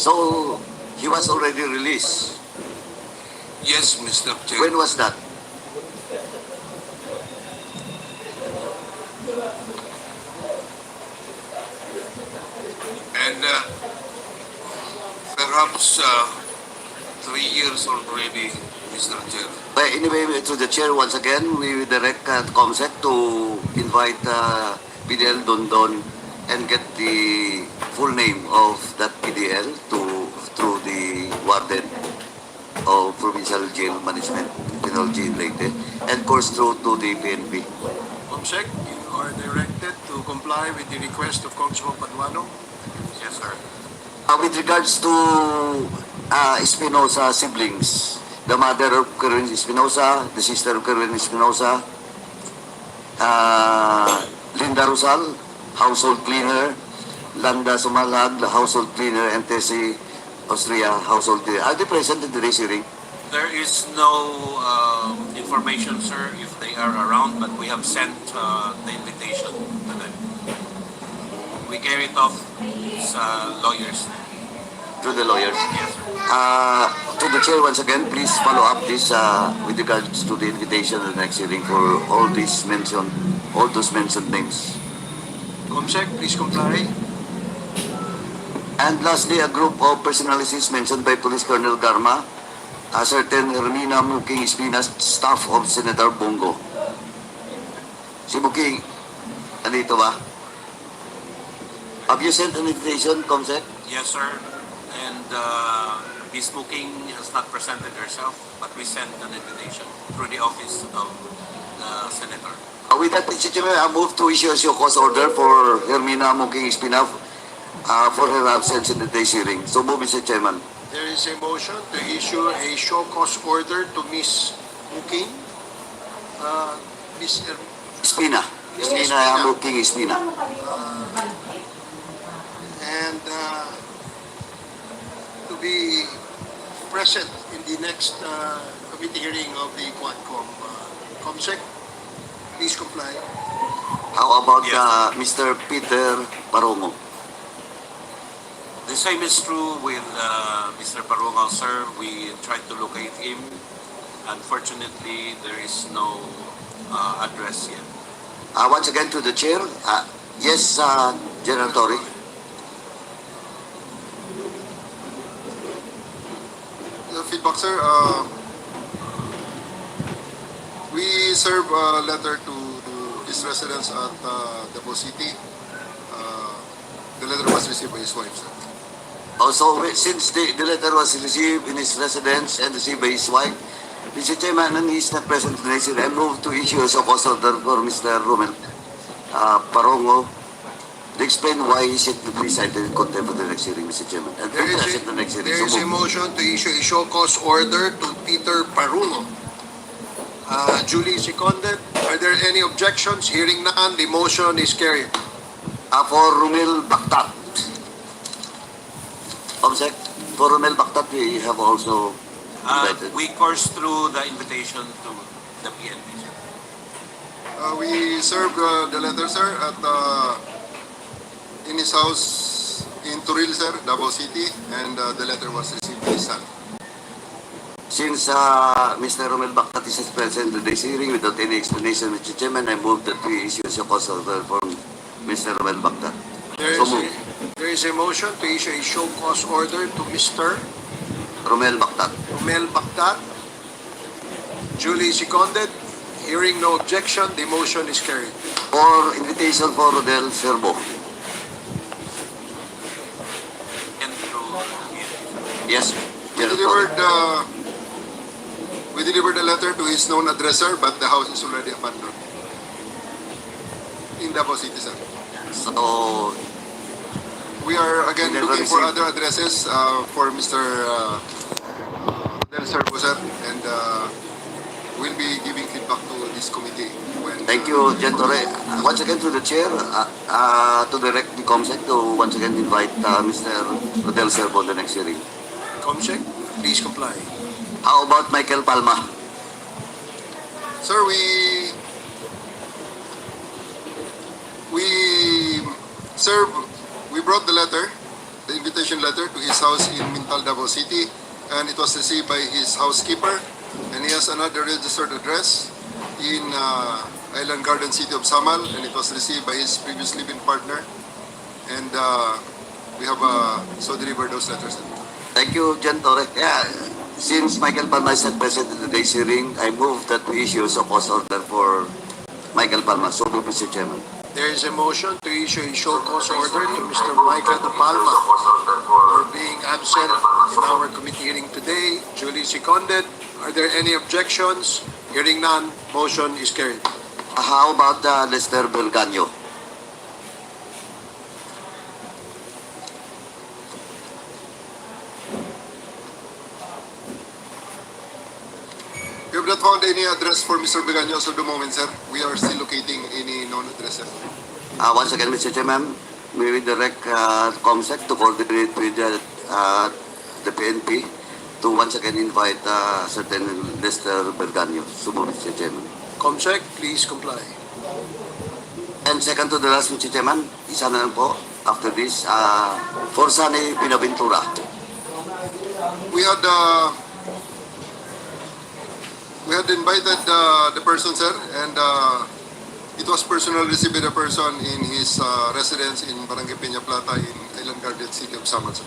So, he was already released. Yes, Mr. Chair. When was that? And perhaps 3 years already, Mr. Chair. But anyway, to the chair once again, we will direct COMSEC to invite PDL Dondon and get the full name of that PDL through the warden of Provincial Jail Management, Penal Jail Leyte, and course through to the PNP. COMSEC, you are directed to comply with the request of Congressman Paduano. Yes, sir. With regards to Espinosa siblings, the mother of Kerwin Espinosa, the sister of Kerwin Espinosa, Linda Rosal, household cleaner, Landa Sumalag, the household cleaner, and Tessie Austria, household cleaner. Are they present in today's hearing? There is no information, sir, if they are around, but we have sent the invitation to them. We carry it off sa lawyers. To the lawyers. Yes, sir. To the chair once again, please follow up this with regards to the invitation to the next hearing for all those mentioned names. COMSEC, please comply. And lastly, a group of personalities mentioned by Police Colonel Garma, a certain Hermina Muking Espinas, staff of Senator Bongo. Si Muking, andito ba? Have you sent an invitation, COMSEC? Yes, sir. And Ms. Muking has not presented herself, but we sent an invitation through the office of the senator. With that, Mr. Chairman, I move to issue a show cause order for Hermina Muking Espina for her absence in the day's hearing. So move, Mr. Chairman. There is a motion to issue a show cause order to Ms. Muking. Ms. Espina. Espina Muking Espina. And to be present in the next committee hearing of the QuadCom. COMSEC, please comply. How about Yes. Mr. Peter Parongo? The same is true with Mr. Parungal, sir. We tried to locate him. Unfortunately, there is no address yet. Once again to the chair. Yes, General Torre. Feedback, sir. We serve a letter to his residence at Davao City. The letter was received by his wife, sir. Also, since the letter was received in his residence and received by his wife, Mr. Chairman, and he is not present today, so I move to issue a cause order for Mr. Romel Parongo to explain why he should be cited in contempt for the next hearing, Mr. Chairman. And There is present the next hearing. there is So a move. motion to issue a show cause order to Peter Paruno. Duly seconded. Are there any objections? Hearing none, the motion is carried. For Romel Baktat. Comsec, for Romel Baktat, we have also invited. We course through the invitation to the PNP, sir. We served the letter, sir, at in his house in Turil, sir, Davao City, and the letter was received by his son. Since Mr. Romel Baktat is present in today's hearing without any explanation, Mr. Chairman, I move that we issue a cause order for Mr. Romel Baktat. There is a motion to issue a show cause order to Mr. Romel Baktat. Romel Baktat. Duly seconded. Hearing no objection, the motion is carried. For invitation for Rodel Serbo. And through PNP. Yes. We delivered the letter to his known addressor, but the house is already abandoned in Davao City, sir. So, We are again We never looking for received- other addresses for Mr. Del Servo, sir, and we'll be giving feedback to this committee when. thank you, Gentore. Once again to the chair, to direct the COMSEC to once again invite Mr. Rodel Serbo the next hearing. COMSEC, please comply. How about Michael Palma? Sir, we brought the letter the invitation letter to his house in Mintal, Davao City, and it was received by his housekeeper. And he has another registered address in Island Garden, City of Samal, and it was received by his previous living partner. And we have so delivered those letters. Thank you, Jen Torre. Yeah, since Michael Palma is not present in today's hearing, I move that we issue a cause order for Michael Palma. So move, Mr. Chairman. There is a motion to issue a show cause order to Mr. Michael De Palma for being absent in our committee hearing today, duly seconded. Are there any objections? Hearing none, motion is carried. How about Lester Belganyo? We have not found any address for Mr. Beganyo as of the moment, sir. We are still locating any known addresses. Once again, Mr. Chairman, we will direct COMSEC to coordinate with the PNP to once again invite certain Lester Belganyo. So move, Mr. Chairman. Comsec, please comply. And second to the last, Mr. Chairman, isa na lang po, after this, for Sunny Binaventura. We had invited the person, sir, and it was personally received by the person in his residence in Barangay Peña Plata in Island Garden, City of Samal, sir.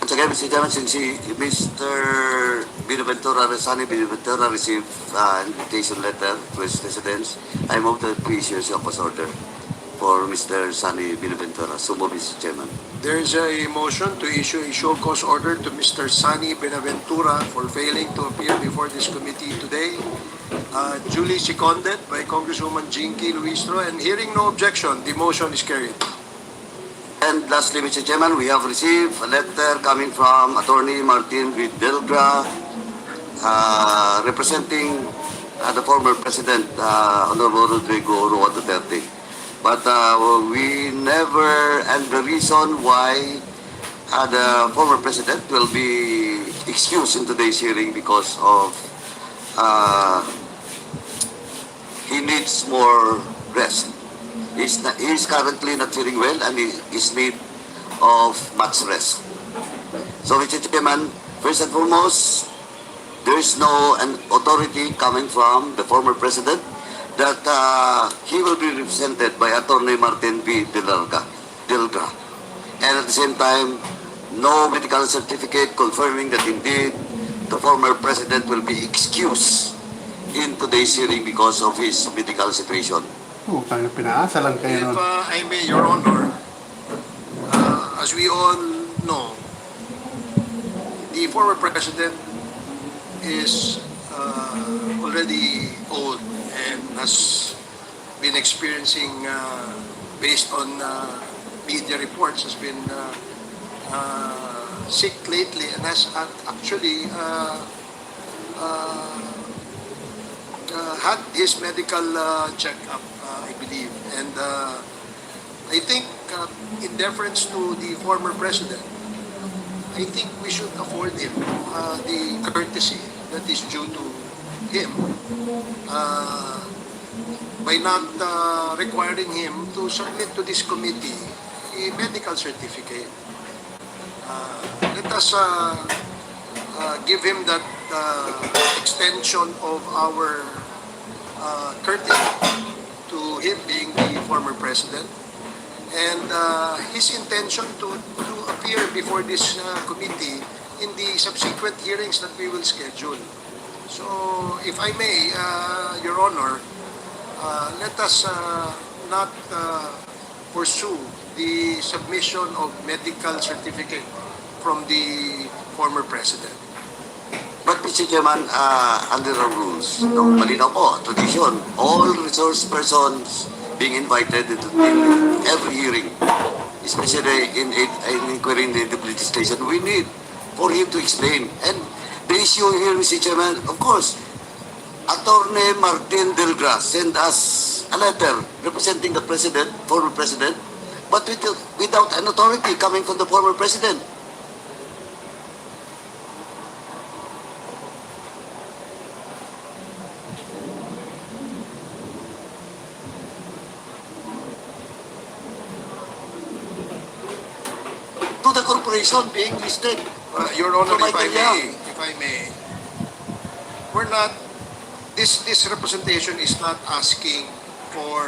Once again, Mr. Chairman, since Mr. Binaventura, Sunny Binaventura received invitation letter to his residence, I move that we issue a cause order for Mr. Sunny Binaventura. So move, Mr. Chairman. There is a motion to issue a show cause order to Mr. Sunny Benaventura for failing to appear before this committee today, duly seconded by Congresswoman Jinky Luistro, and hearing no objection, the motion is carried. And lastly, Mr. Chairman, we have received a letter coming from Attorney Martin Videlgra, representing the former President, Honorable Rodrigo Roa Duterte. But we never, and the reason why the former President will be excused in today's hearing because of he needs more rest. He's currently not feeling well and he is need of much rest. So, Mr. Chairman, first and foremost, there is no an authority coming from the former President that he will be represented by Attorney Martin V. Delga. And at the same time, no medical certificate confirming that indeed the former president will be excused in today's hearing because of his medical situation. Oh, kaya pinaasa lang kayo If nun. I may, Your Honor, as we all know, the former president is already old and has been experiencing, based on media reports, has been sick lately and has actually had his medical checkup, I believe. And I think, in deference to the former president, I think we should afford him the courtesy that is due to him by not requiring him to submit to this committee a medical certificate. Let us give him that extension of our courtesy to him being the former president, and his intention to appear before this committee in the subsequent hearings that we will schedule. So, if I may, Your Honor, let us not pursue the submission of medical certificate from the former president. But Mr. Chairman, under the rules, malinaw po, tradition, all resource persons being invited in every hearing, especially in inquiry in the legislation, we need for him to explain. And the issue here, Mr. Chairman, of course, Attorney Martin Delgra sent us a letter representing the president, former president, but without an authority coming from the former president. to the corporation being listed. Your Honor, So, Michael Yang. if I may, we're not, this representation is not asking for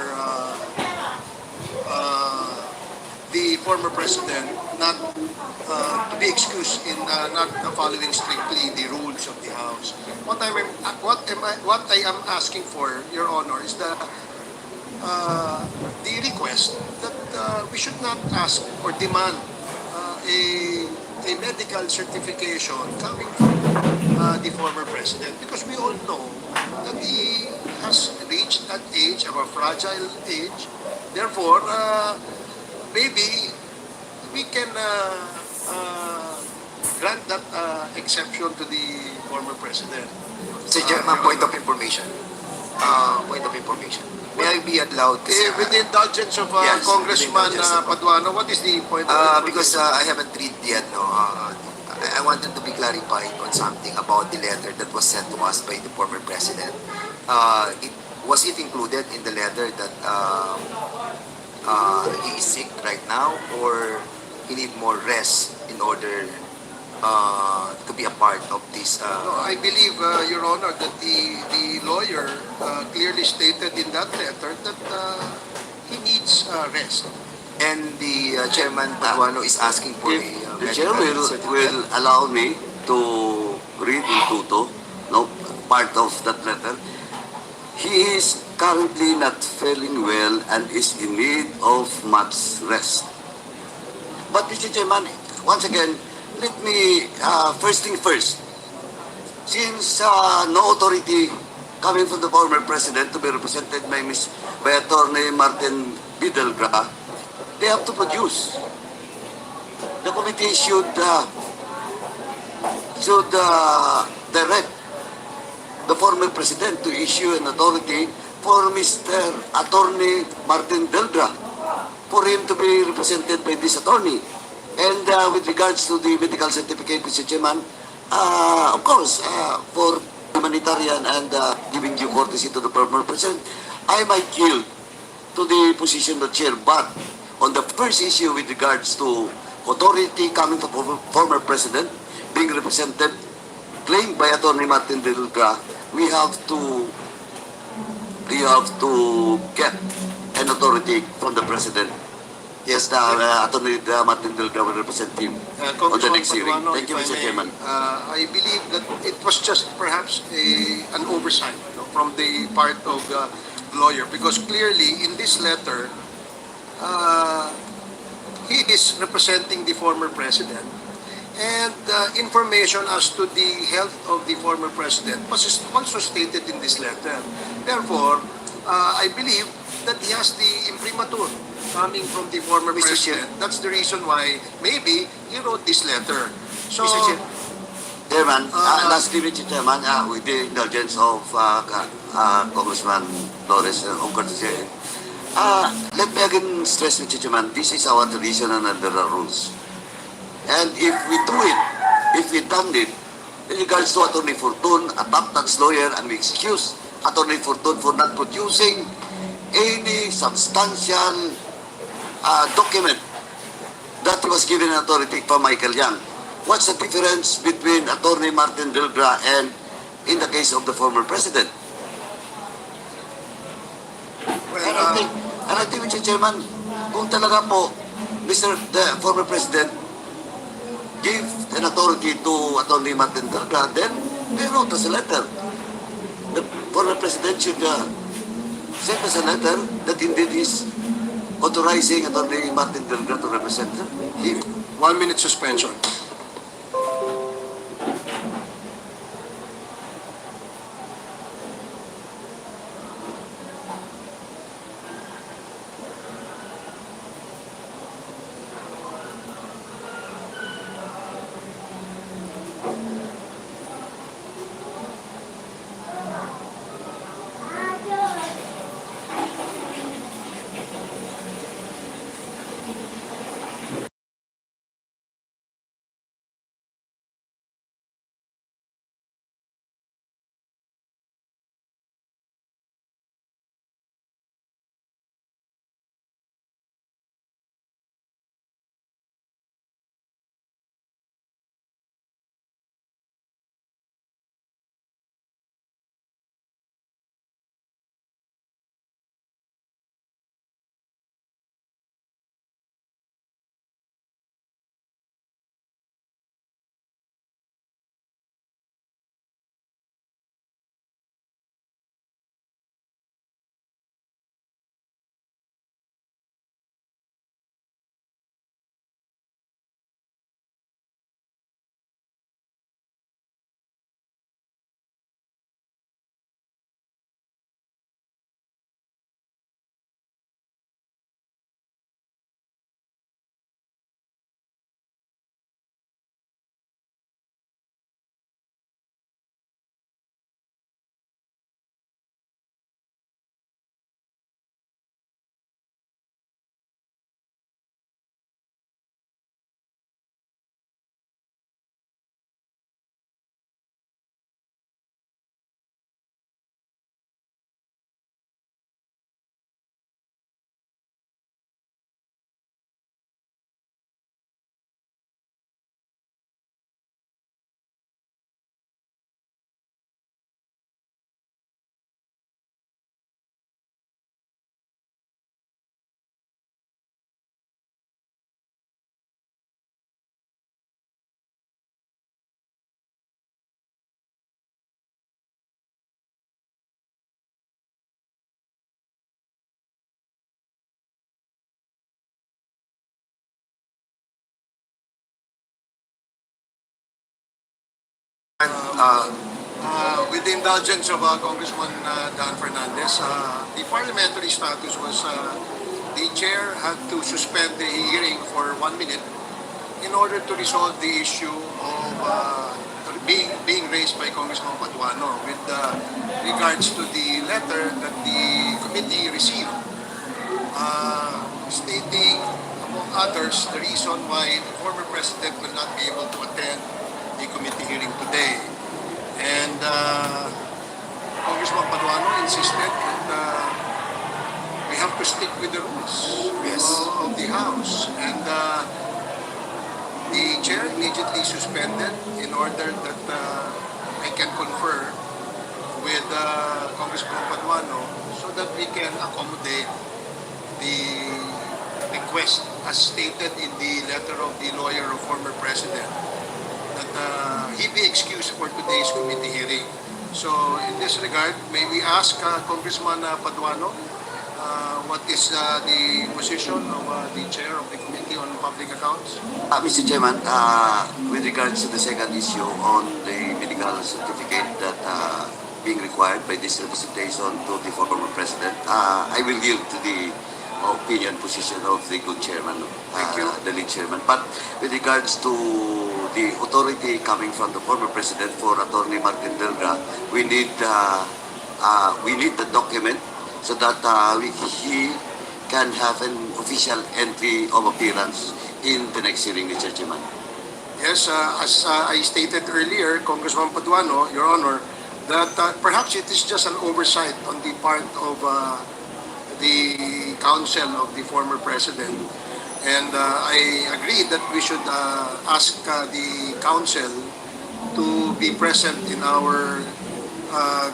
the former president not to be excused in not following strictly the rules of the House. What I am asking for, Your Honor, is the request that we should not ask or demand a medical certification coming from the former president, because we all know that he has reached that age, of a fragile age. Therefore, maybe we can grant that exception to the former president. Mr. Chairman, point of information. Point of information. May I be allowed to With the indulgence of Yes, Congressman with the indulgence of- Paduano, what is the point of because information? I haven't read yet, no, I wanted to be clarified on something about the letter that was sent to us by the former president. Was it included in the letter that he is sick right now, or he need more rest in order to be a part of this? No, I believe, Your Honor, that the lawyer clearly stated in that letter that he needs rest. And the chairman Paduano is asking for If a the chair medical will certificate. allow me to read in tuto, no, part of that letter. He is currently not feeling well and is in need of much rest. But Mr. Chairman, once again, let me, first thing first, since no authority coming from the former president to be represented by Attorney Martin Bidelgra, they have to produce. The committee should direct the former president to issue an authority for Mr. Attorney Martin Delgra, for him to be represented by this attorney. And with regards to the medical certificate, Mr. Chairman, of course, for humanitarian and giving due courtesy to the former president, I might yield to the position of the chair. But on the first issue with regards to authority coming from former president being represented, claimed by Attorney Martin Delga, we have to get an authority from the president. Yes, Attorney Martin Delga will represent him on the Congressman next hearing. Paduano, Thank you, if I Mr. may, Chairman. I believe that it was just perhaps an oversight, from the part of the lawyer, because clearly in this letter, he is representing the former president, and information as to the health of the former president was also stated in this letter. Therefore, I believe that he has the imprimatur coming from the former Mr. Chair. president. That's the reason why maybe he wrote this letter. So, Mr. Chair. Chairman, lastly, Mr. Chairman, with the indulgence of Congressman Flores, of course, let me again stress, Mr. Chairman, this is our tradition and under the rules. And if we do it, if we done it, in regards to Attorney Fortun, a top tax lawyer, and we excuse Attorney Fortun for not producing any substantial document that was given authority from Michael Yang. What's the difference between Attorney Martin Delgra and in the case of the former president? And I think, Mr. Chairman, kung talaga po, the former president gave an authority to Attorney Martin Delgra, then they wrote us a letter. The former president should send us a letter that indeed is authorizing Attorney Martin Delgra to represent him. 1 minute suspension. With the indulgence of Congressman Dan Fernandez, the parliamentary status was the chair had to suspend the hearing for 1 minute in order to resolve the issue of being raised by Congressman Paduano with regards to the letter that the committee received stating, among others, the reason why the former president will not be able to attend the committee hearing today. And Congressman Paduano insisted that we have to stick with the rules of the House. And the chair immediately suspended in order that I can confer with Congressman Paduano so that we can accommodate the request as stated in the letter of the lawyer of former president that he be excused for today's committee hearing. So in this regard, may we ask Congressman Paduano what is the position of the chair of the Committee on Public Accounts? Mr. Chairman, with regards to the second issue on the medical certificate that being required by this representation to the former president, I will yield to the opinion position of the good chairman, the lead chairman. But with regards to the authority coming from the former president for Attorney Martin Delga, we need the document so that he can have an official entry of appearance in the next hearing, Mr. Chairman. Yes, as I stated earlier, Congressman Paduano, Your Honor, that perhaps it is just an oversight on the part of the counsel of the former president. And I agree that we should ask the counsel to be present in our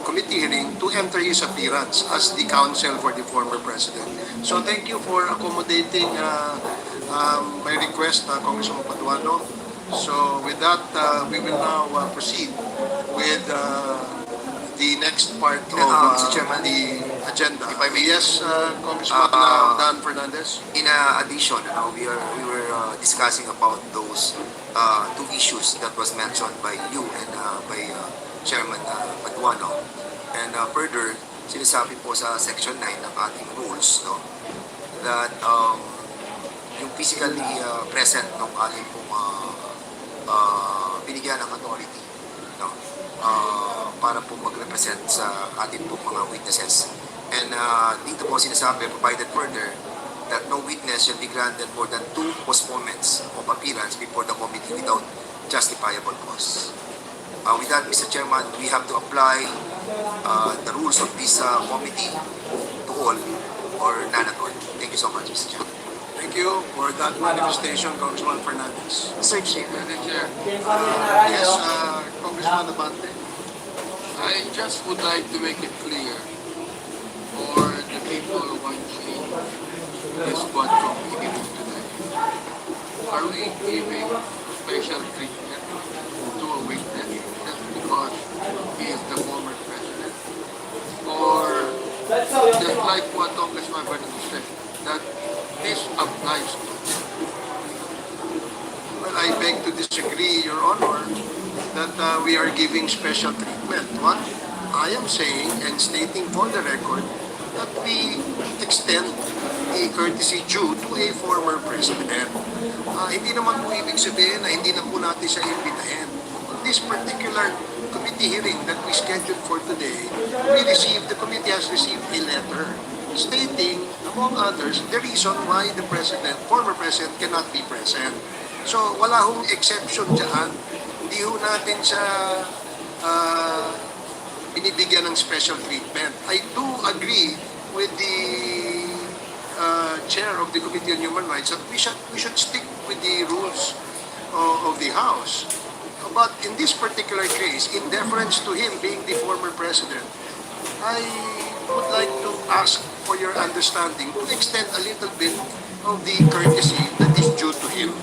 committee hearing to enter his appearance as the counsel for the former president. So thank you for accommodating my request, Congressman Paduano. So with that, we will now proceed with the next part of Mr. Chairman, the agenda. if I may. Yes, Congressman Dan Fernandez. In addition, we were discussing about those two issues that was mentioned by you and by Chairman Paduano. And further, sinasabi po sa Section 9 ng ating rules, no, that yung physically present ng ating pong binigyan ng authority, no, para po mag-represent sa ating pong mga witnesses. And dito po sinasabi, provided further, that no witness shall be granted more than 2 postponements of appearance before the committee without justifiable cause. With that, Mr. Chairman, we have to apply the rules of this committee to all or none at all. Thank you so much, Mr. Chairman. Thank you for that manifestation, Congressman Fernandez. Mr. Chair. Yes, Congressman Abante. I just would like to make it clear for the people watching this QuadCom hearing tonight. Are we giving special treatment to a witness just because he is the former president? Or just like what Congressman Fernandez said, that this applies to him? Well, I beg to disagree, Your Honor, that we are giving special treatment. What I am saying and stating for the record that we extend a courtesy due to a former president. Hindi naman po ibig sabihin na hindi na po natin siya imbitahin. On this particular committee hearing that we scheduled for today, the committee has received a letter stating, among others, the reason why the former president cannot be present. So wala hong exception dyan. Hindi ho natin siya binibigyan ng special treatment. I do agree with the chair of the Committee on Human Rights that we should stick with the rules of the House. But in this particular case, in deference to him being the former president, I would like to ask for your understanding to extend a little bit of the courtesy that is due to him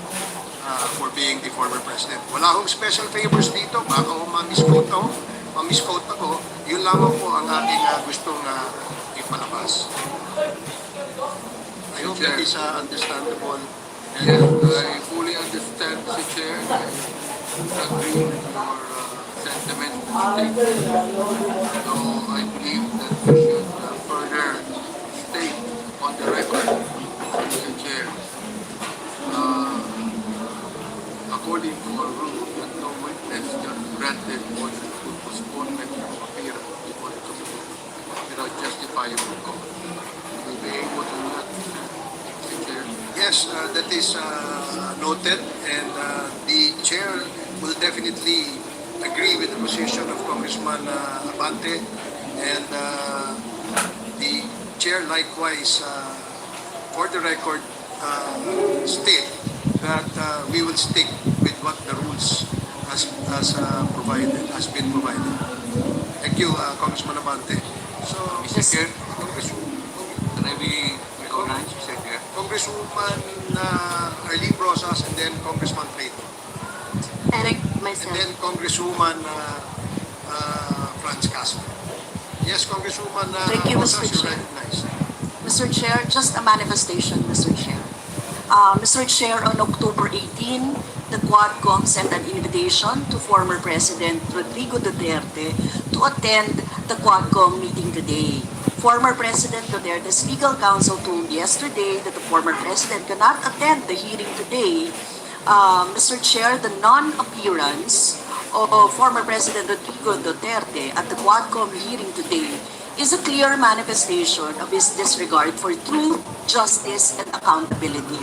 for being the former president. Wala akong special favors dito, baka ako ma-misquote ako, yun lamang po ang aking gustong ipalabas. I hope that is understandable. Yes, I fully understand, Mr. Chair. I agree with your sentiment So I believe that we should further state on the record, Mr. Chair, uh, according to our rule, that no witness shall be granted motion for postponement of appearance before the committee without justifiable cause. Will be able to do that, Mr. Chair? Yes, that is noted, and the chair will definitely agree with the position of Congressman Abante, and the chair likewise, for the record, state that we will stick with what the rules has been provided. Thank you, Congressman Abante. So, Mr. Chair, can I be recognized, Mr. Chair? Congresswoman Arlene Rosas, and then Congressman Plato. Eric, And myself. then Congresswoman Franz Castro. Yes, Congresswoman Thank you, Rosas, Mr. you're Chair. recognized. Mr. Chair, just a manifestation, Mr. Chair. Mr. Chair, on October 18, the QuadCom sent an invitation to former President Rodrigo Duterte to attend the QuadCom meeting today. Former President Duterte's legal counsel told yesterday that the former president cannot attend the hearing today. Mr. Chair, the non-appearance of former President Rodrigo Duterte at the QuadCom hearing today is a clear manifestation of his disregard for truth, justice, and accountability.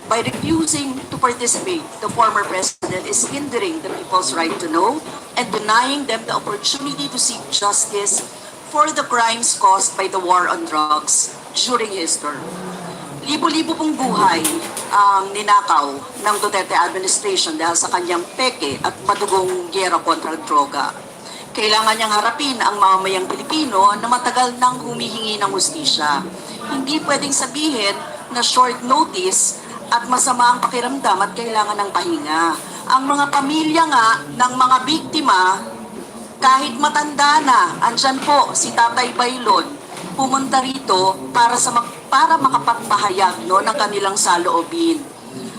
By refusing to participate, the former president is hindering the people's right to know and denying them the opportunity to seek justice for the crimes caused by the war on drugs during his term. Libo-libo pong buhay ang ninakaw ng Duterte administration dahil sa kanyang peke at madugong giyera kontra droga. Kailangan niyang harapin ang mamamayang Pilipino na matagal nang humihingi ng hustisya. Hindi pwedeng sabihin na short notice at masama ang pakiramdam at kailangan ng pahinga. Ang mga pamilya nga ng mga biktima, kahit matanda na, andyan po si Tatay Baylon, pumunta rito para makapagpahayag ng kanilang saloobin.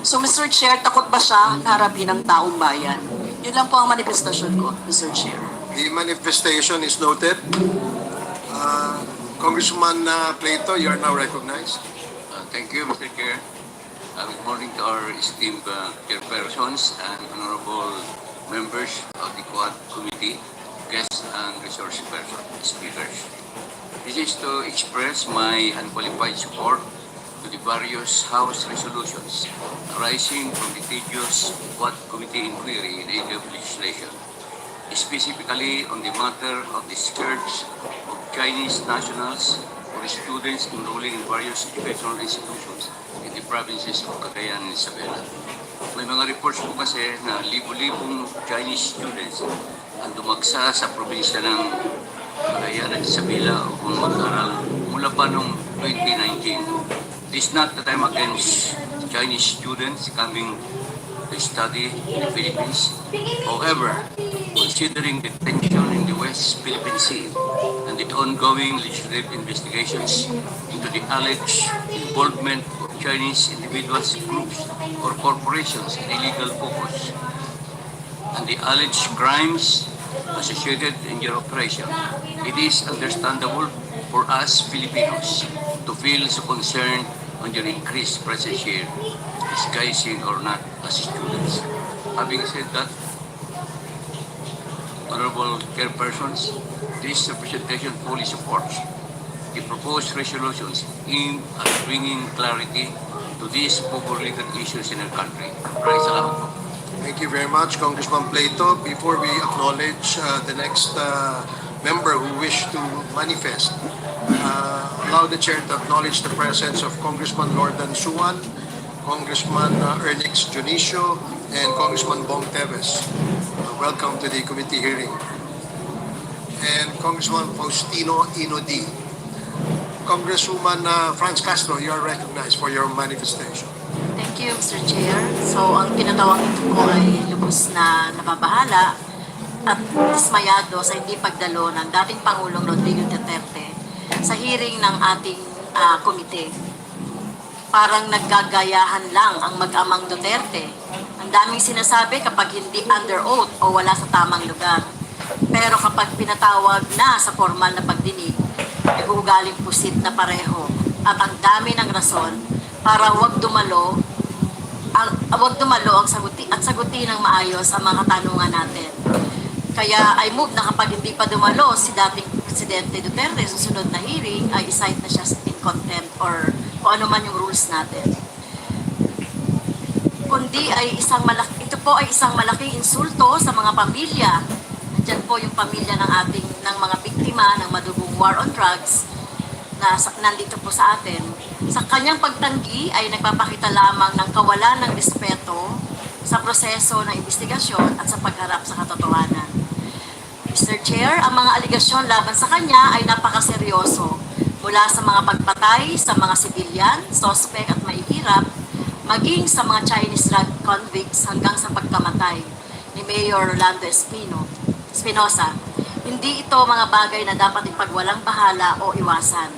So Mr. Chair, takot ba siya na harapin ng taong bayan? Yun lang po ang manifestasyon ko, Mr. Chair. The manifestation is noted. Congressman Plato, you are now recognized. Thank you, Mr. Chair. Good morning to our esteemed chairpersons and honorable members of the Quad Committee, guests and resource person speakers. This is to express my unqualified support to the various House resolutions arising from the tedious Quad Committee inquiry in aid of legislation, specifically on the matter of the scourge of Chinese nationals or students enrolling in various educational institutions in the provinces of Cagayan and Isabela. May mga reports po kasi na libo-libong Chinese students ang dumagsa sa probinsya ng Cagayan at Isabela upang mag-aral mula pa noong 2019. This is not that I'm against Chinese students coming to study in the Philippines. However, considering the tension in the West Philippine Sea and the ongoing legislative investigations into the alleged involvement of Chinese individuals, groups, or corporations in illegal focus, and the alleged crimes associated in your operation, it is understandable for us Filipinos to feel so concerned on your increased presence here, disguising or not as students. Having said that, honorable chairpersons, this representation fully supports the proposed resolutions aimed at bringing clarity to these legal issues in our country. Maraming salamat po. Thank you very much, Congressman Plato. Before we acknowledge the next member who wish to manifest, allow the chair to acknowledge the presence of Congressman Lordan Suwan, Congressman Ernix Junicio, and Congressman Bong Teves. Welcome to the committee hearing. And Congressman Faustino Inodi. Congresswoman Franz Castro, you are recognized for your manifestation. Thank you, Mr. Chair. So, ang pinatawag ko ay lubos na nababahala at dismayado sa hindi pagdalo ng dating Pangulong Rodrigo Duterte sa hearing ng ating komite. Parang naggagayahan lang ang mag-amang Duterte. Ang daming sinasabi kapag hindi under oath o wala sa tamang lugar. Pero kapag pinatawag na sa formal na pagdinig, ay uugaling pusit na pareho at ang dami ng rason para wag dumalo ang sagutin ng maayos ang mga tanungan natin. Kaya I move na kapag hindi pa dumalo si dating Presidente Duterte sa susunod na hearing ay isite na siya in contempt or kung ano man yung rules natin. Ito po ay isang malaking insulto sa mga pamilya. Nandiyan po yung pamilya ng mga biktima ng madugong war on drugs na nandito po sa atin. Sa kanyang pagtanggi ay nagpapakita lamang ng kawalan ng respeto sa proseso ng investigasyon at sa pagharap sa katotohanan. Mr. Chair, ang mga aligasyon laban sa kanya ay napakaseryoso. Mula sa mga pagpatay sa mga sibilyan, sospek at mahihirap, maging sa mga Chinese drug convicts hanggang sa pagkamatay ni Mayor Rolando Espinosa. Hindi ito mga bagay na dapat ipagwalang bahala o iwasan.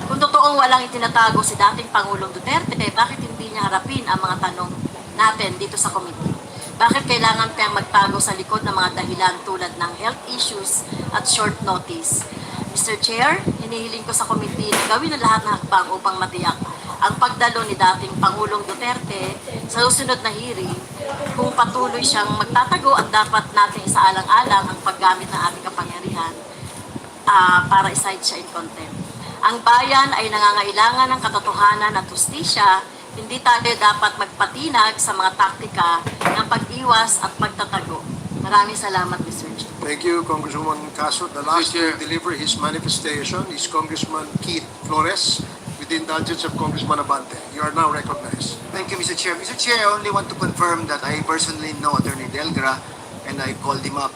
Kung totoong walang itinatago si dating Pangulong Duterte, bakit hindi niya harapin ang mga tanong natin dito sa committee? Bakit kailangan kayang magtago sa likod ng mga dahilan tulad ng health issues at short notice? Mr. Chair, hinihiling ko sa committee na gawin ang lahat ng hakbang upang matiyak ang pagdalo ni dating Pangulong Duterte sa susunod na hearing kung patuloy siyang magtatago at dapat natin isaalang-alang ang paggamit ng ating kapangyarihan para iside siya in contempt. Ang bayan ay nangangailangan ng katotohanan at hustisya. Hindi tayo dapat magpatinag sa mga taktika ng pag-iwas at pagtatago. Maraming salamat, Mr. Chair. Thank you, Congresswoman Caso. The last to Chair. deliver his manifestation is Congressman Keith Flores, with the indulgence of Congressman Abante. You are now recognized. Thank you, Mr. Chair. Mr. Chair, I only want to confirm that I personally know Attorney Delgra and I called him up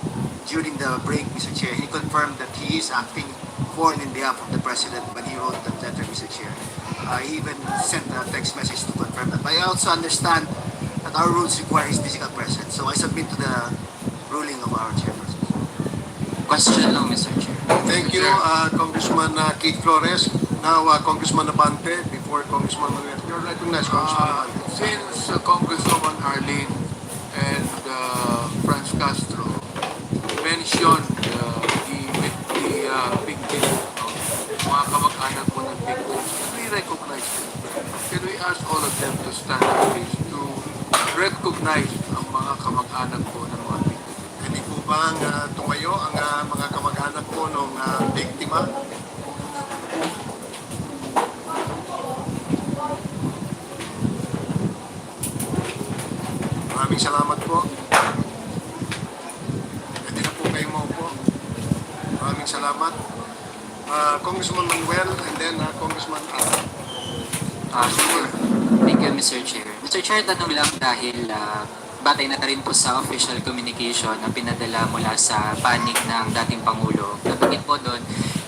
during the break, Mr. Chair. He confirmed that he is acting for and in behalf of the President when he wrote that letter, Mr. Chair. He even sent a text message to confirm that. But I also understand that our rules require his physical presence. So I submit to the ruling of our chairperson. Question lang, Mr. Chair. Thank you, Congressman Keith Flores. Now, Congressman Abante, before Congressman Manuel. You're recognized, Congressman Abante. Since Congresswoman Arlene and Franz Castro mentioned the victim, mga kamag-anak po ng victims, can we recognize them? Can we ask all of them to stand up please to recognize ang mga kamag-anak po ng mga victims? Pwede po bang tumayo ang mga kamag-anak po ng biktima? Maraming salamat po. Pwede na po kayo maupo. Maraming salamat. Congressman Manuel and then Congressman Sure. Thank you, Mr. Chair. Mr. Chair, tanong lang dahil batay na rin po sa official communication na pinadala mula sa panig ng dating Pangulo. Nabanggit po doon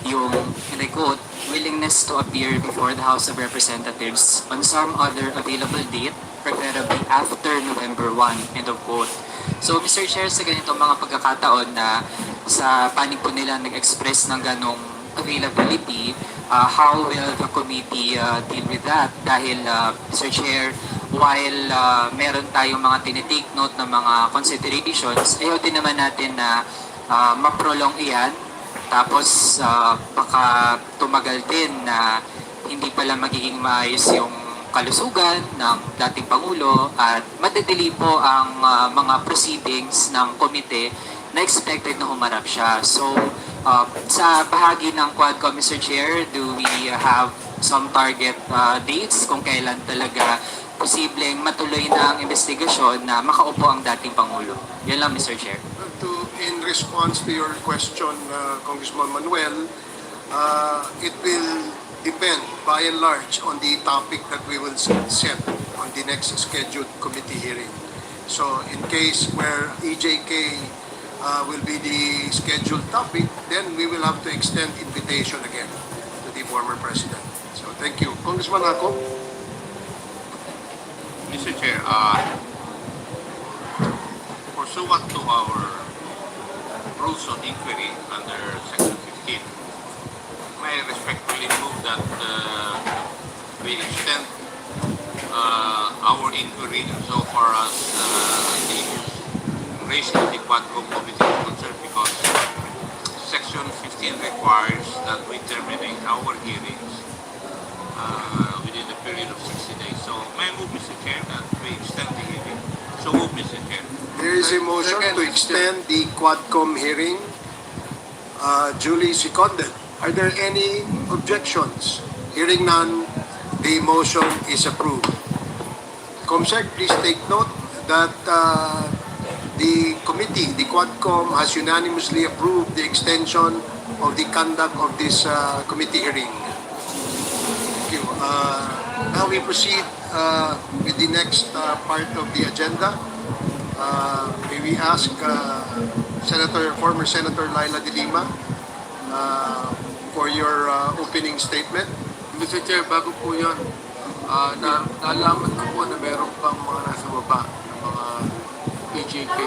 yung, and I quote, willingness to appear before the House of Representatives on some other available date, preferably after November 1, end of quote. So, Mr. Chair, sa ganitong mga pagkakataon na sa panig po nila nag-express ng ganong availability, how will the committee deal with that? Dahil, Mr. Chair, while meron tayong mga tinitake note ng mga considerations, ayaw din naman natin na ma-prolong iyan. Tapos, baka tumagal din na hindi pala magiging maayos yung kalusugan ng dating Pangulo at madadali po ang mga proceedings ng komite na expected na humarap siya. So, sa bahagi ng QuadCom, Mr. Chair, do we have some target dates kung kailan talaga posibleng matuloy na ang investigasyon na makaupo ang dating Pangulo? Yan lang, Mr. Chair. In response to your question, Congressman Manuel, it will depend by and large on the topic that we will set on the next scheduled committee hearing. So in case where EJK will be the scheduled topic, then we will have to extend invitation again to the former president. So thank you. Congressman Ako. Mr. Chair, pursuant to our rules of inquiry under Section 15, may I respectfully move that we extend our inquiry insofar as the issues raised in the QuadCom committee is concerned because Section 15 requires that we terminate our hearings within a period of 60 days. So may I move, Mr. Chair, that we extend the hearing? So move, Mr. Chair. There is a motion to extend the QuadCom hearing duly seconded. Are there any objections? Hearing none, the motion is approved. Comsec, please take note that the committee, the QuadCom, has unanimously approved the extension of the conduct of this committee hearing. Thank you. Now we proceed with the next part of the agenda. May we ask former Senator Laila De Lima for your opening statement. Mr. Chair, bago po yun, naalaman ko po na meron pang mga nasa baba ng mga PJK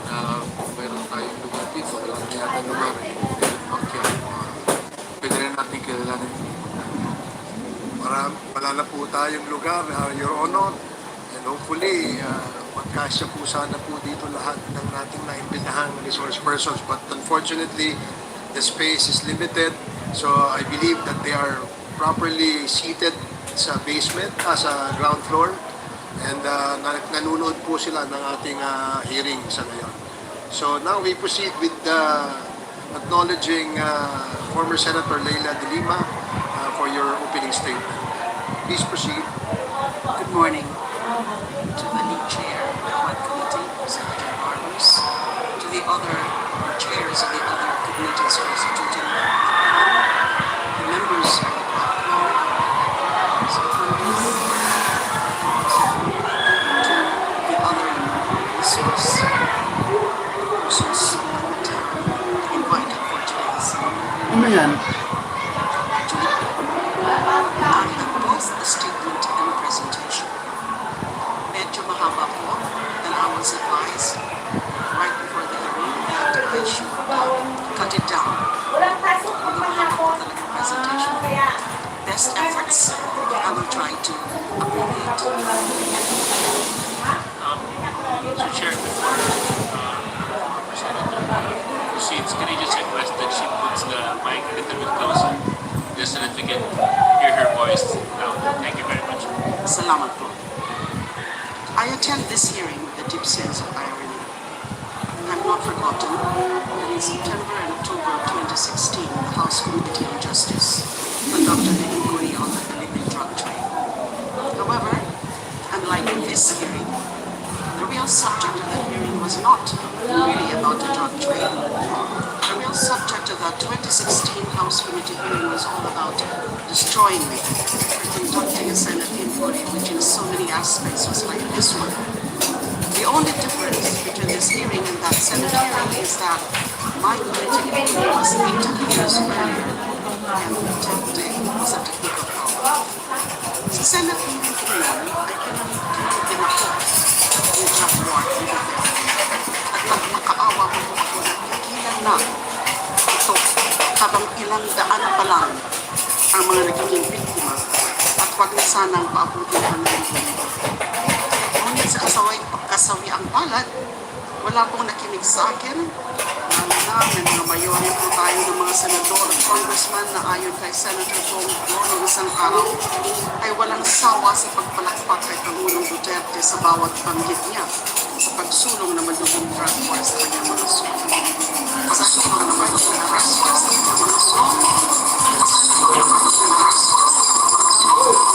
na meron tayong lugar dito. Kailangan natin lugar. Okay. Pwede rin natin kilalanin. Wala na po tayong lugar, Your Honor. And hopefully, magkasya po sana po dito lahat ng ating naimbitahang resource persons. But unfortunately, the space is limited. So I believe that they are properly seated sa basement, sa ground floor. And nanonood po sila ng ating hearing sa ngayon. So now we proceed with acknowledging former Senator Laila De Lima for your opening statement. Please proceed. Good morning to the lead chair of the Quad Committee, Senator Marcos, to the other chairs of the other committees constituting the members of the Quad to the other resource committee invited for today's Ano yan? both the statement and presentation. Medyo mahaba po, and I was advised right before the hearing that I should cut it down. Although mahaba po talaga presentation. Best efforts, I will try to abbreviate. Mr. Chair, before Senator proceeds, can I just request that she puts the mic a little bit closer just so that we can hear her voice now. Thank you very much. Salamat po. I attend this hearing with a deep sense of irony. I've not forgotten that in September and October of 2016, the House Committee on Justice conducted an inquiry on the illegal drug trade. However, unlike this hearing, the real subject of the hearing was not really about the drug trade. The real subject of that 2016 House Committee hearing was all about destroying me, conducting a Senate inquiry which in so many aspects was like this one. The only difference between this hearing and that Senate hearing is that my committee inquiry was 8 years earlier and the 10th day was a technical problem. Sa Senate hearing ko ngayon ay kinagin ako ni Jack Ward ni Duterte at nagmakaawa ko ako na ikilan na ito habang ilang daan pa lang ang mga nagiging biktima at wag na sanang paabutin ang nilito. Ngunit sa kasawi ang palad, wala pong nakinig sa akin. Lalo na may mga mayori po tayo ng mga senador at congressman na ayon kay Senator Bongo noong isang araw ay walang sawa sa pagpalakpak kay Pangulong Duterte sa bawat banggit niya sa pagsulong na madugong drug war sa kanyang mga zone. Pagsulong na madugong drug war sa kanyang mga zone,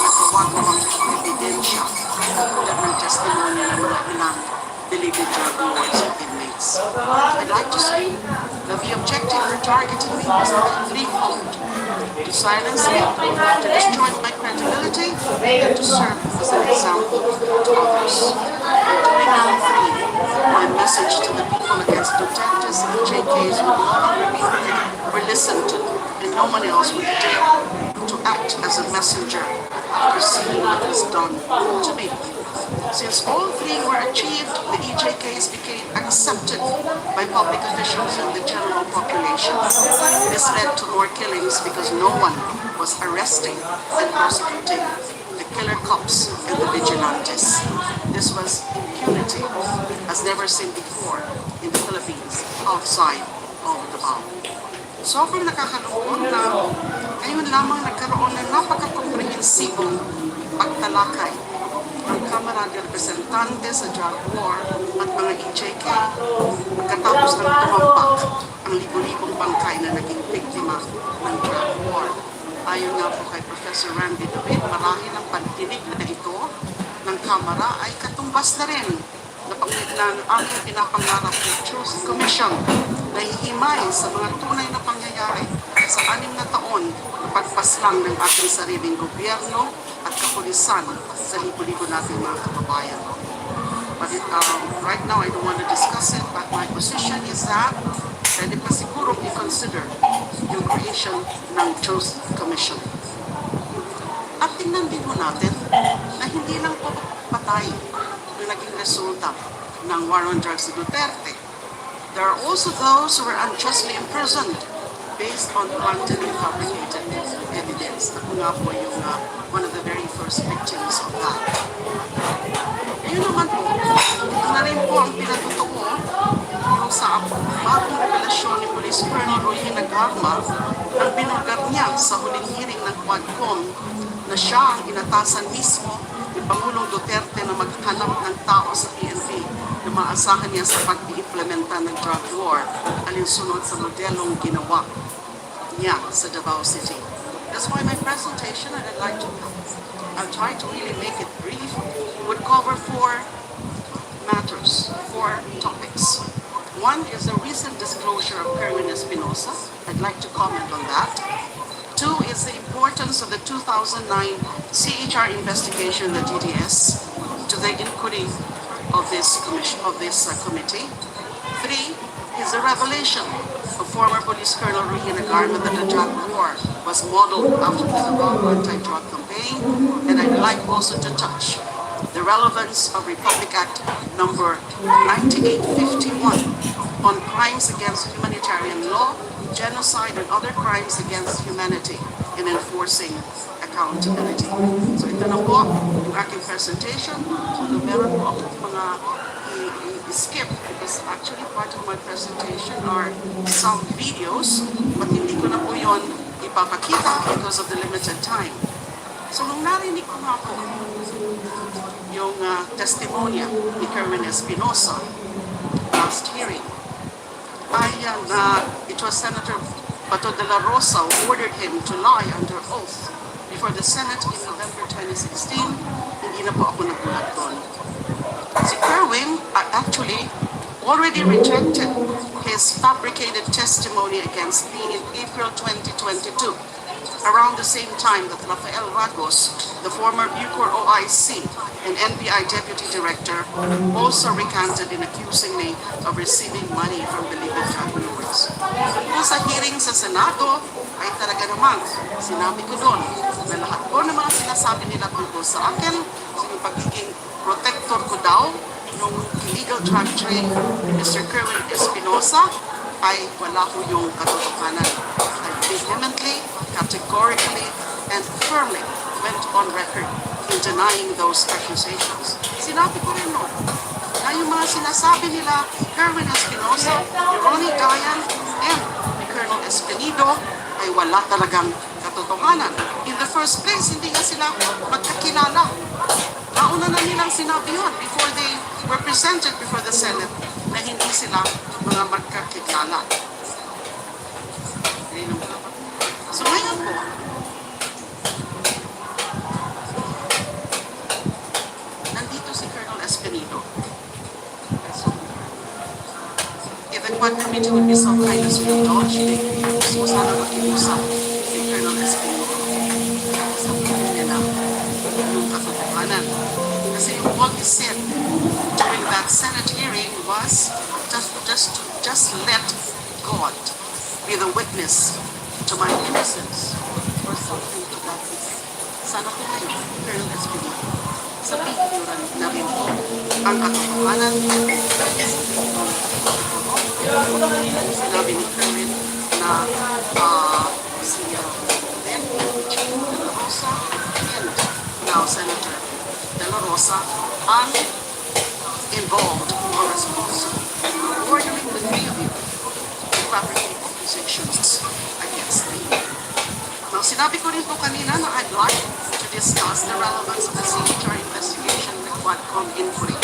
nagawag ng mga ebidensya tulad ng testimony ng mga ilang delivered drug lords and inmates. I'd like to say that the objective for targeting me was threefold: to silence me, to destroy my credibility, and to serve as an example to others. During all three, my message to the people against Duterte's and JK's would no longer be heard or listened to, and no one else would dare to act as a messenger after seeing what was done to me. Since all three were achieved, the EJKs became accepted by public officials and the general population. This led to more killings because no one was arresting and prosecuting the killer cops and the vigilantes. This was impunity, as never never seen before in the Philippines outside of Davao. Sobrang nakakalungkot na ngayon lamang nagkaroon ng napaka-komprehensibong pagtalakay ng Kamara de Representante sa drug war at mga EJK pagkatapos ng tumampak ang libo-libong bangkay na naging biktima ng drug war. Ayon nga po kay Professor Randy David, marahil ang pagdinig na ito ng Kamara ay katumbas na rin ng aming pinapangarap ng Truth Commission na hihimay sa mga tunay na pangyayari sa 6 na taon na pagpaslang ng ating sariling gobyerno at kapulisan sa libo-libo nating mga kababayan. But right now, I don't want to discuss it, but my position is that pwede pa siguro i-consider yung creation ng Truth Commission. At tingnan din mo natin na hindi lang po patay yung naging resulta ng war on drugs ni Duterte. There are also those who were unjustly imprisoned based on planted and fabricated evidence. Ako nga po yung one of the very first victims of that. Ayun naman po, ito na rin po ang pinatotoo yung sa bagong revelasyon ni Police Colonel Roy Nagarma ang binulgar niya sa huling hearing ng QuadCom na siya ang inatasan mismo ni Pangulong Duterte na maghanap ng tao sa PNP na maasahan niya sa pag-iimplementa ng drug war alinsunod sa modelong ginawa niya sa Davao City. That's why my presentation, and I'll try to really make it brief, would cover 4 matters, 4 topics. One is the recent disclosure of Kerwin Espinosa. I'd like to comment on that. 2 is the importance of the 2009 CHR investigation, the DDS, to the inquiry of this committee. 3 is the revelation of former Police Colonel Roy Nagarma that the drug war was modeled after the Davao anti-drug campaign. And I'd like also to touch the relevance of Republic Act number 9851 on crimes against humanitarian law, genocide, and other crimes against humanity in enforcing accountability. So ito na po yung aking presentation. So meron po akong mga skip because actually part of my presentation are some videos but hindi ko na po yun ipapakita because of the limited time. So nung narinig ko nga po yung testimonya ni Kerwin Espinosa last hearing, it was Senator Bato de la Rosa who ordered him to lie under oath before the Senate in November 2016. Hindi na po ako nagulat doon. Si Kerwin actually already rejected his fabricated testimony against me in April 2022, around the same time that Rafael Ragos, the former Bucor OIC and NBI Deputy Director, also recanted in accusing me of receiving money from beleaguered drug lords. Kung sa hearing sa Senado, ay talaga naman, sinabi ko doon na lahat po ng mga sinasabi nila tungkol sa akin, yung pagiging protector ko daw, yung illegal drug trade ni Mr. Kerwin Espinosa, ay wala ko yung katotohanan. I vehemently, categorically, and firmly went on record in denying those accusations. Sinabi ko rin no, na yung mga sinasabi nila, Kerwin Espinosa, ni Ronnie Dayan, and ni Colonel Espinido, ay wala talagang katotohanan. In the first place, hindi nga sila magkakilala. Nauna na nilang sinabi yun before they were presented before the Senate na hindi sila mga magkakilala. So ngayon po, nandito si Colonel Espinido. So, if the Quad Committee would be so kind as to indulge, gusto ko sana makiusap kay Colonel Espinido. Sabihin nila yung katotohanan. Kasi what he said during that Senate hearing was just let God be the witness to my innocence or something to that effect. Sana po kayo, Colonel Espinido, sabihin nyo na rin po ang katotohanan. Sinabi ni Kerwin na si then Chief de la Rosa and now Senator de la Rosa ang involved or are responsible for ordering the three of you to fabricate accusations against me. Now, sinabi ko rin po kanina na I'd like to discuss the relevance of the CHR investigation with QuadCom inquiry.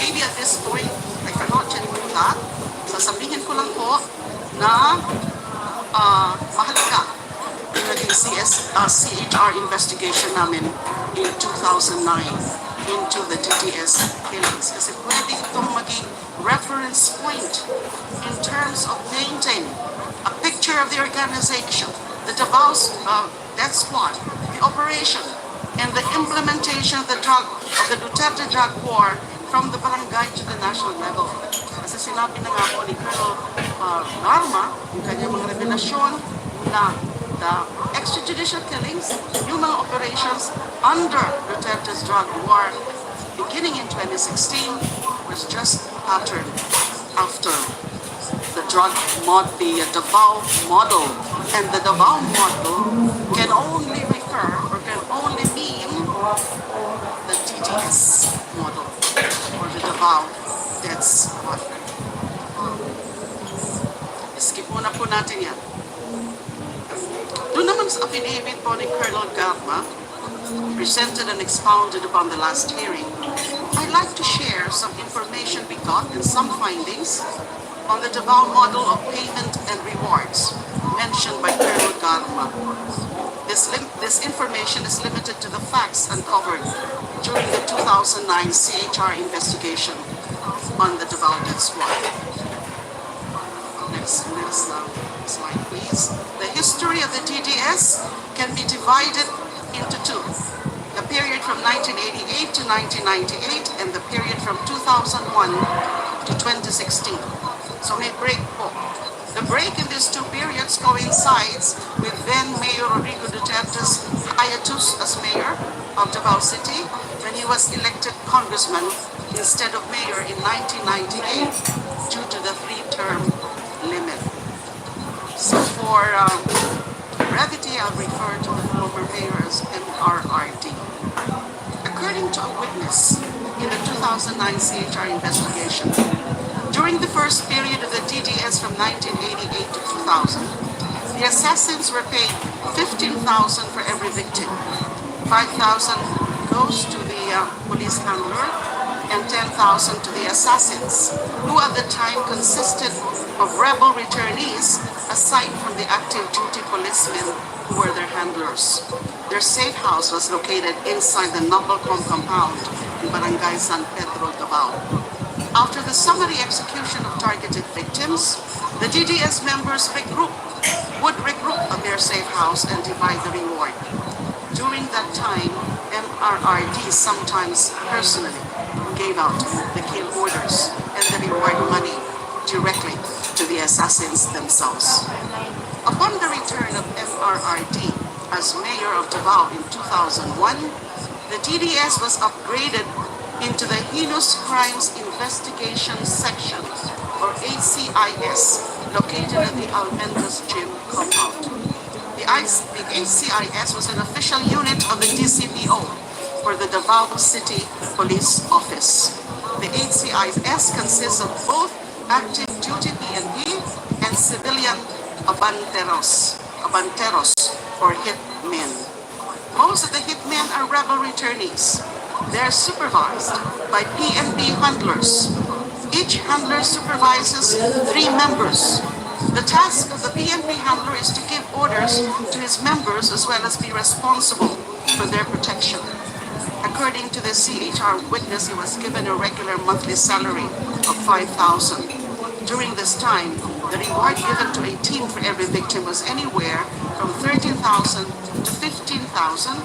Maybe at this point, I cannot tell you that. Sasabihin ko lang po na mahalaga yung naging CHR investigation namin in 2009 into the DDS killings. Kasi pwede itong maging reference point in terms of painting a picture of the organization, the Davao Death Squad, the operation, and the implementation of the Duterte drug war from the barangay to the national level. Kasi sinabi na nga po ni Colonel Garma, yung kanyang mga revelasyon na the extrajudicial killings, yung mga operations under Duterte's drug war beginning in 2016 was just patterned after the Davao model. And the Davao model can only refer or can only mean the DDS model or the Davao Death Squad. Skip muna po natin yan. Doon naman sa affidavit po ni Colonel Garma, presented and expounded upon the last hearing, I'd like to share some information we got and some findings on the Davao model of payment and rewards mentioned by Colonel Garma. This information is limited to the facts uncovered during the 2009 CHR investigation on the Davao Death Squad. Next slide, please. The history of the DDS can be divided into two. The period from 1988 to 1998 and the period from 2001 to 2016. So may break po. The break in these two periods coincides with then Mayor Rodrigo Duterte's hiatus as mayor of Davao City when he was elected congressman instead of mayor in 1998 due to the three-term limit. So for brevity, I'll refer to the former mayor as MRRD. According to a witness in the 2009 CHR investigation, during the first period of the DDS from 1988 to 2000, the assassins were paid 15,000 for every victim. 5,000 goes to the police handler and 10,000 to the assassins, who at the time consisted of rebel returnees aside from the active duty policemen who were their handlers. Their safe house was located inside the QuadCom compound in Barangay San Pedro, Davao. After the summary execution of targeted victims, the DDS members would regroup at their safe house and divide the reward. During that time, MRRD sometimes personally gave out the kill orders and the reward money directly to the assassins themselves. Upon the return of MRRD as mayor of Davao in 2001, the DDS was upgraded into the Heinous Crimes Investigation Section, or HCIS, located at the Almendras Gym compound. The HCIS was an official unit of the DCPO for the Davao City Police Office. The HCIS consists of both active duty PNP and civilian abanteros or hitmen. Most of the hitmen are rebel returnees. They are supervised by PNP handlers. Each handler supervises 3 members. The task of the PNP handler is to give orders to his members as well as be responsible for their protection. According to the CHR witness, he was given a regular monthly salary of 5,000. During this time, the reward given to a team for every victim was anywhere from 13,000 to 15,000,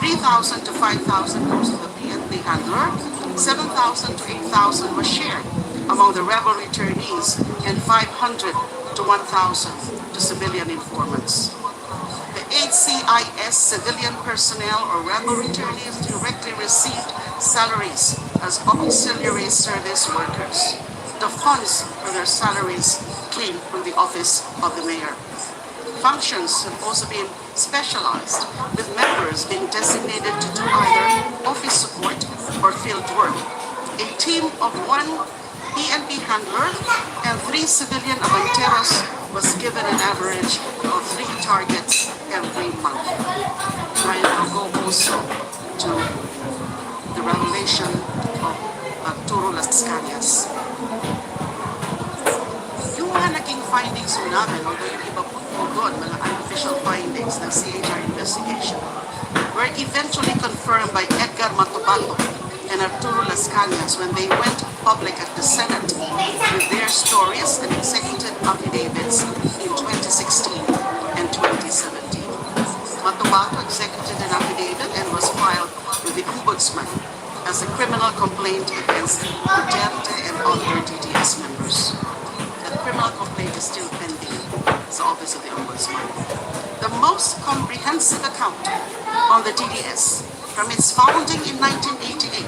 3,000 to 5,000 goes to the PNP handler, 7,000 to 8,000 was shared among the rebel returnees, and 500 to 1,000 to civilian informants. The HCIS civilian personnel or rebel returnees directly received salaries as auxiliary service workers. The funds for their salaries came from the office of the mayor. Functions have also been specialized, with members being designated to do either office support or field work. A team of 1 PNP handler, and 3 civilian avanteros was given an average of 3 targets every month. I will go also to the revelation of Arturo Las Cañas. Yung mga naging findings mo namin, although yung iba po doon, mga unofficial findings ng CHR investigation, were eventually confirmed by Edgar Matubato and Arturo Las Cañas when they went public at the Senate with their stories and executed affidavits in 2016 and 2017. Matubato executed an affidavit and was filed with the Ombudsman as a criminal complaint against Duterte and other DDS members. The criminal complaint is still pending sa Office of the Ombudsman. The most comprehensive account on the DDS from its founding in 1988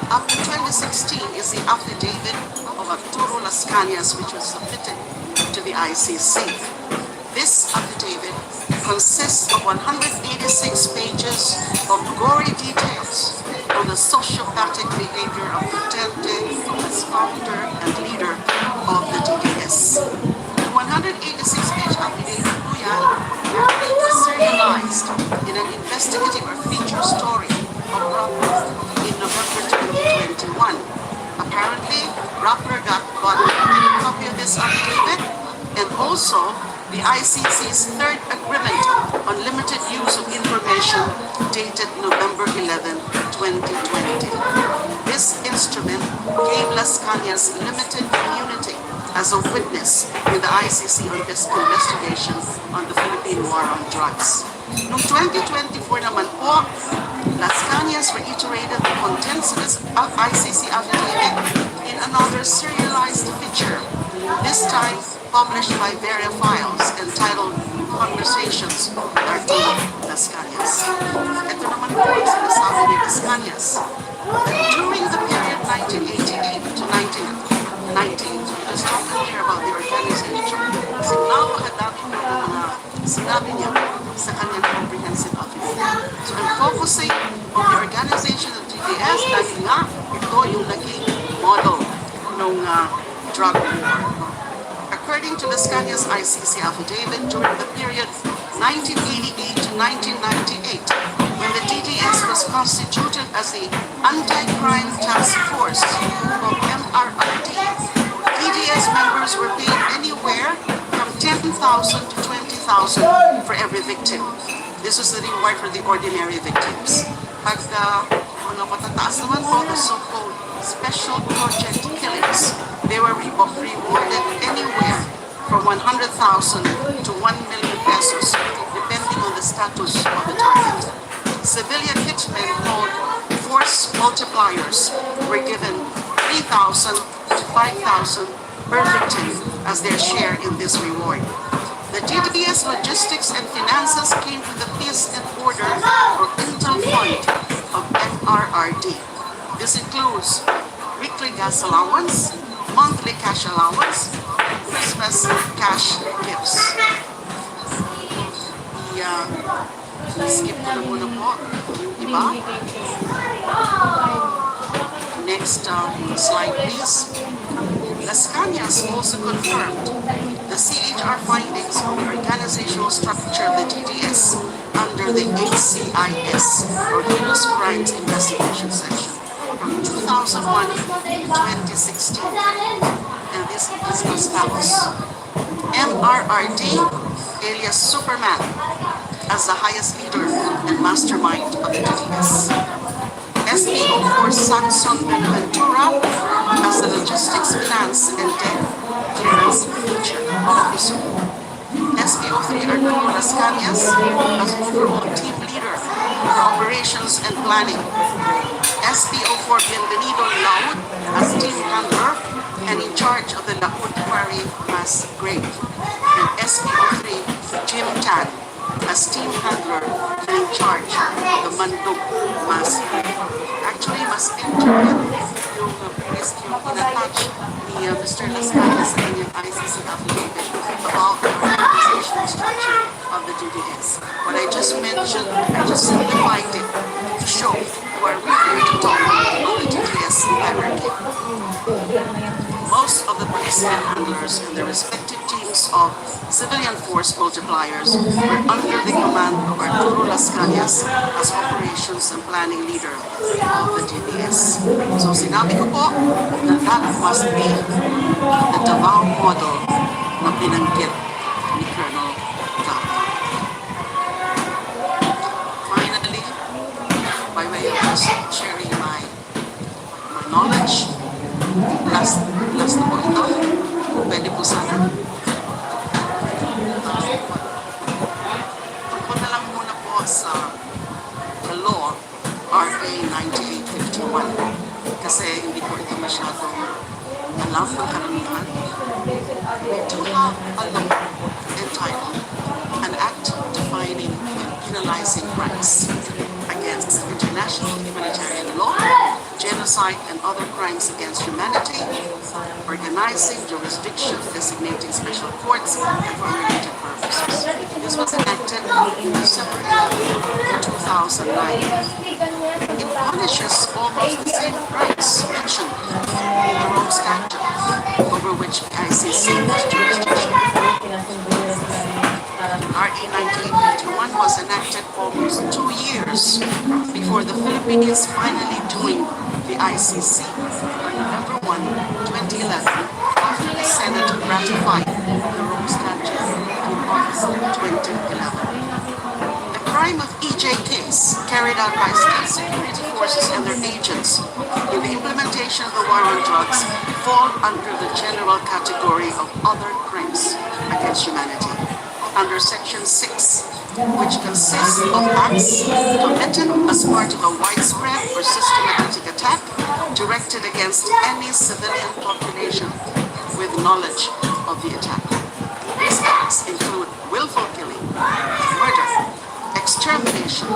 up to 2016 is the affidavit of Arturo Las Cañas, which was submitted to the ICC. This affidavit consists of 186 pages of gory details on the sociopathic behavior of Duterte as founder and leader of the DDS. The 186-page affidavit po yan was serialized in an investigative or feature story of Rappler in November 2021. Apparently, Rappler got a copy of this affidavit and also the ICC's third agreement on limited use of information dated November 11, 2020. This instrument gave Las Cañas limited immunity as a witness in the ICC on this investigation on the Philippine War on Drugs. Noong 2024 naman po, Las Cañas reiterated the contents of his ICC affidavit in another serialized feature, this time published by Vera Files, entitled Conversations with Arturo Las Cañas. Ito naman po ang sinasabi ni Las Cañas that during the period 1988 to 1990, let's talk here about the organization. Kasi napakadami po ng mga sinabi niya sa kanyang comprehensive affidavit. So I'm focusing on the organization of DDS dahil nga ito yung naging model ng drug war. According to Las Cañas' ICC affidavit, during the period 1988 to 1998, when the DDS was constituted as the Anti-Crime Task Force, or MRRT, DDS members were paid anywhere from 10,000 to 20,000 for every victim. This was the reward for the ordinary victims. Pag mga matataas naman po, the so-called special project killings, they were rewarded anywhere from 100,000 to 1 million pesos, depending on the status of the target. Civilian hitmen called force multipliers were given 3,000 to 5,000 per victim as their share in this reward. The DDS logistics and finances came from the Peace and Order or Intel Fund of MRRD. This includes weekly gas allowance, monthly cash allowance, and Christmas cash gifts. Skip ko na muna po yung iba. Next slide, please. Las Cañas also confirmed the CHR findings on the organizational structure of the DDS under the HCIS, or Heinous Crimes Investigation Section, from 2001 to 2016. And this was as follows. MRRD, alias Superman, as the highest leader and mastermind of the DDS. SPO4 Samson Benaventura as the logistics, finance, and debt clearance feature officer. SPO3 Arturo Las Cañas as overall team leader for operations and planning. SPO4 Bienvenido Laud as team handler and in charge of the Laud Quarry mass grave. And SPO3 Jim Tan as team handler and in charge of the Mandog mass grave. Actually, mas internet yung previous yung in-attach ni Mr. Las Cañas sa kanyang ICC affidavit about the organizational structure of the DDS. What I just mentioned, I just simplified it to show who are really to talk about the DDS hierarchy. those of the policemen handlers and their respective teams of civilian force multipliers were under the command of Arturo Las Cañas as operations and planning leader of the DBS. So sinabi ko po na that must be the Davao model na binanggit ni Colonel Tapia. Finally, by way of just sharing my knowledge, last na po ito, kung pwede po sana. Tungkol na lang muna po sa the law, RA 9851, kasi hindi po ito masyadong alam ng karamihan. We do have a law entitled an act defining and penalizing crimes against international humanitarian law, genocide and other crimes against humanity, organizing jurisdiction, designating special courts, and for related purposes. This was enacted in December 2009. It punishes almost the same crimes mentioned in the Rome Statute, over which the ICC has jurisdiction. RA 1951 was enacted almost 2 years before the Philippines finally joined the ICC on November 1, 2011, after the Senate ratified the Rome Statute in August 2011. The crime of EJKs carried out by state security forces and their agents in the implementation of the war on drugs fall under the general category of other crimes against humanity under Section 6, which consists of acts committed as part of a widespread or systematic attack directed against any civilian population with knowledge of the attack. These acts include willful killing, murder, extermination,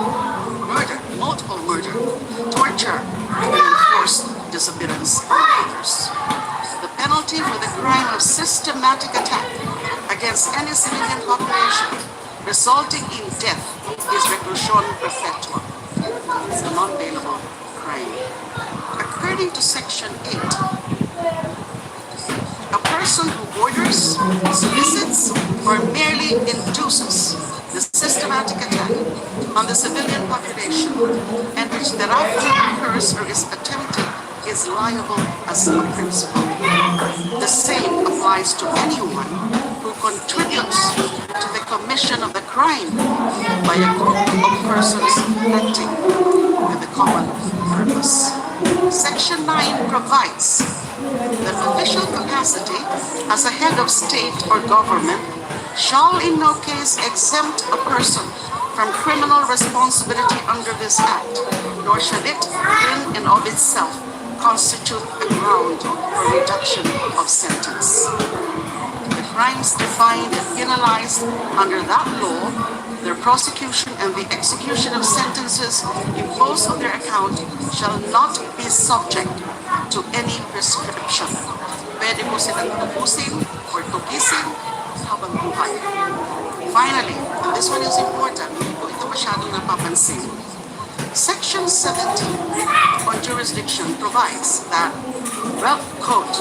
murder, multiple murder, torture, and enforced disappearance, among others. The penalty for the crime of systematic attack against any civilian population resulting in death is reclusion perpetua. It's a non-bailable crime. According to Section 8, a person who orders, solicits, or merely induces the systematic attack on the civilian population and which thereafter occurs or is attempted is liable as a principal. The same applies to anyone who contributes to the commission of the crime by a group of persons acting with a common purpose. Section 9 provides that official capacity as a head of state or government shall in no case exempt a person from criminal responsibility under this act, nor shall it in and of itself constitute a ground for reduction of sentence. The crimes defined and penalized under that law, their prosecution and the execution of sentences imposed on their account shall not be subject to any prescription. Pwede po silang tubusin or tugisin habang buhay. Finally, and this one is important, hindi po ito masyadong napapansin, Section 17 on jurisdiction provides that, quote,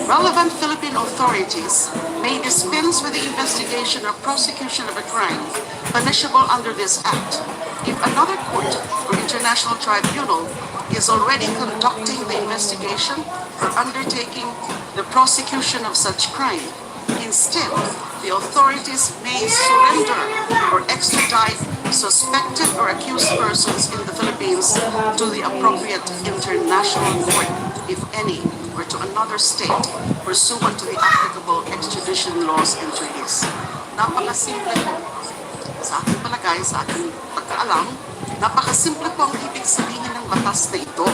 relevant Philippine authorities may dispense with the investigation or prosecution of a crime punishable under this act if another court or international tribunal is already conducting the investigation or undertaking the prosecution of such crime. Instead, the authorities may surrender or extradite suspected or accused persons in the Philippines to the appropriate international court, if any, or to another state pursuant to the applicable extradition laws and treaties. Napakasimple po. Sa aking palagay, sa aking pagkaalam, napakasimple po ang ibig sabihin ng batas na ito.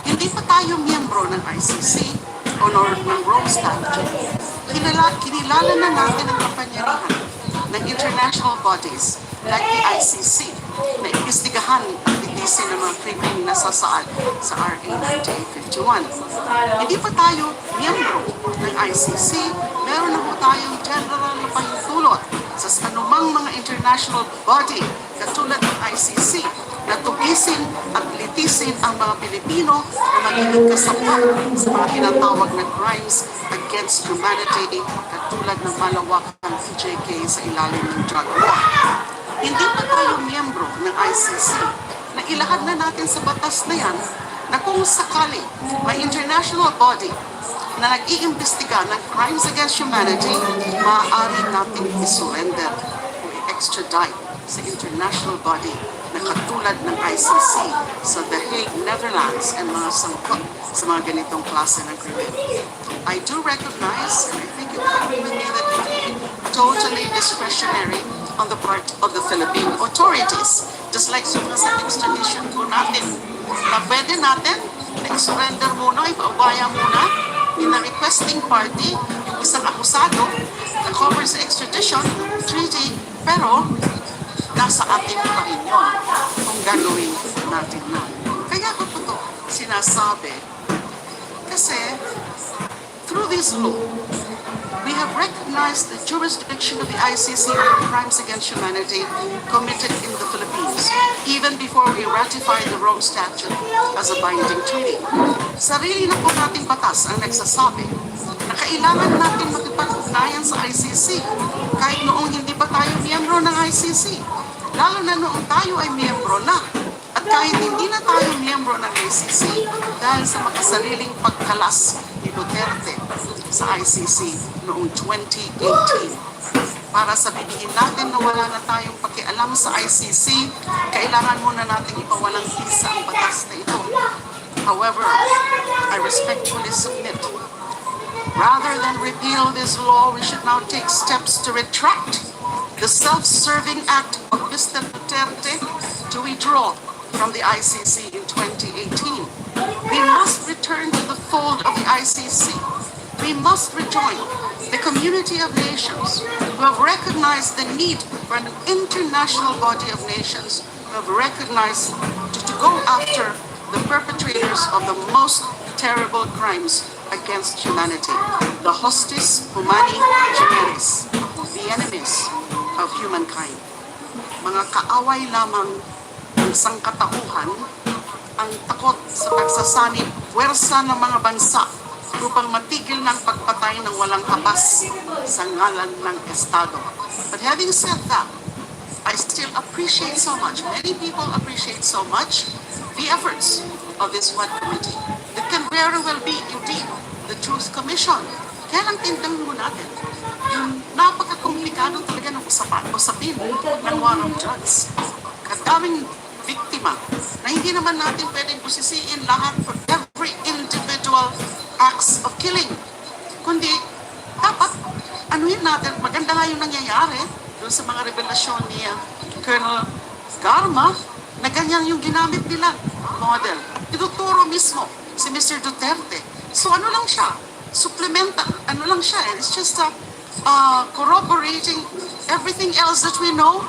Hindi pa tayo miyembro ng ICC o ng Rome Statute. Kinilala na natin ang kapangyarihan ng international bodies like the ICC na imbestigahan at litisin ng mga krimen na sasaad sa RA 1951. Hindi pa tayo miyembro ng ICC, meron na po tayong general na pahintulot sa anumang mga international body katulad ng ICC, na tugisin at litisin ang mga Pilipino na magiging kasama sa mga tinatawag na crimes against humanity katulad ng malawakang PJK sa ilalim ng drug war. Hindi pa tayo miyembro ng ICC na ilahad na natin sa batas na yan na kung sakali may international body na nag-iimbestiga ng crimes against humanity, maaari natin i-surrender o i-extradite sa international body na katulad ng ICC sa The Hague, Netherlands, and mga sangkot sa mga ganitong klase ng krimen. I do recognize, and I think you agree with me, that it would be totally discretionary on the part of the Philippine authorities. Just like sa extradition po natin, na pwede natin na-surrender muna, ipaubaya muna, in the requesting party, yung isang akusado na cover sa extradition treaty, pero nasa atin pa rin yun kung gagawin natin na. Kaya ko po ito sinasabi kasi through this law, we have recognized the jurisdiction of the ICC on crimes against humanity committed in the Philippines, even before we ratified the Rome Statute as a binding treaty. Sarili na po nating batas ang nagsasabi na kailangan natin makipag-ugnayan sa ICC kahit noong hindi pa tayo miyembro ng ICC. Lalo na noong tayo ay miyembro na. At kahit hindi na tayo miyembro ng ICC dahil sa makasariling pagkalas ni Duterte sa ICC noong 2018. Para sabihin natin na wala na tayong pakialam sa ICC, kailangan muna natin ipawalang isa ang batas na ito. However, I respectfully submit, rather than repeal this law, we should now take steps to retract the self-serving act of Mr. Duterte to withdraw from the ICC in 2018. We must return to the fold of the ICC. We must rejoin the community of nations who have recognized the need for an international body of nations who have recognized to go after the perpetrators of the most terrible crimes against humanity, the hostis humani generis, the enemies of humankind. Mga kaaway lamang ng sangkatauhan ang takot sa pagsasanib puwersa ng mga bansa upang matigil ng pagpatay ng walang habas sa ngalan ng Estado. But having said that, I still appreciate so much, many people appreciate so much the efforts of this one committee. It can very well be indeed the Truth Commission. Kaya lang tindang mo natin, yung napaka-komplikado talaga ng usapin ng war on drugs. Kadaming biktima na hindi naman natin pwedeng pusisiin lahat for every individual acts of killing. Kundi, dapat, anuhin natin, maganda nga yung nangyayari doon sa mga revelasyon ni Colonel Garma na ganyan yung ginamit nila model. Ituturo mismo si Mr. Duterte. So ano lang siya? Supplementa, ano lang siya? It's just corroborating everything else that we know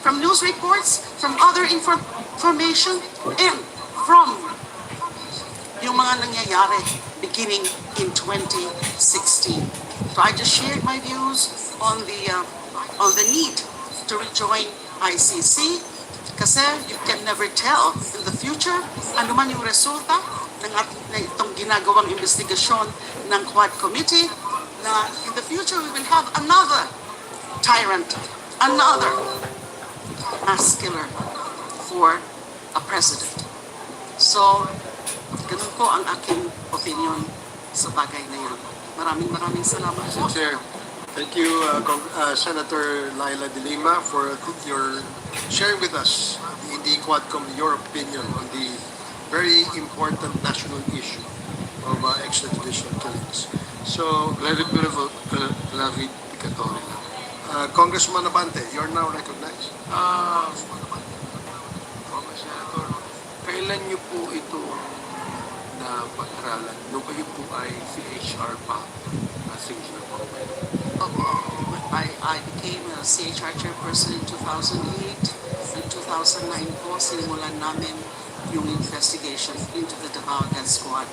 from news reports, from other information, and from yung mga nangyayari beginning in 2016. So I just shared my views on the need to rejoin ICC kasi you can never tell in the future ano man yung resulta ng itong ginagawang investigasyon ng Quad Committee na in the future we will have another tyrant, another mass killer for a president. So, ganun po ang aking opinion sa bagay na yan. Maraming salamat po. Chair, thank you, Senator Laila De Lima, for your sharing with us in the QuadCom your opinion on the very important national issue of extrajudicial killings. So, Congressman Abante, you are now recognized. Senator, kailan niyo po ito na pag-aralan? Nung kayo po ay CHR pa, Senior Congress. I became a CHR chairperson in 2008. In 2009 po, sinimulan namin yung investigation into the Davao Death Squad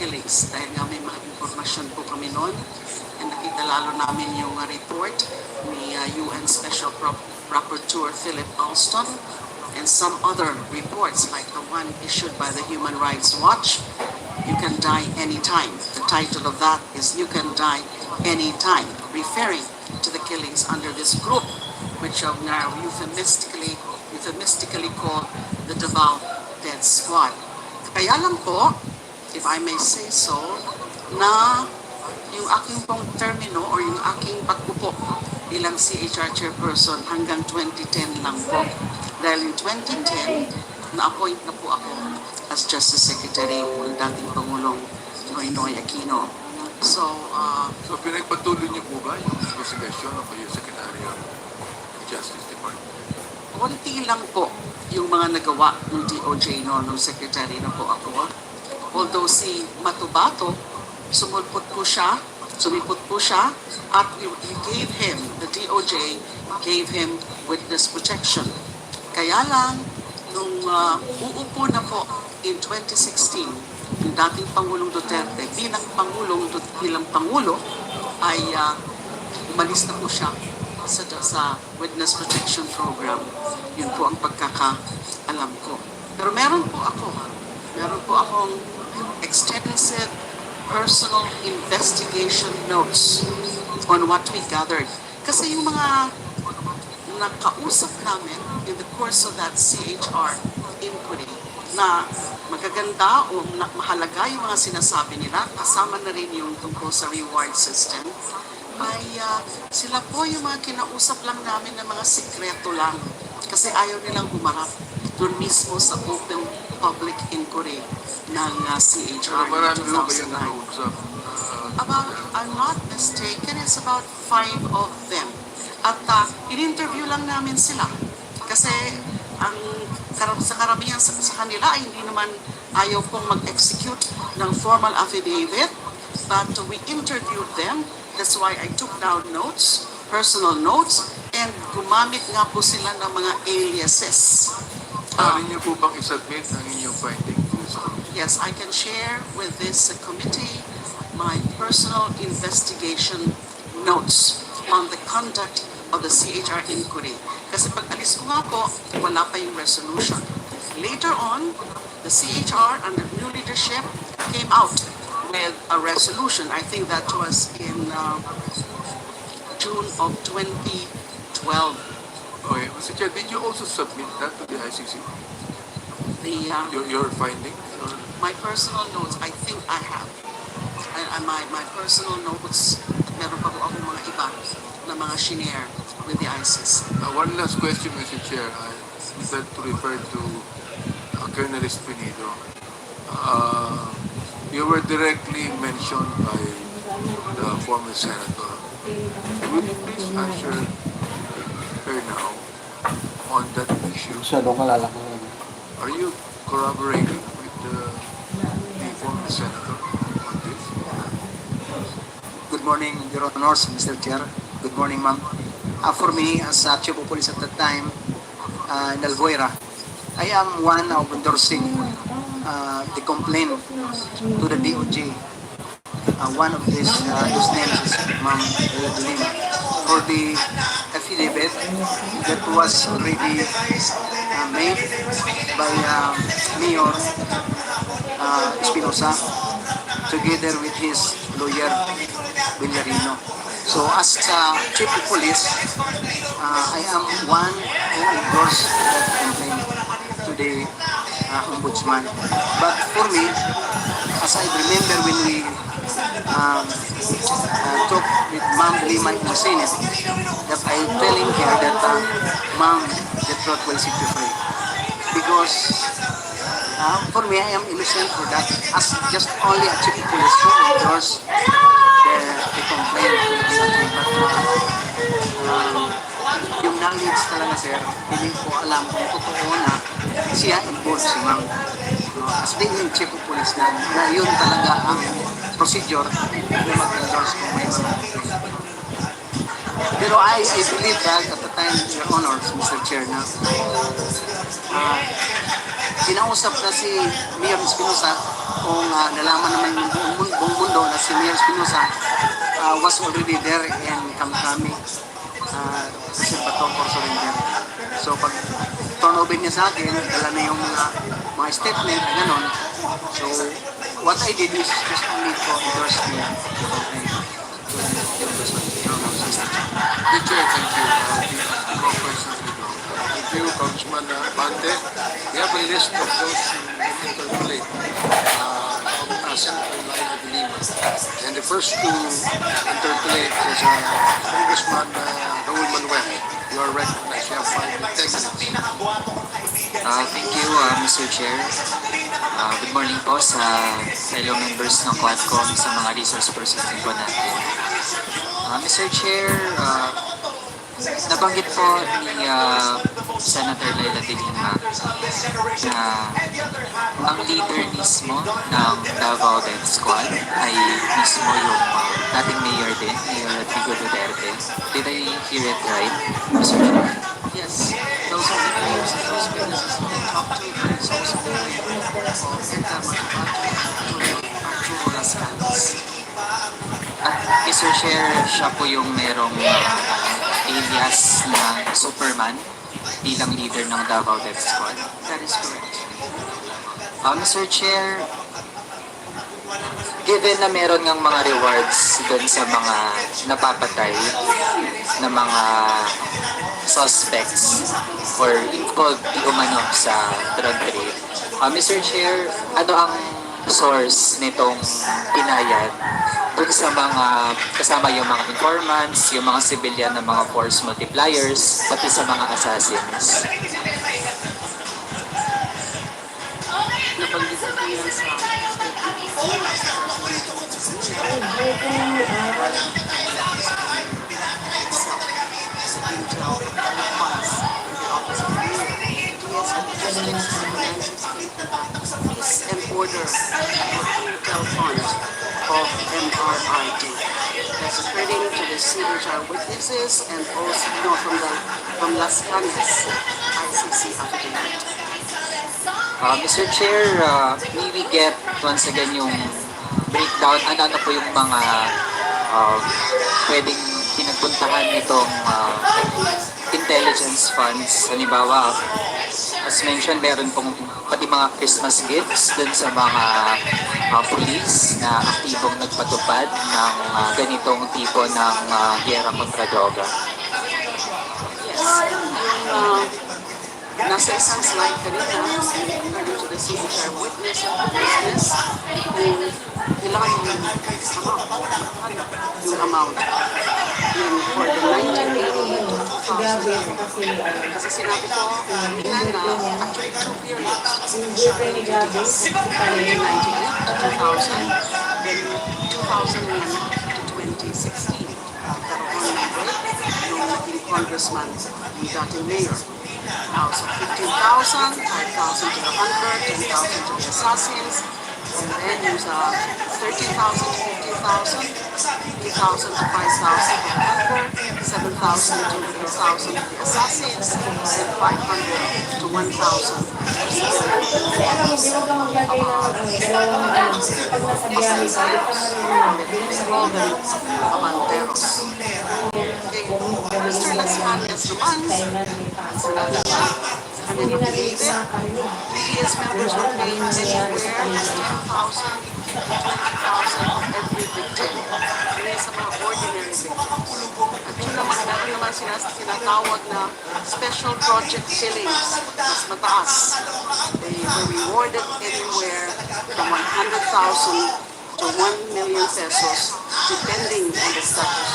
killings. Dahil nga may mga impormasyon po kami noon. And nakita lalo namin yung report ni UN Special Rapporteur Philip Alston, and some other reports like the one issued by the Human Rights Watch, You Can Die Anytime. The title of that is You Can Die Anytime, referring to the killings under this group, which are now euphemistically called the Davao Dead Squad. Kaya lang po, if I may say so, na yung aking pong termino or yung aking pagpupo bilang CHR chairperson hanggang 2010 lang po. Dahil in 2010, na-appoint na po ako as Justice Secretary ng dating Pangulong Noynoy Aquino. So, So pinagpatuloy niyo po ba yung investigasyon o kayo Secretary of Justice Department? konti lang po yung mga nagawa ng DOJ nung secretary na po ako. Although si Matubato, sumipot po siya, at we gave him, the DOJ gave him witness protection. Kaya lang, nung uupo na po in 2016, yung dating Pangulong Duterte, bilang Pangulo, ay umalis na po siya sa witness protection program. Yun po ang pagkakaalam ko. Pero meron po akong extensive personal investigation notes on what we gathered. Kasi yung mga nakausap namin in the course of that CHR inquiry na magaganda o mahalaga yung mga sinasabi nila, kasama na rin yung tungkol sa reward system, ay sila po yung mga kinausap lang namin ng mga sikreto lang kasi ayaw nilang humarap doon mismo sa open public inquiry ng CHR. Marami po kayo nakausap. About, I'm not mistaken, it's about 5 of them. At in-interview lang namin sila kasi sa karamihan sa kanila ay hindi naman ayaw pong mag-execute ng formal affidavit, but we interviewed them. That's why I took down notes, personal notes, and gumamit nga po sila ng mga aliases. Maaari niyo po bang isubmit ang inyong finding sa committee? Yes, I can share with this committee my personal investigation notes on the conduct of the CHR inquiry. Kasi pag alis ko nga po, wala pa yung resolution. Later on, the CHR under new leadership came out with a resolution. I think that was in June of 2012. Okay, Mr. Chair, did you also submit that to the ICC? Your finding? My personal notes, I think I have. My personal notes, meron pa po akong mga iba na mga shinare with the ICC. One last question, Mr. Chair. I would like to refer to Colonel Espinido. You were directly mentioned by the former senator. Will you please answer her now on that issue? Masyadong kalala ko. Are you corroborating with the former senator on this? Good morning, Your Honors, Mr. Chair. Good morning, ma'am. For me, as Chief of Police at that time, in Albuera, I am one of endorsing the complaint to the DOJ. One of these whose names is Ma'am Lima, for the affidavit that was already made by Mayor Espinosa together with his lawyer Villarino. So as Chief of Police, I am one who endorsed that complaint to the Ombudsman. But for me, as I remember when we talked with Ma'am Lima in the Senate, that I telling her that Ma'am, the truth will set you free. Because for me, I am innocent for that. As just only a Chief of Police who endorsed the complaint to the DOJ. But yung knowledge talaga, sir, hindi ko alam kung totoo na siya involved si Ma'am. As being yung Chief of Police na yun talaga ang procedure na mag-endorse kung may mga complaint. Pero I believe that at the time, Your Honors, Mr. Chair, na kinausap na si Mayor Espinosa kung nalaman naman ng buong mundo na si Mayor Espinosa was already there in Kamkami Kasi batong for surrender. So pag turn over niya sa akin, dala na yung mga statement, ganon. So what I did is just only to endorse the The chair, thank you. No questions to go. Thank you, Congressman Bante. We have a list of those who interpolate from Central Line, I believe. And the first to interpolate is Congressman Raul Manuel. You are recognized. You have 5 to 10 minutes. Thank you, Mr. Chair. Good morning po sa fellow members ng QuadCom, sa mga resource persons din po natin. Mr. Chair, nabanggit po ni Senator Laila de Lima na ang leader mismo ng Davao Death Squad ay mismo yung dating mayor din, Mayor Rodrigo Duterte. Did I hear it right, Mr. Chair? Yes, those are the names of those witnesses that I talked to, but it's also the name of Arturo Las Canas. At Mr. Chair, siya po yung merong alias na Superman bilang leader ng Davao Death Squad. That is correct. Mr. Chair, given na meron ng mga rewards dun sa mga napapatay na mga suspects or involved di umano sa drug trade, Mr. Chair, ano ang source nitong pinayad dun sa mga kasama yung mga informants, yung mga civilian na mga force multipliers, pati sa mga assassins? Nabanggit ko yan sa and order intel fund of MRID. That's according to the signature witnesses and also from Las Canas ICC affidavit. Mr. Chair, may we get once again yung breakdown, ano po yung mga pwedeng pinagpuntahan nitong intelligence funds. Halimbawa, as mentioned, meron pong pati mga Christmas gifts dun sa mga police na aktibong nagpatupad ng ganitong tipo ng giyera kontra droga. Yes, yung nasa isang slide kanina, according to the signature witness of the business, kailangan yung amount. Yung for the 1980 to 2000. Kasi sinabi ko, na actually 2 periods. 1998 to 2000, then 2001 to 2016. Nagkaroon ng break nung naging congressman, yung dating mayor. Now, so 15,000, 5,000 to the hunter, 10,000 to the assassins, and then yung sa 13,000 to 15,000, 3,000 to 5,000 to the hunter, 7,000 to 3,000 to the assassins, and 500 to 1,000 Abanteros. Mr. Las Canas naman, sinabi niya, sa kanyang affidavit, previous members were paid anywhere from 10,000 to 20,000 of every victim. Hindi sa mga ordinary victims. At yun naman, meron naman sinatawag na special project billings, mas mataas. They were rewarded anywhere from 100,000 to 1 million pesos depending on the status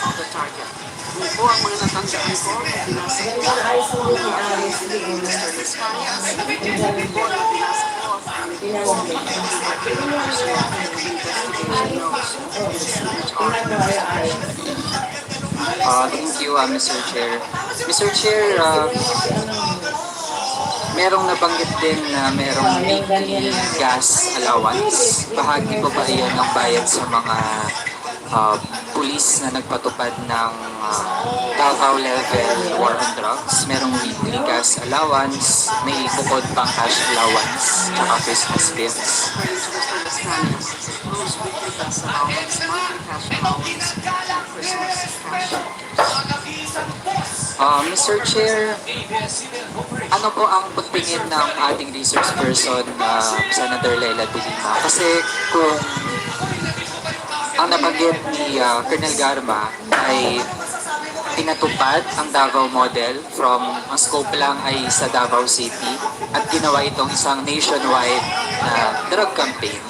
of the target. Yun po ang mga natandaan ko na binasa ko ni Mr. Las Canas. Yun po na binasa ko ang investigation notes in the CHR. Thank you, Mr. Chair. Mr. Chair, merong nabanggit din na merong weekly gas allowance. Bahagi po ba iyan ng bayad sa mga police na nagpatupad ng Davao level war on drugs? Merong weekly gas allowance, may bukod pang cash allowance, tsaka Christmas gifts. According to Mr. Las Canas, those weekly gas allowance, monthly cash allowance, Christmas cash gifts. Mr. Chair, ano po ang pagtingin ng ating resource person, Senator Leila de Lima? Kasi kung ang nabanggit ni Colonel Garma ay pinatupad ang Davao model from ang scope lang ay sa Davao City at ginawa itong isang nationwide na drug campaign.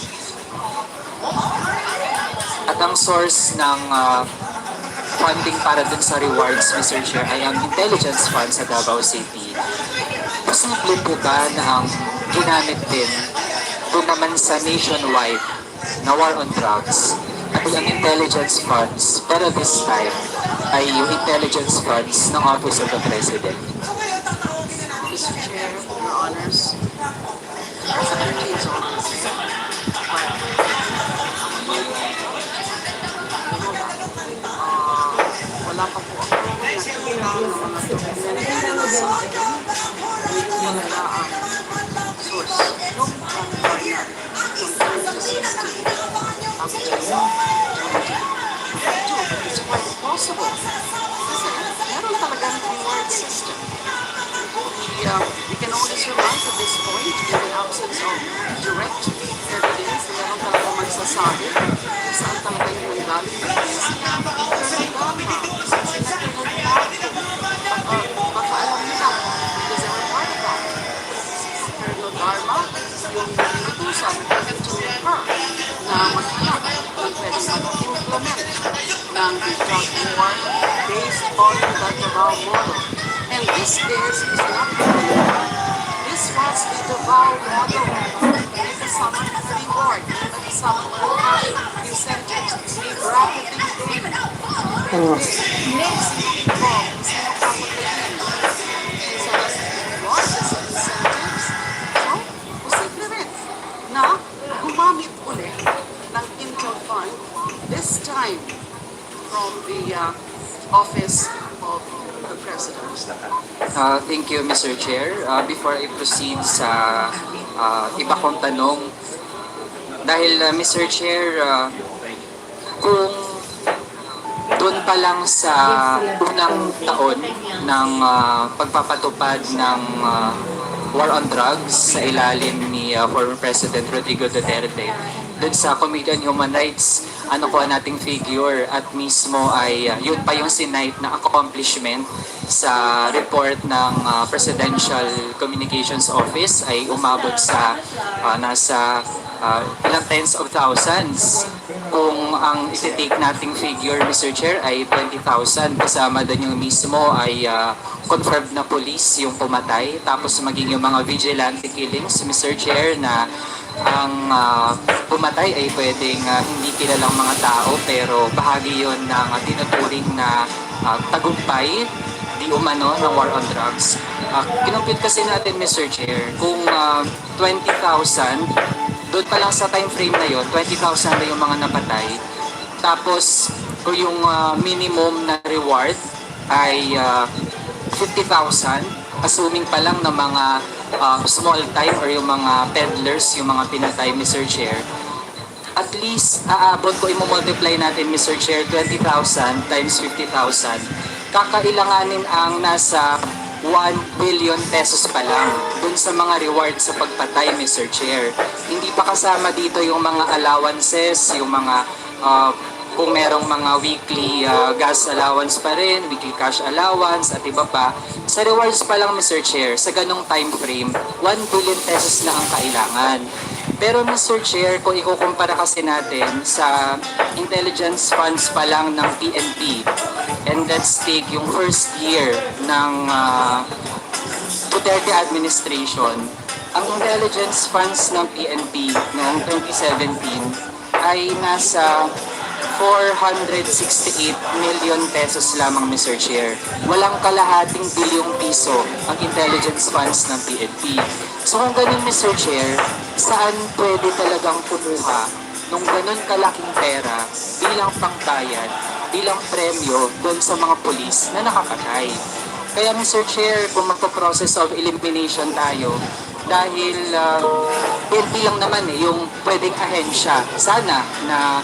At ang source ng funding para dun sa rewards, Mr. Chair, ay ang intelligence fund sa Davao City. Posible po ba na ang ginamit din doon naman sa nationwide na war on drugs ay ang intelligence funds, pero this time ay yung intelligence funds ng Office of the President? Mr. Chair, Your Honors, Secretary is always wala pa po ako nakikita ng mga dokumento na sa akin. Yung mga source. No, from Barnard, from 2016 up to 2022. It's quite possible. Kasi meron talagang reward system. We can only survive at this point in the absence of direct evidence na meron talaga magsasabi kung saan talaga yung nanggaling ng prinsipe. Baka alam nila, because they were part of that. Colonel Dharma, yung inutusan to her na maghanap kung pwede mag-implement ng drug war based on the Davao model. And this is not the model. This was the Davao model. May kasamang reward, may kasamang cash incentives, may bracketing game. Next, sino papagayin? Sa rewards, sa incentives. So, posible rin na gumamit ulit ng Intel Fund, this time from the Office of the President. Thank you, Mr. Chair. Before I proceed sa iba kong tanong, dahil Mr. Chair, kung doon pa lang sa unang taon ng pagpapatupad ng war on drugs sa ilalim ni former President Rodrigo Duterte, doon sa Committee on Human Rights, ano po ang nating figure at mismo ay yun pa yung sinight na accomplishment sa report ng Presidential Communications Office ay umabot sa nasa ilang tens of thousands. Kung ang iti-take nating figure, Mr. Chair, ay 20,000, kasama din yung mismo ay confirmed na police yung pumatay, tapos maging yung mga vigilante killings, Mr. Chair, na ang pumatay ay pwedeng hindi kilalang mga tao pero bahagi yon ng tinuturing na tagumpay di umano ng war on drugs. Kinumpit kasi natin, Mr. Chair, kung 20,000, doon pa lang sa time frame na yon, 20,000 na yung mga napatay. Tapos kung yung minimum na reward ay 50,000, assuming pa lang na mga small time or yung mga peddlers, yung mga pinatay, Mr. Chair, at least aabot ko, i-multiply natin, Mr. Chair, 20,000 times 50,000, kakailanganin ang nasa 1 billion pesos pa lang dun sa mga reward sa pagpatay, Mr. Chair. Hindi pa kasama dito yung mga allowances, yung mga kung merong mga weekly gas allowance pa rin, weekly cash allowance at iba pa. Sa rewards pa lang, Mr. Chair, sa ganong time frame, 1 billion pesos na ang kailangan. Pero Mr. Chair, kung ikukumpara kasi natin sa intelligence funds pa lang ng PNP, and let's take yung first year ng Duterte administration, ang intelligence funds ng PNP noong 2017 ay nasa 468 million pesos lamang, Mr. Chair. Walang kalahating bilyong piso ang intelligence funds ng PNP. So kung ganun, Mr. Chair, saan pwede talagang kumuha nung ganun kalaking pera bilang pangbayad, bilang premyo doon sa mga pulis na nakapatay? Kaya, Mr. Chair, kung magpo-process of elimination tayo, dahil PNP lang naman yung pwedeng ahensya, sana na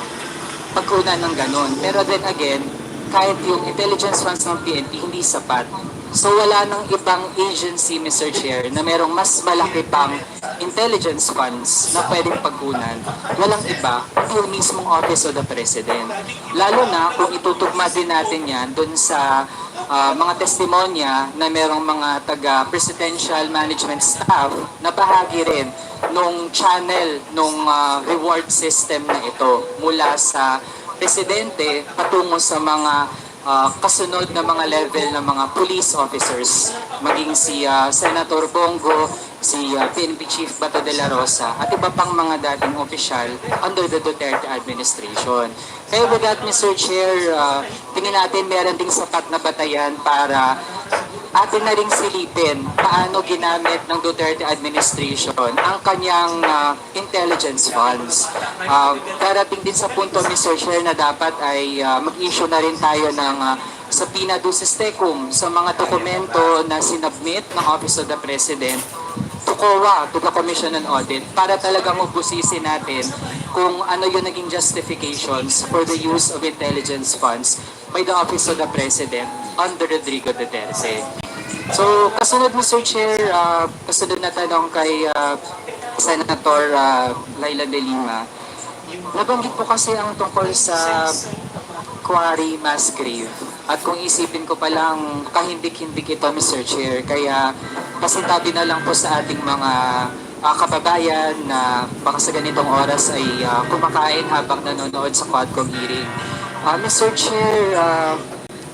pagkunan ng ganun. Pero then again, kahit yung intelligence funds ng PNP hindi sapat So wala nang ibang agency, Mr. Chair, na merong mas malaki pang intelligence funds na pwedeng pagkunan. Walang iba, yung mismong Office of the President. Lalo na kung itutugma din natin yan dun sa mga testimonya na merong mga taga-presidential management staff na bahagi rin nung channel, nung reward system na ito mula sa presidente patungo sa mga kasunod na mga level ng mga police officers, maging si Senator Bongo, si PNP Chief Bato de la Rosa, at iba pang mga dating opisyal under the Duterte administration. Kaya with that, Mr. Chair, tingin natin meron ding sapat na batayan para atin na ring silipin paano ginamit ng Duterte administration ang kanyang intelligence funds. Darating din sa punto, Mr. Chair, na dapat ay mag-issue na rin tayo ng subpoena ducis tecum sa mga dokumento na sinubmit ng Office of the President to COA, to the Commission on Audit, para talagang mabusisin natin kung ano yung naging justifications for the use of intelligence funds by the Office of the President under Rodrigo Duterte. So, kasunod, Mr. Chair, kasunod na tanong kay Senator Laila de Lima. Nabanggit po kasi ang tungkol sa quarry mass grave. At kung isipin ko palang kahindik-hindik ito, Mr. Chair, kaya pasintabi na lang po sa ating mga kababayan na baka sa ganitong oras ay kumakain habang nanonood sa QuadCom hearing. Mr. Chair,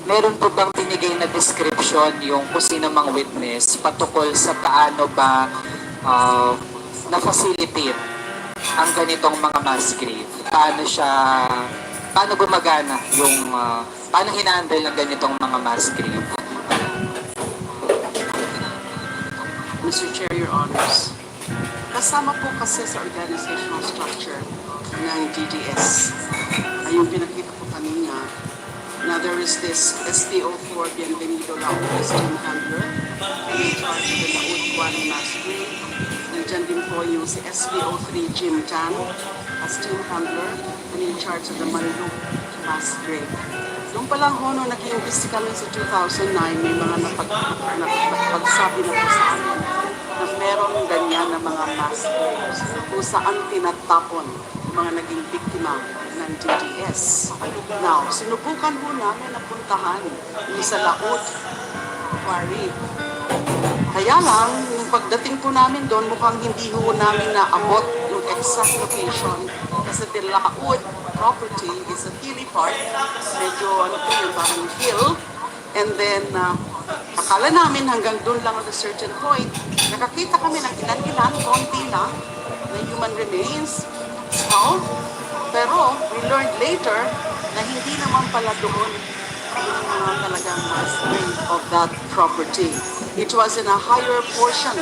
meron po bang binigay na description yung kung sino mang witness patukol sa paano ba na-facilitate ang ganitong mga mass grave? Paano gumagana yung, paano hinandle ng ganitong mga mass grave? Mr. Chair, Your Honors, kasama po kasi sa organizational structure ng DDS ay yung pinakita ko kanina na there is this SPO4 Bienvenido Laos team handler in charge of the Laos One Mass Grave. Nandiyan din po yung si SPO3 Jim Tan as team handler and in charge of the Manluk Mass Grave. Noong palang ho, nung nag-iimbesti kami sa 2009, may mga napagsabi na po sa amin na meron ganyan na mga mass graves kung saan tinatapon yung mga naging biktima ng DDS. Now, sinubukan ho namin na puntahan yung sa Laot Quarry. Kaya lang, yung pagdating po namin doon, mukhang hindi ho namin naabot yung exact location kasi the Laot property is a hilly part, medyo ano po yung parang hill, and then akala namin hanggang doon lang at a certain point, nakakita kami ng ilan-ilan, konti lang, na human remains, pero we learned later na hindi naman pala doon yung talagang mass grave of that property. It was in a higher portion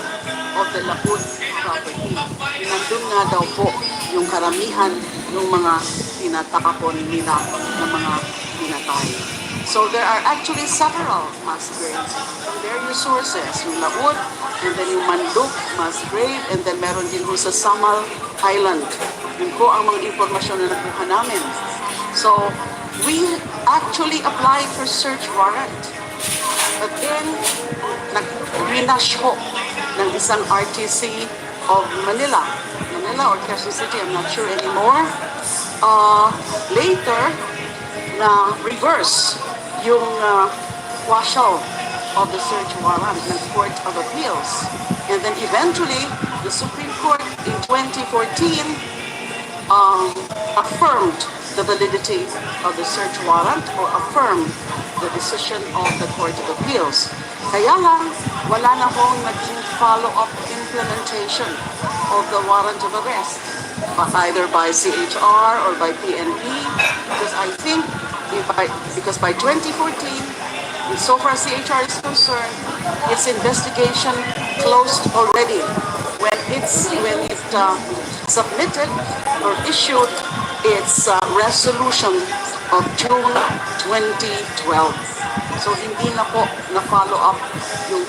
of the Laut property. Nandun nga daw po yung karamihan ng mga tinatapon nila ng mga pinatay. So there are actually several mass graves from various sources. Yung Laut, and then yung Manduk mass grave, and then meron din sa Samal Island. Yun po ang mga informasyon na nakuha namin. So we actually applied for search warrant. But then, nag-renash ho ng isang RTC of Manila or Quezon City, I'm not sure anymore. Later, na reverse yung quashal of the search warrant ng Court of Appeals. And then eventually, the Supreme Court in 2014 affirmed the validity of the search warrant or affirmed the decision of the Court of Appeals. Kaya lang, wala na hong naging follow-up implementation of the warrant of arrest, either by CHR or by PNP, because I think because by 2014, so far CHR is concerned, its investigation closed already when it submitted or issued its resolution of June 2012. So hindi na po na-follow up yung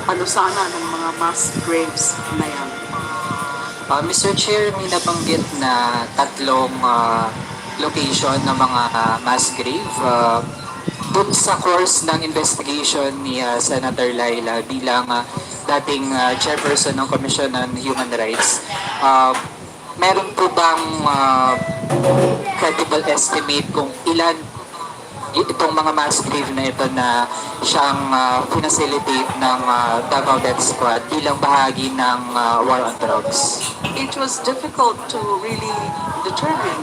ano sana ng mga mass graves na yan. Mr. Chair, may nabanggit na tatlong location ng mga mass grave. dun sa course ng investigation ni Senator Laila bilang dating chairperson ng Commission on Human Rights, meron po bang credible estimate kung ilan itong mga mass grave na ito na siyang pinacilitate ng Davao Death Squad bilang bahagi ng war on drugs? It was difficult to really determine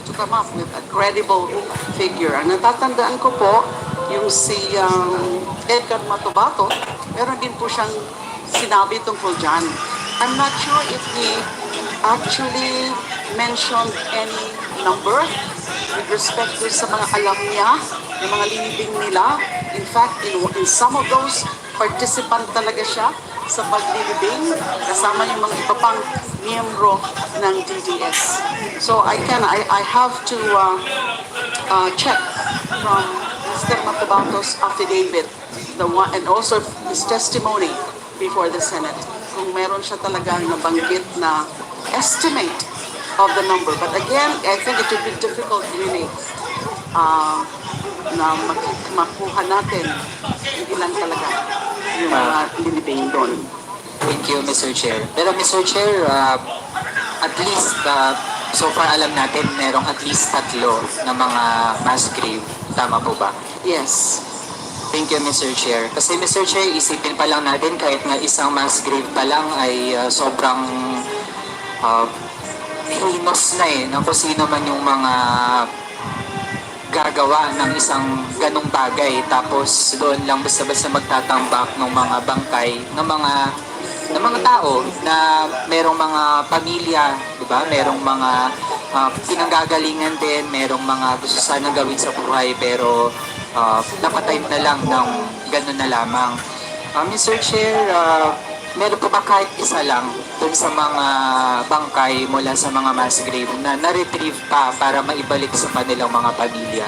to come up with a credible figure. Ang natatandaan ko po, yung si Edgar Matobato, meron din po siyang sinabi tungkol dyan. I'm not sure if he actually mentioned any number with respect to sa mga alam niya, yung mga linibing nila. In fact, in some of those, participant talaga siya sa paglilibing, kasama yung mga iba pang miyembro ng DDS. So I have to check from Mr. Matabato's affidavit, and also his testimony before the Senate, kung meron siya talagang nabanggit na estimate of the number. But again, I think it would be difficult really na makuha natin yung ilan talaga yung mga linibing doon. Thank you, Mr. Chair. Pero Mr. Chair, at least, so far alam natin, merong at least 3 na mga mass grave. Tama po ba? Yes. Thank you, Mr. Chair. Kasi Mr. Chair, isipin pa lang natin kahit nga isang mass grave pa lang ay sobrang heinous na na kung sino man yung mga gagawa ng isang ganong bagay. Tapos doon lang basta-basta magtatambak ng mga bangkay ng mga tao na merong mga pamilya, di ba? Merong mga pinanggagalingan din, merong mga gusto sanang gawin sa buhay pero napatay na lang ng gano'n na lamang. Mr. Chair, meron po ba kahit isa lang dun sa mga bangkay mula sa mga mass grave na na-retrieve pa para maibalik sa kanilang mga pamilya?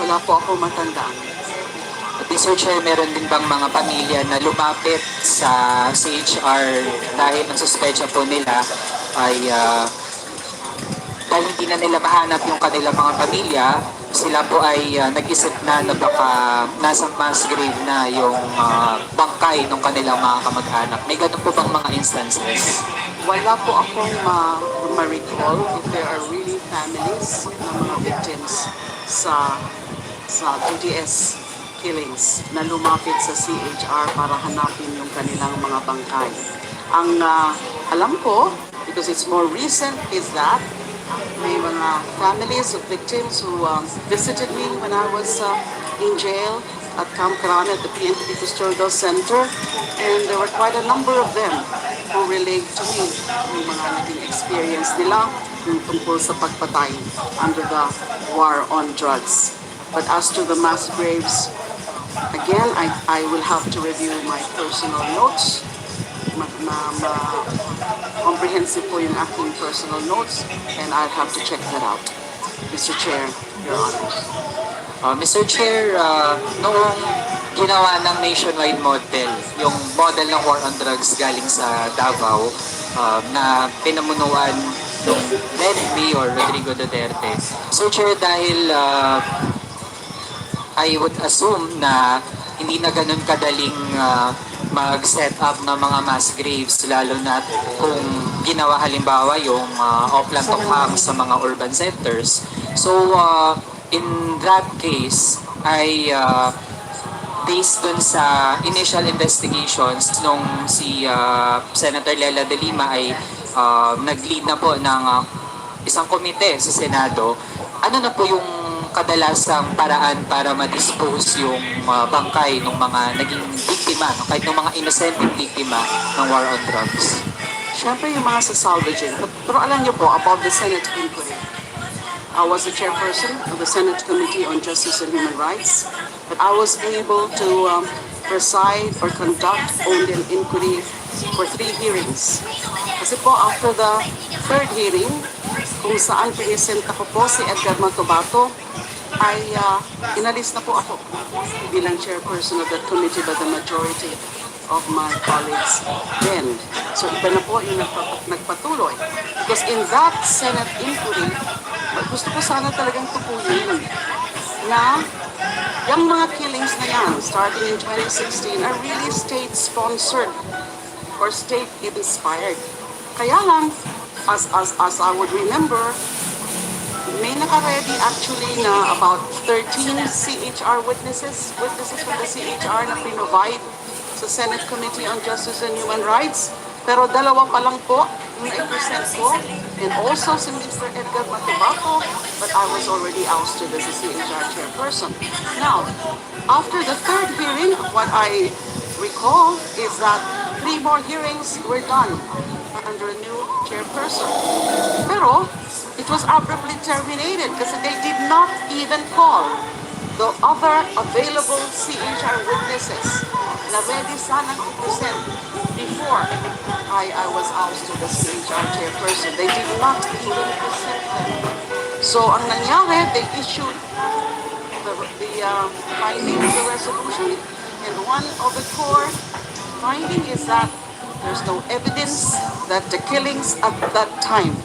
Wala po ako matandaan. At Mr. Chair, meron din bang mga pamilya na lumapit sa CHR dahil ang suspecha po nila ay dahil hindi na nila mahanap yung kanilang mga pamilya, sila po ay nag-isip na baka nasa mass grave na yung bangkay ng kanilang mga kamag-anak. May ganun po bang mga instances? Wala po akong ma-recall if there are really families ng mga victims sa DDS killings na lumapit sa CHR para hanapin yung kanilang mga bangkay. Ang alam ko, because it's more recent, is that may mga families of victims who visited me when I was in jail at Camp Crane at the PNP Custodial Center, and there were quite a number of them who relate to me yung mga naging experience nila yung tungkol sa pagpatay under the war on drugs. But as to the mass graves, again, I will have to review my personal notes. Comprehensive po yung aking personal notes, and I'll have to check that out. Mr. Chair, Your Honors. Mr. Chair, noong ginawa ng nationwide model, yung model ng war on drugs galing sa Davao, na pinamunuan ng then Mayor Rodrigo Duterte. Mr. Chair, dahil I would assume na hindi na ganun kadaling mag-set up ng mga mass graves, lalo na kung ginawa halimbawa yung Oplan Tokhang sa mga urban centers. So, in that case, ay based dun sa initial investigations nung si Senator Lela de Lima ay nag-lead na po ng isang komite sa Senado, ano na po yung kadalasang paraan para ma-dispose yung bangkay ng mga naging biktima, kahit ng mga innocent biktima ng war on drugs? Siyempre yung mga sa salvaging. Pero alam niyo po about the Senate inquiry. I was the chairperson of the Senate Committee on Justice and Human Rights, but I was able to preside or conduct only an inquiry for 3 hearings. Kasi po after the 3rd hearing, kung saan pinisenta ko po si Edgar Matobato, ay inalis na po ako bilang chairperson of that committee by the majority of my colleagues then. So iba na po yung nagpatuloy. Because in that Senate inquiry, gusto ko sana talagang tukuyin na yung mga killings na yan, starting in 2016, are really state-sponsored or state-inspired. Kaya lang, as I would remember, may naka-ready actually na about 13 CHR witnesses from the CHR na pinrovide sa Senate Committee on Justice and Human Rights. Pero dalawa pa lang po yung i-present ko, and also si Mr. Edgar Matubaco, but I was already ousted as a CHR chairperson. Now, after the third hearing, what I recall is that 3 more hearings were done under a new chairperson. Pero, it was abruptly terminated because they did not even call the other available CHR witnesses na ready sanang i-present before I was ousted as CHR chairperson. They did not even present them. So, ang nangyari, they issued the finding of the resolution, and one of the core finding is that there's no evidence that the killings at that time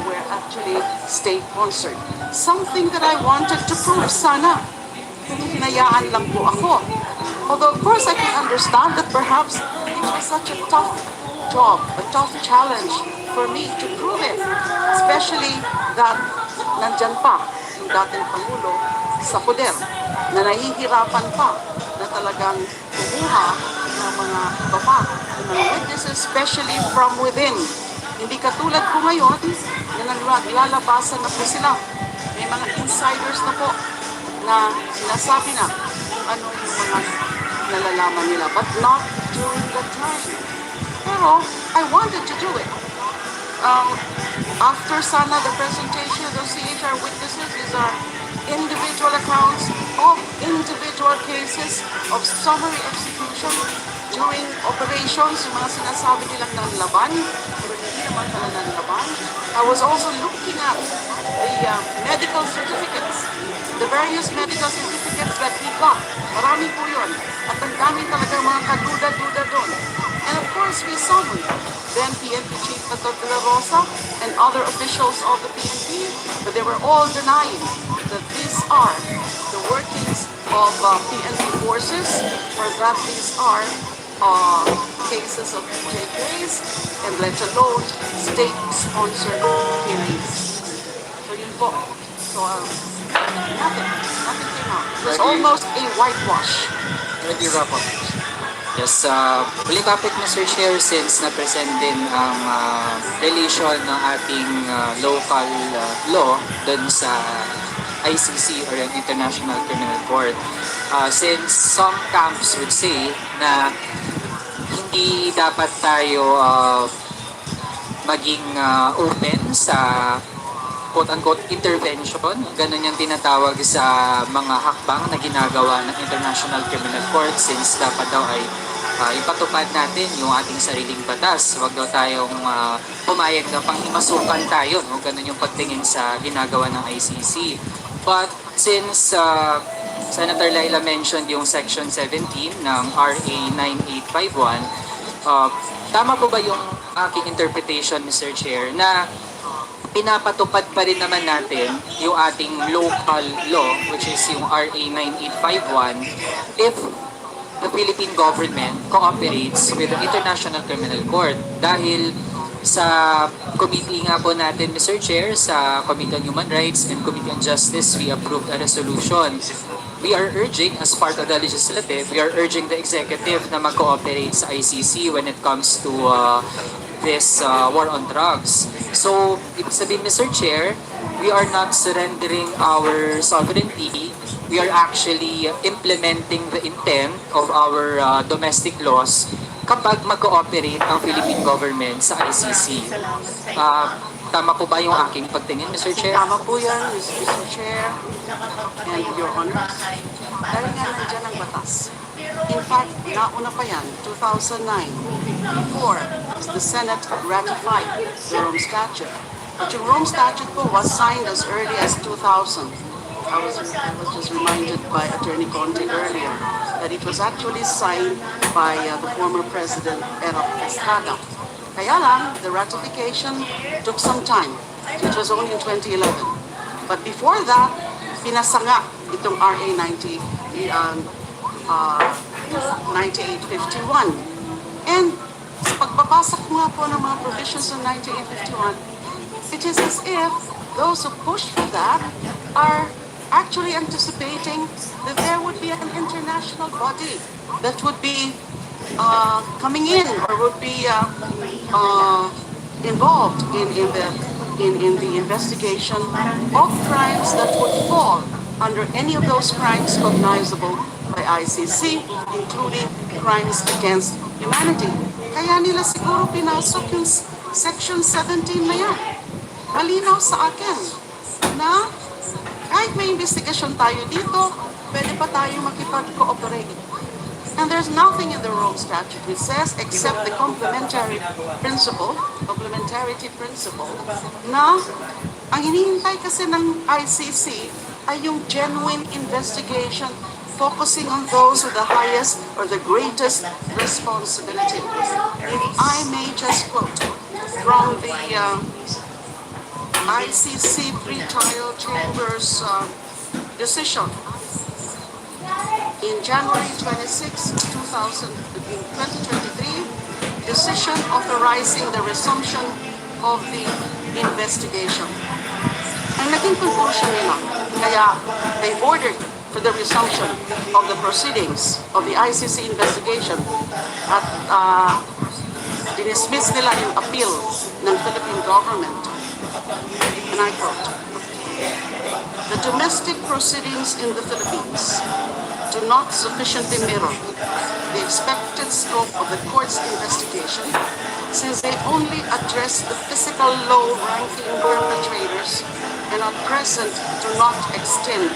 were actually state-sponsored. Something that I wanted to prove sana. Hinayaan lang po ako. Although, of course, I can understand that perhaps it was such a tough job, a tough challenge for me to prove it. Especially that nandyan pa yung dating Pangulo sa poder na nahihirapan pa na talagang kumuha ng mga iba pa, ng mga witnesses, especially from within. Hindi katulad ko ngayon na naglalabasan na po sila. May mga insiders na po na sinasabi na kung ano yung mga nalalaman nila, but not during the time. Pero I wanted to do it. After sana the presentation of CHR witnesses is our individual accounts of individual cases of summary execution during operations, yung mga sinasabi nilang nanlaban, pero hindi naman pala nanlaban. I was also looking at the medical certificates, the various medical certificates that we got. Marami po yun. At ang dami talaga mga kaduda-duda doon. And of course, we summoned then PNP Chief Dr. De La Rosa and other officials of the PNP, but they were all denying that these are the workings of PNP forces, or that these are cases of PJKs, and let alone state-sponsored killings. So yun po. So nothing came out. It was almost a whitewash. Ready wrap up. Yes, ulit topic, Mr. Chair, since na-present din ang relation ng ating local law dun sa ICC or yung International Criminal Court. Since some camps would say na hindi dapat tayo maging open sa quote-unquote intervention, ganun yung tinatawag sa mga hakbang na ginagawa ng International Criminal Court, since dapat daw ay ipatupad natin yung ating sariling batas. Huwag daw tayong pumayag na panghimasukan tayo, no? Ganun yung pagtingin sa ginagawa ng ICC. But since Senator Laila mentioned yung Section 17 ng RA 9851, tama po ba yung aking interpretation, Mr. Chair, na pinapatupad pa rin naman natin yung ating local law, which is yung RA 9851, if the Philippine government cooperates with the International Criminal Court? Dahil sa committee nga po natin, Mr. Chair, sa Committee on Human Rights and Committee on Justice, we approved a resolution. We are urging, as part of the legislative, we are urging the executive na mag-cooperate sa ICC when it comes to this war on drugs. So, ibig sabihin, Mr. Chair, we are not surrendering our sovereignty. We are actually implementing the intent of our domestic laws kapag mag-cooperate ang Philippine government sa ICC. Tama po ba yung aking pagtingin, Mr. Chair? Tama po yan, Mr. Chair and Your Honor. Dahil nga nandiyan ang batas. In fact, nauna pa yan, 2009, before the Senate ratified the Rome Statute. But yung Rome Statute po was signed as early as 2000. I was just reminded by Attorney Conte earlier that it was actually signed by the former President Erap Estrada. Kaya lang, the ratification took some time. It was only in 2011. But before that, pinasanga itong RA 9851. And sa pagbabasa ko nga po ng mga provisions ng 9851, it is as if those who push for that are actually anticipating that there would be an international body that would be coming in or would be involved in the investigation of crimes that would fall under any of those crimes cognizable by ICC, including crimes against humanity. Kaya nila siguro pinasok yung Section 17 na yan. Malinaw sa akin na kahit may investigasyon tayo dito, pwede pa tayo makipag-cooperate. And there's nothing in the Rome Statute which says, except the complementarity principle, na ang hinihintay kasi ng ICC ay yung genuine investigation focusing on those with the highest or the greatest responsibility. If I may just quote from the ICC pre-trial chamber's decision in January 26, 2023, decision authorizing the resumption of the investigation. Ang naging conclusion nila, kaya they ordered for the resumption of the proceedings of the ICC investigation at dinismiss nila yung appeal ng Philippine government. And I quote, "The domestic proceedings in the Philippines do not sufficiently mirror the expected scope of the court's investigation since they only address the physical low-ranking perpetrators and at present do not extend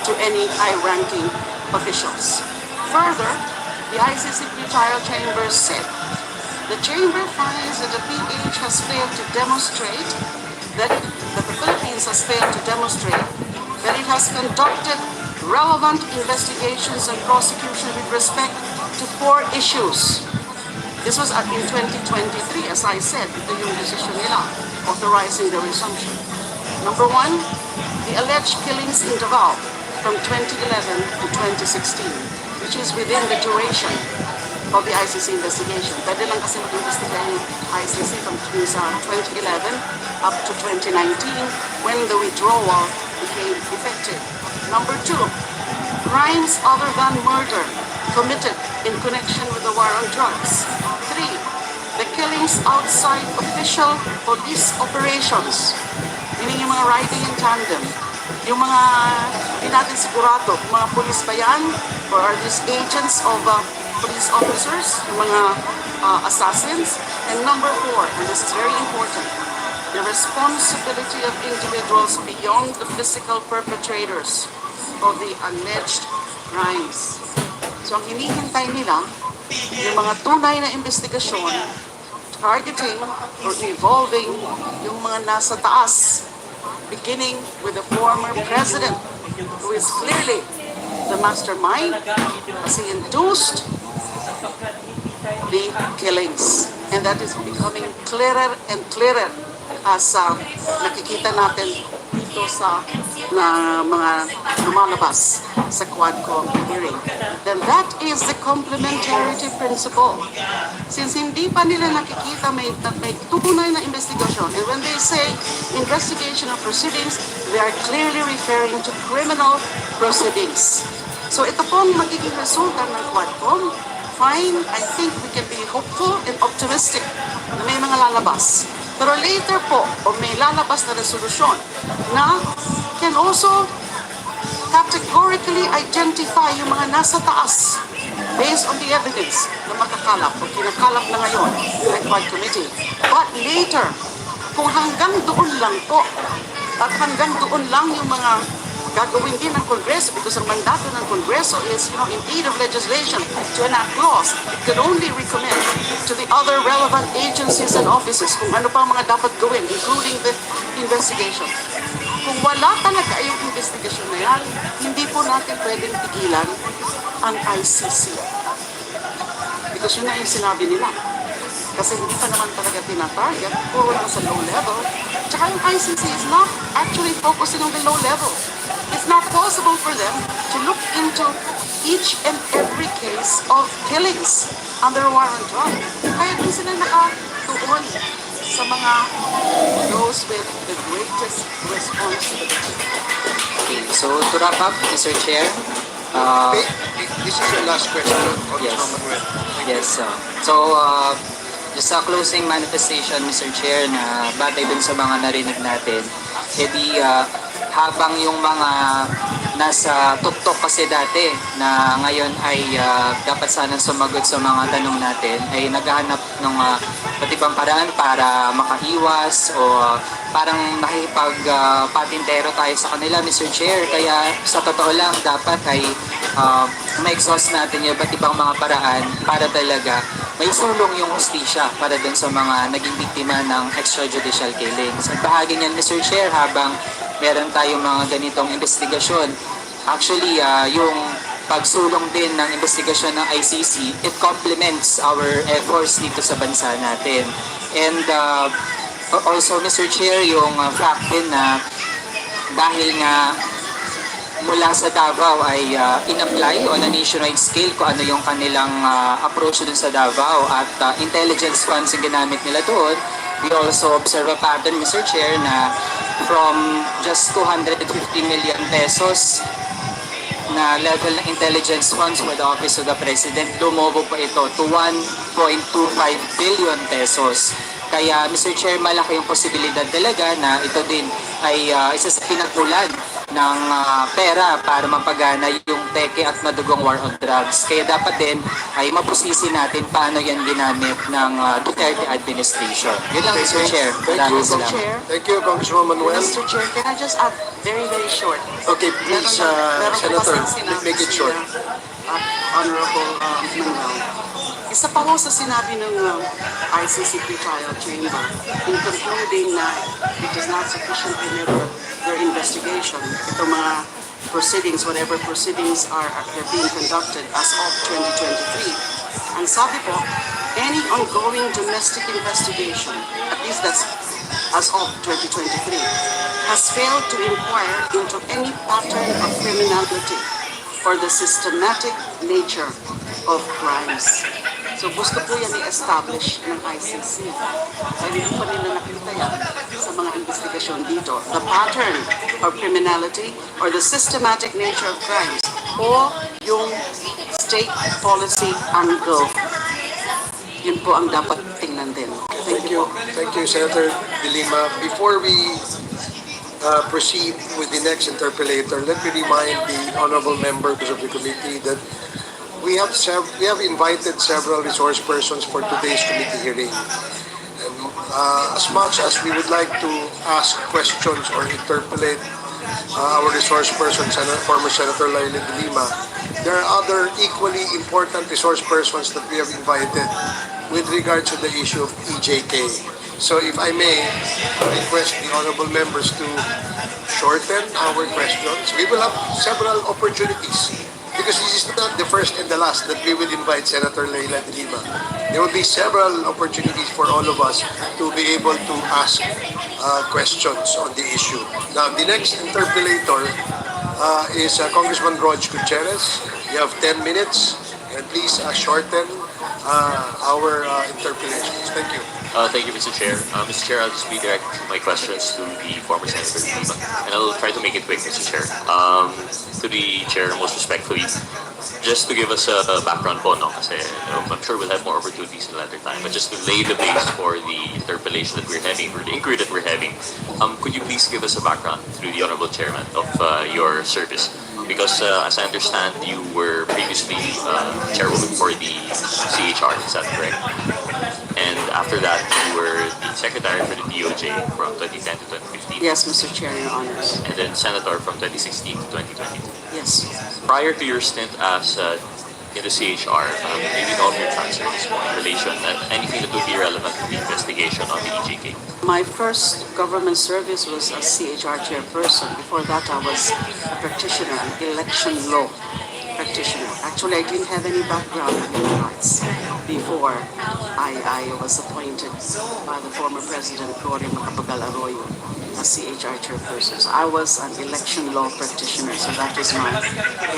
to any high-ranking officials." Further, the ICC pre-trial chamber said, "The chamber finds that the PH has failed to demonstrate that the Philippines has failed to demonstrate that it has conducted relevant investigations and prosecution with respect to 4 issues." This was in 2023, as I said, ito yung decision nila, authorizing the resumption. Number 1, the alleged killings in Davao from 2011 to 2016, which is within the duration of the ICC investigation. Pwede lang kasi mag-investigate yung ICC from 2011 up to 2019 when the withdrawal became effective. Number 2, crimes other than murder committed in connection with the war on drugs. 3, the killings outside official police operations, meaning yung mga riding in tandem, yung mga hindi natin sigurado, mga police ba yan or are these agents of police officers, yung mga assassins. And number 4, and this is very important, the responsibility of individuals beyond the physical perpetrators of the alleged crimes. So ang hinihintay nila, yung mga tunay na investigasyon targeting or involving yung mga nasa taas, beginning with the former president, who is clearly the mastermind, as he induced the killings. And that is becoming clearer and clearer as nakikita natin dito sa mga lumalabas sa QuadCom hearing. Then that is the complementarity principle. Since hindi pa nila nakikita may tunay na investigation, and when they say investigation of proceedings, they are clearly referring to criminal proceedings. So ito pong magiging resulta ng QuadCom. Fine, I think we can be hopeful and optimistic na may mga lalabas. Pero later po, o may lalabas na resolusyon na can also categorically identify yung mga nasa taas based on the evidence na makakalap o kinakalap na ngayon ng Quad Committee. But later, kung hanggang doon lang po at hanggang doon lang yung mga gagawin din ng Kongreso, because ang mandato ng Kongreso is, in aid of legislation to enact laws, it can only recommend to the other relevant agencies and offices kung ano pa mga dapat gawin, including the investigation. Kung wala talaga yung investigation na yan, hindi po natin pwedeng pigilan ang ICC. Because yun na yung sinabi nila. Kasi hindi pa naman talaga tinatarget, puro lang sa low level. Tsaka yung ICC is not actually focusing on the low level. it's not possible for them to look into each and every case of killings under war on drug. Kaya din sila nakatuon sa mga those with the greatest responsibility. Okay, so to wrap up, Mr. Chair, This is your last question, Yes. Congressman Manuel. yes, just a closing manifestation, Mr. Chair, na batay dun sa mga narinig natin, habang yung mga nasa tuktok kasi dati na ngayon ay dapat sana sumagot sa mga tanong natin ay naghahanap ng iba't ibang paraan para makaiwas o parang nakipag-patintero tayo sa kanila, Mr. Chair. Kaya sa totoo lang, dapat ay ma-exhaust natin yung iba't ibang mga paraan para talaga may sulong yung hustisya para dun sa mga naging biktima ng extrajudicial killings. At bahagi niyan, Mr. Chair, habang meron tayong mga ganitong investigasyon, actually, yung pagsulong din ng investigasyon ng ICC, it complements our efforts dito sa bansa natin. And also, Mr. Chair, yung fact din na dahil nga mula sa Davao ay in-apply on a nationwide scale kung ano yung kanilang approach dun sa Davao at intelligence funds yung ginamit nila doon. We also observe a pattern, Mr. Chair, na from just 250 million pesos na level ng intelligence funds with the Office of the President, lumobo pa ito to 1.25 billion pesos. Kaya, Mr. Chair, malaki yung posibilidad talaga na ito din ay isa sa pinagmulan ng pera para mapagana yung teke at madugong war on drugs. Kaya dapat din ay mapusisi natin paano yan ginamit ng Duterte administration. Yun lang, Mr. Chair. Maraming Mr. salamat. Chair, Thank you, Congressman Manuel. Mr. Chair, can I just add very, very short? Okay, please, Meron po Senator, kasing sinabi make it short. sila, Honorable Manuel. Isa pa ho sa sinabi ng ICC pre-trial chamber in concluding na it does not sufficiently mirror their investigation. Itong mga proceedings, whatever proceedings they're being conducted as of 2023. Ang sabi po, any ongoing domestic investigation, at least that's as of 2023, has failed to inquire into any pattern of criminality or the systematic nature of crimes. So gusto po yan i-establish ng ICC. Kaya hindi pa nila nakita yan sa mga investigasyon dito. The pattern of criminality or the systematic nature of crimes o yung state policy angle. Yun po ang dapat tingnan din. Thank you. Thank you, Senator De Lima. Before we proceed with the next interpellator, let me remind the honorable members of the committee that we have invited several resource persons for today's committee hearing. And as much as we would like to ask questions or interpellate our resource person, former Senator Laila De Lima, there are other equally important resource persons that we have invited with regard to the issue of EJK. So if I may request the honorable members to shorten our questions, we will have several opportunities because this is not the first and the last that we will invite Senator Laila De Lima. There will be several opportunities for all of us to be able to ask questions on the issue. Now, the next interpellator is Congressman Rog Gutierrez. You have 10 minutes, and please shorten our interpellations. Thank you. Thank you, Mr. Chair. Mr. Chair, I'll just redirect my questions to the former Senator De Lima, and I'll try to make it quick, Mr. Chair. To the Chair, most respectfully, just to give us a background po, no? Kasi I'm sure we'll have more opportunities in later time, but just to lay the base for the interpellation that we're having, or the inquiry that we're having, could you please give us a background through the Honorable Chairman of your service? Because as I understand, you were previously chairwoman for the CHR, is that correct? And after that, you were the secretary for the DOJ from 2010 to 2015. Yes, Mr. Chair, Your Honors. And then senator from 2016 to 2022. Yes. Prior to your stint as in the CHR, maybe all of your answers in relation anything that would be relevant to the investigation on the EJK. My first government service was as CHR chairperson. Before that, I was a practitioner, an election law practitioner. Actually, I didn't have any background in human rights before I was appointed by the former President Gloria Macapagal Arroyo as CHR chairperson. So I was an election law practitioner, so that is my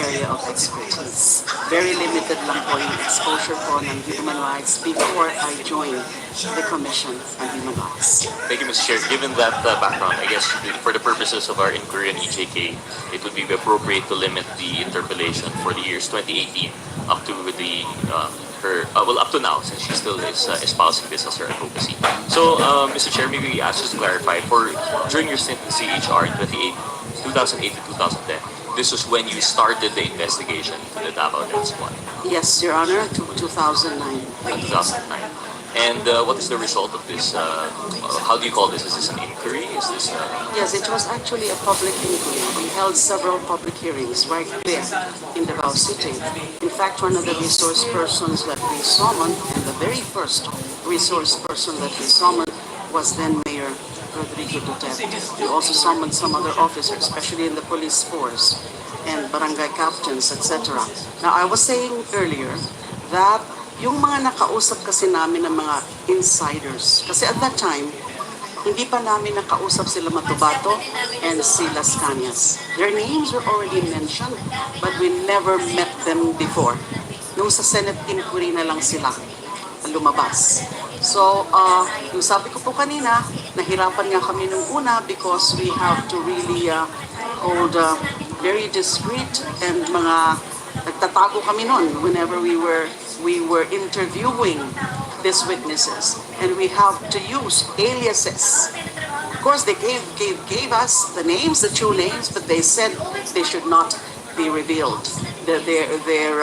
area of expertise. Very limited lang po yung exposure ko ng human rights before I joined the Commission on Human Rights. Thank you, Mr. Chair. Given that background, I guess for the purposes of our inquiry on EJK, it would be appropriate to limit the interpellation for the years 2018 up to the up to now, since she still is espousing this as her advocacy. So, Mr. Chair, maybe we ask just to clarify, during your stint in CHR in 2008 to 2010, this was when you started the investigation into the Davao Death Squad. Yes, Your Honor, to 2009. 2009. And what is the result of this? How do you call this? Is this an inquiry? Is this? Yes, it was actually a public inquiry. We held several public hearings right there in Davao City. In fact, one of the resource persons that we summoned, and the very first resource person that we summoned was then Mayor Rodrigo Duterte. We also summoned some other officers, especially in the police force and barangay captains, etc. Now, I was saying earlier that yung mga nakausap kasi namin ng mga insiders, kasi at that time, hindi pa namin nakausap sila Matubato and si Las Cañas. Their names were already mentioned, but we never met them before. Nung sa Senate inquiry na lang sila lumabas. So, yung sabi ko po kanina, nahirapan nga kami nung una because we have to really hold very discreet and mga nagtatago kami noon whenever we were interviewing these witnesses, and we have to use aliases. Of course, they gave us the names, the true names, but they said they should not be revealed, their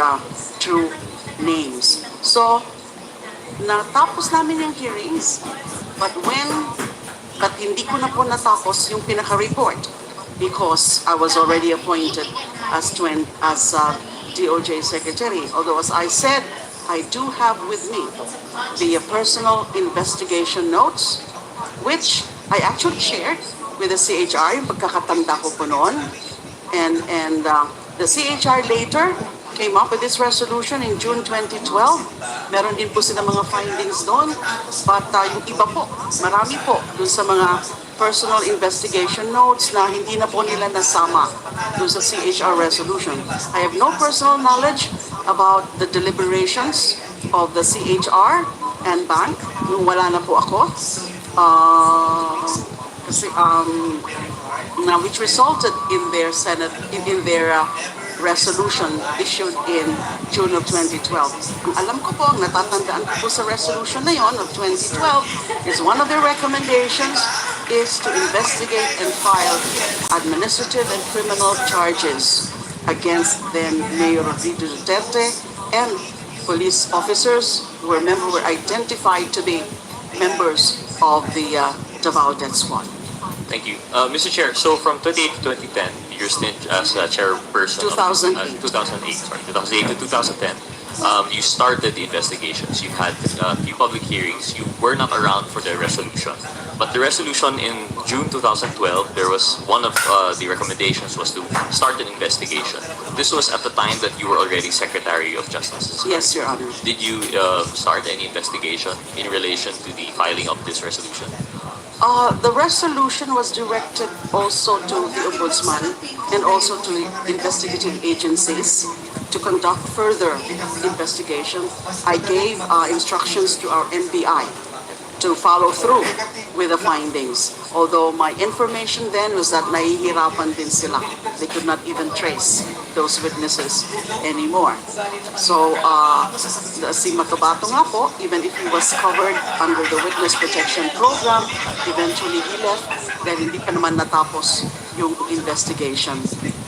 true names. So, natapos namin yung hearings, but hindi ko na po natapos yung pinaka-report because I was already appointed as DOJ Secretary. Although, as I said, I do have with me the personal investigation notes, which I actually shared with the CHR, yung pagkakatanda ko po noon. And the CHR later came up with this resolution in June 2012. Meron din po sila mga findings doon. But yung iba po, marami po doon sa mga personal investigation notes na hindi na po nila nasama doon sa CHR resolution. I have no personal knowledge about the deliberations of the CHR and bank nung wala na po ako. Which resulted in their Senate, in their resolution issued in June of 2012. Ang alam ko po, ang natatandaan ko po sa resolution na yon of 2012 is one of their recommendations is to investigate and file administrative and criminal charges against then Mayor Rodrigo Duterte and police officers who were identified to be members of the Davao Death Squad. Thank you. Mr. Chair, so from 2008 to 2010, your stint as chairperson 2008. 2008 to 2010, you started the investigations. You had a few public hearings. You were not around for the resolution. But the resolution in June 2012, there was one of the recommendations was to start an investigation. This was at the time that you were already Secretary of Justice. Yes, Your Honor. Did you start any investigation in relation to the filing of this resolution? The resolution was directed also to the Ombudsman and also to the investigative agencies to conduct further investigation. I gave instructions to our NBI to follow through with the findings. Although my information then was that nahihirapan din sila. They could not even trace those witnesses anymore. So, si Matubato nga po, even if he was covered under the Witness Protection Program, eventually he left dahil hindi pa naman natapos yung investigation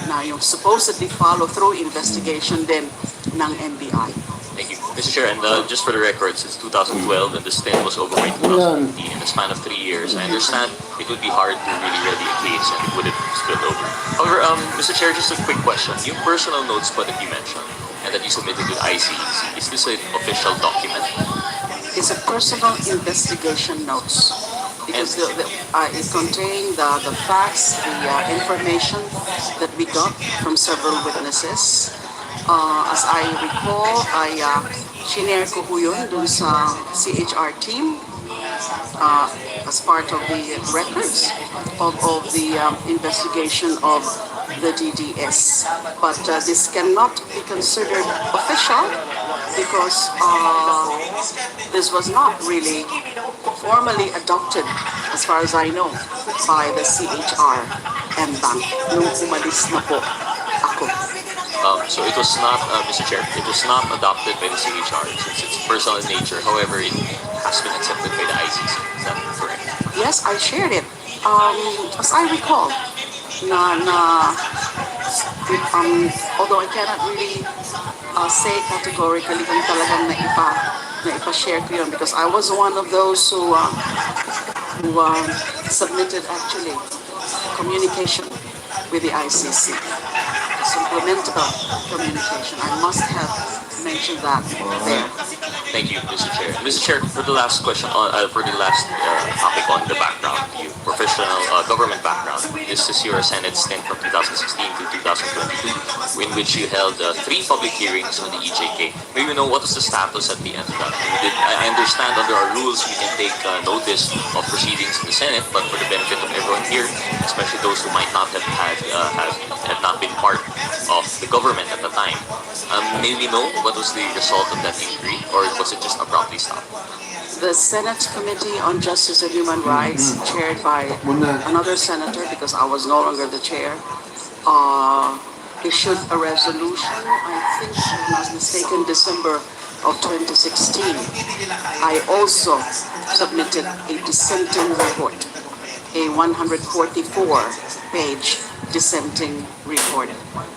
na yung supposedly follow-through investigation din ng NBI. Thank you. Mr. Chair, and just for the record, since 2012 and the stint was over by 2015, in the span of 3 years, I understand it would be hard to really ready a case and it would have spilled over. However, Mr. Chair, just a quick question. Yung personal notes po that you mentioned and that you submitted with ICEC, is this an official document? It's a personal investigation notes because it contained the facts, the information that we got from several witnesses. As I recall, shinare ko po yun dun sa CHR team as part of the records of the investigation of the DDS. But this cannot be considered official because this was not really formally adopted, as far as I know, by the CHR and bank nung umalis na po ako. So it was not, Mr. Chair, it was not adopted by the CHR since it's personal in nature. However, it has been accepted by the ICC. Is that correct? Yes, I shared it. As I recall, although I cannot really say categorically kung talagang naipa-share ko yun because I was one of those who submitted actually communication with the ICC. Supplemental communication. I must have mentioned that there. Thank you, Mr. Chair. Mr. Chair, for the last question, for the last topic on the background, your professional government background, this is your Senate stint from 2016 to 2022, in which you held 3 public hearings on the EJK. May we know what was the status at the end of that? I understand under our rules we can take notice of proceedings in the Senate, but for the benefit of everyone here, especially those who might not have not been part of the government at the time, may we know what was the result of that inquiry, or was it just abruptly stopped? The Senate Committee on Justice and Human Rights, chaired by another senator, because I was no longer the chair, issued a resolution, I think, if I'm not mistaken, December of 2016. I also submitted a dissenting report, a 144-page dissenting report.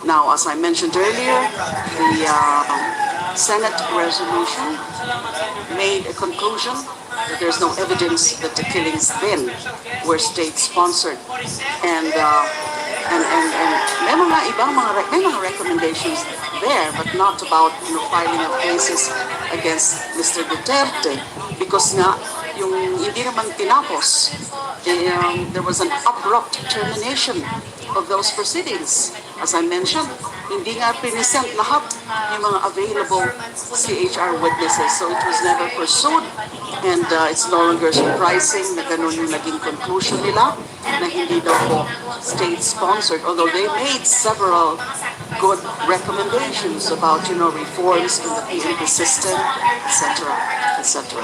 Now, as I mentioned earlier, the Senate resolution made a conclusion that there's no evidence that the killings then were state-sponsored. And may mga recommendations there, but not about filing of cases against Mr. Duterte because nga yung hindi naman tinapos, there was an abrupt termination of those proceedings. As I mentioned, hindi nga pinisent lahat yung mga available CHR witnesses, so it was never pursued. And it's no longer surprising na ganun yung naging conclusion nila na hindi daw po state-sponsored, although they made several good recommendations about, reforms in the PNP system, etc., etc.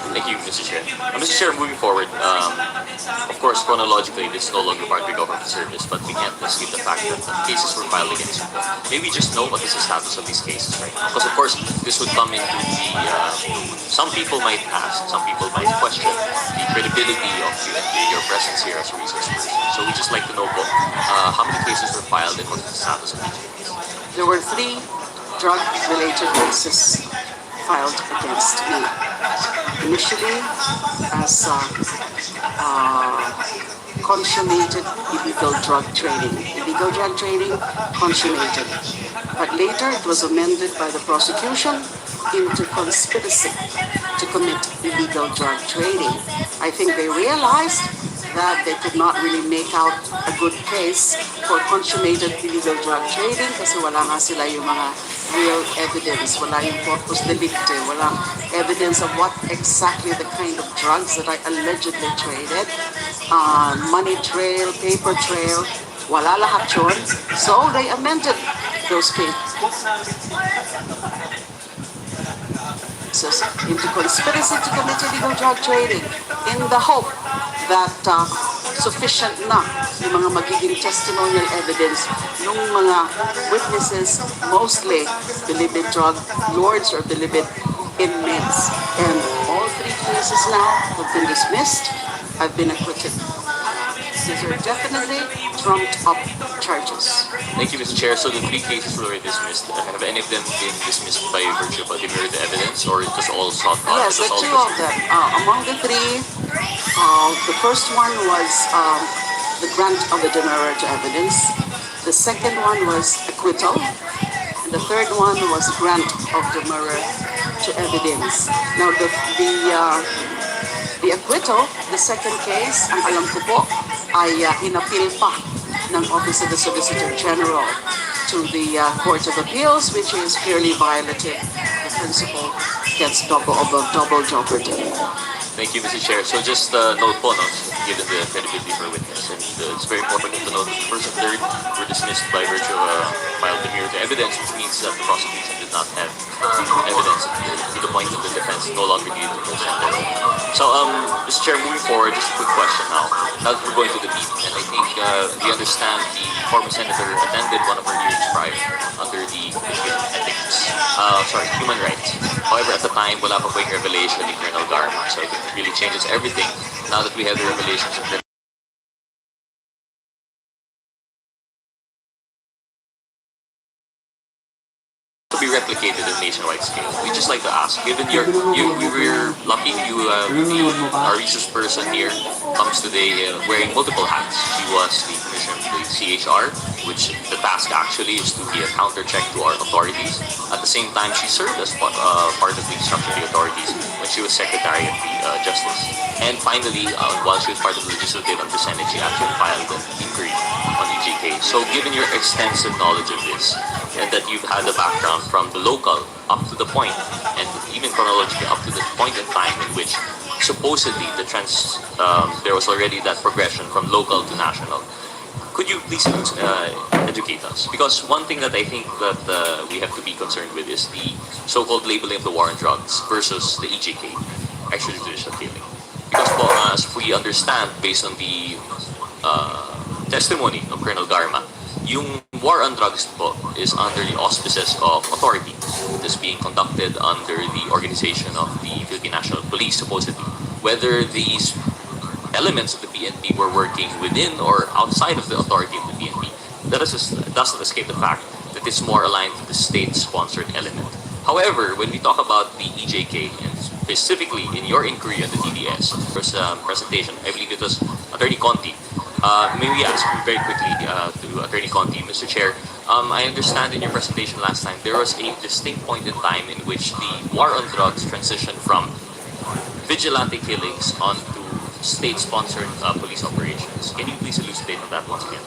Thank you, Mr. Chair. Mr. Chair, moving forward, of course, chronologically, this is no longer part of the government service, but we can't escape the fact that cases were filed against you. Maybe just know what is the status of these cases, right? Because, of course, this would come into the, some people might ask, some people might question the credibility of you and your presence here as a resource person. So we'd just like to know how many cases were filed and what is the status of each case. There were 3 drug-related cases filed against me. Initially, as consummated illegal drug trading. Illegal drug trading, consummated. But later, it was amended by the prosecution into conspiracy to commit illegal drug trading. I think they realized that they could not really make out a good case for consummated illegal drug trading kasi wala nga sila yung mga real evidence, wala yung corpus delicti, wala evidence of what exactly the kind of drugs that I allegedly traded, money trail, paper trail, wala lahat yun. So they amended those cases into conspiracy to commit illegal drug trading in the hope that sufficient na yung mga magiging testimonial evidence ng mga witnesses, mostly believed drug lords or believed inmates. And all 3 cases now have been dismissed. I've been acquitted. These are definitely trumped-up charges. Thank you, Mr. Chair. So the 3 cases were dismissed. Have any of them been dismissed by virtue of demurred evidence, or it was all sought out? Yes, the 2 of them. Among the 3, the first one was the grant of the demurrer to evidence. The second one was acquittal. And the third one was grant of demurrer to evidence. Now, the acquittal, the second case, ang alam ko po, ay inappeal pa ng Office of the Solicitor General to the Court of Appeals, which is clearly violative the principle against double jeopardy. Thank you, Mr. Chair. So just note po, no, given the credibility for witness, and it's very important to note that the first and third were dismissed by virtue of mild demurrer to evidence, which means that the prosecution did not have evidence to the point that the defense no longer needed to present their own. So, Mr. Chair, moving forward, just a quick question now. Now that we're going to the meat, and I think we understand the former senator attended one of our hearings prior under the human rights. However, at the time, wala pa po yung revelation ni Colonel Garma. So I think it really changes everything now that we have the revelations of to be replicated in nationwide scale. We just like to ask, given we were lucky, our resource person here comes today wearing multiple hats. She was the commissioner of the CHR, which the task actually is to be a counter check to our authorities. At the same time, she served as part of the structure of the authorities when she was secretary of the Justice. And finally, while she was part of the legislative and the Senate, she actually filed an inquiry on EJK. So given your extensive knowledge of this, and that you've had a background from the local up to the point, and even chronologically up to the point in time in which supposedly there was already that progression from local to national. Could you please educate us? Because one thing that I think that we have to be concerned with is the so-called labeling of the war on drugs versus the EJK, extrajudicial killing. Because po, as we understand, based on the testimony of Colonel Garma, yung war on drugs po is under the auspices of authority. It is being conducted under the organization of the Philippine National Police, supposedly. Whether these elements of the PNP were working within or outside of the authority of the PNP, that doesn't escape the fact that it's more aligned to the state-sponsored element. However, when we talk about the EJK, and specifically in your inquiry on the DDS, first presentation, I believe it was Attorney Conti. May we ask very quickly to Attorney Conti, Mr. Chair, I understand in your presentation last time there was a distinct point in time in which the war on drugs transitioned from vigilante killings onto state-sponsored police operations. Can you please elucidate on that once again?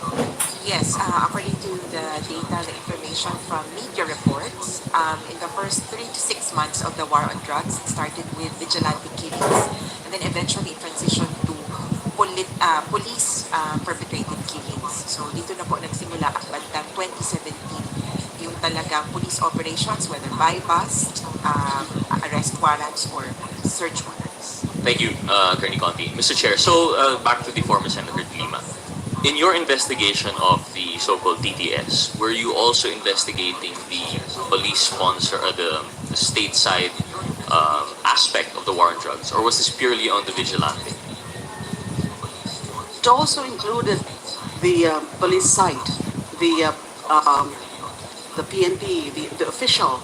Yes, according to the data, the information from media reports, in the first 3 to 6 months of the war on drugs, it started with vigilante killings, and then eventually it transitioned to police perpetrated killings. So dito na po nagsimula ang bandang 2017 yung talagang police operations, whether by bust, arrest warrants, or search warrants. Thank you, Attorney Conti. Mr. Chair, so back to the former Senator Lima. In your investigation of the so-called DTS, were you also investigating the police sponsor or the state-side aspect of the war on drugs, or was this purely on the vigilante? It also included the police side, the PNP, the official,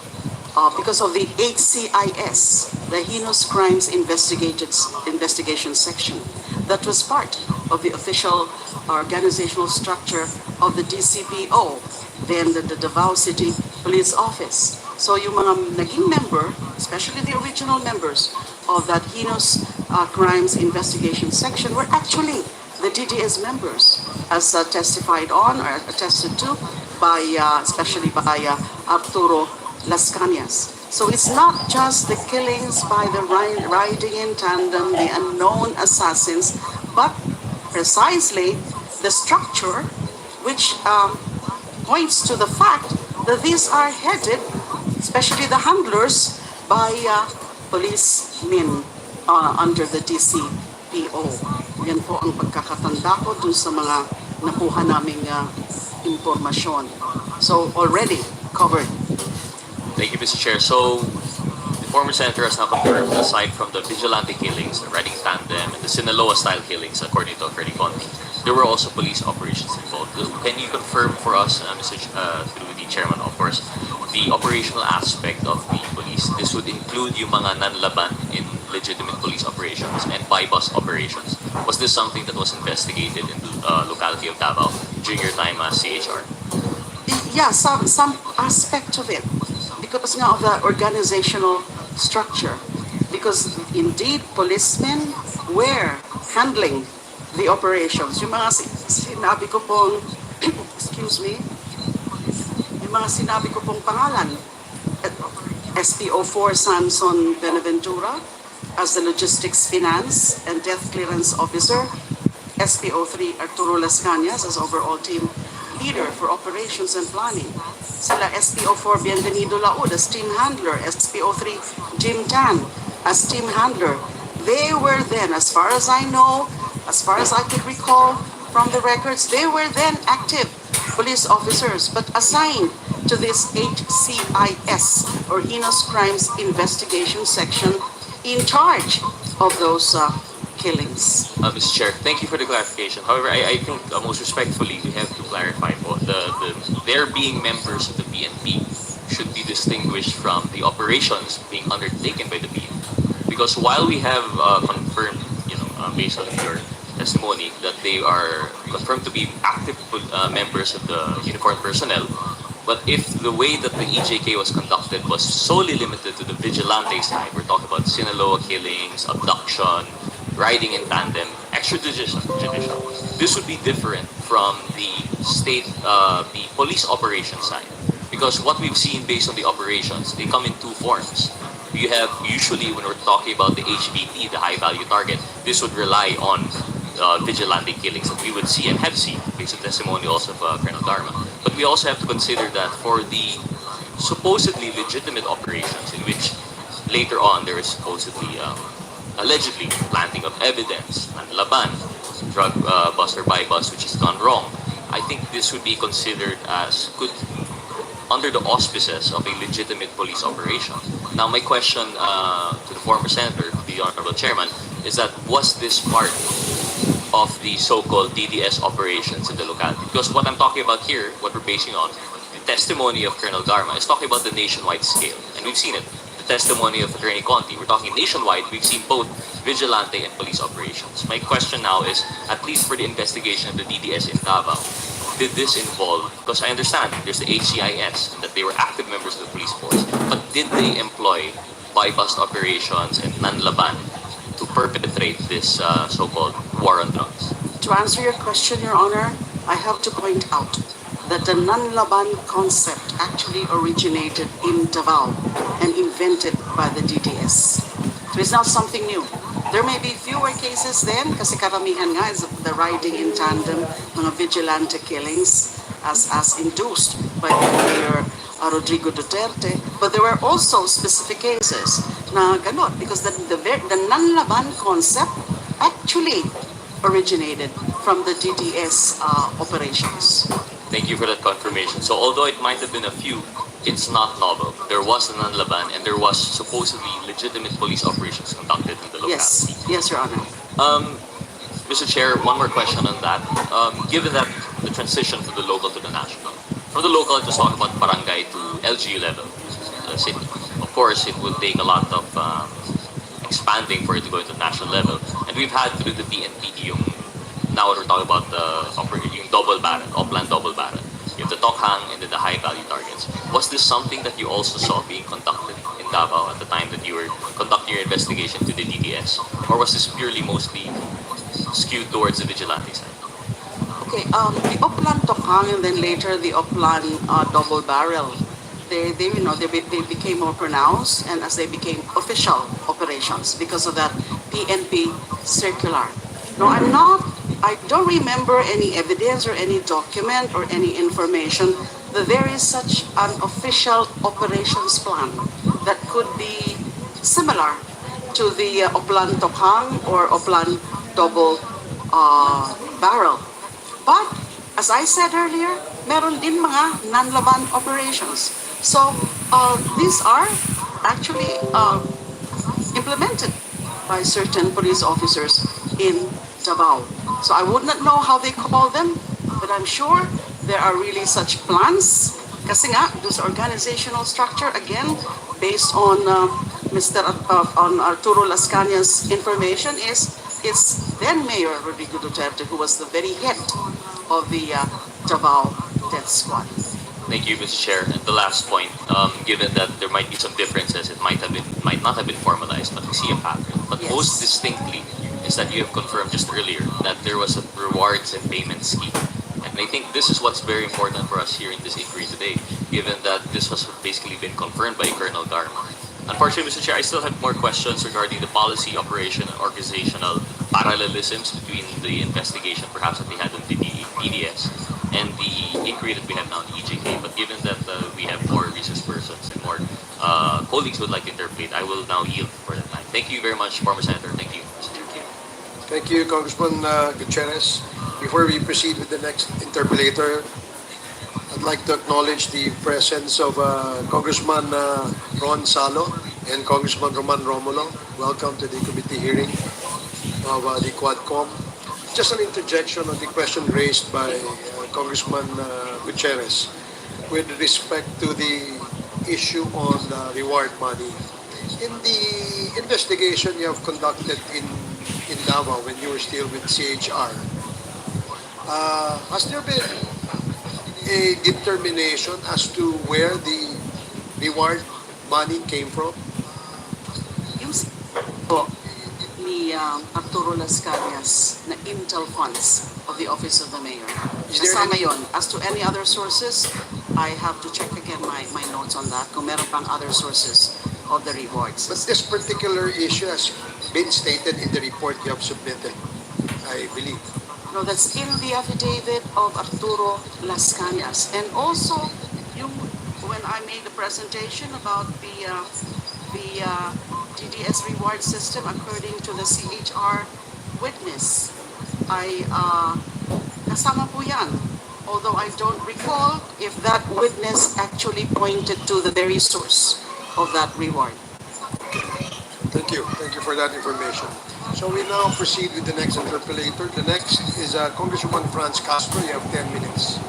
because of the HCIS, the Heinous Crimes Investigation Section. That was part of the official organizational structure of the DCPO, then the Davao City Police Office. So yung mga naging member, especially the original members of that Heinous Crimes Investigation Section, were actually the DDS members, as testified on or attested to by, especially by Arturo Las Cañas. So it's not just the killings by the riding in tandem, the unknown assassins, but precisely the structure which points to the fact that these are headed, especially the handlers, by policemen under the DCPO. Yan po ang pagkakatanda ko dun sa mga nakuha naming impormasyon. So already covered. Thank you, Mr. Chair. So, the former senator has now confirmed, aside from the vigilante killings, the riding tandem, and the Sinaloa-style killings, according to Attorney Conti, there were also police operations involved. Can you confirm for us, through the chairman, of course, the operational aspect of the police? This would include yung mga nanlaban in legitimate police operations and by-bus operations. Was this something that was investigated in the locality of Davao during your time as CHR? Yeah, some aspect of it. Because nga of the organizational structure. Because indeed, policemen were handling the operations. Yung mga sinabi ko pong, excuse me, yung mga sinabi ko pong pangalan, SPO4 Samson Benaventura, as the Logistics Finance and Death Clearance Officer, SPO3 Arturo Las Cañas as overall team leader for operations and planning. Sila SPO4 Bienvenido Laud as team handler, SPO3 Jim Tan as team handler. They were then, as far as I know, as far as I could recall from the records, they were then active police officers but assigned to this HCIS or Heinous Crimes Investigation Section in charge of those killings. Mr. Chair, thank you for the clarification. However, I think most respectfully, we have to clarify po, their being members of the PNP should be distinguished from the operations being undertaken by the PNP. Because while we have confirmed, based on your testimony, that they are confirmed to be active members of the uniformed personnel, but if the way that the EJK was conducted was solely limited to the vigilante side, we're talking about Sinaloa killings, abduction, riding in tandem, extrajudicial, this would be different from the state, the police operations side. Because what we've seen based on the operations, they come in two forms. You have, usually when we're talking about the HVT, the high value target, this would rely on vigilante killings that we would see and have seen based on testimonials of Colonel Dharma. But we also have to consider that for the supposedly legitimate operations in which later on there is supposedly, allegedly, planting of evidence, and laban, drug buster by bus, which has gone wrong. I think this would be considered as good under the auspices of a legitimate police operation. Now, my question to the former senator, the honorable chairman, is that was this part of the so-called DDS operations in the locality? Because what I'm talking about here, what we're basing on, the testimony of Colonel Dharma is talking about the nationwide scale, and we've seen it. The testimony of Attorney Conti, we're talking nationwide, we've seen both vigilante and police operations. My question now is, at least for the investigation of the DDS in Davao, did this involve, because I understand there's the HCIS, and that they were active members of the police force, but did they employ buy-bust operations and nanlaban to perpetrate this so-called war on drugs? To answer your question, Your Honor, I have to point out that the nanlaban concept actually originated in Davao and invented by the DDS. So it's not something new. There may be fewer cases then, kasi karamihan nga is the riding in tandem, mga vigilante killings as induced by Mayor Rodrigo Duterte. But there were also specific cases na ganun, because the nanlaban concept actually originated from the DDS operations. Thank you for that confirmation. So although it might have been a few, it's not novel. There was a nanlaban and there was supposedly legitimate police operations conducted in the locality. Yes, Your Honor. Mr. Chair, one more question on that. Given that the transition from the local to the national, from the local, just talking about barangay to LGU level, city, of course, it would take a lot of expanding for it to go to the national level. And we've had through the PNP yung, now we're talking about yung double barrel, Oplan double barrel. You have the Tokhang and then the high value targets. Was this something that you also saw being conducted in Davao at the time that you were conducting your investigation to the DDS? Or was this purely mostly skewed towards the vigilante side? Okay, the Oplan Tokhang and then later the Oplan double barrel, they became more pronounced, and as they became official operations because of that PNP circular. No, I don't remember any evidence or any document or any information that there is such an official operations plan that could be similar to the Oplan Tokhang or Oplan double barrel. But, as I said earlier, meron din mga nanlaban operations. So, these are actually implemented by certain police officers in Davao. So I would not know how they call them, but I'm sure there are really such plans. Kasi nga, this organizational structure, again, based on on Arturo Las Cañas' information, is then Mayor Rodrigo Duterte, who was the very head of the Davao Death Squad. Thank you, Mr. Chair. And the last point, given that there might be some differences, it might not have been formalized, but we see a pattern. But Yes. most distinctly is that you have confirmed just earlier that there was a rewards and payment scheme. And I think this is what's very important for us here in this inquiry today, given that this has basically been confirmed by Colonel Dharma. Unfortunately, Mr. Chair, I still have more questions regarding the policy, operation, and organizational parallelisms between the investigation perhaps that they had on the PDS and the inquiry that we have now in EJK. But given that we have more resource persons and more colleagues who would like to interpret, I will now yield for that time. Thank you very much, former Senator. Thank you, Mr. Chair. Thank you, Congressman Gutierrez. Before we proceed with the next interpolator, I'd like to acknowledge the presence of Congressman Ron Salo and Congressman Roman Romulo. Welcome to the committee hearing of the QuadCom. Just an interjection on the question raised by Congressman Gutierrez with respect to the issue on reward money. In the investigation you have conducted in Davao when you were still with CHR, has there been a determination as to where the reward money came from? Yung po ni Arturo Las Cañas na Intel funds of the Office of the Mayor. Is there Kasama any- yon. As to any other sources, I have to check again my notes on that kung meron pang other sources of the rewards. But this particular issue has been stated in the report you have submitted, I believe. No, that's in the affidavit of Arturo Las Cañas. And also, when I made the presentation about the DDS reward system according to the CHR witness, kasama po yan. Although I don't recall if that witness actually pointed to the very source of that reward. Thank you. Thank you for that information. So we now proceed with the next interpolator. The next is Congresswoman Franz Castro. You have 10 minutes.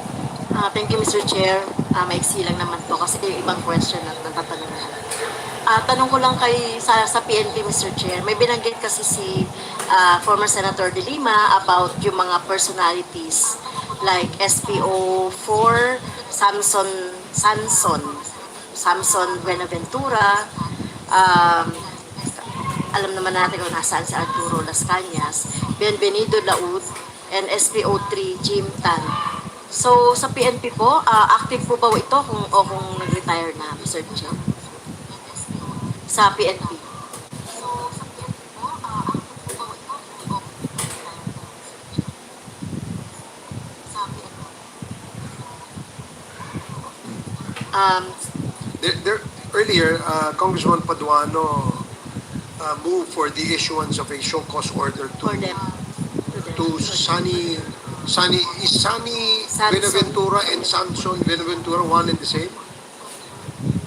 Thank you, Mr. Chair. Maiksi lang naman to kasi yung ibang question at natatanong. Tanong ko lang sa PNP, Mr. Chair. May binanggit kasi si former Senator De Lima about yung mga personalities like SPO4, Samson Buenaventura, alam naman natin kung nasaan si Arturo Las Cañas, Bienvenido Laud, and SPO3 Jim Tan. So, sa PNP po, active po ba ito kung nag-retire na, Mr. Chair? Sa PNP. Earlier, Congressman Paduano moved for the issuance of a show cause order For them. to Sunny Samson. Buenaventura and Samson Buenaventura one and the same?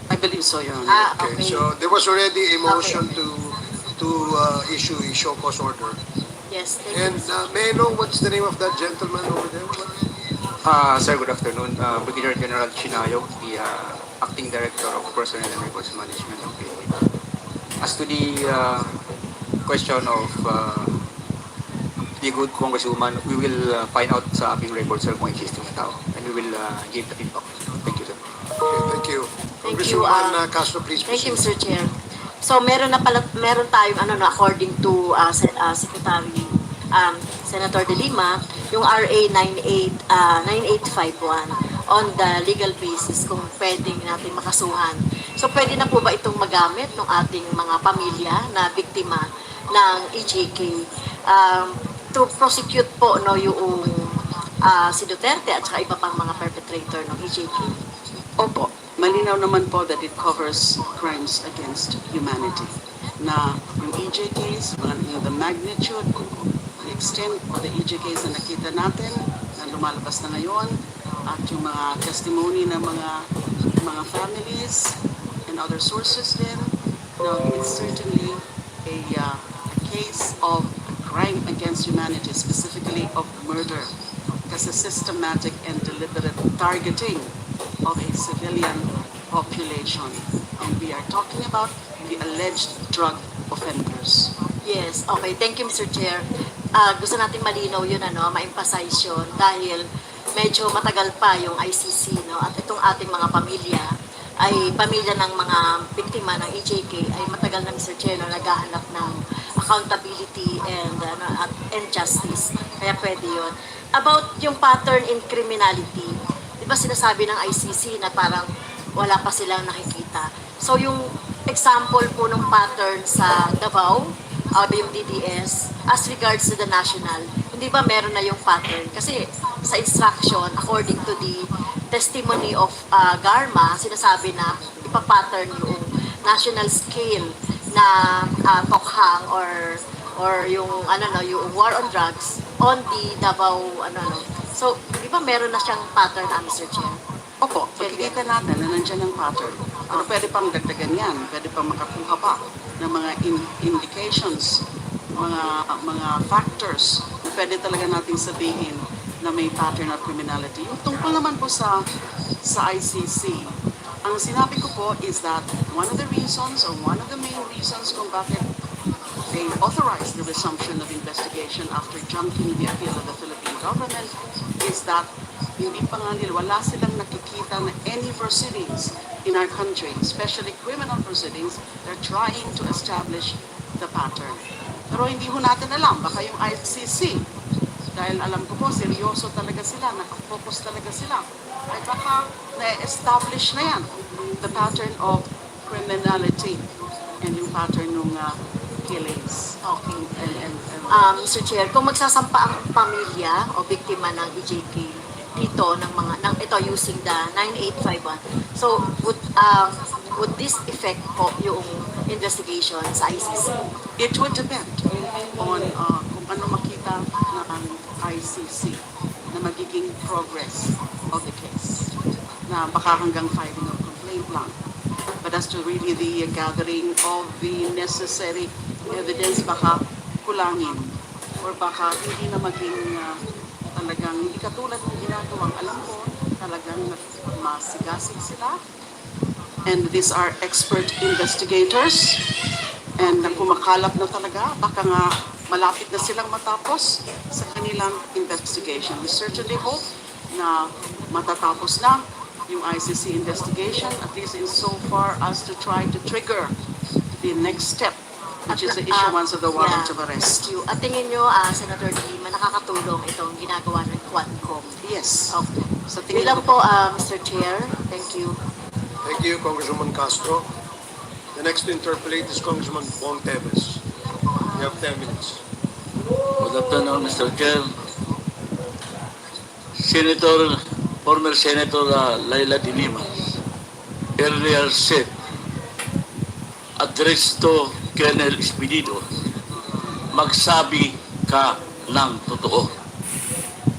I believe so, Your Honor. Okay, Okay. so there was already a motion to issue a show cause order. Yes, thank And you. may I know what's the name of that gentleman over there? Sir, good afternoon. Brigadier General Chinayo, the Acting Director of Personnel and Records Management of PNP. As to the question of the good Congresswoman, we will find out sa aking record, sir, kung existing na tao. And we will give the feedback. Thank you, sir. Okay, thank you. Thank you, Congresswoman Castro, please Thank you, proceed. Mr. Chair. So meron tayong according to Secretary Senator De Lima, yung RA 9851 on the legal basis kung pwedeng natin makasuhan. So pwede na po ba itong magamit ng ating mga pamilya na biktima ng EJK to prosecute po yung si Duterte at saka iba pang mga perpetrator ng EJK? Opo, malinaw naman po that it covers crimes against humanity. Na yung EJKs, the magnitude, the extent of the EJKs na nakita natin, na lumalabas na ngayon, at yung mga testimony ng mga families and other sources din. Now, it's certainly a case of crime against humanity, specifically of murder, kasi systematic and deliberate targeting of a civilian population. And we are talking about the alleged drug offenders. Yes, okay. Thank you, Mr. Chair. Gusto natin malinaw yun, ma-emphasize yun dahil medyo matagal pa yung ICC, at itong ating mga pamilya ay pamilya ng mga biktima ng EJK ay matagal na, Mr. Chair, naghahanap ng accountability and justice. Kaya pwede yun. About yung pattern in criminality, di ba sinasabi ng ICC na parang wala pa silang nakikita. So yung example po ng pattern sa Davao, yung DDS, as regards to the national, hindi ba meron na yung pattern? Kasi sa instruction, according to the testimony of Garma, sinasabi na ipapattern yung national scale na tokhang or yung ano no, yung war on drugs on the Davao So, di ba meron na siyang pattern, Mr. Chair? Opo, pagkikita natin na nandiyan ang pattern. Pero pwede pang dagdagan yan, pwede pang makakuha pa ng mga indications, mga factors na pwede talaga nating sabihin na may pattern of criminality. Yung tungkol naman po sa ICC, ang sinabi ko po is that one of the reasons or one of the main reasons kung bakit they authorized the resumption of investigation after junking the appeal of the Philippine government is that hindi pa nga nila, wala silang nakikita na any proceedings in our country, especially criminal proceedings, they're trying to establish the pattern. Pero hindi ho natin alam, baka yung ICC, dahil alam ko po, seryoso talaga sila, nakafocus talaga sila, ay baka na-establish na yan, the pattern of criminality and yung pattern ng killings. Okay. And Mr. Chair, kung magsasampa ang pamilya o biktima ng EJK dito ito using the 9851. So would this affect po yung investigation sa ICC? it would depend on kung ano makita ng ICC na magiging progress of the case. Na baka hanggang filing of complaint lang. But as to really the gathering of the necessary evidence, baka kulangin. Or baka hindi na maging talagang, hindi katulad ng ginagawang alam ko, talagang masigasig sila. And these are expert investigators. And kumakalap na talaga, baka nga malapit na silang matapos sa kanilang investigation. We certainly hope na matatapos na yung ICC investigation, at least in so far as to try to trigger the next step, which is the issuance of the warrant of arrest. Thank you. At tingin nyo, Senator De Lima, nakakatulong itong ginagawa ng QuadCom? Yes. Okay. Sa Yun tingin lang ko po, Mr. Chair. Thank you. Thank you, Congresswoman Castro. The next to interpolate is Congressman Bong Teves. You have 10 minutes. Good afternoon, Mr. Chair. Former Senator Laila De Lima earlier said, address to Colonel Espinido, magsabi ka ng totoo.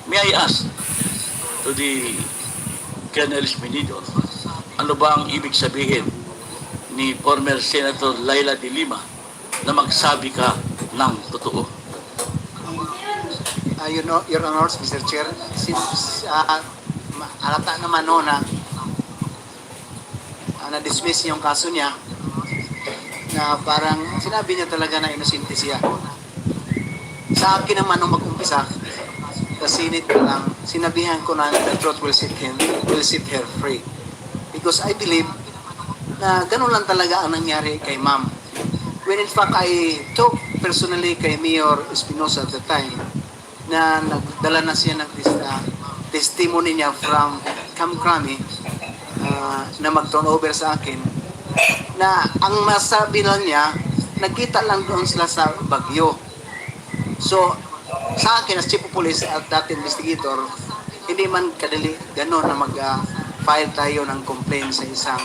May I ask to the Colonel Espinido, ano ba ang ibig sabihin ni former Senator Laila De Lima na magsabi ka ng totoo? Your Honors, Mr. Chair, since alata naman no na na-dismiss yung kaso niya, na parang sinabi niya talaga na inosente siya. Sa akin naman nung mag-umpisa, sa Senate ko lang, sinabihan ko na the truth will set her free. Because I believe na ganun lang talaga ang nangyari kay ma'am. When in fact, I talked personally kay Mayor Espinosa at the time, na nagdala na siya ng testimony niya from Kamkrami na mag-turn over sa akin, na ang masabi lang niya, nagkita lang doon sila sa Bagyo. So, sa akin as Chief of Police at that investigator, hindi man kadali gano'n na mag-file tayo ng complaint sa isang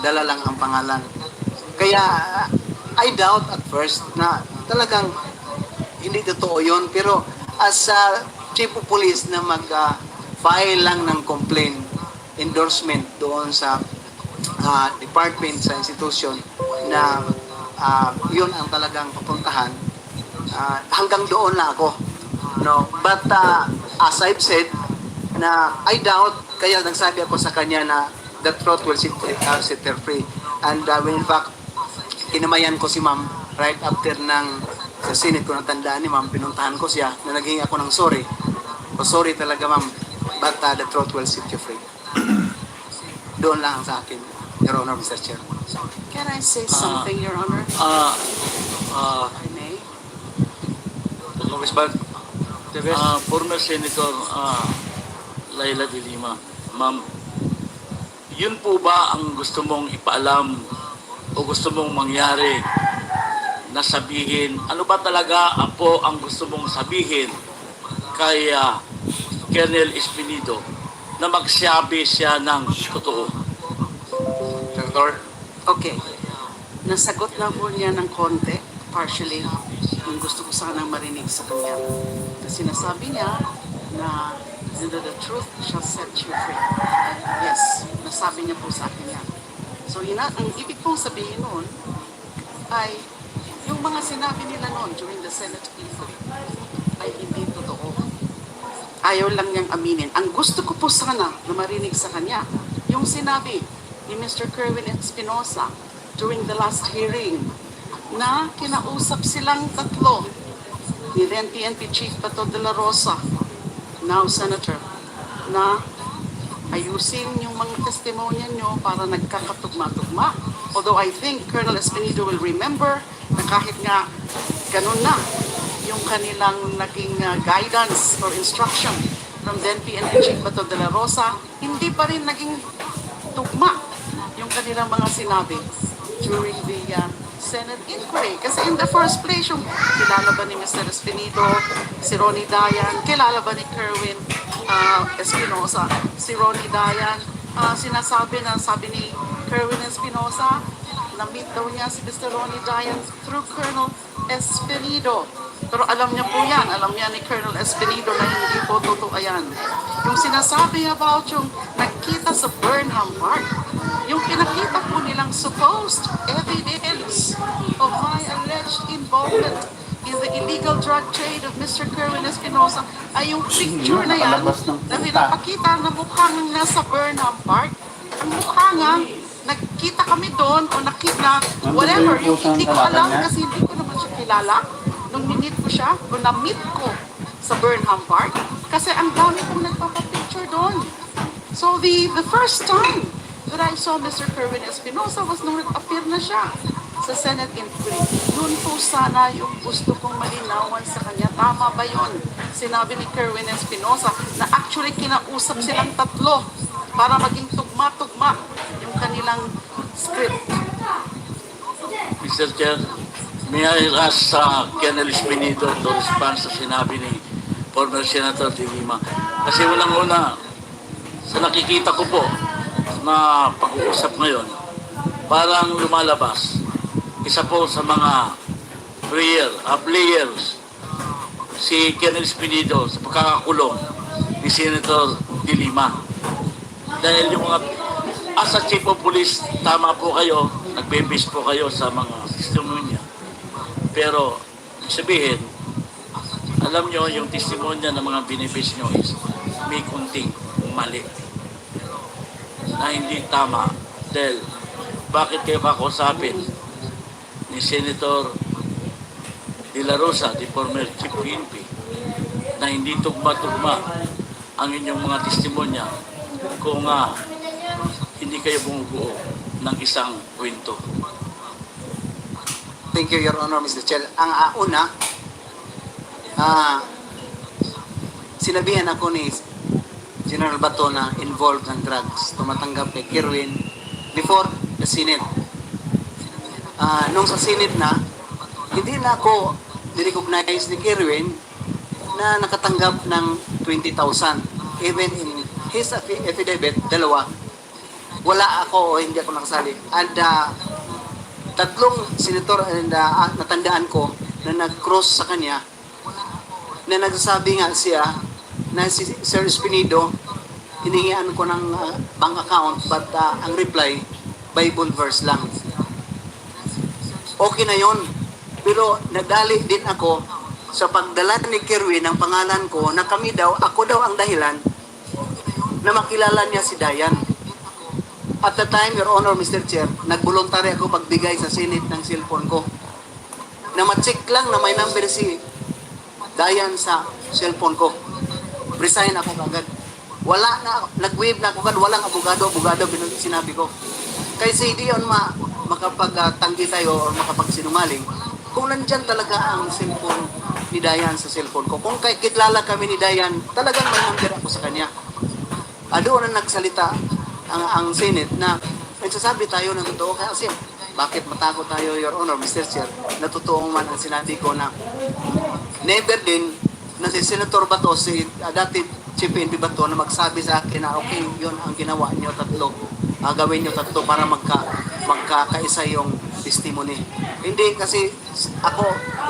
dala lang ang pangalan. Kaya, I doubt at first na talagang hindi totoo yun, pero as Chief of Police na mag-file lang ng complaint, endorsement doon sa department, sa institution na yun ang talagang pupuntahan, hanggang doon na ako. No? But as I've said, na I doubt, kaya nagsabi ako sa kanya na the truth will set her free. And when in fact, kinamayan ko si ma'am right after ng sa Senate ko natandaan ni ma'am, pinuntahan ko siya na naghingi ako ng sorry. O sorry talaga ma'am, but the truth will set you free. Doon lang sa akin, Your Honor, Mr. Chair. Can I say something, Your Honor? If I may. Congressman, former Senator Laila De Lima, ma'am, yun po ba ang gusto mong ipaalam o gusto mong mangyari na sabihin, ano ba talaga po ang gusto mong sabihin kay Colonel Espinido na magsabi siya ng totoo? Senator? Okay. Nasagot na po niya ng konti, partially, yung gusto ko sanang marinig sa kanya. Kasi sinasabi niya na the truth shall set you free. Yes, nasabi niya po sa akin yan. So, ang ibig pong sabihin nun ay yung mga sinabi nila noon during the Senate inquiry ay hindi totoo. Ayaw lang niyang aminin. Ang gusto ko po sana na marinig sa kanya, yung sinabi ni Mr. Kerwin Espinosa during the last hearing na kinausap silang tatlo ni then PNP Chief Bato de la Rosa, now Senator, na ayusin yung mga testimonya nyo para nagkakatugma-tugma. Although I think Colonel Espinido will remember na kahit nga ganun na yung kanilang naging guidance or instruction from then PNP Chief Bato de la Rosa, hindi pa rin naging tugma yung kanilang mga sinabi during the Senate inquiry. Kasi in the first place, yung kilala ba ni Mr. Espinido, si Ronnie Dayan, kilala ba ni Kerwin Espinosa, si Ronnie Dayan, sinasabi na, sabi ni Kerwin Espinosa, na-meet daw niya si Mr. Ronnie Dayan through Colonel Espinido. Pero alam niya po yan, alam niya ni Colonel Espinido na hindi po totoo yan. Yung sinasabi about yung nagkita sa Burnham Park, yung pinakita po nilang supposed evidence of my alleged involvement in the illegal drug trade of Mr. Kerwin Espinosa ay yung picture na yan na pinapakita na mukhang nasa Burnham Park. Ang mukha nga, nagkita kami doon o nakita, whatever, yung hindi ko alam kasi hindi ko naman siya kilala. Nung minit ko siya, o na-meet ko sa Burnham Park, kasi ang dami kong nagpapapicture doon. So the first time that I saw Mr. Kerwin Espinosa was nung nag-appear na siya sa Senate inquiry. Noon po sana yung gusto kong malinawan sa kanya. Tama ba yun? Sinabi ni Kerwin Espinosa na actually kinausap silang tatlo para maging tugma-tugma yung kanilang script. Mr. Chair, may I ask sa Colonel Espinido to respond sa sinabi ni former Senator De Lima. Kasi walang-una, sa nakikita ko po na pag-uusap ngayon, parang lumalabas. Isa po sa mga players, si Colonel Espinido sa pagkakakulong ni Senator De Lima. Dahil yung mga, as a chief of police, tama po kayo, nagbe-base po kayo sa mga testimonya. Pero, sabihin, alam nyo, yung testimonya ng mga binibase nyo is may kunting mali na hindi tama. Dahil, bakit kayo kakausapin ni Senator De La Rosa, the former Chief PNP, na hindi tugma-tugma ang inyong mga testimonya kung hindi kayo bumubuo ng isang kwento? Thank you, Your Honor, Mr. Chair. Ang una, sinabihan ako ni General Bato na involved ng drugs, tumatanggap kay Kerwin before the Senate. Nung sa Senate na, hindi na ako nirecognize ni Kerwin na nakatanggap ng 20,000. Even in his affidavit, dalawa, wala ako o hindi ako nakasali. And tatlong senator and natandaan ko na nag-cross sa kanya na nagsasabi nga siya na si Sir Espinido hiningian ko ng bank account but ang reply Bible verse lang. Okay na yon, pero nadali din ako sa pagdala ni Kerwin ng pangalan ko na kami daw, ako daw ang dahilan na makilala niya si Dayan. At the time, Your Honor, Mr. Chair, nag-voluntary ako pagbigay sa Senate ng cellphone ko. Na ma-check lang na may number si Dayan sa cellphone ko. Resign ako agad. Wala na, nag-wave na ako agad, walang abogado, sinabi ko. Kasi hindi yun makapagtanggi tayo o makapagsinungaling. Kung nandyan talaga ang cellphone ni Dayan sa cellphone ko, kung kilala kami ni Dayan, talagang may number ako sa kanya. Doon na nagsalita ang Senate na nagsasabi tayo ng totoo kasi Bakit matakot tayo, Your Honor, Mr. Chair, na totoong man ang sinabi ko na never din na si Senator Bato, si dati Chief PNP Bato na magsabi sa akin na okay, yun ang ginawa niyo tatlo. Gawin niyo tatlo para magkakaisa yung testimony. Hindi kasi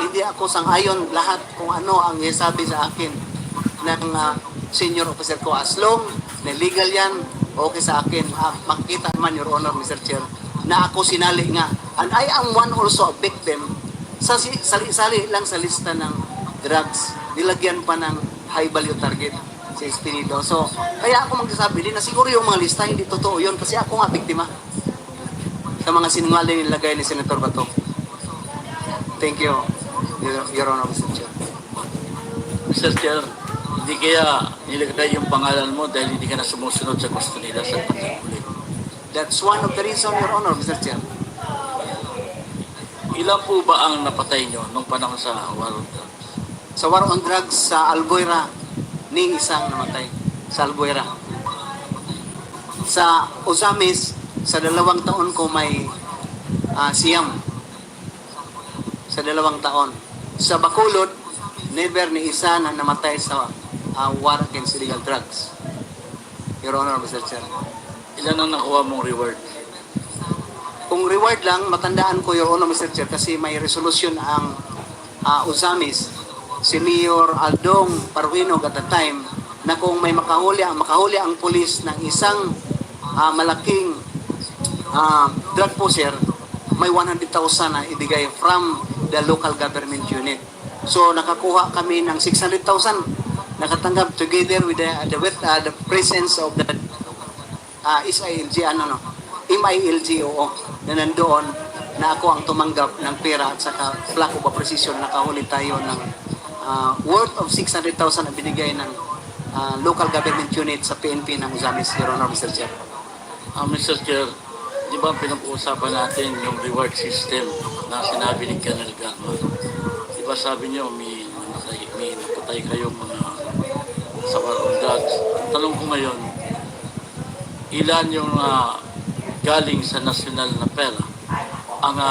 hindi ako sang-ayon lahat kung ano ang sabi sa akin ng senior officer ko. As long na legal yan, okay sa akin. Makita naman, Your Honor, Mr. Chair, na ako sinali nga. And I am one also a victim. Sali lang sa lista ng drugs. Nilagyan pa ng high value target si Espinido. So, kaya ako magsasabi din na siguro yung mga lista hindi totoo yun kasi ako nga biktima sa mga sinungaling nilagay ni Senator Bato. Thank you, Your Honor, Mr. Chair. Mr. Chair, hindi kaya nilagay yung pangalan mo dahil hindi ka na sumusunod sa gusto nila sa pagkakulit. That's one of the reasons, Your Honor, Mr. Chair. Ilan po ba ang napatay nyo nung panahon sa war on drugs? Sa war on drugs sa Albuera, ni isang namatay sa Albuera. Sa Ozamis, sa 2 taon ko may siyam. Sa 2 taon. Sa Bacolod, never ni isa na namatay sa war against illegal drugs. Your Honor, Mr. Chair. Ilan ang nakuha mong reward? Kung reward lang, matandaan ko, Your Honor, Mr. Chair, kasi may resolution ang Ozamis, si Mayor Aldong Parwino at the time, na kung may makahuli ang pulis ng isang malaking drug pusher, may 100,000 na ibigay from the local government unit. So nakakuha kami ng 600,000, nakatanggap together with the presence of the MILG, na nandoon na ako ang tumanggap ng pera at saka flack of appreciation. Nakahuli tayo ng worth of 600,000 na binigay ng local government unit sa PNP ng Uzamis, Your Honor, Mr. Chair. Mr. Chair, di ba pinag-uusapan natin yung reward system na sinabi ni Colonel Gama? Di ba sabi niyo may napatay kayong mga sa war on drugs? Tanong ko ngayon, ilan yung galing sa national na pera ang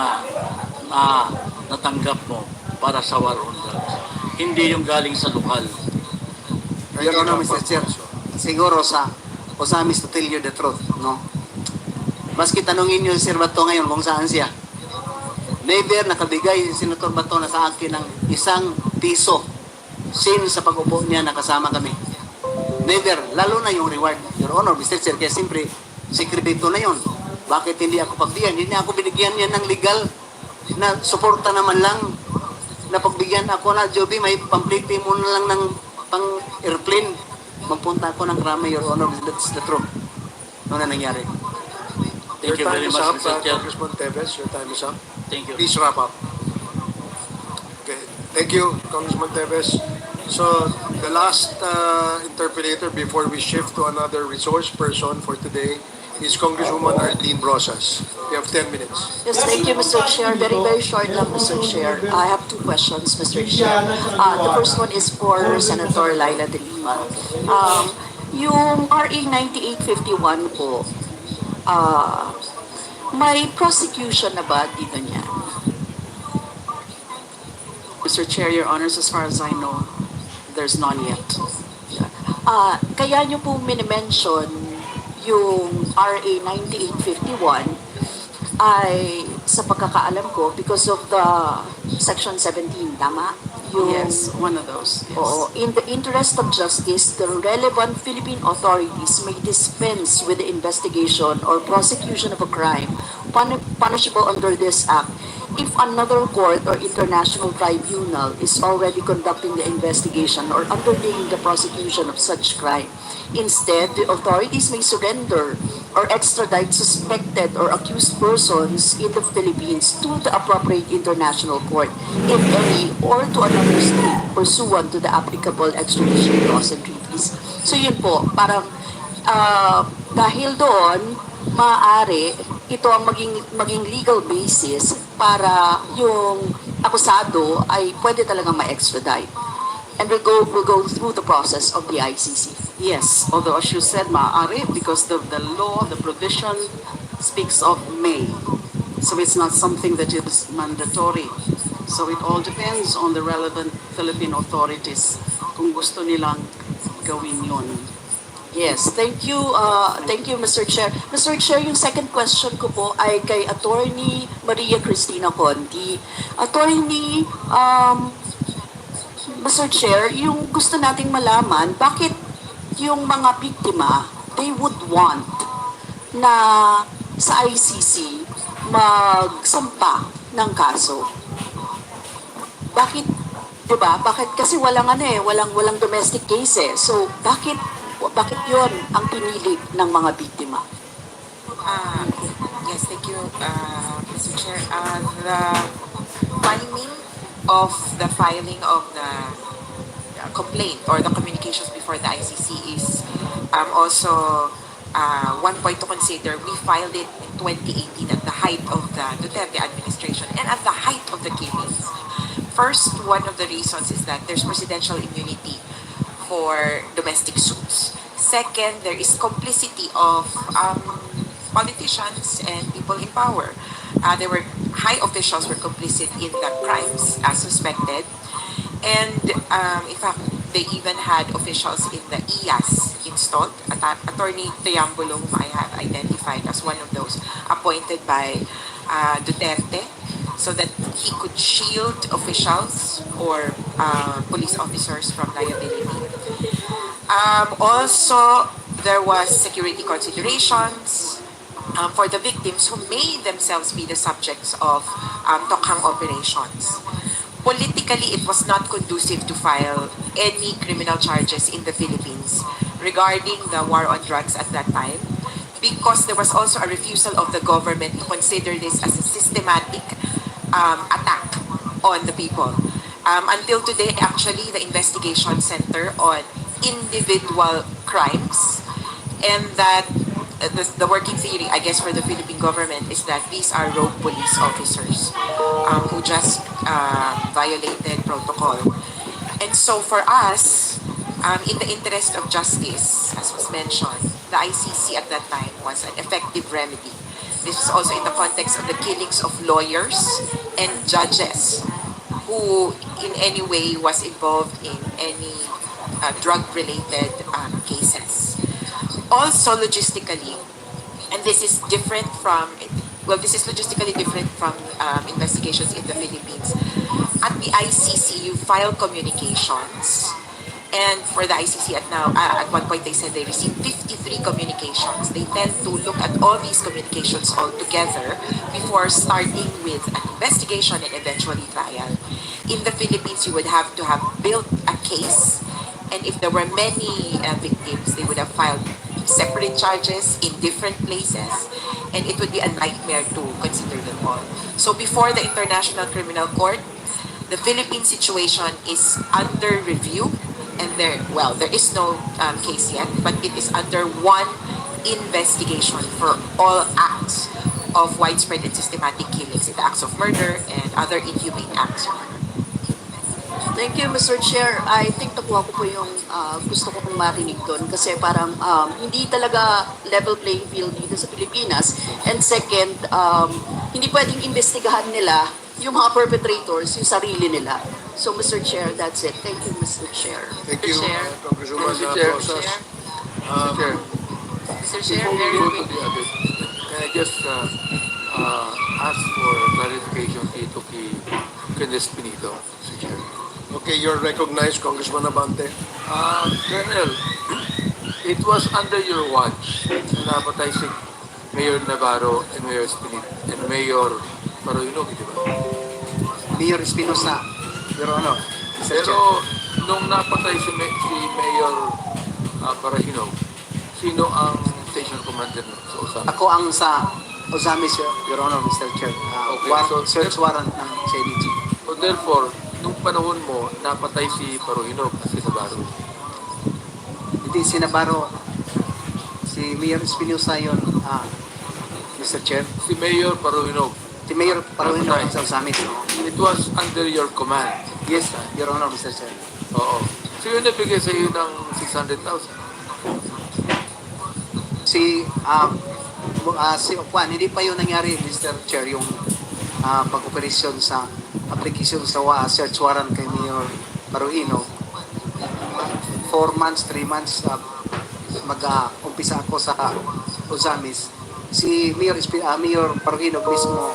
natanggap mo para sa war on drugs? Hindi yung galing sa lokal. Your Honor, Mr. Chair, siguro sa Ozamis, to tell you the truth, no? Maski tanungin niyo si Sir Bato ngayon kung saan siya. Never nakabigay si Senator Bato na sa akin ng ₱1 since sa pag-upo niya nakasama kami. Never, lalo na yung reward, Your Honor, Mr. Chair, kaya siyempre, sekreto na yon. Bakit hindi ako pagbigyan? Hindi ako binigyan niya ng legal na suporta naman lang na pagbigyan ako na, Joby, may pamplete mo na lang ng pang-airplane. Magpunta ako ng Krame, Your Honor, that's the truth. Ano na nangyari? Thank you very much, Mr. Chair. Congressman Teves, your time is up. Thank you. Please wrap up. Okay. Thank you, Congressman Teves. So, the last interpolator before we shift to another resource person for today is Congresswoman Arlene Rosas. You have 10 minutes. Yes, thank you, Mr. Chair. Very, very short lang, Mr. Chair. I have 2 questions, Mr. Chair. The first one is for Senator Laila de Lima. Yung RA 9851 po, may prosecution na ba dito niya? Mr. Chair, Your Honors, as far as I know, there's none yet. Kaya nyo po minimension yung RA 9851 ay sa pagkakaalam ko because of the Section 17, tama? Yes, one of those. Yes. Oo. In the interest of justice, the relevant Philippine authorities may dispense with the investigation or prosecution of a crime punishable under this act if another court or international tribunal is already conducting the investigation or undertaking the prosecution of such crime. Instead, the authorities may surrender or extradite suspected or accused persons in the Philippines to the appropriate international court, if any, or to another state pursuant to the applicable extradition laws and treaties. So yun po, parang dahil doon, maaari ito ang maging legal basis para yung akusado ay pwede talagang ma-extradite. And we'll go through the process of the ICC. Yes, although as you said, maaari, because the law, the provision speaks of may. So it's not something that is mandatory. So it all depends on the relevant Philippine authorities kung gusto nilang gawin yun. Yes, thank you, Mr. Chair. Mr. Chair, yung second question ko po ay kay Attorney Maria Cristina Conti. Attorney, Mr. Chair, yung gusto nating malaman, bakit yung mga biktima, they would want na sa ICC magsampa ng kaso? Bakit, 'di ba? Bakit kasi walang domestic cases. So bakit yon ang pinili ng mga biktima? Yes, thank you, Mr. Chair. The timing of the filing of the complaint or the communications before the ICC is also one point to consider. We filed it in 2018 at the height of the Duterte administration and at the height of the killings. First, one of the reasons is that there's presidential immunity for domestic suits. Second, there is complicity of politicians and people in power. There were high officials were complicit in the crimes as suspected, and in fact, they even had officials in the IAS installed. Attorney Triambulo, whom I have identified as one of those appointed by Duterte, so that he could shield officials or police officers from liability. Also, there was security considerations for the victims who may themselves be the subjects of tokhang operations. Politically, it was not conducive to file any criminal charges in the Philippines regarding the war on drugs at that time, because there was also a refusal of the government to consider this as a systematic attack on the people. Until today, actually, the investigation center on individual crimes, and that the working theory, I guess, for the Philippine government is that these are rogue police officers who just violated protocol. And so for us, in the interest of justice, as was mentioned, the ICC at that time was an effective remedy. This was also in the context of the killings of lawyers and judges who in any way was involved in any drug-related cases. Also logistically, and this is different from, this is logistically different from investigations in the Philippines. At the ICC, you file communications, and for the ICC at one point they said they received 53 communications. They tend to look at all these communications all together before starting with an investigation and eventually trial. In the Philippines, you would have to have built a case, and if there were many victims, they would have filed separate charges in different places, and it would be a nightmare to consider them all. So before the International Criminal Court, the Philippine situation is under review, and there is no case yet, but it is under one investigation for all acts of widespread and systematic killings, the acts of murder and other inhumane acts. Thank you, Mr. Chair. I think nakuha ko po yung gusto ko pong marinig doon kasi parang hindi talaga level playing field dito sa Pilipinas. And second, hindi pwedeng investigahan nila yung mga perpetrators, yung sarili nila. So, Mr. Chair, that's it. Thank you, Mr. Chair. Thank you, Congresswoman Mr. Chair. Rosas. Mr. Chair, Before we very go quick. to the other, can I just ask for clarification dito kay Kenneth Pinito, Mr. Chair? Okay, you're recognized, Congressman Abante. Colonel, it was under your watch na napatay si Mayor Navarro and Mayor Spinit and Mayor Maroynog, di ba? Mayor Espinosa, Your Honor. Mr. Chair. Pero nung napatay si Mayor Parahinog, sino ang station commander nun sa Osama? Ako ang sa Ozamis, Your Honor, Mr. Chair. Search warrant ng CIDG. So therefore, nung panahon mo, napatay si Parahinog at si Navarro. Hindi, si Navarro, si Mayor Espinosa yun, Mr. Chair. Si Mayor Parahinog. Si Mayor Paruino sa Ozamis. It was under your command. Yes, Your Honor, Mr. Chair. Oo. So yun nabigay sa iyo ng 600,000. Si hindi pa yun nangyari, Mr. Chair, yung pag-operasyon sa application sa search warrant kay Mayor Baruhino. 4 months, 3 months, mag-umpisa ako sa Ozamis. Si Mayor Baruhino mismo,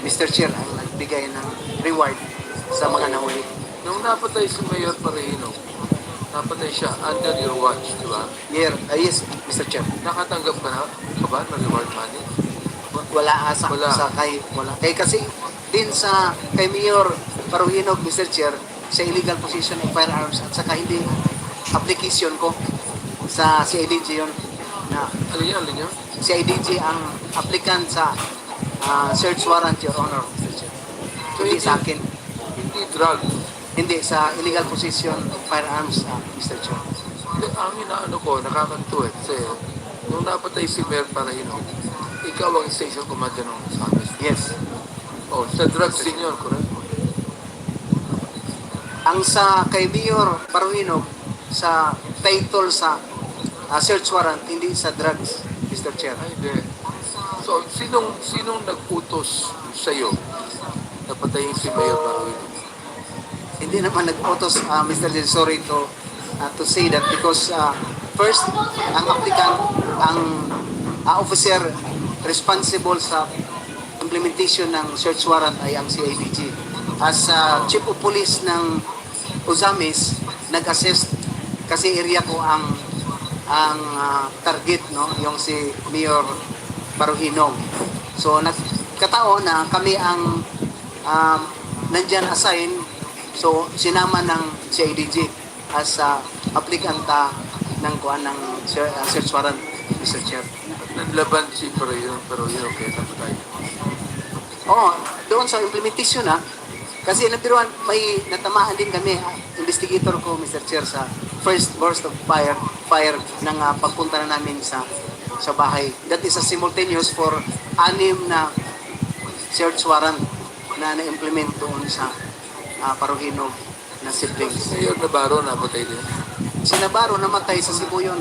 Mr. Chair, ang nagbigay ng reward sa mga nahuli. Nung napatay si Mayor Parehino, napatay siya under your watch, di ba? Yes, Mr. Chair. Nakatanggap ka na ba ng reward money? Wala asa Wala. sa wala. Kasi din sa kay Mayor Paruhinog, Mr. Chair, sa illegal possession of firearms at saka hindi application ko sa CIDG yun na Alin yun? CIDG ang applicant sa search warrant, Your Honor, Mr. Chair. Hindi sa akin. Hindi drug. Hindi, sa illegal possession of firearms, Mr. Chair. Ang inaano ko, nakakanto kasi nung napatay si Mayor Parehino, ikaw ang station commander ng Ozamis. Yes. Oh, sa drugs din yun, correct? Ang sa kay Mayor Paruhino, sa title sa search warrant, hindi sa drugs, Mr. Chair. Ay, hindi. So, sinong nag-utos sa'yo na patayin si Mayor Parehino? Hindi naman nag-utos, Mr. Chair, sorry to say that because first, ang applicant, ang officer responsible sa implementation ng search warrant ay ang CIDG. As Chief of Police ng Ozamis, nag-assist kasi area ko ang target, no, yung si Mayor Paruhino. So nagkataon na kami ang nandyan assign, so sinama ng CIDG as applicant ng search warrant, Mr. Chair. Naglaban si Parehino kaya napatay. Doon sa implementation kasi natiruan, may natamaan din kami, investigator ko, Mr. Chair, sa first burst of fire ng pagpunta na namin sa bahay. That is a simultaneous for 6 na search warrant na na-implement doon sa Paruhino na siblings. Si Mayor Navarro napatay din. Si Navarro namatay sa Cebu yun,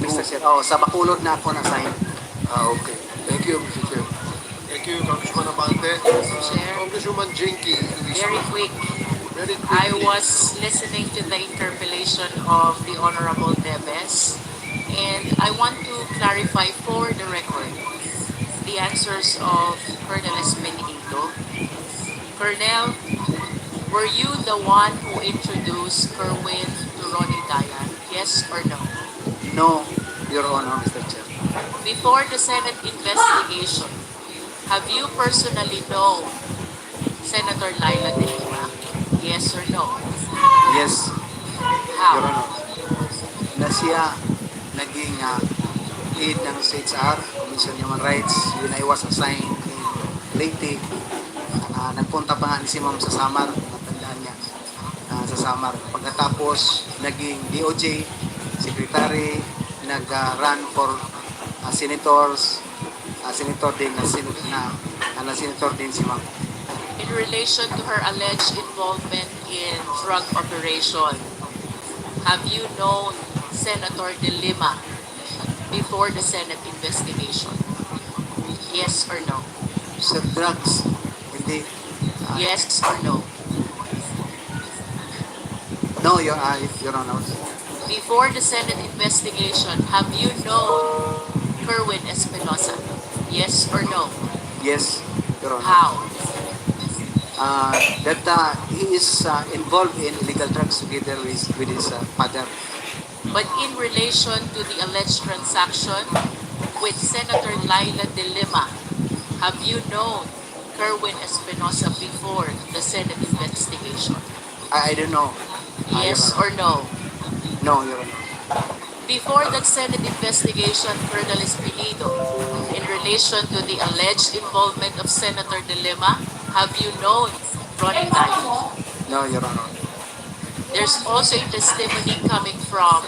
Mr. Chair. Sa Bacolod na ako na-sign. Okay. Thank you, Mr. Chair. Thank you, Congressman Abante. Chair. Congresswoman Jinky. Very quick. Very I quickly. was listening to the interpellation of the Honorable Debes, and I want to clarify for the record the answers of Colonel Esmenito. Colonel, were you the one who introduced Kerwin to Ronnie Dayan? Yes or no? No, Your Honor, Mr. Chair. Before the Senate investigation, have you personally known Senator Laila De Lima? Yes or no? Yes, How? Your Honor, na siya naging aide ng CHR, Commission on Human Rights, when I was assigned in Leyte. Nagpunta pa nga ni si Ma'am sa Samar, natandaan niya, sa Samar. Pagkatapos, naging DOJ, Secretary, nag-run for senators, senator din na senator din si Ma'am. In relation to her alleged involvement in drug operation, have you known Senator De Lima before the Senate investigation? Yes or no? Sa drugs, hindi. Yes or no? No, Your Honor. Before the Senate investigation, have you known Kerwin Espinosa? Yes or no? Yes, Your Honor. How? That he is involved in illegal drugs together with his father. But in relation to the alleged transaction with Senator Laila De Lima, have you known Kerwin Espinosa before the Senate investigation? I don't know. Yes Your or no? Honor. No, Your Honor. Before that Senate investigation, Colonel Espinido, in relation to the alleged involvement of Senator De Lima, have you known Ronnie Dayan? No, Your Honor. There's also a testimony coming from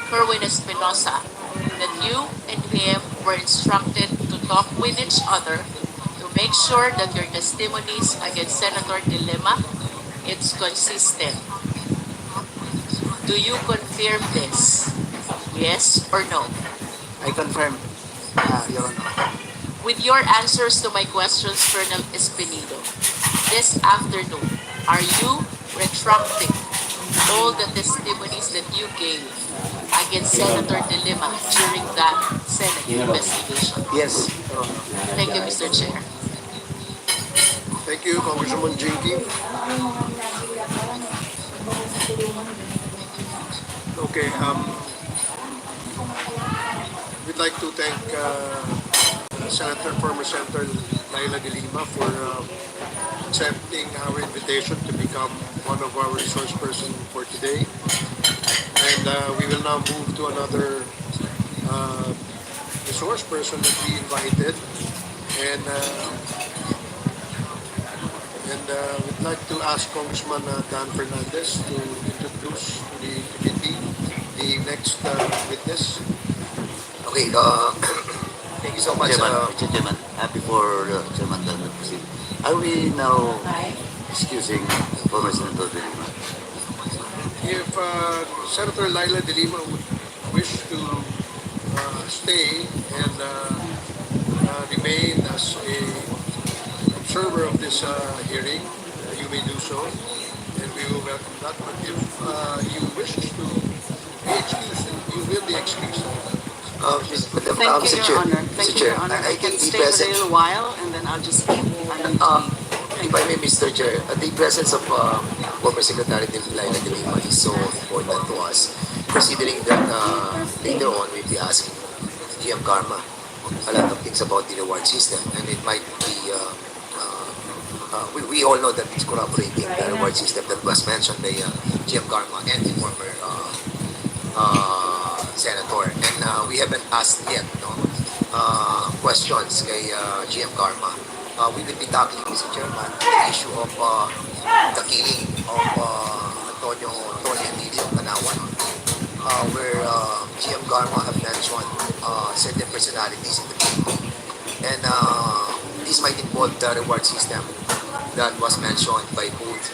Kerwin Espinosa that you and him were instructed to talk with each other to make sure that your testimonies against Senator De Lima, it's consistent. Do you confirm this? Yes or no? I confirm. Your Honor. With your answers to my questions, Colonel Espinido, this afternoon, are you retracting all the testimonies that you gave against Senator De Lima during that Senate investigation? Yes, Your Honor. Thank you, Mr. Chair. Thank you, Congresswoman Jinky. Okay, we'd like to thank former Senator Laila De Lima for accepting our invitation to become one of our resource person for today. And we will now move to another resource person that we invited. And we'd like to ask Congressman Dan Fernandez to introduce to the committee the next witness. Okay, Thank you so much. Chairman, Mr. Chairman, before Chairman Dan will proceed, are we now excusing former Senator De Lima? If Senator Laila De Lima would wish to stay and remain as a observer of this hearing, you may do so, and we will welcome that. But if you wish to be excused, you will be excused. Thank you, Your Honor. Thank you, Your Honor. I can stay for a little while and then I'll just leave. If I may, Mr. Chair, the presence of former Secretary Laila De Lima is so important to us, considering that later on we'll be asking GM Karma a lot of things about the reward system, and it might be, we all know that it's corroborating the reward system that was mentioned by GM Karma and the former Senator. And we haven't asked yet questions kay GM Karma. We will be tackling, Mr. Chairman, the issue of the killing of Antonio and Lily of Tanawan, where GM Karma have mentioned certain personalities in the PNP. And this might involve the reward system that was mentioned by both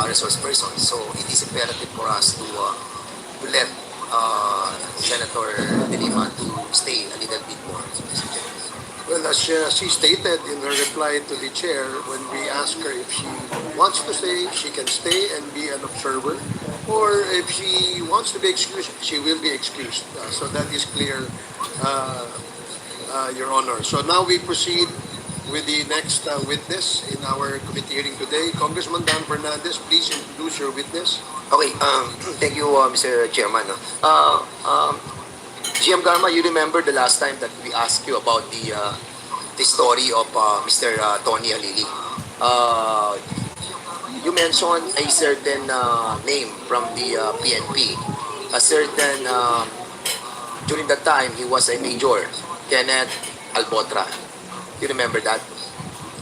resource persons. So it is imperative for us to let Senator De Lima to stay a little bit more. Well, as she stated in her reply to the chair, when we asked her if she wants to stay, she can stay and be an observer, or if she wants to be excused, she will be excused. So that is clear, Your Honor. So now we proceed with the next witness in our committee hearing today. Congressman Dan Fernandez, please introduce your witness. Okay, thank you, Mr. Chairman. GM Garma, you remember the last time that we asked you about the story of Mr. Tony Alili. You mentioned a certain name from the PNP. A certain, during that time, he was a major, Kenneth Albotra. You remember that?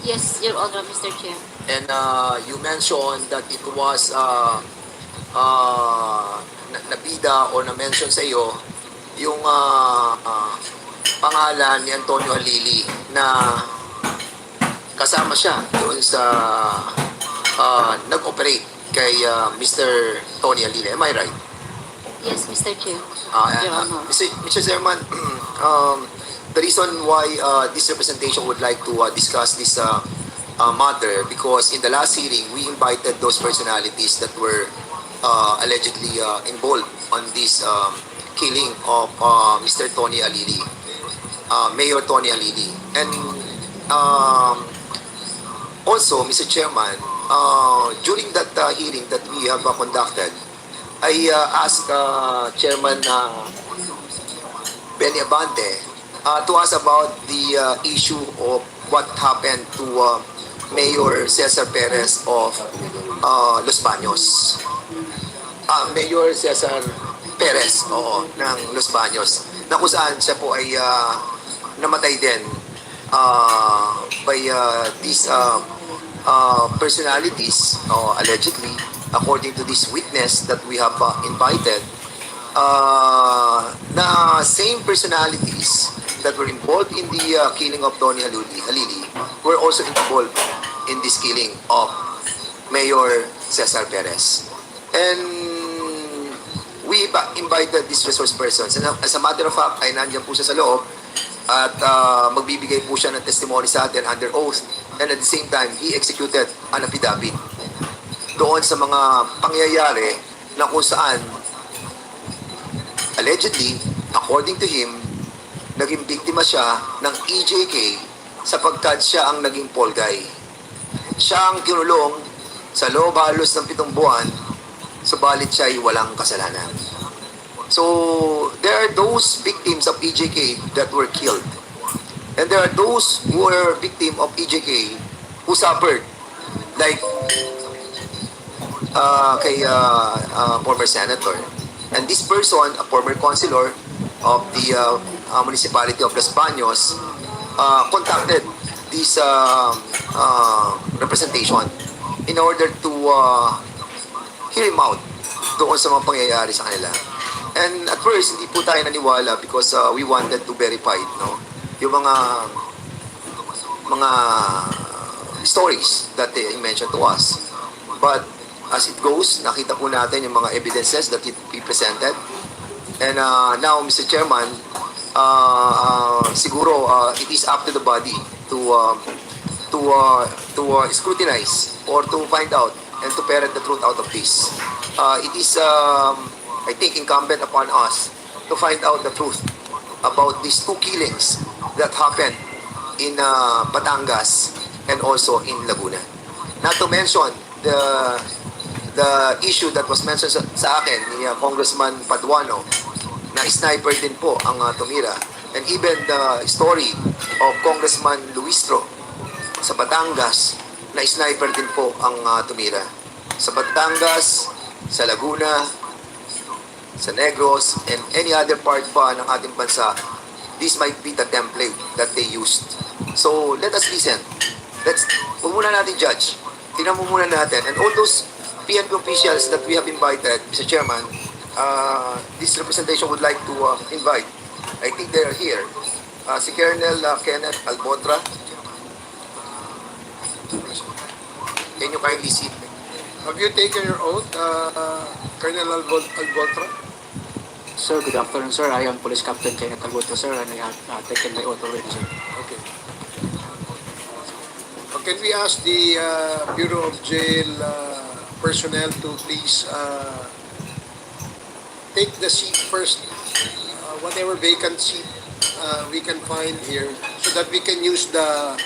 Yes, Your Honor, Mr. Chair. And you mentioned that it was nabida or na-mention sa iyo yung pangalan ni Antonio Alili na kasama siya doon sa nag-operate kay Mr. Tony Alili. Am I right? Yes, Mr. Chair. Your Honor. Mr. Chairman, the reason why this representation would like to discuss this matter, because in the last hearing, we invited those personalities that were allegedly involved on this killing of Mr. Tony Alili, Mayor Tony Alili. And also, Mr. Chairman, during that hearing that we have conducted, I asked Chairman Benny Abante to ask about the issue of what happened to Mayor Cesar Perez of Los Baños. Mayor Cesar Perez ng Los Baños, na kung saan siya po ay namatay din by these personalities, allegedly, according to this witness that we have invited, na same personalities that were involved in the killing of Tony Alili were also involved in this killing of Mayor Cesar Perez. And we invited these resource persons. And as a matter of fact, ay nandiyan po siya sa loob. at magbibigay po siya ng testimony sa atin under oath, and at the same time, he executed an affidavit doon sa mga pangyayari na kung saan allegedly, according to him, naging biktima siya ng EJK sapagkat siya ang naging Paul guy. Siya ang kinulong sa loob halos ng 7 buwan, subalit siya ay walang kasalanan. So, there are those victims of EJK that were killed. And there are those who were victim of EJK who suffered, like former senator. And this person, a former councilor of the municipality of Los Baños, contacted this representation in order to hear him out doon sa mga pangyayari sa kanila. And at first, hindi po tayo naniwala because we wanted to verify, no, yung mga stories that they mentioned to us. But as it goes, nakita po natin yung mga evidences that he presented. And now, Mr. Chairman, siguro it is up to the body to scrutinize or to find out and to ferret the truth out of this. It is, I think, incumbent upon us to find out the truth about these 2 killings that happened in Batangas and also in Laguna. Not to mention the issue that was mentioned sa akin ni Congressman Paduano na sniper din po ang tumira, and even the story of Congressman Luistro sa Batangas na sniper din po ang tumira. Sa Batangas, sa Laguna, sa Negros, and any other part pa ng ating bansa, this might be the template that they used. So, let us listen. Huwag muna natin judge. Tingnan mo muna natin. And all those PNP officials that we have invited, Mr. Chairman, this representation would like to invite. I think they are here. Si Colonel Kenneth Albotra. Can you kindly sit? Have you taken your oath, Colonel Albotra? Sir, good afternoon, sir. I am Police Captain Kenneth Aguto, sir, and I have taken my oath already, sir. Okay. Can we ask the Bureau of Jail personnel to please take the seat first, whatever vacant seat we can find here, so that we can use the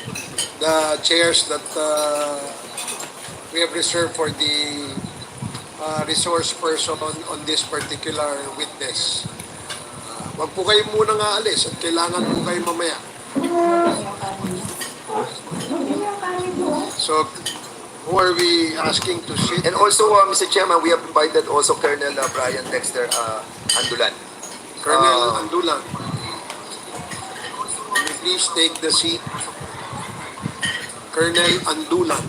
chairs that we have reserved for the resource person on this particular witness. Wag po kayo muna nga alis at kailangan po kayo mamaya. So, who are we asking to sit? And also, Mr. Chairman, we have invited also Colonel Brian Dexter Andulan. Colonel Andulan, can you please take the seat? Colonel Andulan.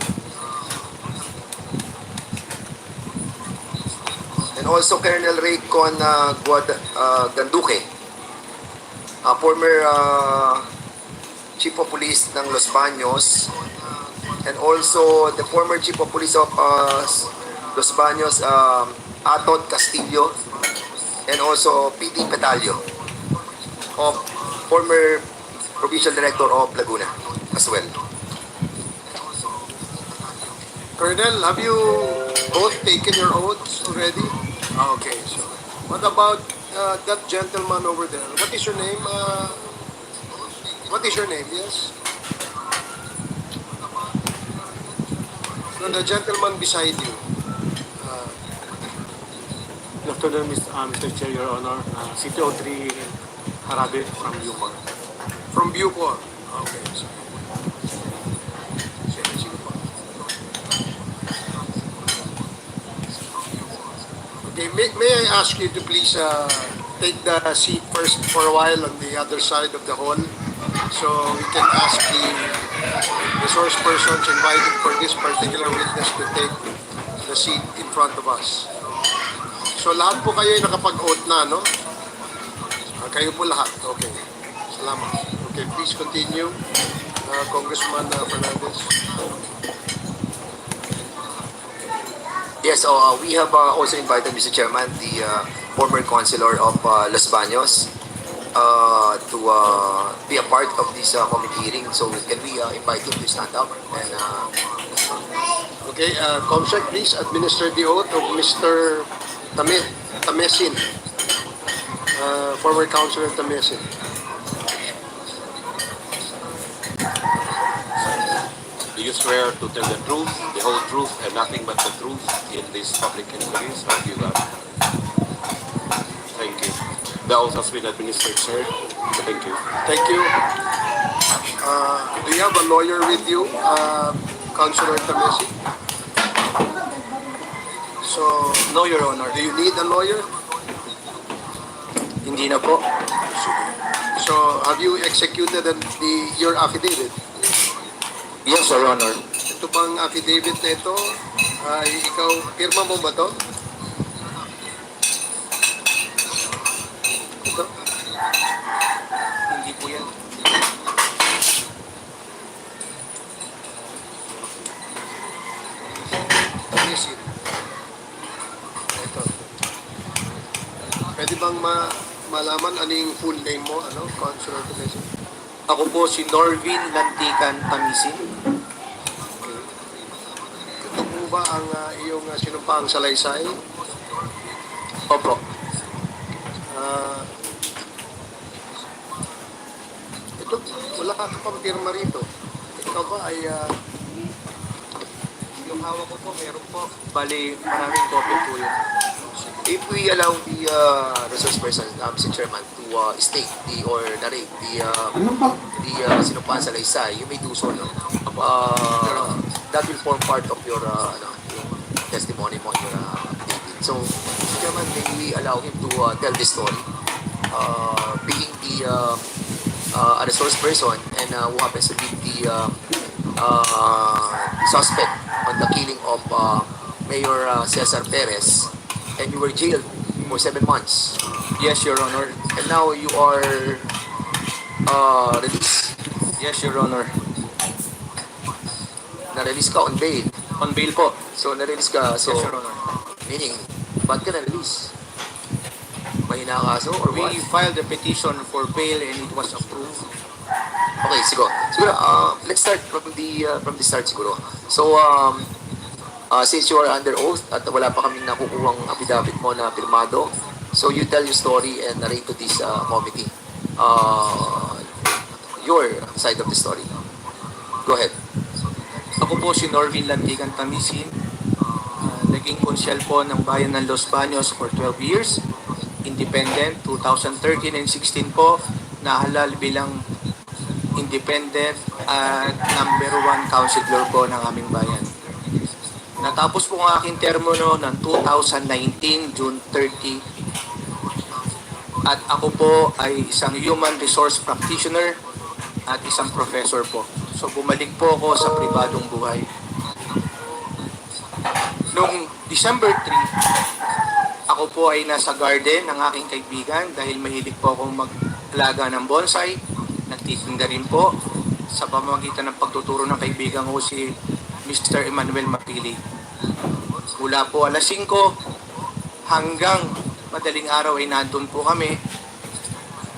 And also Colonel Raycon Ganduque, former Chief of Police ng Los Baños, and also the former Chief of Police of Los Baños, Aton Castillo, and also PD Petalio, of former Provincial Director of Laguna as well. Colonel, have you both taken your oaths already? Okay, so what about that gentleman over there? What is your name? What is your name? Yes? No, the gentleman beside you. Good afternoon, Mr. Chair, Your Honor. City Audrey Harabe from Bucor. From Bucor. Okay. So, sige po. Okay, may I ask you to please take the seat first for a while on the other side of the hall, so we can ask the resource persons invited for this particular witness to take the seat in front of us. So lahat po kayo ay nakapag-oath na, no? Kayo po lahat. Okay. Salamat. Okay, please continue, Congressman Fernandez. Yes, we have also invited, Mr. Chairman, the former councilor of Los Baños, be a part of this committee hearing. So can we invite him to stand up and Okay, Comsec, please administer the oath of Mr. Tamesin, former Councilor Tamesin. Do you swear to tell the truth, the whole truth, and nothing but the truth in this public inquiries? Have you Thank you. The oath has been administered, sir. Thank you. Thank you. Do you have a lawyer with you, Councilor Tamesin? So, No, Your Honor. do you need a lawyer? Hindi na po. So, have you executed your affidavit? Yes, Your Honor. Ito bang affidavit na ito, ay ikaw, pirma mo ba to? Ito? Hindi po yan. Tamesin. Ito. Pwede bang malaman anong full name mo, Councilor Tamesin? Ako po si Norvin Lantican Tamisin. Ito po ba ang iyong sinumpaang salaysay? Opo. Ito, wala ka pang pirma rito. Ikaw ba ay Yung hawak ko po, meron po. Bali, maraming copy po yun. if we allow the resource person, Mr. Chairman, to state or narrate the sinumpaan salaysay, you may do so, no? That will form part of your yung testimony mo, your affidavit. So, Mr. Chairman, may we allow him to tell this story, being the a resource person and who happens to be the suspect on the killing of Mayor Cesar Perez, and you were jailed for 7 months. Yes, Your Honor. And now you are released. Yes, Your Honor. Na-release ka on bail. On bail po. So, na-release ka. So, Yes, Your Honor. meaning, ba't ka na-release? Mahina ka kaso or what? We filed a petition for bail and it was approved. Okay, siguro. Let's start from the start siguro. So, since you are under oath at wala pa kaming nakukuhang affidavit mo na pirmado, so you tell your story and narrate to this committee your side of the story. Go ahead. Ako po si Norvin Lantican Tamisin. Naging konsyel po ng Bayan ng Los Baños for 12 years. Independent, 2013 and 16 po, nahalal bilang independent at number 1 councilor po ng aming bayan. Natapos po ang aking termo no ng 2019, June 30. At ako po ay isang human resource practitioner at isang professor po. So bumalik po ako sa pribadong buhay. Noong December 3, ako po ay nasa garden ng aking kaibigan dahil mahilig po akong mag-alaga ng bonsai. Nagtitinda rin po sa pamamagitan ng pagtuturo ng kaibigan ko si Mr. Emmanuel Mapili. Mula po alas 5 hanggang madaling araw ay nandun po kami.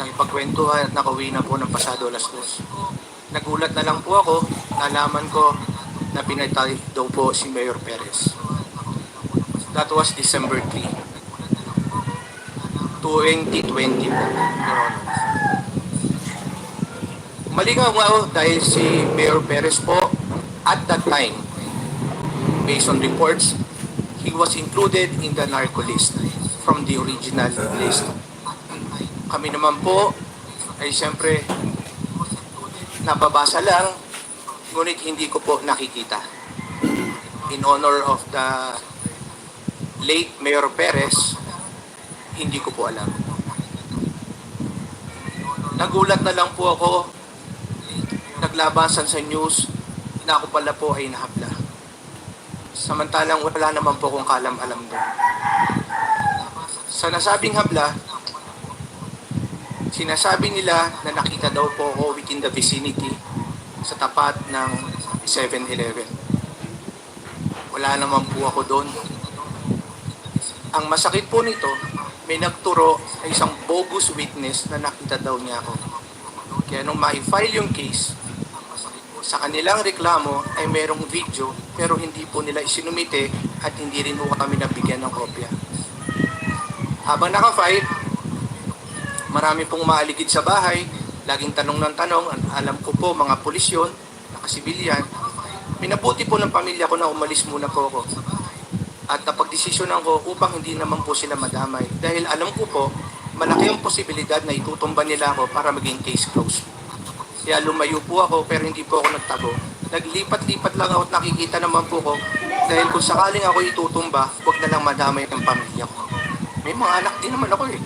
Nakipagkwentuhan at nakauwi na po ng pasado alas 2. Nagulat na lang po ako, nalaman ko na pinatay daw po si Mayor Perez. That was December 3, 2020 po, Your Honor. Malingaw nga dahil si Mayor Perez po at that time, based on reports, he was included in the narco list from the original list. Kami naman po ay siyempre nababasa lang, ngunit hindi ko po nakikita. In honor of the late Mayor Perez, hindi ko po alam. Nagulat na lang po ako, naglabasan sa news, na ako pala po ay nahabla. Samantalang wala naman po akong kalam-alam doon. Sa nasabing habla, sinasabi nila na nakita daw po ako within the vicinity sa tapat ng 7-Eleven. Wala naman po ako doon. Ang masakit po nito, may nagturo na isang bogus witness na nakita daw niya ako. Kaya nung ma-file yung case, sa kanilang reklamo ay merong video pero hindi po nila isinumite at hindi rin po kami nabigyan ng kopya. Habang naka-file, marami pong maaligid sa bahay, laging tanong ng tanong, alam ko po mga pulis yun, nakasibilyan. Minabuti po ng pamilya ko na umalis muna po ako. At napagdesisyonan ko upang hindi naman po sila madamay. Dahil alam ko po, malaki ang posibilidad na itutumba nila ako para maging case closed. Kaya lumayo po ako pero hindi po ako nagtago. Naglipat-lipat lang ako at nakikita naman po ko dahil kung sakaling ako itutumba, huwag na lang madamay ang pamilya ko. May mga anak din naman ako eh.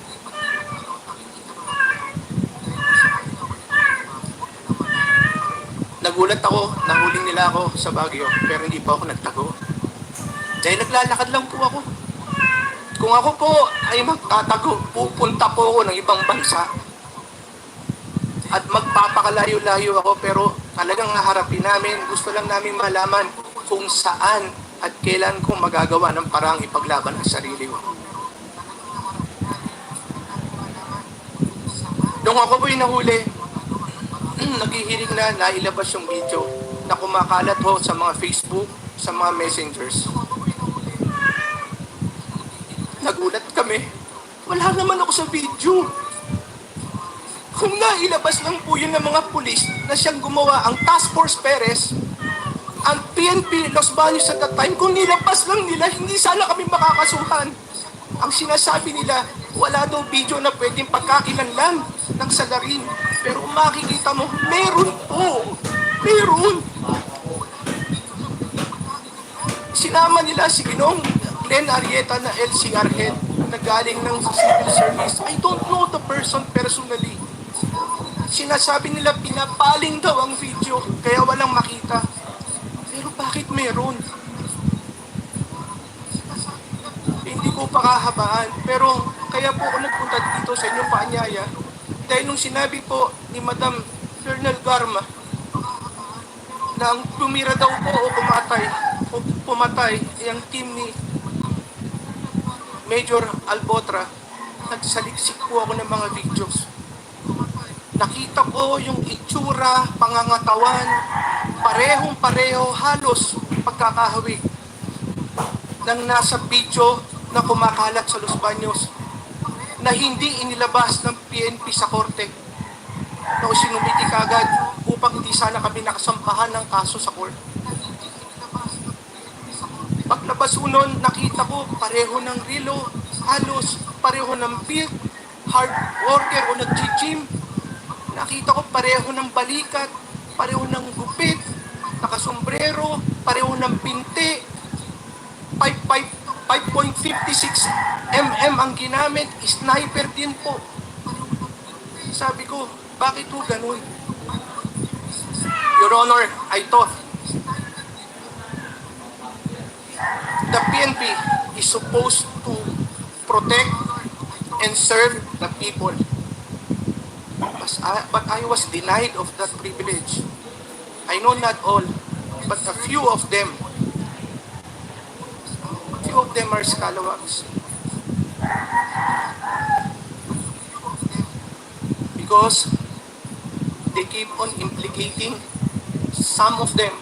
Nagulat ako, nahuling nila ako sa Baguio pero hindi po ako nagtago. Dahil naglalakad lang po ako. Kung ako po ay magtatago, pupunta po ako ng ibang bansa at magpapakalayo-layo ako pero talagang haharapin namin. Gusto lang namin malaman kung saan at kailan ko magagawa ng parang ipaglaban ang sarili ko. Nung ako po'y nahuli, naghihiling na nailabas yung video na kumakalat ho sa mga Facebook, sa mga messengers. Nagulat kami. Wala naman ako sa video. Kung nailabas lang po yun ng mga pulis na siyang gumawa ang Task Force Perez, ang PNP Los Baños at that time, kung nilabas lang nila, hindi sana kami makakasuhan. Ang sinasabi nila, wala daw video na pwedeng pagkakilanlan ng salarin. Pero makikita mo, meron po. Meron. Sinama nila si Ginong Glenn Arieta na LCR head na galing ng civil service. I don't know the person personally. Sinasabi nila pinapaling daw ang video kaya walang makita. Pero bakit meron? Hindi ko pakahabaan. Pero kaya po ako nagpunta dito sa inyong paanyaya dahil nung sinabi po ni Madam Colonel Garma na ang tumira daw po o pumatay ay ang team ni Major Albotra, nagsaliksik po ako ng mga videos. Nakita ko yung itsura, pangangatawan, parehong-pareho, halos pagkakahawig ng nasa video na kumakalat sa Los Baños na hindi inilabas ng PNP sa korte na sinumiti kagad upang hindi sana kami nakasampahan ng kaso sa korte. Paglabas unon, nakita ko pareho ng relo, halos pareho ng build, hard worker o nag-gym. Nakita ko pareho ng balikat, pareho ng gupit, nakasombrero, pareho ng pinte, 5.56 mm ang ginamit, sniper din po. Sabi ko, bakit po ganun? Your Honor, I thought the PNP is supposed to protect and serve the people. But I was denied of that privilege. I know not all, but a few of them are scalawags. Because they keep on implicating, some of them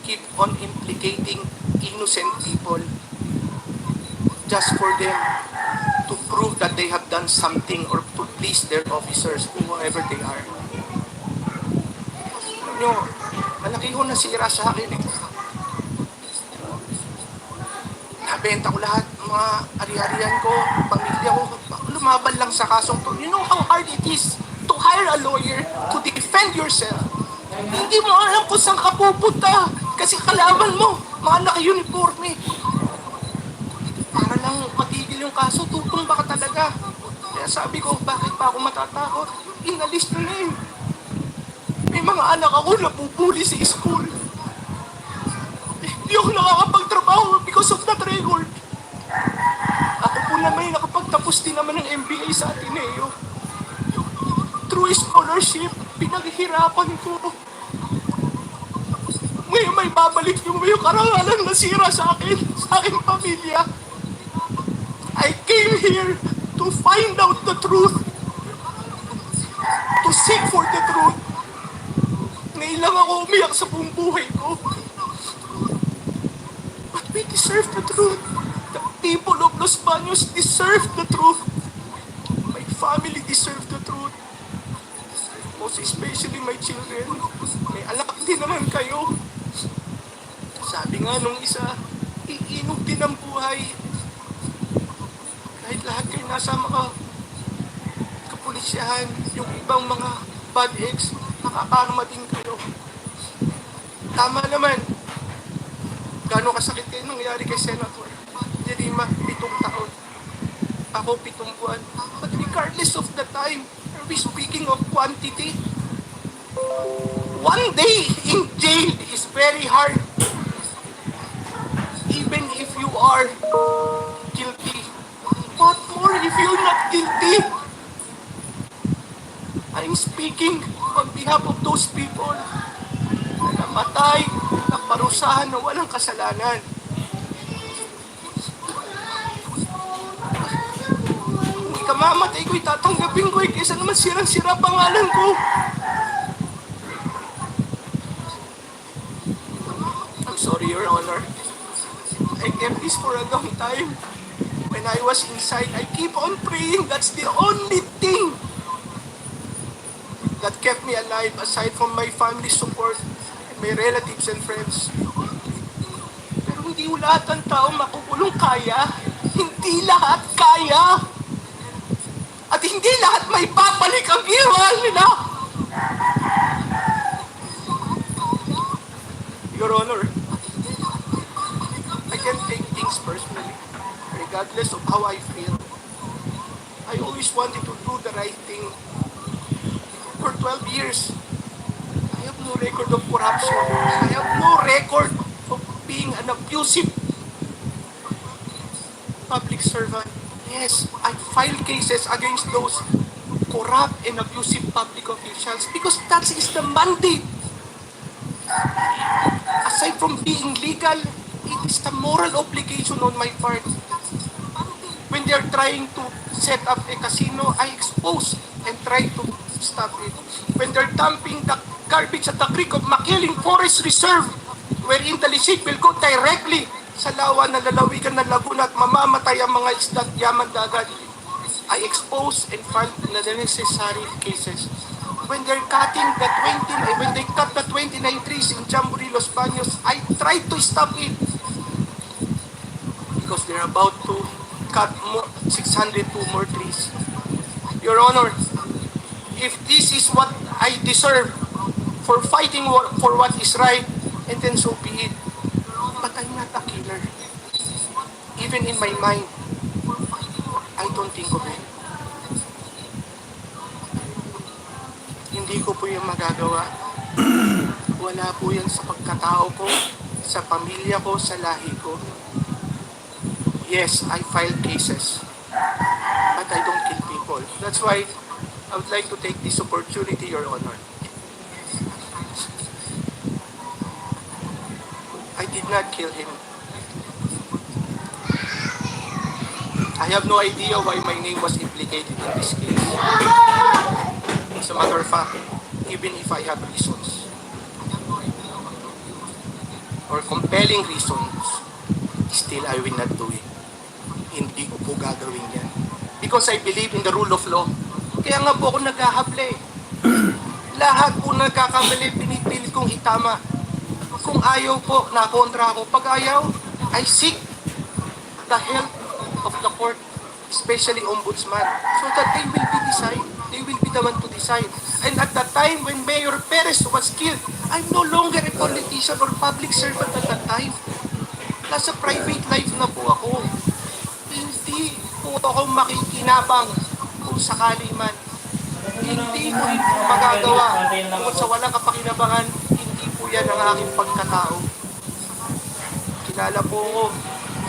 keep on implicating innocent people just for them to prove that they have done something or to please their officers, whoever they are. Alam nyo, malaki ko nasira sa akin eh. Nabenta ko lahat, mga ari-arian ko, pamilya ko, lumaban lang sa kasong to. You know how hard it is to hire a lawyer to defend yourself. Hindi mo alam kung saan ka pupunta kasi kalaban mo, mga naka-uniforme. Para lang matigil yung kaso, tutumba ka talaga. Kaya sabi ko, bakit pa ako matatakot? Inalis na eh. May mga anak ako na pupuli sa school. Hindi ako nakakapagtrabaho because of that record. Ako po naman nakapagtapos din naman ng MBA sa Ateneo. Through scholarship, pinaghihirapan ko. Ngayon may babalik yung karangalan na sira sa akin, sa aking pamilya. I came here to find out the truth, to seek for the truth. Ngayon lang ako umiyak sa buong buhay ko. But we deserve the truth. The people of Los Baños deserve the truth. My family deserve the truth. Most especially my children. May anak din naman kayo. Sabi nga nung isa, iinog din ang buhay. Kahit lahat kayo nasa mga kapulisyahan, yung ibang mga bad eggs, makakarma din kayo. Tama naman. Gano'ng kasakit kayo nangyari kay Senator Jerima, 7 taon. Ako 7 buwan. But regardless of the time, are we speaking of quantity? 1 day in jail is very hard. Even if you are guilty. What more if you're not guilty? I'm speaking on behalf of those people na namatay, na parusahan na walang kasalanan. Kung ikamamatay ko, itatanggapin ko kaysa naman sirang-sira pangalan ko. I'm sorry, Your Honor. I kept this for a long time. When I was inside, I keep on praying. That's the only thing that kept me alive aside from my family support and my relatives and friends. Pero hindi lahat ng tao makukulong kaya. Hindi lahat kaya. At hindi lahat may babalik ang ginawa nila. Your Honor, I can take things personally, regardless of how I feel. I always wanted to do the right thing. For 12 years, I have no record of corruption. I have no record of being an abusive public servant. Yes, I filed cases against those corrupt and abusive public officials because that is the mandate. Aside from being legal, it is the moral obligation on my part. When they are trying to set up a casino, I expose and try to stop it. When they're dumping the garbage at the creek of Makiling Forest Reserve, wherein the licit will go directly sa lawa na lalawigan ng Laguna at mamamatay ang mga isda at yaman dagat, I expose and file the necessary cases. When they're cutting the when they cut the 29 trees in Jamboree, Los Baños, I try to stop it because they're about to cut 602 more trees. Your Honor, if this is what I deserve for fighting for what is right, and then so be it. But I'm not a killer. Even in my mind, I don't think of it. Hindi ko po yung magagawa. Wala po yan sa pagkatao ko, sa pamilya ko, sa lahi ko. Yes, I filed cases, but I don't kill people. That's why I would like to take this opportunity, Your Honor. I did not kill him. I have no idea why my name was implicated in this case. As a matter of fact, even if I have reasons or compelling reasons, still I will not do it. Hindi ko po gagawin yan. Because I believe in the rule of law. Kaya nga po ako naghahabla eh. Lahat po nagkakamali, pinipilit kong itama. Kung ayaw po, nakontra ako. Pag ayaw, I seek the help of the court, especially ombudsman, so that they will be decide. They will be the one to decide. And at the time when Mayor Perez was killed, I'm no longer a politician or public servant at that time. Nasa private life na po ako. Hindi po ako makikinabang kung sakali man. Hindi ko rin po magagawa kung sa walang kapakinabangan. Hindi po yan ang aking pagkatao. Kilala po ko,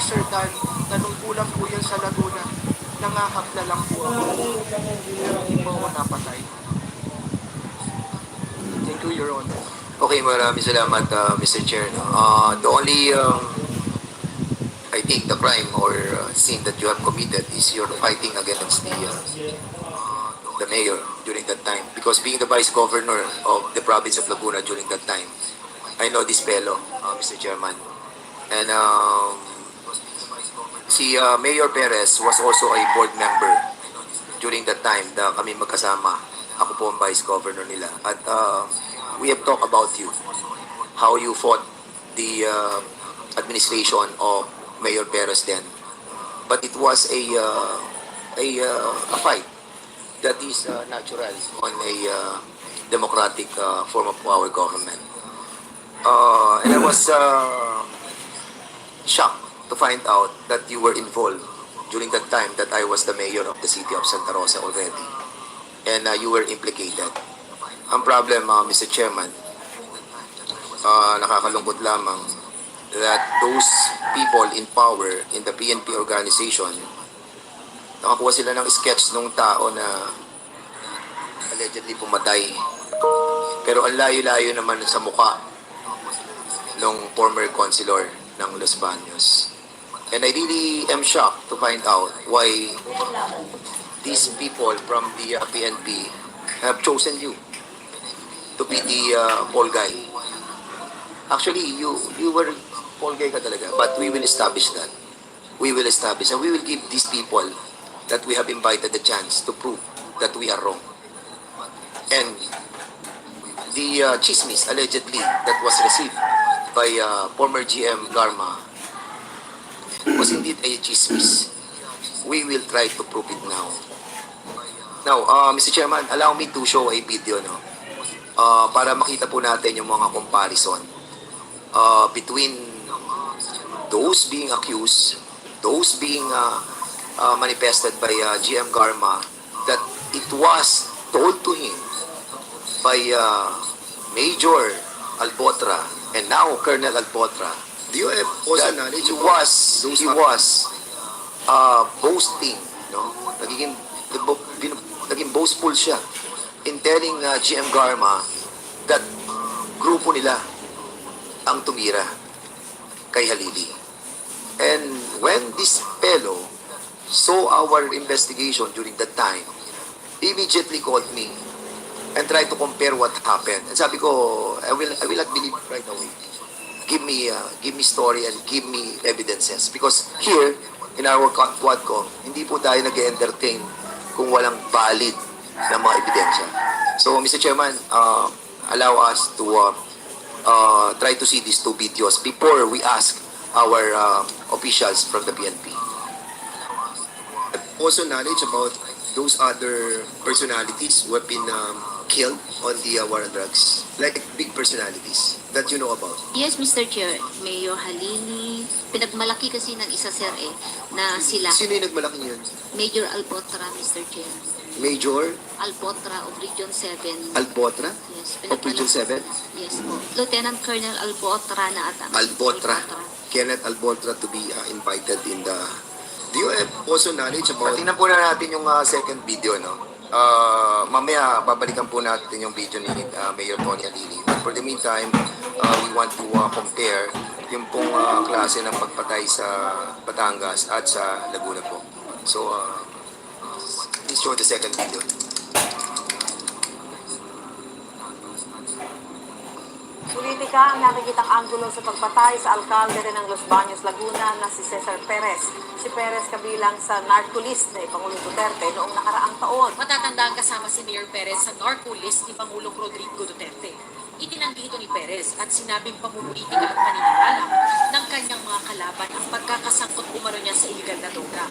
Sir Dan, na nung kulang po yan sa Laguna, nangahapla lang po ako. Pero hindi po ako napatay. Thank you, Your Honor. Okay, maraming salamat, Mr. Chair. No? The only I think the crime or sin that you have committed is you're fighting against the mayor during that time. Because being the vice governor of the province of Laguna during that time, I know this fellow, Mr. Chairman. And si Mayor Perez was also a board member during that time na kami magkasama. Ako po ang vice governor nila. At we have talked about you, how you fought the administration of Mayor Perez then. But it was a fight that is natural on a democratic form of our government. And I was shocked to find out that you were involved during that time that I was the mayor of the city of Santa Rosa already. And you were implicated. Ang problem, Mr. Chairman, nakakalungkot lamang that those people in power in the PNP organization, nakakuha sila ng sketch ng tao na allegedly pumatay. Pero ang layo-layo naman sa mukha ng former councilor ng Los Baños. And I really am shocked to find out why these people from the PNP have chosen you to be the poll guy. Actually, you were poll guy ka talaga, but we will establish that. We will establish and we will give these people that we have invited the chance to prove that we are wrong. And the chismis allegedly that was received by former GM Garma was indeed a chismis. We will try to prove it now. Now, Mr. Chairman, allow me to show a video, no? Para makita po natin yung mga comparison between those being accused, those being manifested by GM Garma, that it was told to him by Major Albotra and now Colonel Albotra. Do you have also knowledge he was boasting, no? Naging boastful siya in telling GM Garma that grupo nila ang tumira kay Halili. And when this fellow saw our investigation during that time, he immediately called me and tried to compare what happened. And sabi ko, I will not believe it right away. Give me story and give me evidences. Because here, in our QuadCom, hindi po tayo nag-entertain kung walang valid na mga ebidensya. So, Mr. Chairman, allow us to try to see these two videos before we ask our officials from the PNP. also knowledge about those other personalities who have been killed on the war on drugs? Like big personalities that you know about? Yes, Mr. Chair. Mayor Halili, pinagmalaki kasi ng isa sir na sila. Sino yung nagmalaki yun? Major Alpotra, Mr. Chair. Major? Alpotra of Region 7. Alpotra? Yes. Of Region 7? Yes po. Lieutenant Colonel Alpotra na ata. Alpotra. Kenneth Alpotra to be invited in the... Do you have also knowledge about... Tingnan po na natin yung second video, no? Mamaya, babalikan po natin yung video ni Mayor Tony Alili. But for the meantime, we want to compare yung pong klase ng pagpatay sa Batangas at sa Laguna po. So, please show the second video. Politika ang nakikitang anggulo sa pagpatay sa alkalde rin ng Los Baños, Laguna na si Cesar Perez. Si Perez kabilang sa narco list ni Pangulong Duterte noong nakaraang taon. Matatandaan kasama si Mayor Perez sa narco list ni Pangulong Rodrigo Duterte. Itinanggi ito ni Perez at sinabing pamumulitika at paniniralang ng kanyang mga kalaban ang pagkakasangkot umano niya sa iligal na droga.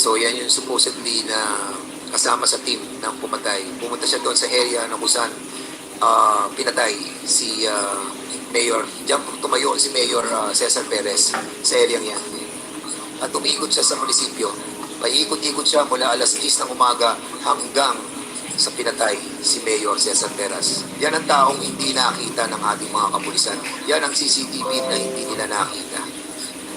So yan yung supposedly na kasama sa team ng pumatay. Pumunta siya doon sa area na kung saan pinatay si Mayor. Diyan tumayo si Mayor Cesar Perez sa area yan. At umikot siya sa munisipyo. Paikot-ikot siya mula alas 10 ng umaga hanggang sa pinatay si Mayor Cesar Perez. Yan ang taong hindi nakita ng ating mga kapulisan. Yan ang CCTV na hindi nila nakita.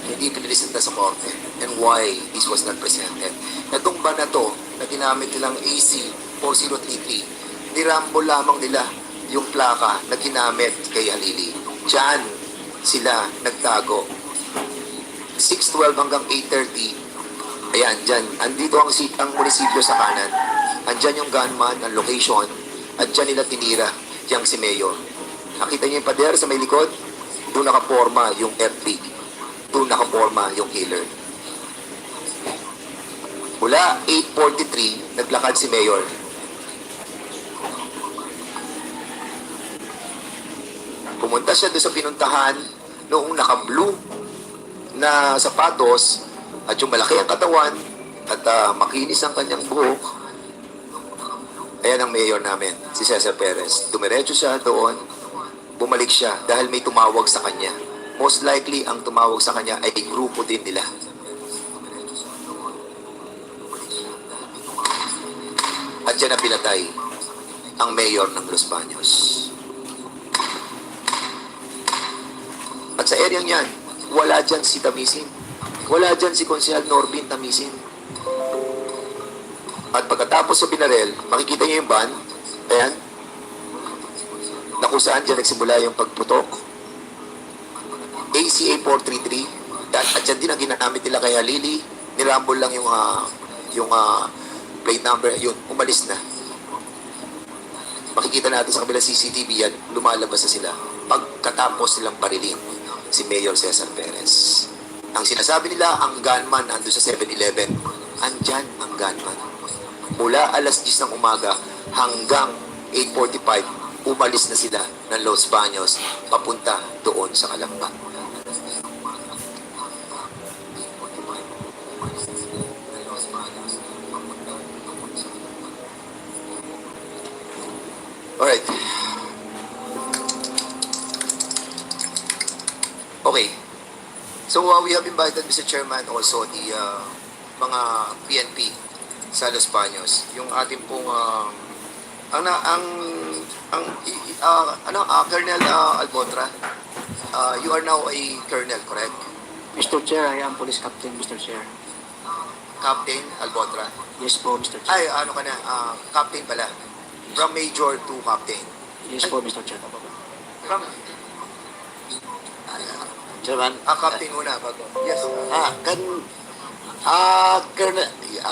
Hindi pinilisenta sa korte. And why this was not presented. Itong ba na to na ginamit nilang AC 4033, nirambo lamang nila yung plaka na ginamit kay Halili. Diyan sila nagtago. 6:12 hanggang 8:30. Ayan, dyan. Andito ang munisipyo sa kanan. Andyan yung gunman, ang location. At dyan nila tinira. Diyang si Mayor. Nakita niyo yung pader sa may likod? Doon nakaporma yung FP. Doon nakaporma yung killer. Mula 8:43, naglakad si Mayor. Pumunta siya doon sa pinuntahan noong naka-blue na sapatos at yung malaki ang katawan at makinis ang kanyang buhok. Ayan ang mayor namin, si Cesar Perez. Dumiretso siya doon, bumalik siya dahil may tumawag sa kanya. Most likely, ang tumawag sa kanya ay grupo din nila. At yan na pinatay ang mayor ng Los Baños. At sa area yan, wala dyan si Tamisin. Wala dyan si Konsehal Norbin Tamisin. At pagkatapos sa binarel, makikita niyo yung van, ayan, na kung saan dyan nagsimula yung pagputok. ACA 433, at dyan din ang ginamit nila kay Halili, nirambol lang yung plate number, yun, umalis na. Makikita natin sa kabilang CCTV yan, lumalabas na sila pagkatapos nilang barilin si Mayor Cesar Perez. Ang sinasabi nila, ang gunman ando sa 7-Eleven. Andyan ang gunman. Mula alas 10 ng umaga hanggang 8:45, umalis na sila ng Los Baños papunta doon sa Calamba. Alright. Okay. So we have invited, Mr. Chairman, also the mga PNP sa Los Baños. Yung ating pong Colonel Albotra, you are now a colonel, correct? Mr. Chair, I am Police Captain, Mr. Chair. Captain Albotra? Yes po, Mr. Chair. Ay, ano ka na, captain pala. From major to captain. Yes po, Mr. Chair. From Chairman. captain muna bago. Yes.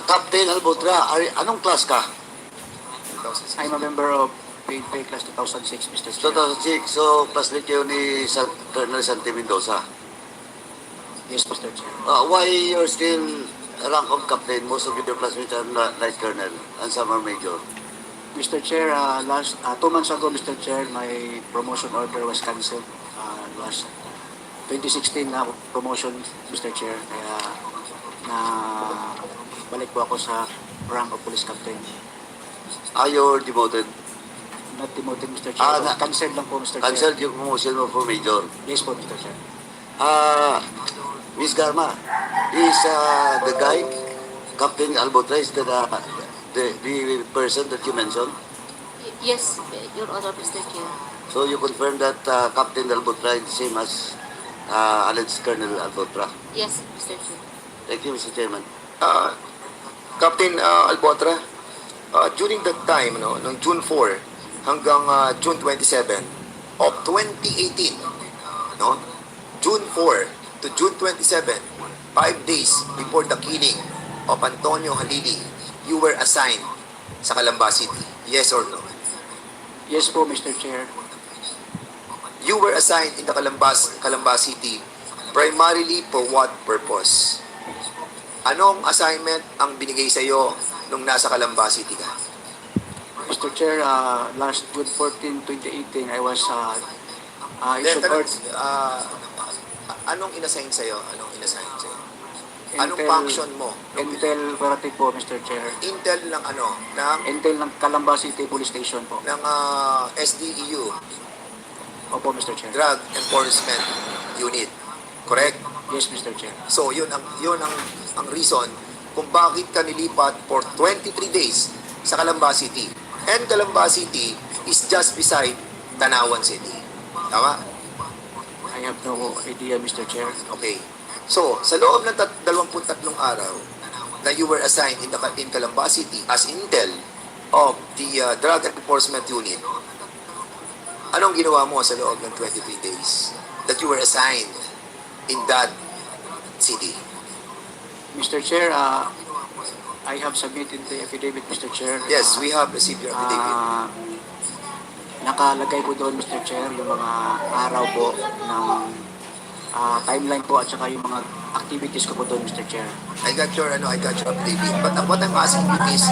Captain Albotra, anong class ka? I'm a member of pay class 2006, Mr. Chair. 2006, so classmate kayo ni Colonel Santi Mendoza. Yes, Mr. Chair. Why you're still rank of captain? Most of your classmates are light colonel and some are major. Mr. Chair, 2 months ago, Mr. Chair, my promotion order was cancelled. Last 2016 na promotion, Mr. Chair. Kaya balik po ako sa rank of police captain. You're demoted? Not demoted, Mr. Chair. Cancelled lang po, Mr. Chair. Cancelled yung promotion mo for major? Yes po, Mr. Chair. Miss Garma, is the guy, Captain Albotra, is the person that you mentioned? Yes, Your Honor, Mr. Chair. So you confirm that Captain Albotra is the same as alleged Colonel Albotra? Yes, Mr. Chair. Thank you, Mr. Chairman. Captain Albotra, during that time, noong June 4 hanggang June 27 of 2018, June 4 to June 27, 5 days before the killing of Antonio Halili, you were assigned sa Calamba City. Yes or no? Yes po, Mr. Chair. You were assigned in the Calamba City primarily for what purpose? Anong assignment ang binigay sa iyo nung nasa Calamba City ka? Mr. Chair, last June 14, 2018, I was issued order. Anong inassign sa iyo? Anong inassign sa iyo? Anong function mo? Intel operative po, Mr. Chair. Intel ng ano? Ng Intel ng Calamba City Police Station po. ng SDEU, Opo, Mr. Chair. Drug Enforcement Unit. Correct? Yes, Mr. Chair. So, yun ang reason kung bakit ka nilipat for 23 days sa Calamba City. And Calamba City is just beside Tanawan City. Tama? I have no idea, Mr. Chair. Okay. So, sa loob ng 23 araw na you were assigned in Calamba City as Intel of the Drug Enforcement Unit, anong ginawa mo sa loob ng 23 days that you were assigned in that city? Mr. Chair, I have submitted the affidavit, Mr. Chair. Yes, we have received your affidavit. Nakalagay po doon, Mr. Chair, yung mga araw po ng timeline po at saka yung mga activities ko po doon, Mr. Chair. I got your affidavit. But what I'm asking you is,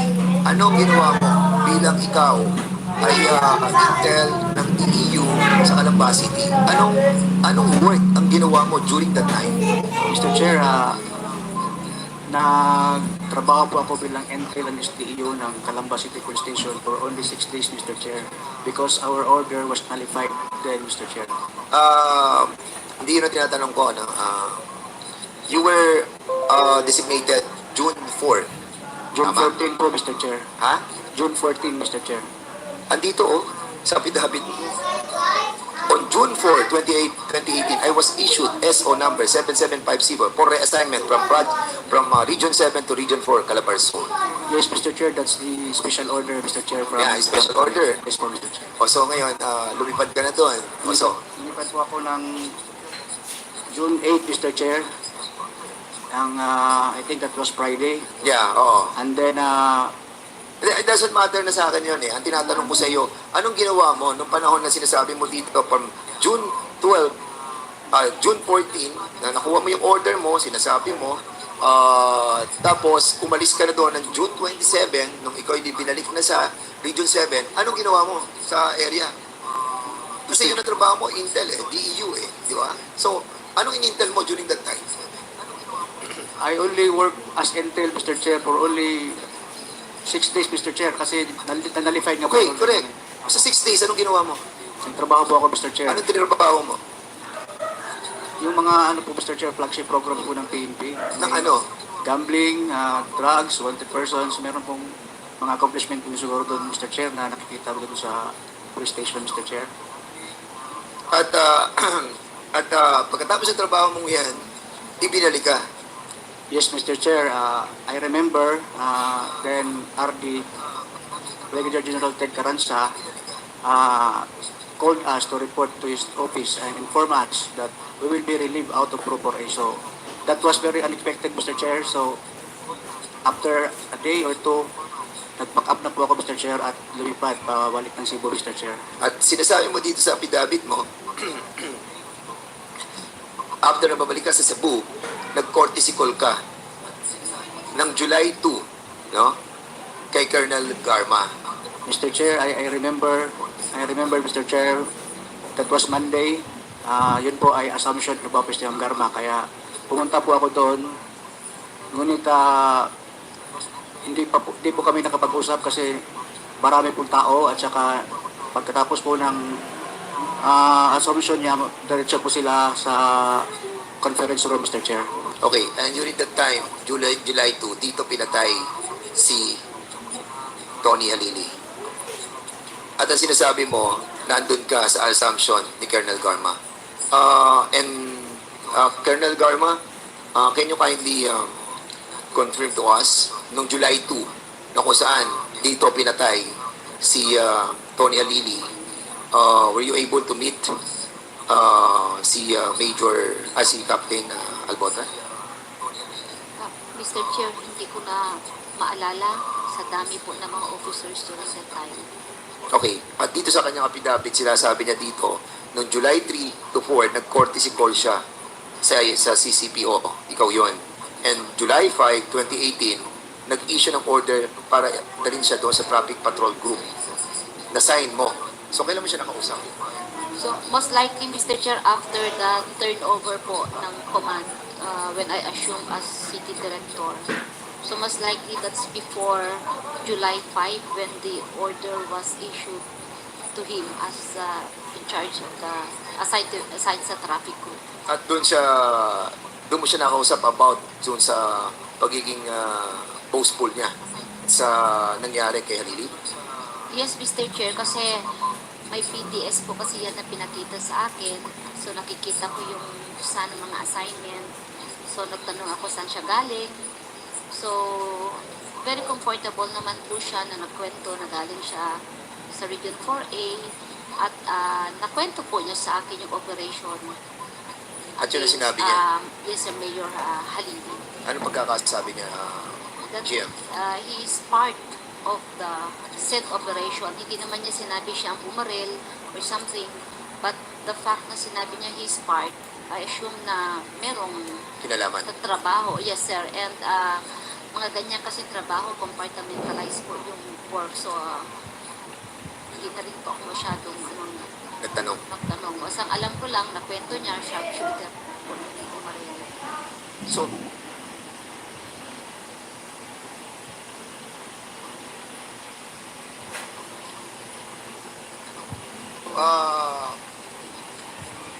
anong ginawa mo bilang ikaw ay Intel ng DEU sa Calamba City? Anong work ang ginawa mo during that time? Mr. Chair, nagtrabaho po ako bilang Intel ng SDEU ng Calamba City Police Station for only 6 days, Mr. Chair, because our order was nullified then, Mr. Chair. Hindi yun ang tinatanong ko. You were designated June 4. June Tama? 14 po, Mr. Chair. Ha? June 14, Mr. Chair. Andito sa affidavit. On June 4, 2018, I was issued SO number 7750 for reassignment from Region 7 to Region 4, Calabarzon. Yes, Mr. Chair, that's the special order, Mr. Chair. From Yeah, special order. Yes po, Mr. Chair. O so ngayon, lumipad ka na doon. O so, Lumipad po ako ng June 8, Mr. Chair. I think that was Friday. yeah, oo. And then, It doesn't matter na sa akin yun eh. Ang tinatanong ko sa iyo, anong ginawa mo nung panahon na sinasabi mo dito from June 12, June 14, na nakuha mo yung order mo, sinasabi mo, tapos umalis ka na doon ng June 27, nung ikaw hindi binalik na sa Region 7, anong ginawa mo sa area? Kasi yun ang trabaho mo, Intel DEU di ba? So, anong in-Intel mo during that time? I only work as Intel, Mr. Chair, for only 6 days, Mr. Chair, kasi nalified nga po. Okay, correct. Sa 6 days, anong ginawa mo? Nagtrabaho po ako, Mr. Chair. Anong tinrabaho mo? Yung mga po, Mr. Chair, flagship program po ng PNP. Ng ano? Gambling, drugs, wanted persons, meron pong mga accomplishment po siguro doon, Mr. Chair, na nakikita ko doon sa police station, Mr. Chair. At pagkatapos ng trabaho mong yan, ibinalik ka. Yes, Mr. Chair, I remember then RD, Brigadier General Ted Carranza, called us to report to his office and inform us that we will be relieved out of Pro 4A. So that was very unexpected, Mr. Chair. So after a day or two, nag-pack up na po ako, Mr. Chair, at lumipad pabalik ng Cebu, Mr. Chair. At sinasabi mo dito sa affidavit mo, after na babalik ka sa Cebu, nag-courtesy call ka ng July 2, no? Kay Colonel Garma. Mr. Chair, I remember, Mr. Chair, that was Monday. Yun po ay assumption ng Office ni Garma. Kaya pumunta po ako doon. Ngunit hindi po kami nakapag-usap kasi marami pong tao at saka pagkatapos po ng assumption niya, diretso po sila sa conference room, Mr. Chair. Okay, and during that time, July 2, dito pinatay si Tony Alili. At ang sinasabi mo, nandun ka sa assumption ni Colonel Garma. Colonel Garma, can you kindly confirm to us, nung July 2, na kung saan dito pinatay si Tony Alili, were you able to meet si Captain Albota? Mr. Chair, hindi ko na maalala sa dami po ng mga officers during that time. Okay, at dito sa kanyang affidavit, sinasabi niya dito, noong July 3 to 4, nag-courtesy call siya sa CCPO, ikaw yon. And July 5, 2018, nag-issue ng order para dalhin siya doon sa Traffic Patrol Group. Na-sign mo. So, kailan mo siya nakausap? So, most likely, Mr. Chair, after the turnover po ng command when I assumed as city director. So most likely that's before July 5 when the order was issued to him as in charge of the assigned sa traffic group. At doon mo siya nakausap about doon sa pagiging boastful niya sa nangyari kay Halili? Yes, Mr. Chair, kasi may PDS po kasi yan na pinakita sa akin. So nakikita ko yung saan mga assignment. So nagtanong ako saan siya galing. So very comfortable naman po siya na nagkwento na galing siya sa Region 4A at nakwento po niya sa akin yung operation. At yun ang sinabi niya? Yes, Sir Mayor Halili. Ano pagkakasabi niya, That GM? he is part of the said operation. Hindi naman niya sinabi siya ang bumarel or something. But the fact na sinabi niya he is part, I assume na merong kinalaman sa trabaho. Yes, sir. And mga ganyan kasi trabaho, compartmentalize po yung work. So, hindi na rin po ako masyadong nagtanong. Basta alam ko lang, nakwento niya, sharpshooter po hindi bumarel. So,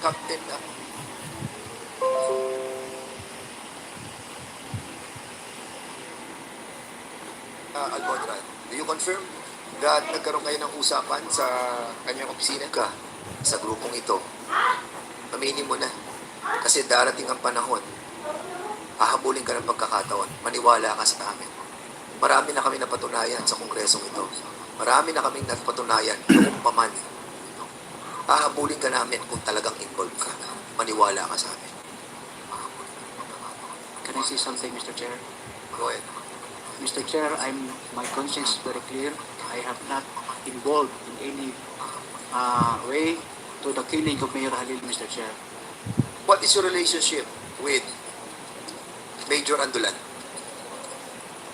Captain Albotra, do you confirm that nagkaroon kayo ng usapan sa kanyang opisina ka sa grupong ito? Aminin mo na. Kasi darating ang panahon, hahabulin ka ng pagkakataon. Maniwala ka sa amin. Marami na kami napatunayan sa kongresong ito. Marami na kaming napatunayan noong paman. Hahabulin ka namin kung talagang involved ka. Maniwala ka sa amin. Can I say something, Mr. Chair? Go ahead. Mr. Chair, my conscience is very clear. I have not involved in any way to the killing of Mayor Halil, Mr. Chair. What is your relationship with Major Andulan?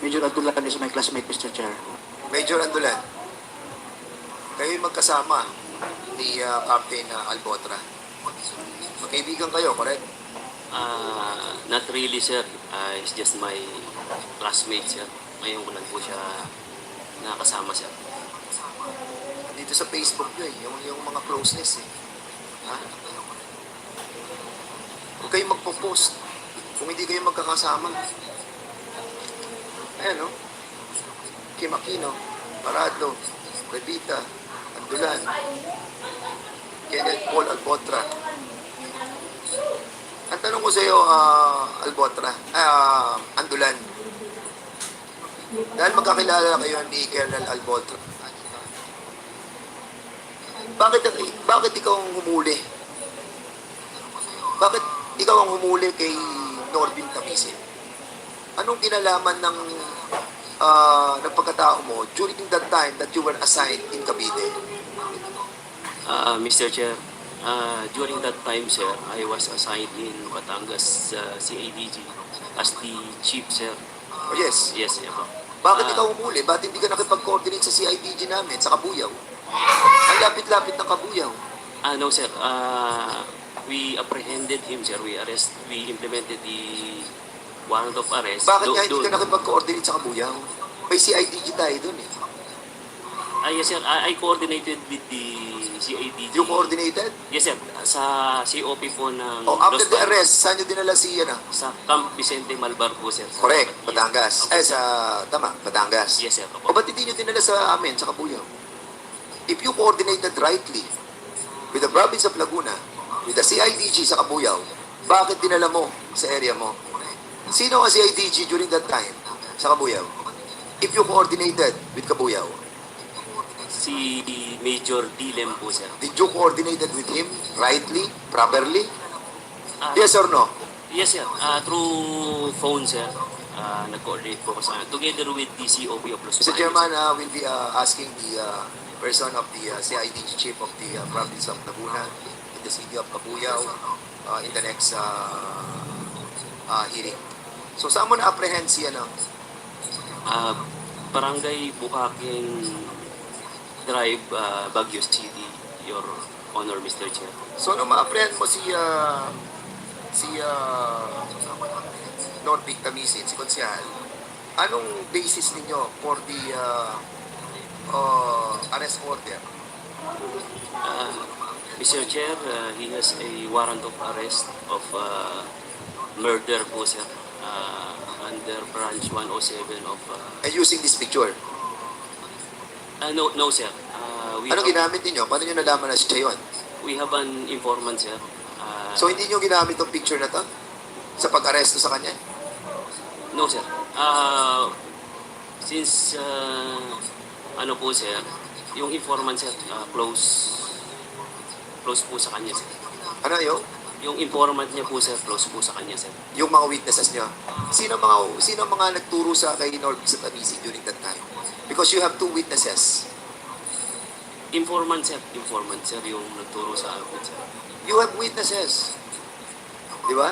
Major Abdullah is my classmate, Mr. Chair. Major Andulan, kayo'y magkasama ni Captain Albotra. Magkaibigan kayo, correct? Not really, sir. It's just my classmate, sir. Ngayon ko lang po siya nakasama, sir. Dito sa Facebook nyo yung mga closeness Ha? Huwag kayong magpo-post kung hindi kayo magkakasama. Ayan, no? Kim Aquino, Parado, Revita, Andulan, Kenneth Paul Albotra. Ang tanong ko sa iyo, Andulan, dahil magkakilala kayo ni Colonel Albotra, bakit ikaw ang humuli? Bakit ikaw ang humuli kay Norbin Tamisin? Anong kinalaman ng pagkatao mo during that time that you were assigned in Cavite? Mr. Chair, during that time, sir, I was assigned in Batangas CADG as the chief, sir. Oh, yes. Yes, sir. Bakit ikaw humuli? Bakit hindi ka nakipag-coordinate sa CIDG namin, sa Kabuyaw? Ang lapit-lapit ng Kabuyaw. No, sir. We apprehended him, sir. We implemented the warrant of arrest. Bakit nga hindi ka nakipag-coordinate sa Kabuyaw? May CIDG tayo dun eh. Yes, sir. I coordinated with the CADG. You coordinated? Yes, sir. Sa COP po ng... After the arrest, saan nyo dinala si Sa Camp Vicente Malbar po, sir. Correct, Batangas. Batangas. Yes, sir. O ba't hindi nyo dinala sa amin, sa Kabuyaw? If you coordinated rightly with the province of Laguna, with the CIDG sa Kabuyaw, bakit dinala mo sa area mo? Sino ang CIDG during that time sa Kabuyaw? If you coordinated with Kabuyaw, Si Major Dilem po, sir. did you coordinated with him rightly, properly? Yes or no? Yes, sir. Through phone, sir. Nag-coordinate po ko sa together with the COP of Los Mr. Baños. Chairman, we'll be asking the person of the CIDG chief of the province of Laguna in the city of Cabuyao in the next hearing. So, saan mo na-apprehend si Barangay Bukakin Drive, Baguio City, Your Honor, Mr. Chair. So, nung ma-apprehend mo si si Norbic Tamisin, si Konsehal, anong basis ninyo for the arrest order? Mr. Chair, he has a warrant of arrest of murder po, sir. Under branch 107 of... And using this picture? no, sir. Anong ginamit ninyo? Paano nyo nalaman na siya yun? We have an informant, sir. So hindi nyo ginamit tong picture na to sa pag-aresto sa kanya? No, sir. Since, ano po, sir, yung informant, sir, close po sa kanya, sir. Ano yun? Yung informant niya po, sir, close po sa kanya, sir. Yung mga witnesses nyo. Sino mga nagturo sa kay Norbic sa Tamisi during that time? Because you have two witnesses. Informant, sir, yung nagturo sa akin, sir. You have witnesses. Di ba?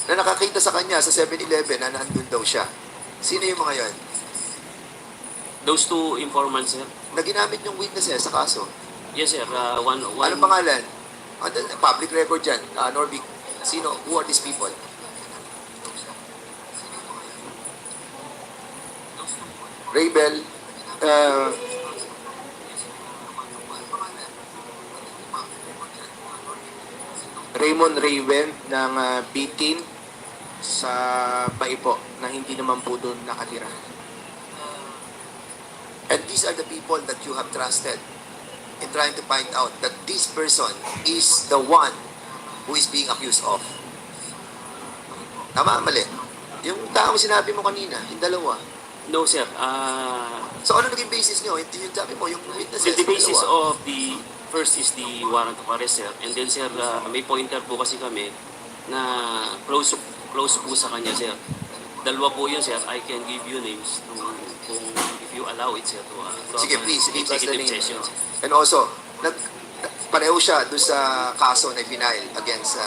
Na nakakita sa kanya sa 7-Eleven na nandun daw siya. Sino yung mga yon? Those two informants, sir. Na ginamit yung witnesses sa kaso. Yes, sir. One... Anong pangalan? Public record dyan. Norbic. Sino? Who are these people? Raybel. Raymond Raven ng B-team sa Baipo na hindi naman po doon nakatira. And these are the people that you have trusted in trying to find out that this person is the one who is being accused of. Tama, mali. Yung taong sinabi mo kanina, yung dalawa. No, sir. So ano naging basis nyo? Yung sabi mo, yung witnesses, The basis dalawa. of the... First is the warrant of arrest, sir. And then, sir, may pointer po kasi kami na close po sa kanya, sir. Dalawa po yun, sir. I can give you names kung if you allow it, sir, to Sige, please, give us the executive name. sessions. And also, pareho siya doon sa kaso na final against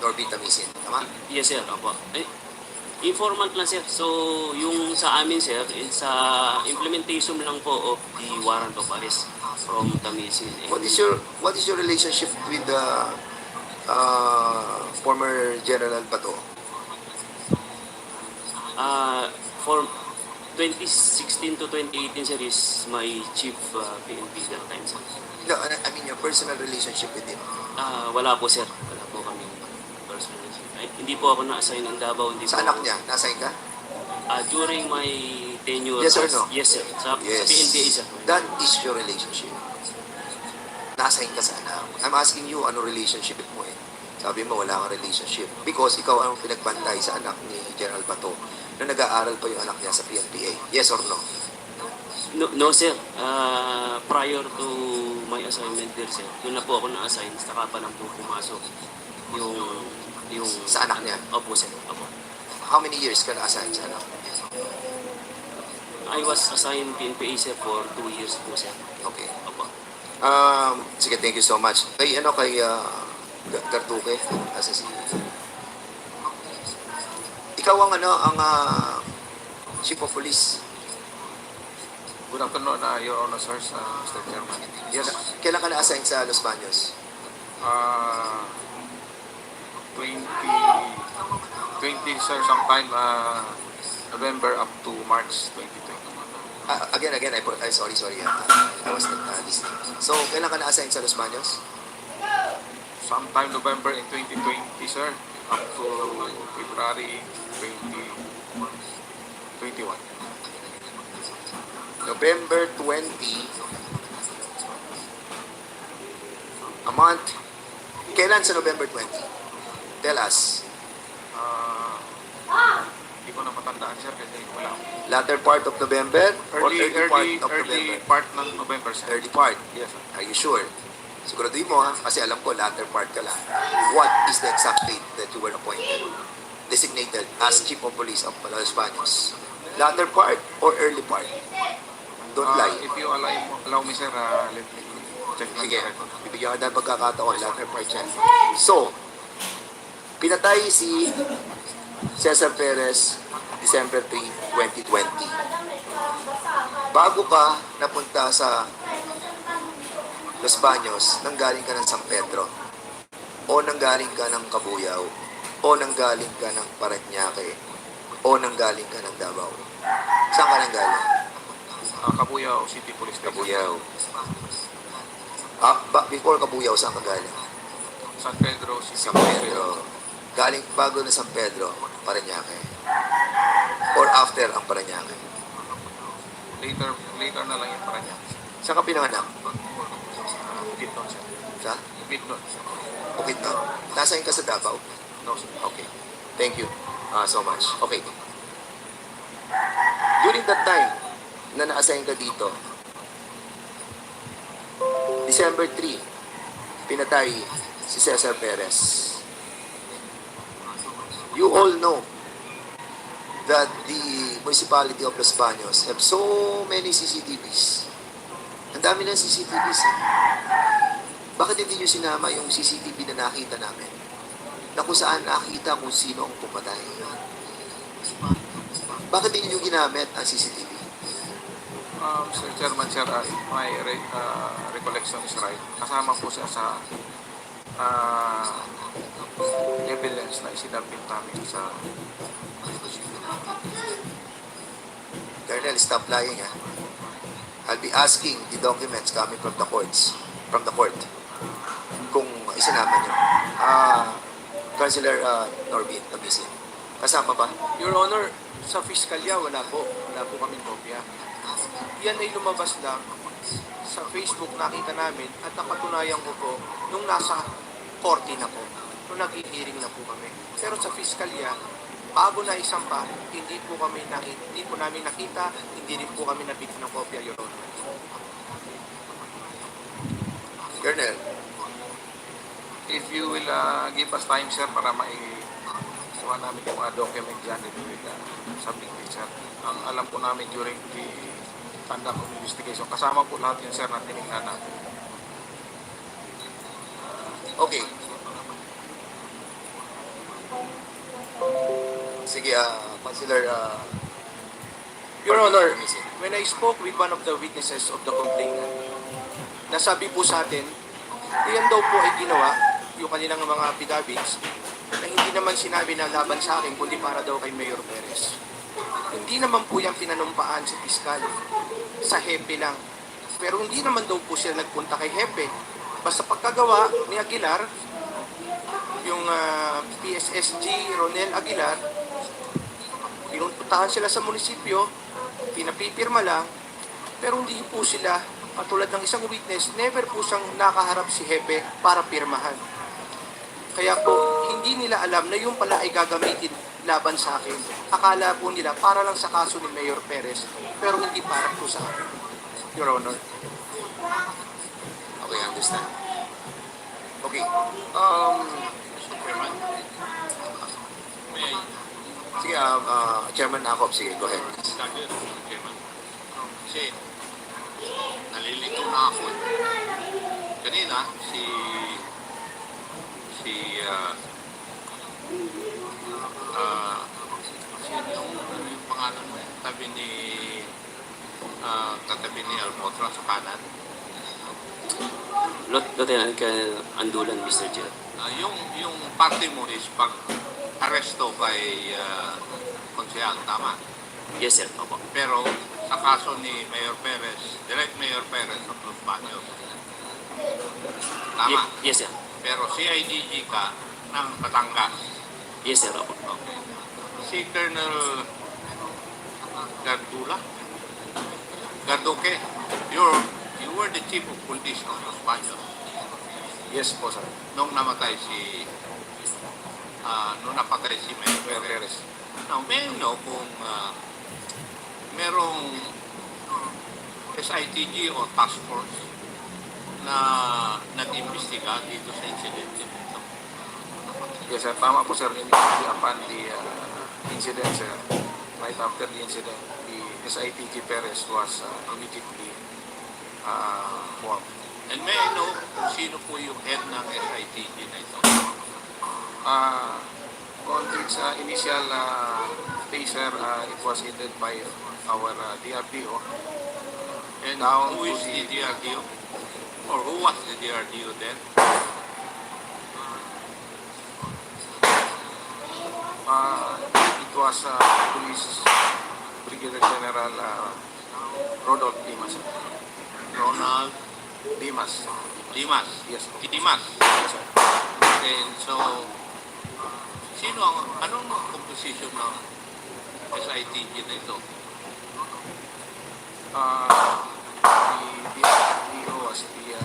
Norbic Tamisin. Tama? Yes, sir. Opo. Informant lang, sir. So, yung sa amin, sir, is implementation lang po of the warrant of arrest from Tamisin. What is your relationship with the former General Bato? For 2016 to 2018, sir, is my chief PNP that time, sir. No, I mean your personal relationship with him. Wala po, sir. Wala po kami personal. Hindi po ako na-assign ng Davao. Sa anak niya, na-assign ka? During my tenure. Yes or no? Yes, sir. Sa PNPA, sir. That is your relationship. Na-assign ka sa anak. I'm asking you, ano relationship mo eh? Sabi mo, wala kang relationship. Because ikaw ang pinagbantay sa anak ni General Bato na nag-aaral pa yung anak niya sa PNPA. Yes or no? No, sir. Prior to my assignment there, sir, doon na po ako na-assign. Saka pa lang po pumasok yung sa anak niya? Opo, sir. Opo. How many years ka na-assign sa anak? I was assigned PNPA, sir, for 2 years po, sir. Okay. Opo. Sige, thank you so much. Kay Gartuque, ikaw ang Chief of Police. Good afternoon, Your Honor, sir, Mr. Chairman. Kailan ka na-assign sa Los Baños? 20, sir, sometime November up to March 2020. Again, sorry. I was not listening. So, kailan ka na-assign sa Los Baños? Sometime November in 2020, sir, up to February 2021. November 20, a month. Kailan sa November 20? Tell us. Hindi ko na matandaan, sir, kasi wala. Latter part of November or early part of early November? part ng November, sir. Early part. Yes, sir. Are you sure? Siguraduhin mo ha, kasi alam ko latter part ka lang. What is the exact date that you were appointed, designated as Chief of Police of Los Baños? Latter part or early part? Don't lie. If you allow me, sir, let me check lang. Sige, bibigyan ka ng pagkakataon, latter part yan. So, pinatay si Cesar Perez December 3, 2020. Bago ka napunta sa Los Baños, nanggaling ka ng San Pedro, o nanggaling ka ng Kabuyaw, o nanggaling ka ng Parañaque, o nanggaling ka ng Davao? Saan ka nanggaling? Kabuyaw City Police Station. Kabuyaw. Before Kabuyaw, saan ka galing? San Pedro City San Pedro. Galing bago na San Pedro, Parañaque. Or after ang Parañaque. Later na lang yung Parañaque. Saan ka pinanganak? Bukidnon, sir. Sa? Bukidnon, sir. Bukidnon. Nasaan ka sa Davao? No, sir. Okay. Thank you so much. Okay. During that time na na-assign ka dito, December 3, pinatay si Cesar Perez. You all know that the municipality of Los Baños have so many CCTVs. Ang dami ng CCTVs. Bakit hindi nyo sinama yung CCTV na nakita namin? Na kung saan nakita kung sino ang pumatay. Bakit hindi nyo ginamit ang CCTV? Mr. Chairman, sir, if my recollection is right, kasama po siya sa evidence na isinabit namin sa Colonel, stop lying, ha? I'll be asking the documents coming from the court, kung isinama nyo. Councilor Norbin, Tabisin, kasama ba? Your Honor, sa Fiskalya, wala po kaming kopya. Yan ay lumabas lang sa Facebook, nakita namin at napatunayan ko po nung nasa korte na po, nung nag-hearing na po kami. Pero sa Fiskalya, bago na isampa, hindi po namin nakita, hindi rin po kami nabigyan ng kopya, Your Honor. Colonel, if you will give us time, sir, para maikuha namin yung mga document dyan, if you will submit it, sir. Ang alam po namin during the conduct of investigation, kasama po lahat yun, sir, na tinignan natin. okay. Sige, Councilor, Your Honor, when I spoke with one of the witnesses of the complainant, nasabi po sa atin, yan daw po ay ginawa, yung kanilang mga affidavits, na hindi naman sinabi na laban sa akin, kundi para daw kay Mayor Perez. Hindi naman po yung pinanumpaan sa piskal, sa hepe lang. Pero hindi naman daw po siya nagpunta kay hepe. Basta pagkagawa ni Aguilar, yung PSSG Ronel Aguilar, pinuntahan sila sa munisipyo, pinapipirma lang, pero hindi po sila, katulad ng isang witness, never po siyang nakaharap si hepe para pirmahan. Kaya po, hindi nila alam na yung pala ay gagamitin laban sa akin. Akala po nila para lang sa kaso ni Mayor Perez, pero hindi para po sa akin, Your Honor. Okay, understand. Okay. Chairman, may I Sige, Chairman Akop, sige, go ahead. stagger, Chairman? Kasi nalilito na ako. Kanina, si yung pangalan mo, katabi ni Almotra sa kanan. Lieutenant Colonel Andulan, Mr. Chair. Yung party mo is pag aresto kay Konsyal, tama? Yes, sir. Opo. Pero sa kaso ni Mayor Perez, direct Mayor Perez of Los Baños, tama? Yes, sir. Pero CIDG ka ng Batangas. Yes, sir. Opo. Okay. Si Colonel Garduque, you were the chief of police of Los Baños. Yes po, sir. Nung napatay si Mayor Perez. Now, may I know kung merong SITG o task force na nag-imbestiga dito sa incident dito? Yes, sir. Tama po, sir. Immediately upon the incident, sir, right after the incident, the SITG Perez was immediately formed. And may I know kung sino po yung head ng SITG na ito? On its initial phase, sir, it was headed by our DRDO. And Now, who is to the DRDO? Or who was the DRDO then? It was Police Brigadier General Rodolph Dimas. Ronald Dimas. Dimas. Yes. Dimas. Yes, sir. Okay, so anong composition ng SITG na ito? The DO was the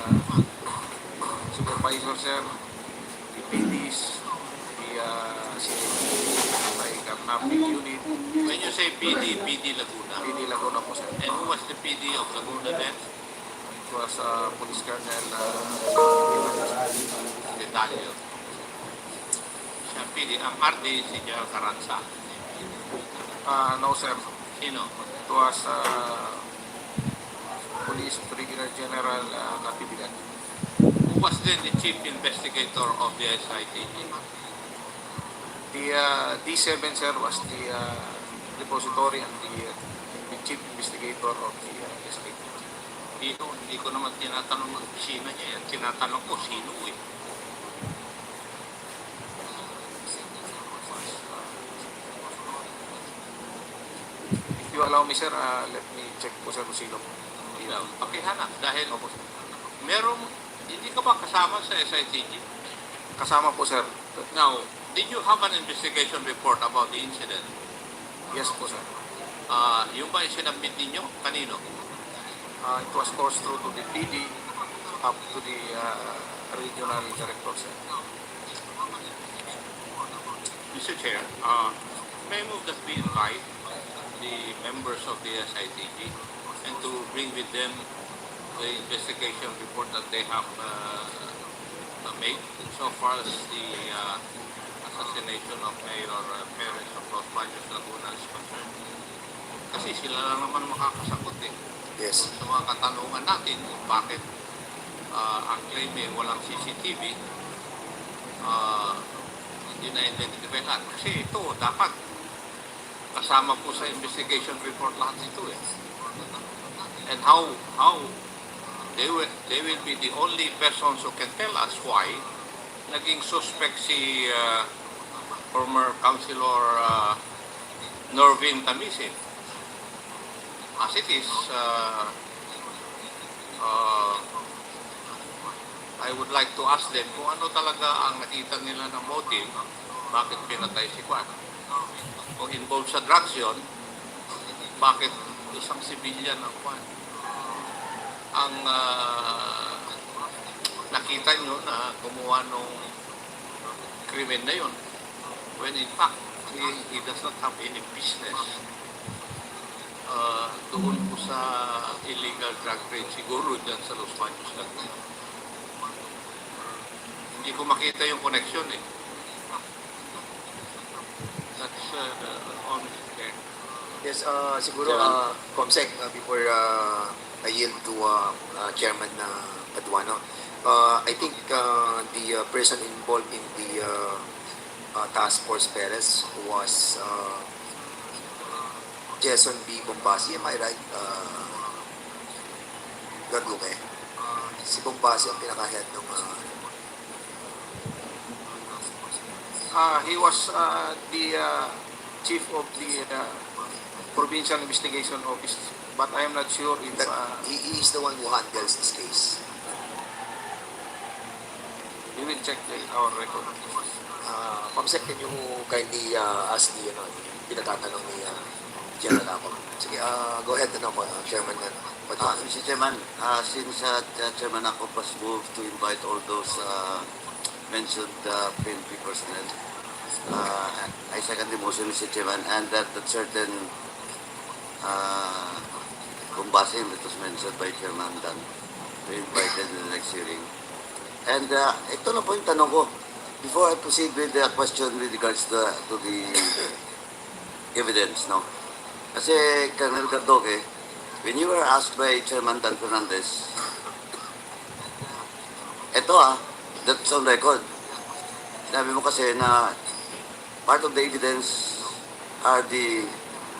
supervisor, sir, the PDs, the like mapping unit. When you say PD Laguna. PD Laguna po, sir. And who was the PD of Laguna then? It was Police Colonel Detalyo. Siya PD. Ang RD si General Carranza. no, sir. Sino? It was Police Brigadier General Natividad. Who was then the chief investigator of the SITG? The D7, sir, was the repository and the chief investigator of the SIT. Hindi ko naman tinatanong ng opisina niya. Yan. Tinatanong ko sino eh. If you allow me, sir, let me check po, sir, kung sino. Pakihanap dahil hindi ka ba kasama sa SITG? Kasama po, sir. Now, did you have an investigation report about the incident? Yes po, sir. Yung ba sinabit ninyo? Kanino? It was coursed through to the PD up to the regional director, sir. Mr. Chair, may I move that we invite the members of the SITG and to bring with them the investigation report that they have made so far as the assassination of Mayor Perez of Los Baños, Laguna is concerned. Kasi sila lang naman makakasagot eh. Yes. Sa mga katanungan natin kung bakit ang claim eh walang CCTV, hindi na-identify lahat. Kasi ito, dapat kasama po sa investigation report lahat ito eh. And how they will be the only persons who can tell us why naging suspect si former Councilor Norvin Tamisin. As it is, I would like to ask them kung ano talaga ang nakita nila ng motive, bakit pinatay si Quad. Kung involved sa drugs yun, bakit isang civilian ang Quad. Ang nakita nyo na gumawa nung krimen na yun, when in fact, he does not have any business doon po sa illegal drug trade siguro dyan sa Los Baños Laguna. Hindi ko makita yung connection eh. That's honest there. Yes, siguro, Comsec, before I yield to Chairman Paduano, I think the person involved in the Task Force Perez was Jason B. Bombasi, am I right? Gagume. Si Bombasi ang pinaka-head ng He was the chief of the Provincial Investigation Office, but I am not sure if... he is the one who handles this case. We will check our record. Comsec, can you kindly ask the, pinatatanong ni General ako? Sige, go ahead, Chairman Paduano. Mr. Chairman, since Chairman ako was moved to invite all those mentioned PNP personnel, I second the motion, Mr. Chairman, and that certain Bombasim that was mentioned by Chairman Dan to be invited in the next hearing. And ito na po yung tanong ko. Before I proceed with the question with regards to the evidence, no? Kasi Colonel Gardoque, when you were asked by Chairman Dan Fernandez, ito that's on record. Sinabi mo kasi na part of the evidence are the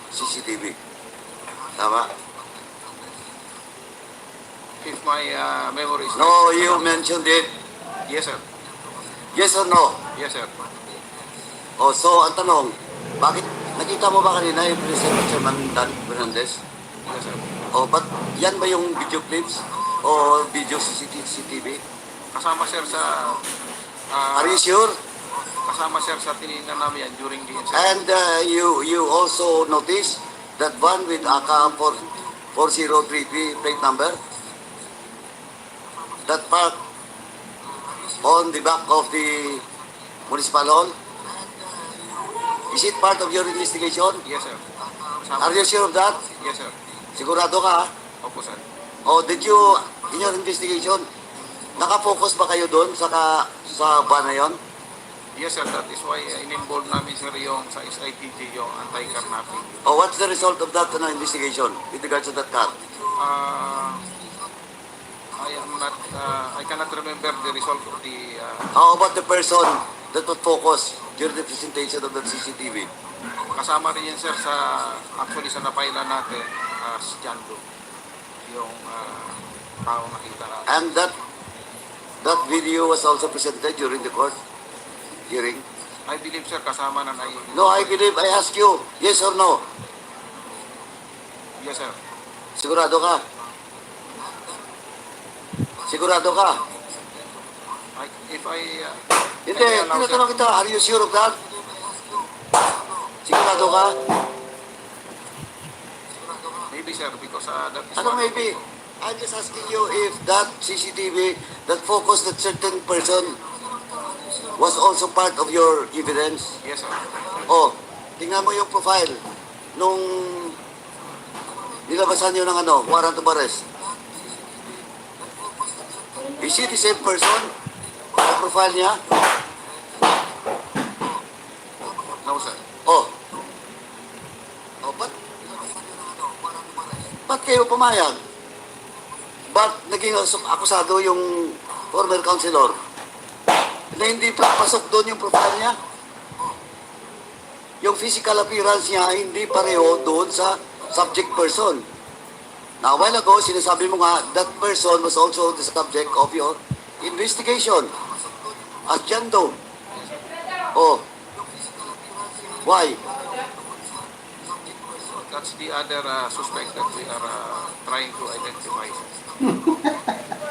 CCTV. Tama? If my memory is No, right, you mentioned it. Yes, sir. Yes or no? Yes, sir. O, so ang tanong, bakit nakita mo ba kanina yung present ni Chairman Dan Fernandez? Yes, sir. O, ba't yan ba yung video clips? O video CCTV? Kasama, sir, sa... Are you sure? Kasama, sir, sa tinignan namin yan during the incident. And you also notice that van with AK 4033 plate number that parked on the back of the municipal hall? Is it part of your investigation? Yes, sir. Are you sure of that? Yes, sir. Sigurado ka? Opo, sir. O did you, in your investigation, nakafocus ba kayo doon sa van na yon? Yes, sir. That is why in-involve namin, sir, yung sa SITG, yung anti-carnapping. O what's the result of that investigation with regards to that car? I cannot remember the result of the... How about the person that was focused during the presentation of the CCTV? Kasama rin yan, sir, actually sa napaila natin, si John Doe, yung tao nakita natin. And that video was also presented during the court hearing? I believe, sir, kasama na No, I believe, I ask you, yes or no? Yes, sir. Sigurado ka? Sigurado ka? Hindi, tinatanong kita, are you sure of that? Sigurado ka? Maybe, sir, because that is... Ano maybe? I'm just asking you if that CCTV that focused that certain person was also part of your evidence. Yes, sir. Oh, tingnan mo yung profile nung nilabasan nyo ng warrant of arrest. Is he the same person? Ang profile niya? No, sir. Oh. Oh, ba't kayo pumayag? Ba't naging akusado yung former councilor? Na hindi pa pasok doon yung profile niya? Yung physical appearance niya hindi pareho doon sa subject person. Now, a while ago, sinasabi mo nga, that person was also the subject of your investigation. At John Doe. Oh. Why? That's the other suspect that we are trying to identify.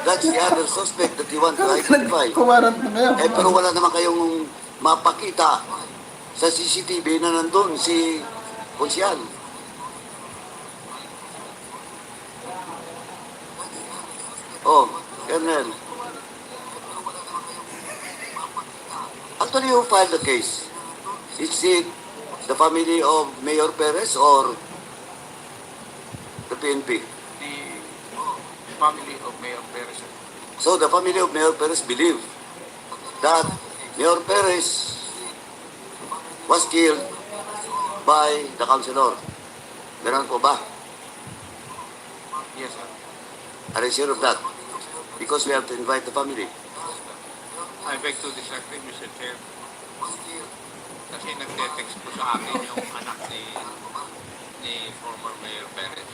That's the other suspect that you want to identify. Pero wala naman kayong mapakita sa CCTV na nandun si Konsyal. Oh, Colonel. Actually, who filed the case? Is it the family of Mayor Perez or the PNP? The family of Mayor Perez. So the family of Mayor Perez believe that Mayor Perez was killed by the councilor. Ganun po ba? Yes, sir. Are you sure of that? Because we have to invite the family. I beg to disagree, Mr. Chair. Kasi nagte-text po sa akin yung anak ni former Mayor Perez.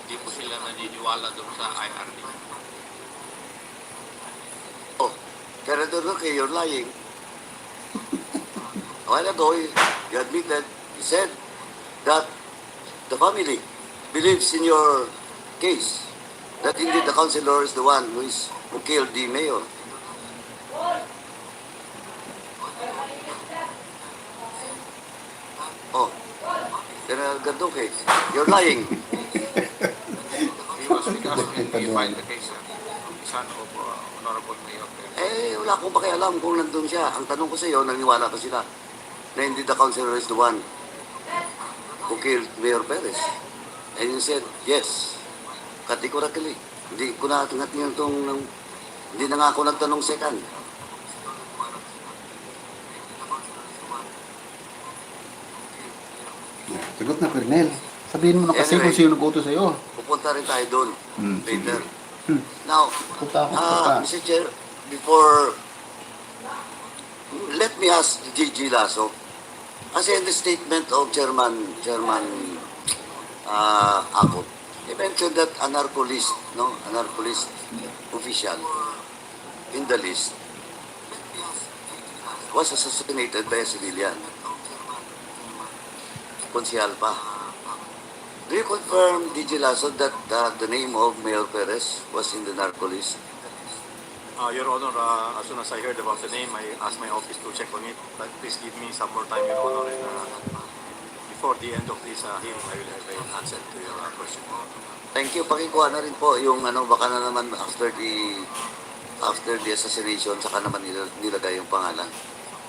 Hindi po sila naniniwala doon sa IRD. Oh, Senator Roque, you're lying. A while ago, you admitted, you said that the family believes in your case, that indeed the councilor is the one who killed the mayor. Oh, General Garduque, you're lying. He was with us when we filed the case, sir. Son of Honorable Mayor Perez. Wala akong pakialam kung nandun siya. Ang tanong ko sa iyo, naniwala ka sila na hindi the councilor is the one who killed Mayor Perez. And you said, yes, categorically. Hindi ko na tinatingnan hindi na nga ako nagtanong second. Sagot na, Colonel. Sabihin mo na kasi kung sino nag-utos sa'yo. Pupunta rin tayo doon later. Hmm. Now, Mr. Chair, before, let me ask Gigi Lasso, kasi in the statement of Chairman Ako, He mentioned that a narco-list, no? A narco-list official in the list was assassinated by a civilian. Konsyal pa. Do you confirm, DJ Lasso, that the name of Mayor Perez was in the narco list? Your Honor, as soon as I heard about the name, I asked my office to check on it. But please give me some more time, Your Honor, and before the end of this hearing, I will have an answer to your question. Thank you. Pakikuha na rin po yung baka na naman after the assassination, saka naman nilagay yung pangalan.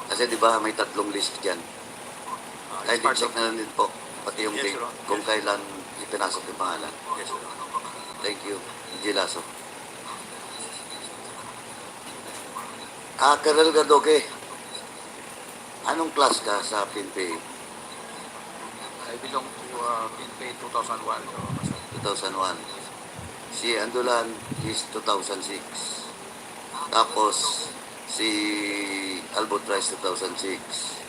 Kasi di ba may tatlong list dyan. Kahit i-check na lang din po, pati yung Yes, date, Your Honor. kung kailan ipinasok yung pangalan. Yes, Your Honor. Thank you, DJ Lasso. Colonel Gadoke, anong class ka sa PNP? I belong to PNP 2001. 2001. Si Andulan is 2006. Tapos, si Albert Rice 2006.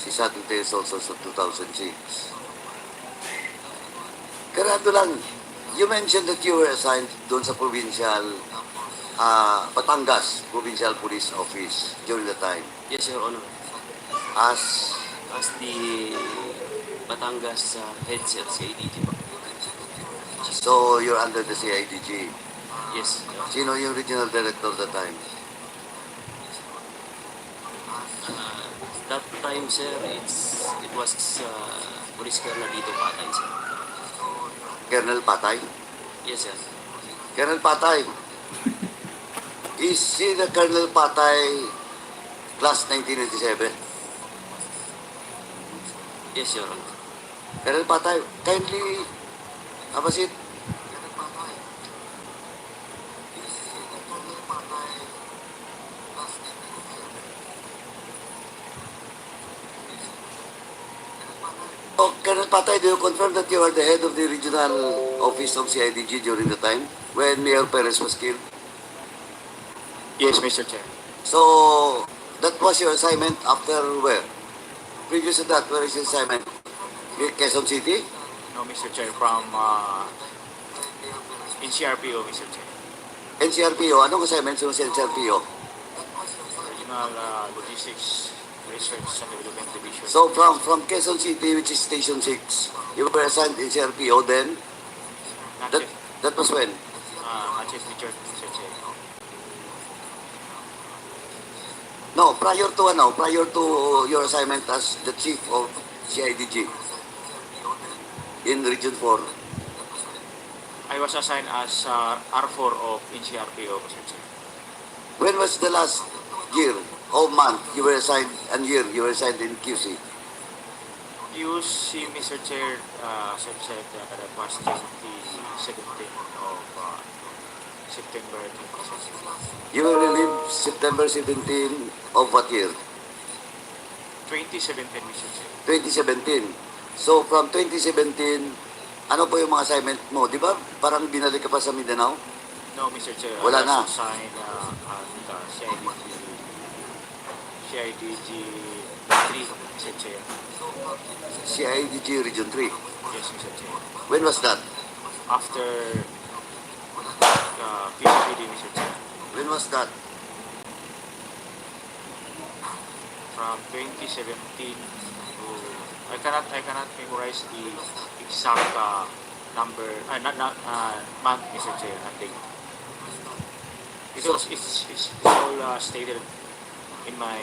Si Satinte is also sa 2006. Kaya Andulan, you mentioned that you were assigned doon sa provincial Batangas Provincial Police Office during the time. Yes, Your Honor. As the Batangas head sir, CIDG po. so you're under the CIDG. Yes. Sino yung regional director that time? That time, sir, it was Police Colonel Dito Patay, sir. Colonel Patay? Yes, sir. Colonel Patay. Is he the Colonel Patay class 1997? Yes, Your Honor. Colonel Patay, kindly have a seat. Oh, Colonel Patay, do you confirm that you are the head of the regional office of CIDG during the time when Mayor Perez was killed? Yes, Mr. Chair. So, that was your assignment after where? Previous to that, where is your assignment? Quezon City? No, Mr. Chair, from NCRPO, Mr. Chair. NCRPO, anong assignment sa NCRPO? Regional Logistics Research and Development Division. So, from Quezon City, which is Station 6, you were assigned NCRPO then? That was when? Not yet, Mr. Chair. No, prior to your assignment as the chief of CIDG in Region 4. I was assigned as R4 of NCRPO, Mr. Chair. When was the last year or month you were assigned, and year you were assigned in QC? You see, Mr. Chair, said that was 2017 of September 2017. You were relieved September 17 of what year? 2017, Mr. Chair. 2017. So from 2017, ano po yung mga assignment mo? Di ba parang binalik ka pa sa Mindanao? No, Mr. Chair. Wala I na. was assigned at CIDG 3, Mr. Chair. CIDG Region 3. Yes, Mr. Chair. When was that? After PCPD, Mr. Chair. When was that? From 2017 to I cannot memorize the exact number, month, Mr. Chair, and date. Because it's all stated in my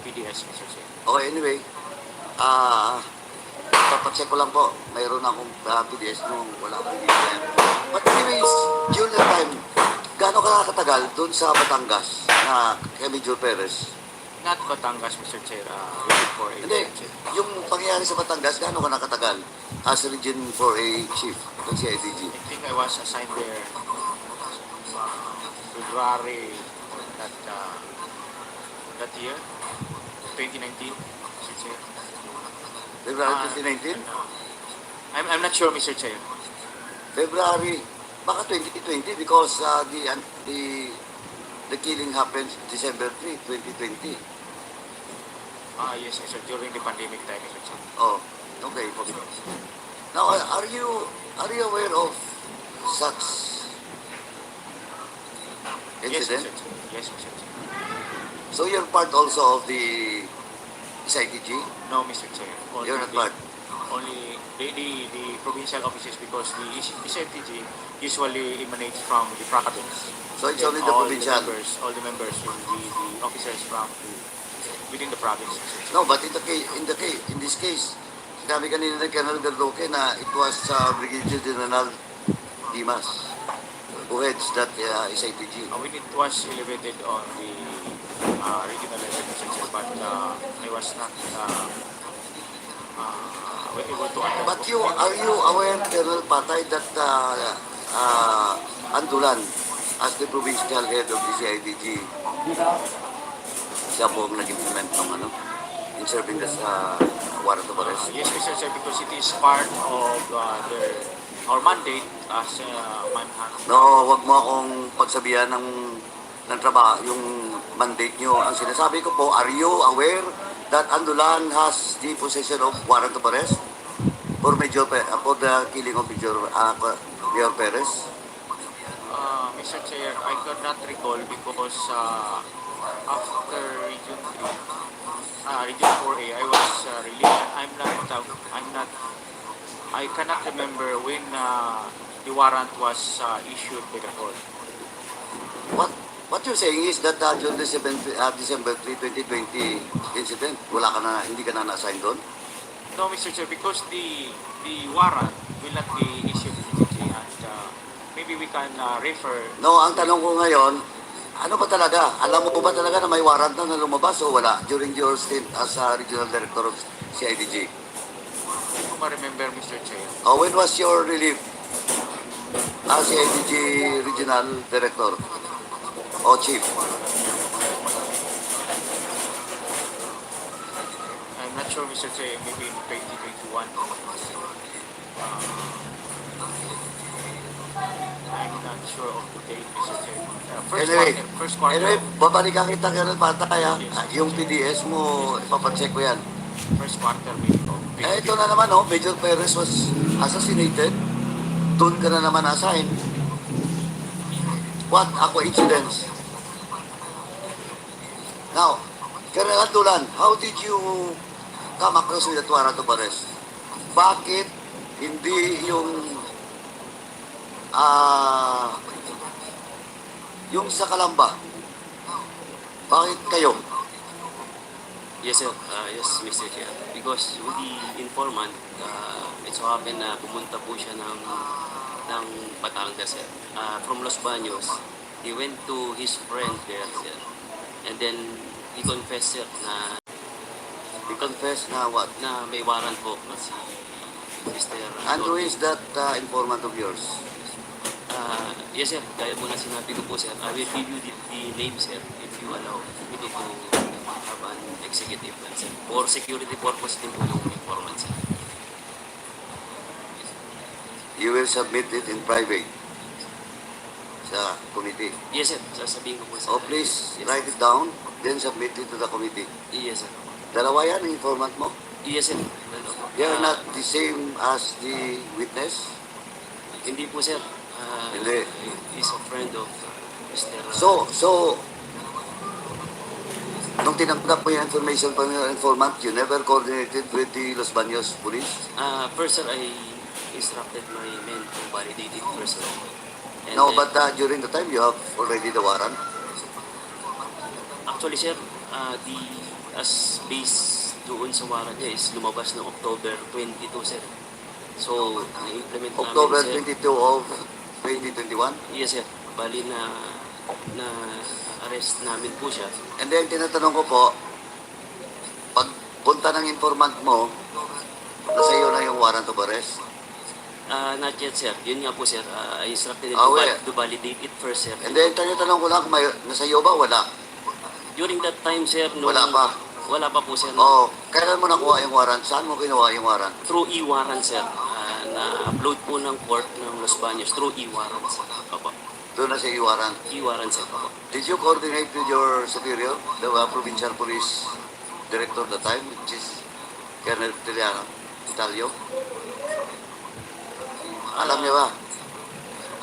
PDS, Mr. Chair. Okay, anyway. Papacheck ko lang po. Mayroon akong PDS nung wala akong PDS. But anyways, during that time, gaano ka nakatagal doon sa Batangas na kay Major Perez? Not Batangas, Mr. Chair. Region 4A. Hindi. Yung pangyayari sa Batangas, gaano ka nakatagal as Region 4A Chief ng CIDG? I think I was assigned there February that year, 2019, Mr. Chair. February 2019? I'm not sure, Mr. Chair. February, baka 2020 because the killing happened December 3, 2020. Yes, Mr. During the pandemic time, Mr. Chair. Oh, okay. Now, are you Are you aware of such incident? Yes, Mr. Chair. So you're part also of the SITG? No, Mr. Chair. You're not part. Only the provincial offices, because the SFTG usually emanates from the province. So it's Then only the provincial. all the members will be the officers from within the province. No, but in this case, sinabi kanina ni Colonel Gardoque na it was Brigadier General Dimas who heads that SITG. When it was elevated on the regional level, Mr. Chair, but I was not able to attend. But are you aware, Colonel Patay, that Andulan, as the provincial head of the CIDG, siya po ang nag-implement ng in serving this warrant of arrest? Yes, Mr. Chair, because it is part of our mandate as manhunt. No, wag mo akong pagsabihan ng trabaho, yung mandate nyo. Ang sinasabi ko po, are you aware that Andulan has the possession of warrant of arrest for the killing of Mayor Perez? Mr. Chair, I could not recall because after Region 3, Region 4A, I was released. I cannot remember when the warrant was issued by the court. What you're saying is that during the December 3, 2020 incident, hindi ka na na-assign doon? No, Mr. Chair, because the warrant will not be issued immediately, and maybe we can refer. No, ang tanong ko ngayon, ano ba talaga? Alam mo ba talaga na may warrant na lumabas o wala during your stint as Regional Director of CIDG? Hindi ko ma-remember, Mr. Chair. When was your relief as CIDG Regional Director o Chief? I'm not sure, Mr. Chair, maybe in 2021. I'm not sure of the date, Mr. Chair. First quarter. Anyway, babalikan kita Colonel Patay, yung PDS mo, ipapacheck ko yan. First quarter, maybe. Ito na naman, Major Perez was assassinated. Doon ka na naman assign. What a coincidence. Now, Colonel Andulan, how did you come across with that warrant of arrest? Bakit hindi yung sa Kalamba? Bakit kayo? Yes, sir. Yes, Mr. Chair. Because with the informant, it so happened na pumunta po siya ng Batangas, sir. From Los Baños, he went to his friend there, sir. And then, he confessed, sir, na... He confessed na what? Na may warrant po na si Mr. And who is that informant of yours? Yes, sir. Gaya po na sinabi ko po, sir. I will give you the name, sir, if you allow me to have an executive plan, sir. For security purpose din po yung informant, sir. You will submit it in private sa committee. Yes, sir. Sasabihin ko po, sir. Oh, please write it down, then submit it to the committee. Yes, sir. Dalawa yan ang informant mo? Yes, sir. They are not the same as the witness? Hindi po, sir. Hindi. He's a friend of Mr. So, nung tinanggap mo yung information from your informant, you never coordinated with the Los Baños police? First, sir, I instructed my men to validate it first, sir. And No, then, but during the time, you have already the warrant? actually, sir, as base doon sa warrant niya is lumabas noong October 22, sir. So, na-implement October namin, sir. 22 of 2021? Yes, sir. Bali na arrest namin po siya. And then, tinatanong ko po, pag punta ng informant mo, nasa iyo na yung warrant of arrest? Not yet, sir. Yun nga po, sir. I instructed him where? to validate it first, sir. And then, tanong ko lang, nasa iyo ba? Wala. During that time, sir, Wala pa. Wala pa po, sir. Kailan mo nakuha yung warrant? Saan mo kinuha yung warrant? Through e-warrant, sir. Na-upload po ng court ng Los Baños through e-warrant, sir. Opo. Doon na sa e-warrant? E-warrant, sir. Opo. Did you coordinate with your superior, the provincial police director at the time, which is Colonel Italio? Alam niya ba?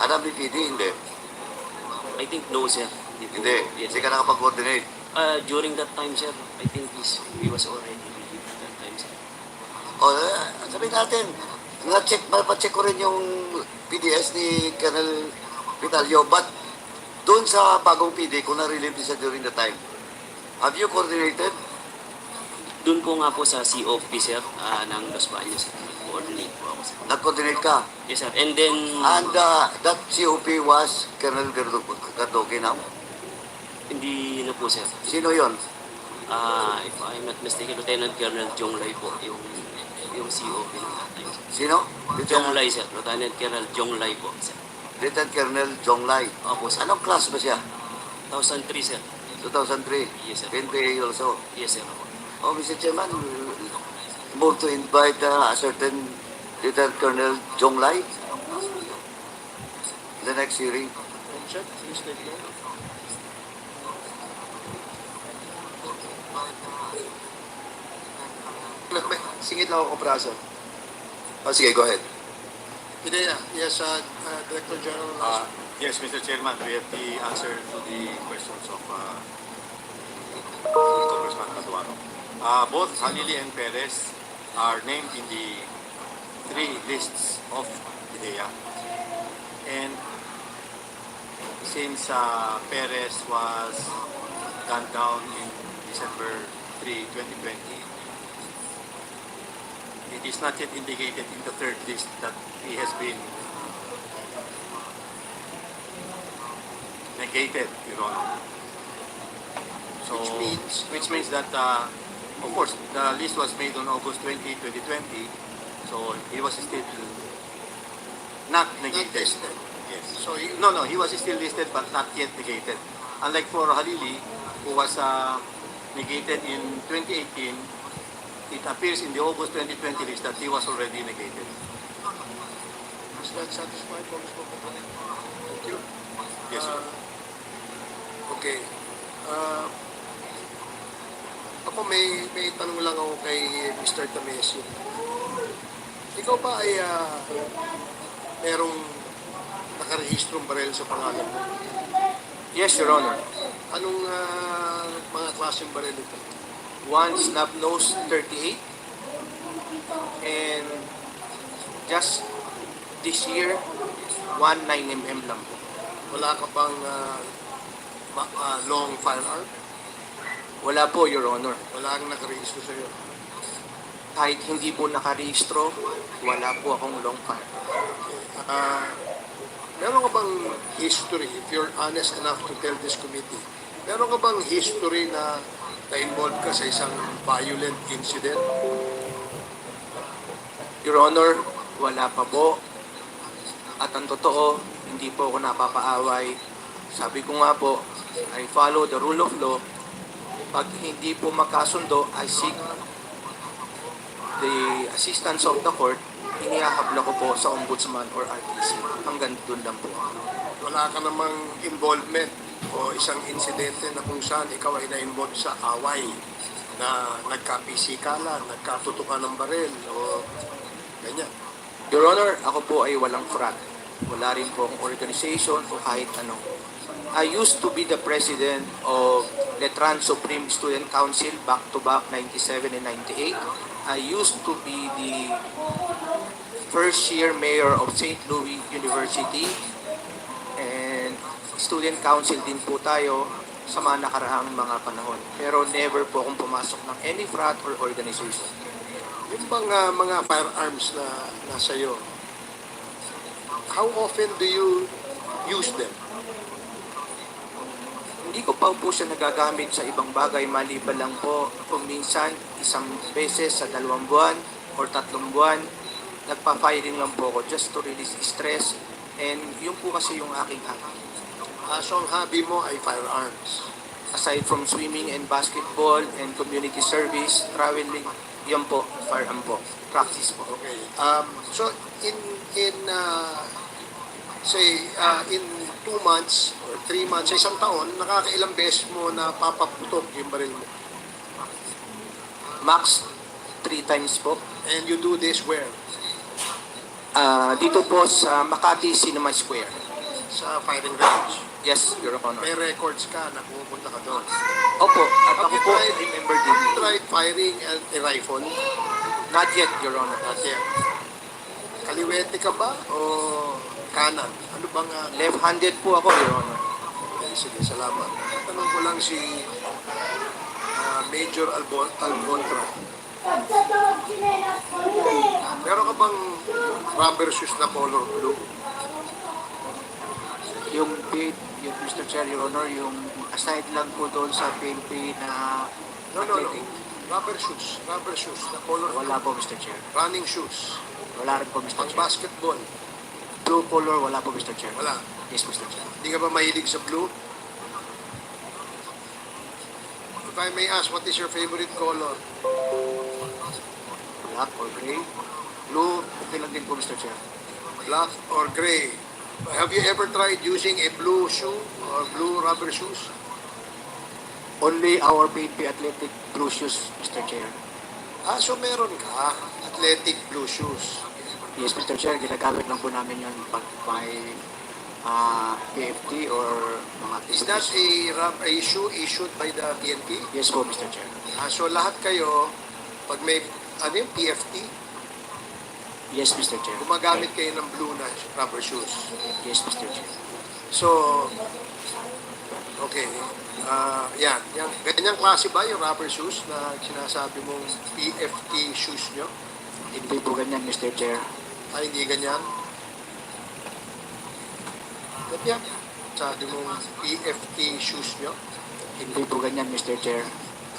Alam ni PD, hindi. I think no, sir. Hindi. Yes, Hindi ka nakapag-coordinate. during that time, sir, I think he was already relieved at that time, sir. O, sabihin natin, ma-check ko rin yung PDS ni Colonel Vitalio, but doon sa bagong PD, kung na-relieve siya during the time, have you coordinated? Doon po nga po sa COP, sir, ng Los Baños, coordinate po ako, sir. Nag-coordinate ka? Yes, sir. And then, And that COP was Colonel Gardoque now? hindi na po, sir. Sino yon? If I'm not mistaken, Lieutenant Colonel Jong Lai po, yung COP ng that time, sir. Sino? Jong Lai, sir. Lieutenant Colonel Jong Lai po, sir. Lieutenant Colonel Jong Lai. Opo, sir. Anong class ba siya? 2003, sir. 2003? Yes, sir. 20 also? Yes, sir. Oh, Mr. Chairman, move to invite a certain Lieutenant Colonel Jong Lai the next hearing. Check, Mr. Chair. Singit lang ako, Praso. Oh, sige, go ahead. Yes, Director General. Yes, Mr. Chairman, we have the answer to the questions of Congressman Catuano. Both Halili and Perez are named in the 3 lists of PIDEA. And since Perez was gunned down in December 3, 2020, it is not yet indicated in the 3rd list that he has been negated, Your Honor. So, which means that, of course, the list was made on August 20, 2020, so he was still not negated. Yes. So he was still listed but not yet negated. Unlike for Halili, who was negated in 2018, it appears in the August 2020 list that he was already negated. Is that satisfied, Congressman Papanek? Thank you. Yes, sir. Okay. Ako may tanong lang ako kay Mr. Tamesio. Ikaw ba ay merong nakarehistrong barel sa pangalan mo? Yes, Your Honor. Anong mga klaseng barel ito? One snub nose 38, and just this year, 9mm lang po. Wala ka bang long firearm? Wala po, Your Honor. Wala kang nakarehistro sa'yo? Kahit hindi po nakarehistro, wala po akong long fire. Meron ka bang history, if you're honest enough to tell this committee, meron ka bang history na na-involve ka sa isang violent incident? Your Honor, wala pa po. At ang totoo, hindi po ako napapaaway. Sabi ko nga po, I follow the rule of law. Pag hindi po magkasundo, I seek the assistance of the court. Inihahabla ko po sa ombudsman or RTC. Hanggang doon lang po. Wala ka namang involvement o isang insidente na kung saan ikaw ay na-involve sa away na nagkapisikalan, nagkatutukan ng baril o ganyan. Your Honor, ako po ay walang frat. Wala rin po akong organization o kahit ano. I used to be the president of Letran Supreme Student Council back-to-back 97 and 98. I used to be the first year mayor of St. Louis University, and student council din po tayo sa mga nakaraang mga panahon. Pero never po akong pumasok ng any frat or organization. Yung bang mga firearms na nasa iyo, how often do you use them? Hindi ko pa po siya nagagamit sa ibang bagay, maliban lang po kung minsan isang beses sa 2 buwan or 3 buwan, nagpa-firing lang po ako just to release stress, and yun po kasi yung aking hobby. So ang hobby mo ay firearms? Aside from swimming and basketball and community service, traveling, yun po, firearm po, practice po. Okay. So in in 2 months or 3 months, sa isang taon, nakakailang beses mo na papaputok yung baril mo? Max 3 times po. And you do this where? Dito po sa Makati Cinema Square. Sa firing range. Yes, Your Honor. May records ka na pumupunta ka doon. Opo, at Have ako you po, tried- remember Have din. you tried firing a rifle? Not yet, Your Honor. Not yet. Kaliwete ka ba o kanan? Ano bang... Left-handed po ako, Your Honor. Okay, sige, salamat. Tanong ko lang si Major Alcontra. Meron ka bang rubber shoes na color blue? Yung Mr. Chair, Your Honor, yung aside lang po doon sa PNP na No. Rubber shoes na color blue. Wala po, Mr. Chair. Running shoes. Wala rin po, Mr. Pang Chair. basketball. Blue color, wala po, Mr. Chair. Wala. Yes, Mr. Chair. Hindi ka ba mahilig sa blue? If I may ask, what is your favorite color? Black or gray? Blue, okay lang din po, Mr. Chair. Black or gray? Have you ever tried using a blue shoe or blue rubber shoes? Only our PNP athletic blue shoes, Mr. Chair. So meron ka, athletic blue shoes. Yes, Mr. Chair, ginagamit lang po namin yun pag may PFT or mga Is that a shoe issued by the PNP? Yes po, Mr. Chair. So lahat kayo, pag may yung PFT, Yes, Mr. Chair. gumagamit kayo ng blue na rubber shoes. Yes, Mr. Chair. So, okay. Yan. Ganyang klase ba yung rubber shoes na sinasabi mong PFT shoes nyo? Hindi po ganyan, Mr. Chair. Ay, hindi ganyan? Ganyan. Sabi mong PFT shoes nyo? Hindi po ganyan, Mr. Chair.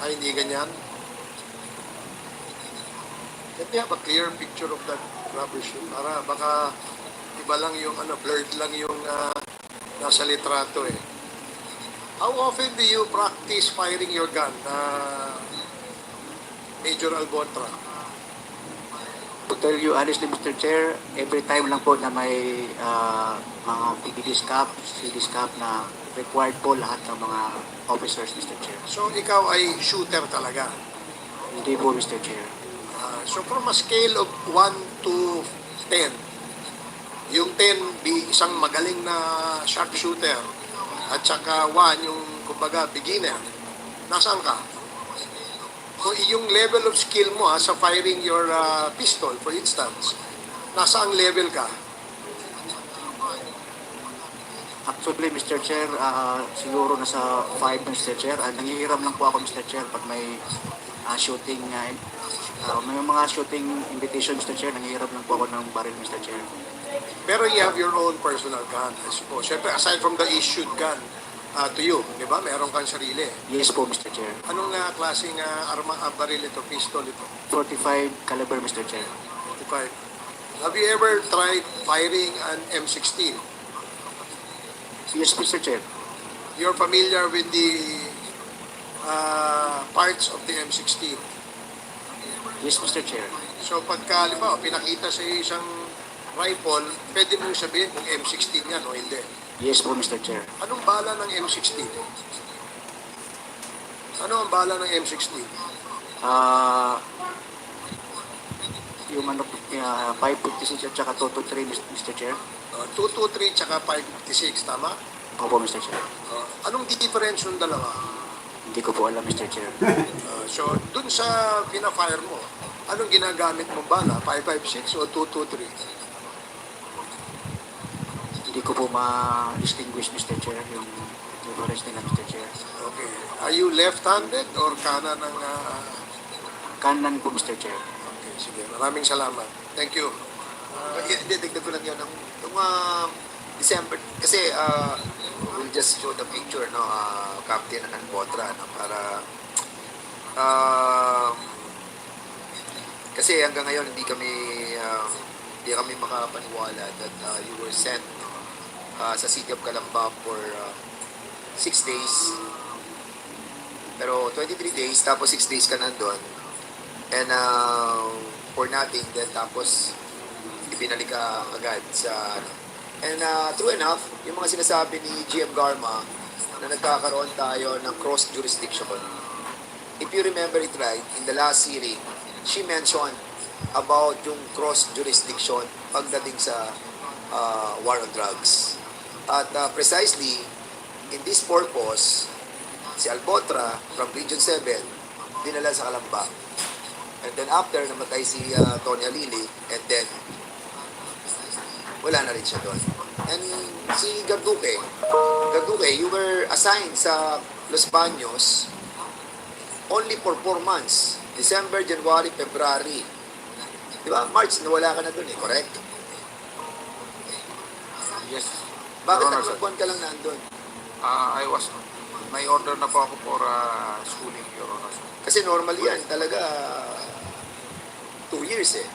Ay, hindi ganyan? Let me have a clear picture of that rubber shoe. Para baka iba lang yung blurred lang yung nasa litrato eh. How often do you practice firing your gun, Major Alcontra? To tell you honestly, Mr. Chair, every time lang po na may mga PDS Cup, CDS Cup na required po lahat ng mga officers, Mr. Chair. So ikaw ay shooter talaga? Hindi po, Mr. Chair. So from a scale of 1 to 10, yung 10 isang magaling na sharpshooter at saka 1 yung kumbaga beginner, nasaan ka? So yung level of skill mo sa firing your pistol, for instance, nasaang level ka? Actually, Mr. Chair, siguro nasa 5, Mr. Chair. Nangihiram lang po ako, Mr. Chair, pag may shooting, may mga shooting invitation, Mr. Chair. Nangihiram lang po ako ng baril, Mr. Chair. Pero you have your own personal gun, I suppose. Siyempre, aside from the issued gun to you, di ba? Meron kang sarili. Yes po, Mr. Chair. Anong klaseng baril ito, pistol ito? 45 caliber, Mr. Chair. 45. Have you ever tried firing an M16? Yes, Mr. Chair. You're familiar with the parts of the M16? Yes, Mr. Chair. So pagka, halimbawa, pinakita sa isang rifle, pwede mong sabihin kung M16 yan o hindi. Yes po, Mr. Chair. Anong bala ng M16? Ano ang bala ng M16? Yung 556 at saka 223, Mr. Chair. 223 tsaka 556, tama? Opo, Mr. Chair. Anong difference yung dalawa? Hindi ko po alam, Mr. Chair. So, dun sa pina-fire mo, anong ginagamit mo bala? 556 o 223? Hindi ko po ma-distinguish, Mr. Chair, yung difference nila, Mr. Chair. Okay. Are you left-handed or kanan ng... Kanan po, Mr. Chair. Okay, sige. Maraming salamat. Thank you. Dagdag ko lang yan. Nung December, kasi we'll just show the picture, no, Captain Alcontra, no, para kasi hanggang ngayon hindi kami makapaniwala that you were sent sa City of Calamba for 6 days. Pero 23 days, tapos 6 days ka nandun. And for nothing, then tapos ibinalik ka agad sa And true enough, yung mga sinasabi ni GM Garma na nagkakaroon tayo ng cross-jurisdiction. If you remember it right, in the last hearing, she mentioned about yung cross jurisdiction pagdating sa war on drugs. At precisely in this purpose, si Albotra from Region 7 dinala sa Calamba. And then after, namatay si Tony Alili, and then wala na rin siya doon. And si Garduque, you were assigned sa Los Baños only for 4 months. December, January, February. Di ba? March, nawala ka na doon eh, correct? Yes. Bakit Your Honor, sir. 3 buwan ka lang nandun? May order na po ako for schooling, Your Honor. Kasi normal yan, talaga 2 years eh.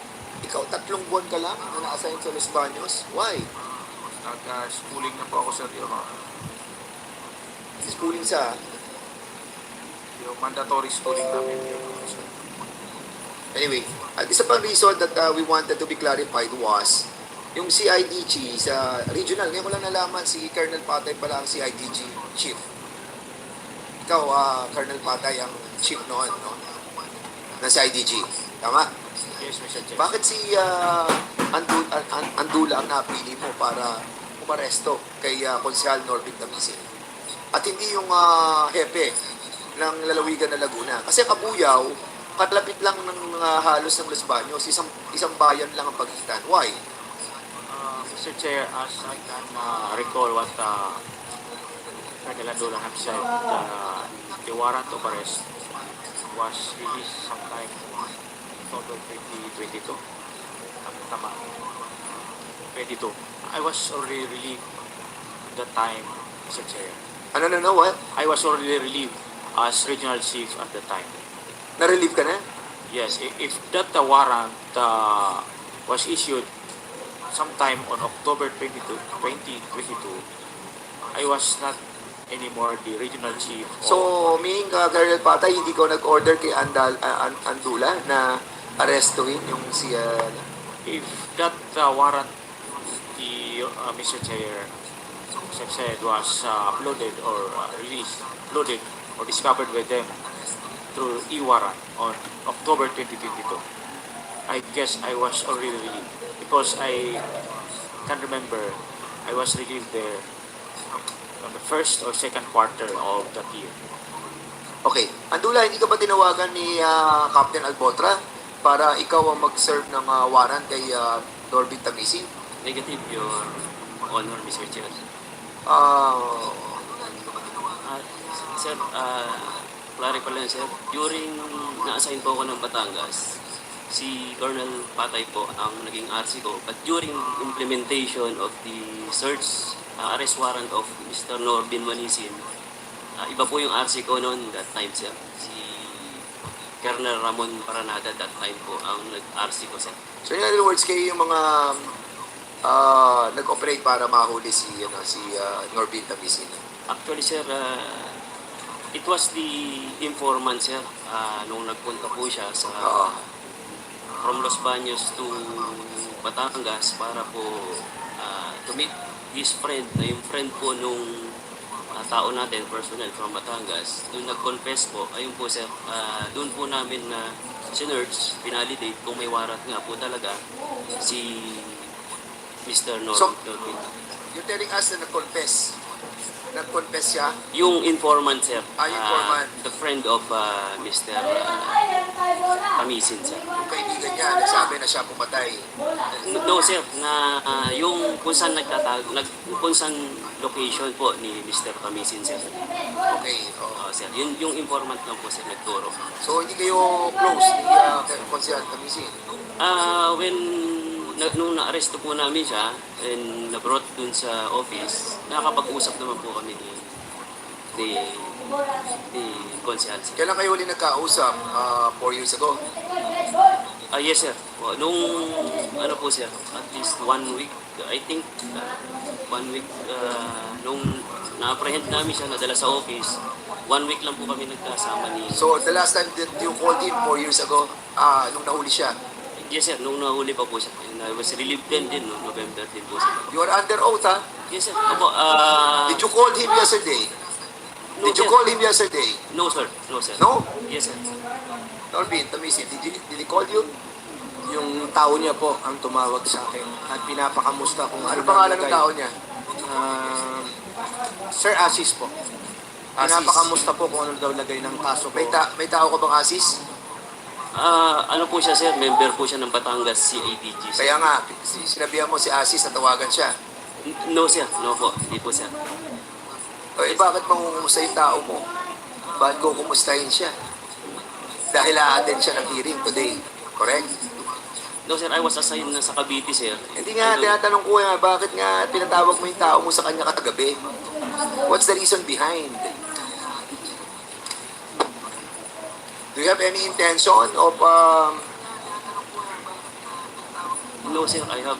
Ikaw 3 buwan ka lang na na-assign sa Los Baños. Why? Schooling na po ako, sir, Your Honor. Schooling sa? Yung mandatory schooling namin, Your Honor, sir. Anyway, at isa pang reason that we wanted to be clarified was yung CIDG sa regional. Ngayon ko lang nalaman si Colonel Patay pala ang CIDG chief. Ikaw, Colonel Patay ang chief noon, no? Na CIDG. Tama? Yes, Mr. Chair. Bakit si Andula ang napili mo para umaresto kay Konsehal Norbit Damisin? At hindi yung hepe ng lalawigan na Laguna. Kasi Kabuyaw, kalapit lang ng halos ng Los Baños, isang bayan lang ang pagitan. Why? Mr. Chair, as I can recall what Colonel Andula have said, the warrant of arrest was released sometime October 2022. Tama. 22. I was already relieved that time, Mr. Chair. What? I was already relieved as regional chief at the time. Na-relieve ka na? Yes, if that warrant was issued sometime on October 2022, I was not anymore the regional chief. So, meaning Colonel Patay, hindi ko nag-order kay Andula na arestuhin yung si... If that warrant, the Mr. Chair said was uploaded or released, uploaded or discovered by them through e-warrant on October 2022, I guess I was already relieved because I can remember I was relieved there on the first or second quarter of that year. Okay. Andula, hindi ka ba tinawagan ni Captain Albotra para ikaw ang mag-serve ng warrant kay Norbit Tamisin? Negative, Your Honor, Mr. Chair. Sir, clarify lang, sir. During na-assign po ako ng Batangas, si Colonel Patay po ang naging RC ko. But during implementation of the search arrest warrant of Mr. Norbin Manisin, iba po yung RC ko noon that time, sir. Si Colonel Ramon Paranada that time po ang nag-RC ko, sir. So in other words, kayo yung mga nag-operate para mahuli si Norbin Tamisin? Actually, sir, it was the informant, sir, nung nagpunta po siya sa from Los Baños to Batangas para po to meet his friend, na yung friend po nung tao natin, personnel from Batangas. Nung nag-confess po, ayun po, sir, doon po namin na sinerch, pinalidate kung may warrant nga po talaga si Mr. Norbin. So, you're telling us na nag-confess? Nag-confess siya? Yung informant, sir. Informant. The friend of Mr. Tamisin, sir. Yung kaibigan niya, nagsabi na siya pumatay. No, sir. Na yung kung saan kung saan location po ni Mr. Tamisin, sir. Okay. Sir. Yung informant lang po, sir, nagturo. So, hindi kayo close ni Konsehal Tamisin? Nung na-arresto po namin siya and na-brought dun sa office, nakakapag-usap naman po kami ni Konsehal. Kailan kayo ulit nagkausap? 4 years ago? Yes, sir. Nung, po, sir, at least 1 week, I think, 1 week, nung na-apprehend namin siya, nadala sa office, 1 week lang po kami nagkasama ni... So, the last time that you called him 4 years ago, nung nahuli siya? Yes, sir. Nung nahuli pa po siya. I was relieved din, no? November din po siya. You are under oath, ha? Yes, sir. Opo, Did you call him yesterday? No, Did you sir. call him yesterday? No, sir. No, sir. No? Yes, sir. Norbin Tamisin, did he call you? Yung tao niya po ang tumawag sa akin at pinapakamusta kung Ano pangalan ng tao niya? Sir Asis po. Asis. Pinapakamusta po kung ano daw lagay ng kaso ko. May tao ka bang Asis? Ano po siya sir, member po siya ng Batangas CADG. Sir. Kaya nga, sinabihan mo si Asis na tawagan siya. No sir, no po, hindi po sir. Bakit mangungumusta yung tao mo? Bakit ko kumustahin siya? Dahil a-attend siya ng hearing today. Correct? No sir, I was assigned na sa Cavite sir. Hindi nga, tinatanong ko nga, bakit nga pinatawag mo yung tao mo sa kanya kagabi? What's the reason behind? Do you have any intention of No sir, I have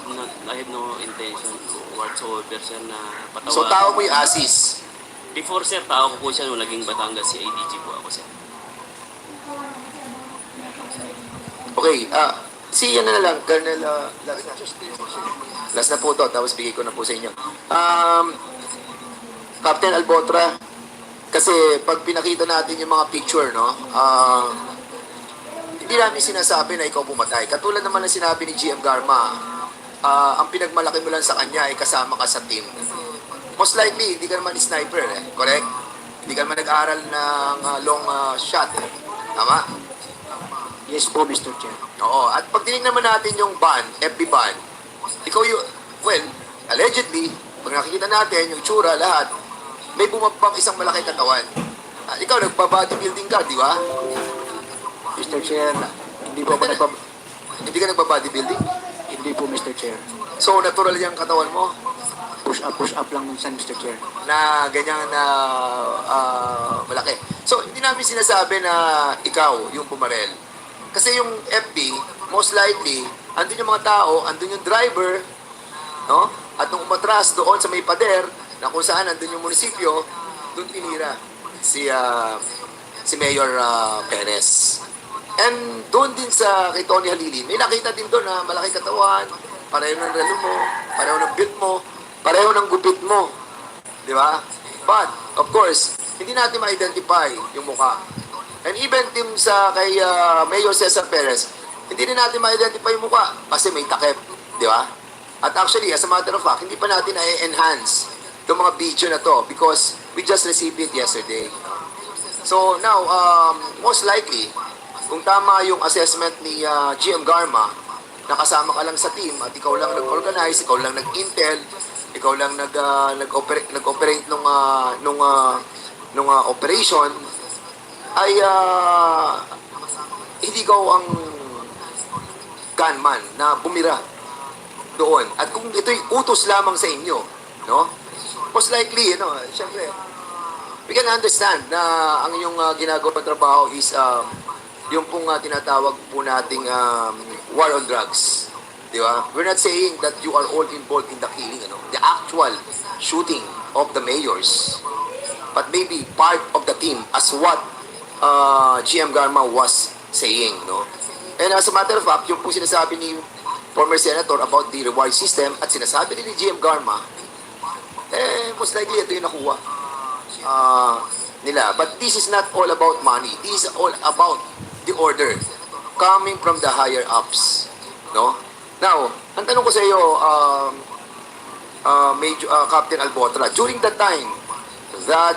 no intention whatsoever sir na patawagan. So tao mo yung Asis? Before sir, tao ko po siya nung naging Batangas CADG po ako sir. Okay, si yan na lang, Colonel, last na po to, tapos bigay ko na po sa inyo. Captain Albotra, kasi pag pinakita natin yung mga picture, no, hindi namin sinasabi na ikaw pumatay. Katulad naman ng sinabi ni GM Garma, ang pinagmalaki mo lang sa kanya ay kasama ka sa team. Most likely, hindi ka naman sniper, correct? Hindi ka naman nag-aral ng long shot, tama? Yes po, Mr. Chair. Oo, at pag tinignan naman natin yung ban, FB ban, ikaw yung, well, allegedly, pag nakikita natin yung tsura, lahat, may bumabang isang malaki katawan. Ikaw, nagpa-bodybuilding ka, di ba? Mr. Chair, hindi po ako Hindi ka nagpa-bodybuilding? Hindi po, Mr. Chair. So, natural yung katawan mo? Push up lang minsan, Mr. Chair. Na ganyan na malaki. So, hindi namin sinasabi na ikaw yung pumarel. Kasi yung FB, most likely, andun yung mga tao, andun yung driver, no? At nung umatras doon sa may pader, na kung saan andun yung munisipyo, doon tinira si Mayor Perez. And doon din sa kay Tony Halili, may nakita din doon na malaki katawan, pareho ng relo mo, pareho ng build mo, pareho ng gupit mo. Di ba? But, of course, hindi natin ma-identify yung mukha. And even din sa kay Mayor Cesar Perez, hindi rin natin ma-identify yung mukha kasi may takip, di ba? At actually, as a matter of fact, hindi pa natin na-enhance itong mga video na to because we just received it yesterday. So now, most likely, kung tama yung assessment ni GM Garma, nakasama ka lang sa team at ikaw lang nag-organize, ikaw lang nag-intel, ikaw lang nag-operate nung operation, ay hindi ikaw ang gunman na bumira doon. At kung ito'y utos lamang sa inyo, no? Most likely, syempre, we can understand na ang iyong ginagawang trabaho is yung pong tinatawag po nating war on drugs. Di ba? We're not saying that you are all involved in the killing, the actual shooting of the mayors. But maybe part of the team as what GM Garma was saying, no? And as a matter of fact, yung po sinasabi ni former senator about the reward system at sinasabi ni GM Garma, most likely ito yung nakuha nila. But this is not all about money. This is all about the order coming from the higher ups, no? Now, ang tanong ko sa iyo, Major Captain Albotra, during the time that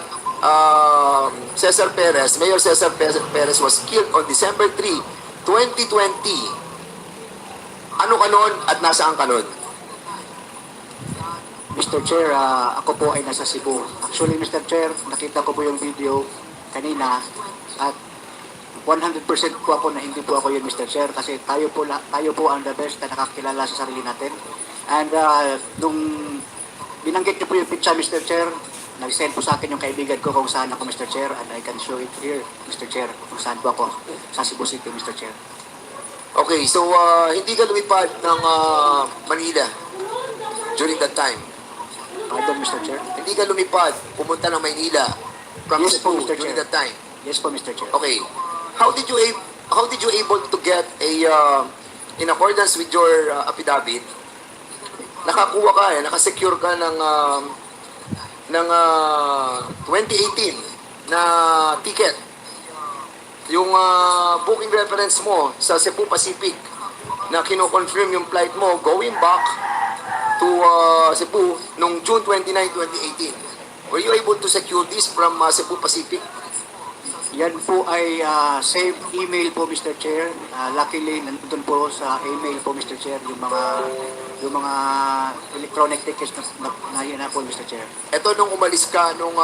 Cesar Perez, Mayor Cesar Perez was killed on December 3, 2020. Ano ka nun at nasaan ka nun? Mr. Chair, ako po ay nasa Cebu. Actually, Mr. Chair, nakita ko po yung video kanina at 100% po ako na hindi po ako yun, Mr. Chair, kasi tayo po ang the best na nakakilala sa sarili natin. And nung binanggit niyo po yung picture, Mr. Chair, nag-send po sa akin yung kaibigan ko kung saan ako, Mr. Chair, and I can show it here, Mr. Chair, kung saan po ako sa Cebu City, Mr. Chair. Okay, so hindi ka lumipad ng Manila during that time? Pardon, Mr. Chair? Hindi ka lumipad, pumunta ng Maynila from Yes po, Cebu Mr. during Chair. that time? Yes po, Mr. Chair. Okay. How did you able to get a in accordance with your affidavit, nakakuha ka nakasecure ka ng 2018 na ticket. Yung booking reference mo sa Cebu Pacific na kino-confirm yung flight mo going back to Cebu noong June 29, 2018. Were you able to secure this from Cebu Pacific? Yan po ay same email po, Mr. Chair. Luckily, nandun po sa email po, Mr. Chair, yung mga electronic tickets na yun na po, Mr. Chair. Ito nung umalis ka nung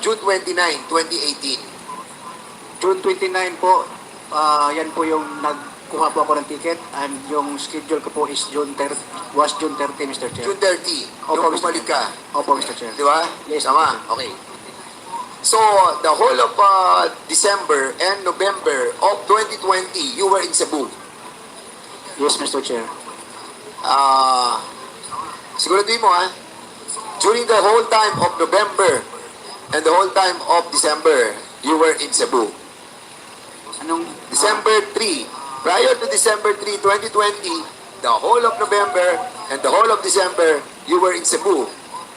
June 29, 2018. June 29 po, yan po yung nagkuha po ako ng ticket and yung schedule ko po is June 30, Mr. Chair. June 30, Opo, nung Mr. bumalik ka. Opo, Mr. Chair. Di ba? Yes, Tama, okay. So, the whole of December and November of 2020, you were in Cebu. Yes, Mr. Chair. Siguraduhin mo during the whole time of November and the whole time of December, you were in Cebu. Anong December 3, prior to December 3, 2020, the whole of November and the whole of December, you were in Cebu.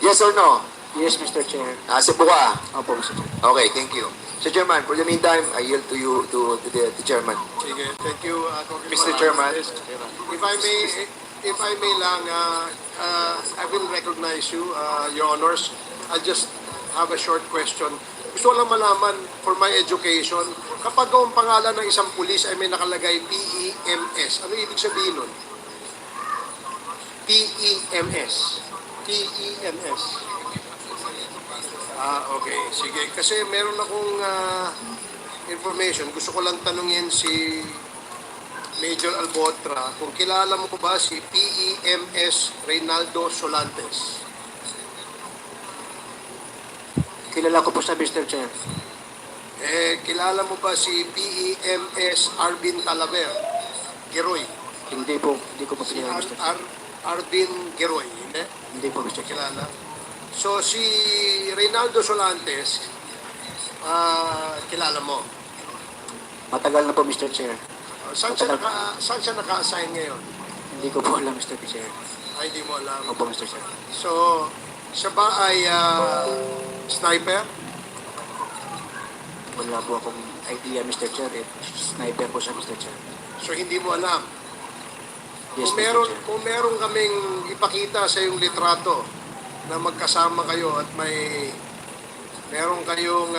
Yes or no? Yes, Mr. Chair. Cebu ka? Opo, Mr. Chair. Okay, thank you. So, Chairman, for the meantime, I yield to you, to the Chairman. Sige, thank you, Mr. Chairman. If I may lang, I will recognize you, Your Honors. I'll just have a short question. Gusto ko lang malaman, for my education, kapag ang pangalan ng isang pulis ay may nakalagay PEMS, ano ibig sabihin nun? PEMS. PEMS. Okay. Sige. Kasi meron akong information. Gusto ko lang tanungin si Major Albotra kung kilala mo ba si PEMS Reynaldo Solantes. Kilala ko po sa Mr. Chair. Kilala mo ba si PEMS Arvin Talaver? Geroy. Hindi ko po kilala, Mr. Chair. Arvin Geroy, hindi? Hindi po, Mr. Chair. Kilala. So, si Reynaldo Solantes, kilala mo. Matagal na po, Mr. Chair. Saan siya naka-assign ngayon? Hindi ko po alam, Mr. Chair. Ay, hindi mo alam. Opo, Mr. Chair. So, siya ba ay sniper? Wala po akong idea, Mr. Chair. Sniper po siya, Mr. Chair. So, hindi mo alam. Yes, Kung Mr. Chair. meron kaming ipakita sa iyong litrato na magkasama kayo at meron kayong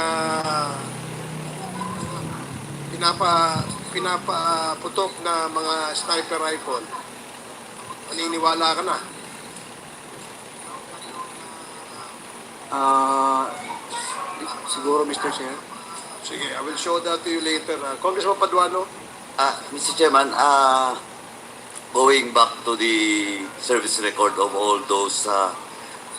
pinapaputok na mga sniper rifle, maniniwala ka na. Siguro, Mr. Chair. Sige, I will show that to you later. Congressman Paduano? Mr. Chairman, going back to the service record of all those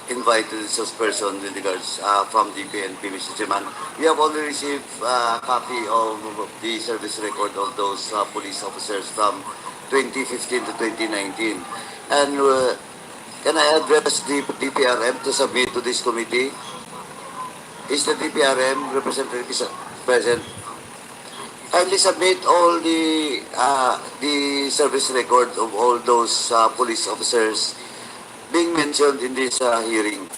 invited resource person with regards from the PNP, Mr. Chairman, we have already received a copy of the service record of those police officers from 2015 to 2019. And can I address the DPRM to submit to this committee? Is the DPRM representative present? Kindly submit all the service record of all those police officers being mentioned in this hearing.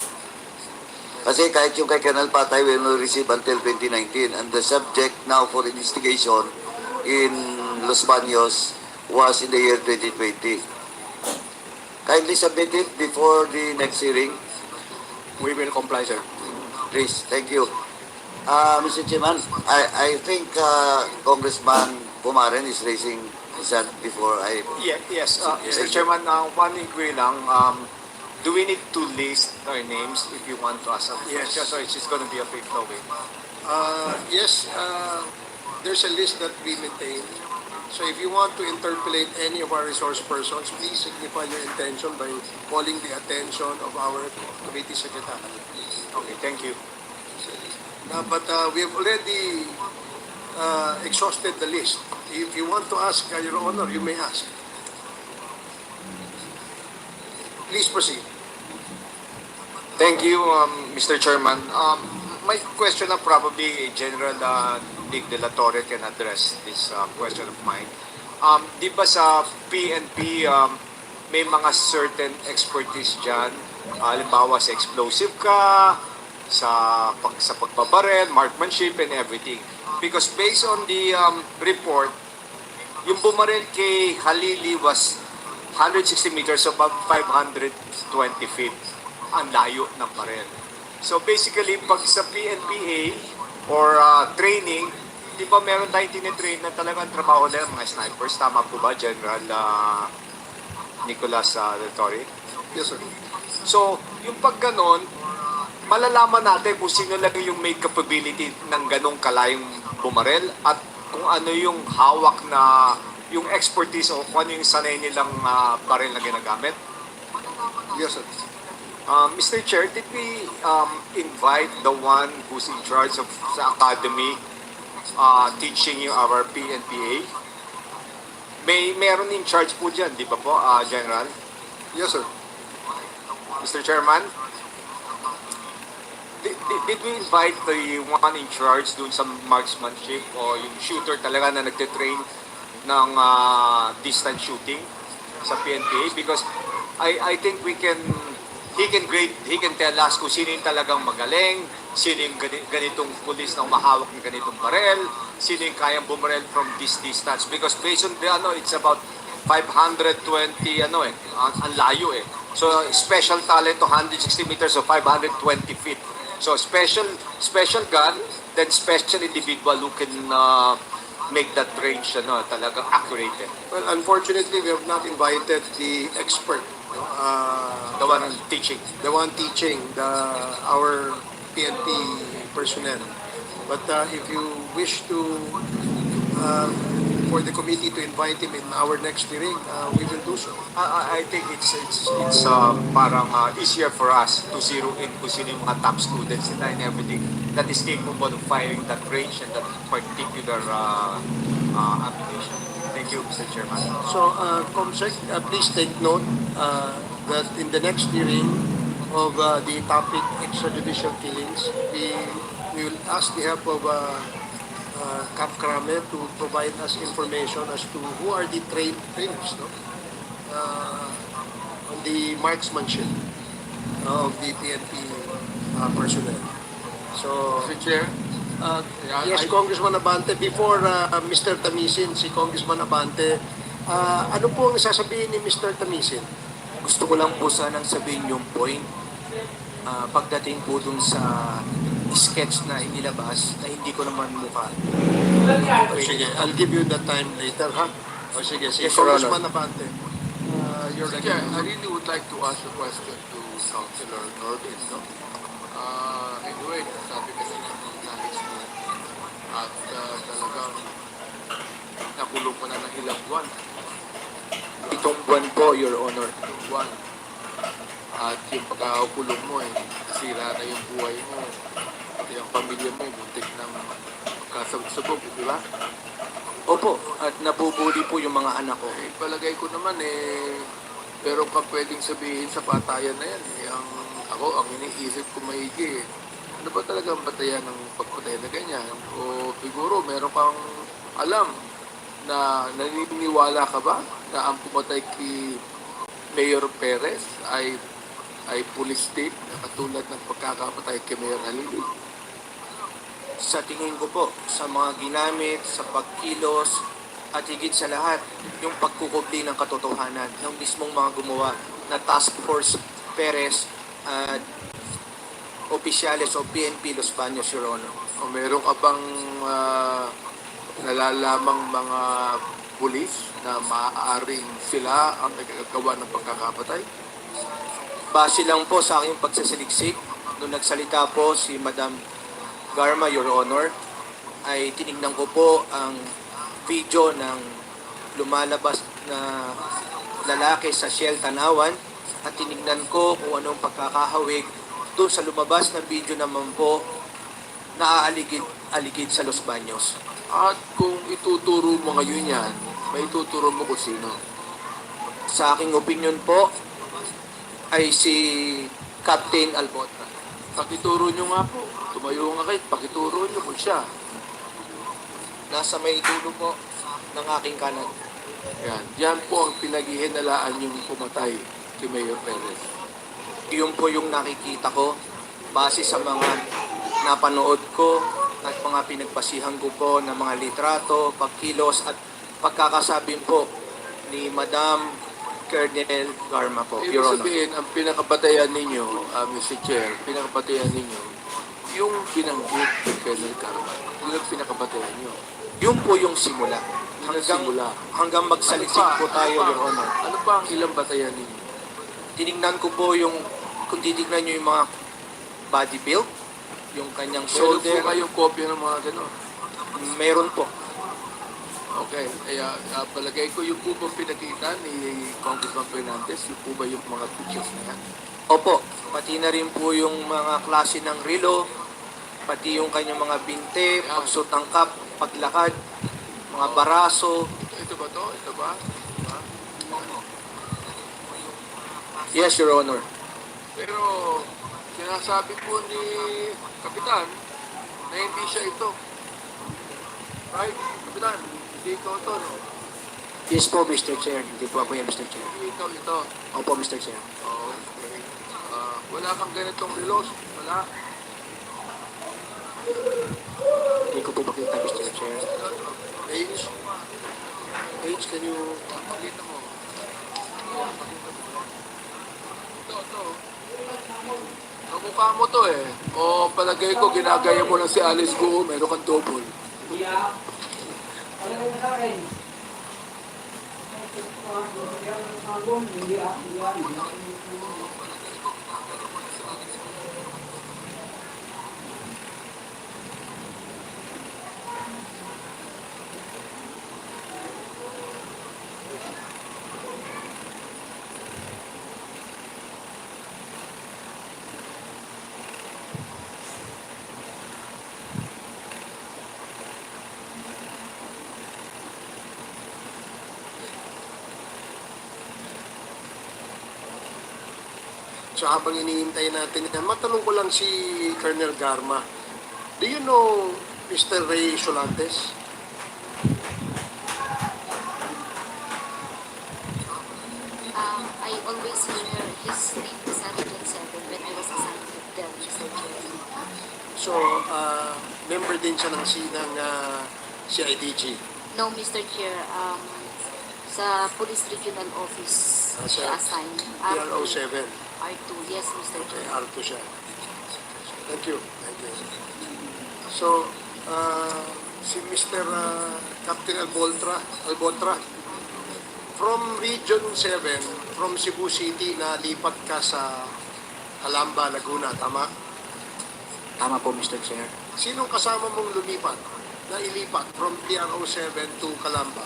Kasi kahit yung kay Colonel Patay will not receive until 2019 and the subject now for investigation in Los Baños was in the year 2020. Kindly submit it before the next hearing. We will comply, sir. Please, thank you. Mr. Chairman, I think Congressman Pumaren is raising his hand before I... Yes. Mr. Chairman, one inquiry lang. Do we need to list our names if you want to ask a question? So it's just going to be a free flowing. Yes, there's a list that we maintain. So if you want to interpolate any of our resource persons, please signify your intention by calling the attention of our committee secretary. Okay, thank you. But we have already exhausted the list. If you want to ask, Your Honor, you may ask. Please proceed. Thank you, Mr. Chairman. My question na probably General Nick De La Torre can address this question of mine. Di ba sa PNP may mga certain expertise dyan? Halimbawa sa explosive ka, sa pagbabarel, marksmanship and everything. Because based on the report, Yung bumaril kay Halili was 160 meters, so about 520 feet ang layo ng baril. So basically, pag sa PNPA or training, di ba meron tayong tinitrain na talagang trabaho nila mga snipers? Tama po ba, General Nicolas Del Torre? Yes, sir. So, yung pag ganon, malalaman natin kung sino lang yung may capability ng ganong kalayong bumarel at kung ano yung hawak na yung expertise o kung ano yung sanay nilang baril na ginagamit. Yes, sir. Mr. Chair, did we invite the one who's in charge of the academy teaching you our PNPA? Meron in charge po dyan, di ba po, General? Yes, sir. Mr. Chairman? Did we invite the one in charge dun sa marksmanship o yung shooter talaga na nagtitrain ng distance shooting sa PNPA? Because I think he can tell us kung sino yung talagang magaling, sino yung ganitong pulis na umahawak ng ganitong barel, sino yung kayang bumarel from this distance. Because based on the it's about 520 ang layo eh. So special talent to 160 meters or 520 feet. So special gun, then special individual who can make that range talagang accurate. Well, unfortunately, we have not invited the expert, The one teaching. the one teaching our PNP personnel. But if you wish to, for the committee to invite him in our next hearing, we will do so. I think it's parang easier for us to zero in kung sino yung mga top students nila and everything that is capable of firing that range and that particular application. Thank you, Mr. Chairman. So, Comsec, please take note that in the next hearing of the topic extrajudicial killings, we will ask the help of Cap Kramer to provide us information as to who are the trainers on the marksmanship of the PNP personnel. So, Mr. Chair, yes, Congressman Abante, before Mr. Tamisin, si Congressman Abante, ano po ang sasabihin ni Mr. Tamisin? Gusto ko lang po sanang sabihin yung point pagdating po dun sa sketch na inilabas na hindi ko naman mukha. Sige, I'll give you the time later, ha? O sige, Yes, Your Congressman Abante. You're Mr. Chair, I really would like to ask a question to Councilor Norbin. Anyway, sabi kasi ng nais mo at talagang nakulong ko na ng ilang buwan. Itong buwan po, Your Honor. Buwan. At yung pagkakakulong mo sira na yung buhay mo. Yung pamilya mo muntik ng kasabog-sabog, di ba? Opo, at nabubuli po yung mga anak ko. Palagay ko naman pero ka pwedeng sabihin sa patayan na yan ang iniisip ko maigi ano ba talaga ang batayan ng pagpatay na ganyan? O siguro meron kang alam na naniniwala ka ba na ang pumatay kay Mayor Perez ay police state na katulad ng pagkakapatay kay Mayor Halili? Sa tingin ko po, sa mga ginamit, sa pagkilos, at higit sa lahat, yung pagkukubli ng katotohanan ng mismong mga gumawa na Task Force Perez at opisyales o PNP Los Baños, Your Honor. O meron ka bang nalalamang mga pulis na maaaring sila ang nagkagawa ng pagkakapatay? Base lang po sa aking pagsasaliksik, nung nagsalita po si Madam Garma, Your Honor, ay tinignan ko po ang video ng lumalabas na lalaki sa Shell Tanawan at tinignan ko kung anong pagkakahawig doon sa lumabas na video naman po na aligid sa Los Baños. At kung ituturo mo ngayon yan, may ituturo mo kung sino? Sa aking opinion po ay si Captain Albotra. Pakituro nyo nga po. Tumayo nga kayo, pakituro nyo kung siya. Nasa may dulo po ng aking kanan. Yan. Yan po ang pinaghihinalaan yung pumatay kay Mayor Perez. Yun po yung nakikita ko base sa mga napanood ko at mga pinagpasihan ko po ng mga litrato, pagkilos at pagkakasabi po ni Madam Colonel Garma po, Ibig Your Honor. sabihin, ang pinakabatayan ninyo, Mr. Chair, pinakabatayan ninyo, yung binanggit ni Colonel Carman, yun ang pinakabatayan nyo. Yun po yung simula. Yun ang simula. Hanggang magsaliksik po tayo, Your Honor. Ano pa ang ilang batayan ninyo? Tinignan ko po yung, kung titignan nyo yung mga body build, yung kanyang Meron po shoulder, kayong kopya ng mga gano'n. meron po. Okay, kaya palagay ko yung po bang pinakita ni Congressman Fernandez, yung po ba yung mga pictures na yan? Opo, pati na rin po yung mga klase ng relo, pati yung kanyang mga binte, pagsuot ng cap, paglakad, mga baraso. Ito ba to? Ito ba? Yes, Your Honor. Pero sinasabi po ni Kapitan na hindi siya ito. Right, Kapitan? Hindi ikaw ito, no? Yes po, Mr. Chair. Hindi po ako yan, Mr. Chair. Hindi ikaw ito. Opo, Mr. Chair. Okay. Wala kang ganitong relos? Wala? Hindi ko po makita, Mr. Chair. H? H, can you... Pakita mo. Ito. Kamukha mo to eh. O palagay ko, ginagaya mo lang si Alice Go, meron kang double. So habang iniintay natin yan, matanong ko lang si Colonel Garma. Do you know Mr. Ray Solantes? I always hear his name sa Region 7 when I was assigned with them, Mr. Chair. So, member din siya ng CIDG. No, Mr. Chair, sa Police Regional Office siya assigned. PRO 7. R2, yes, Mr. Chair. R2 siya. Thank you. So, si Mr. Captain Albotra, from Region 7, from Cebu City, nalipat ka sa Calamba, Laguna, tama? Tama po, Mr. Chair. Sinong kasama mong lumipat, ilipat from PRO 7 to Calamba?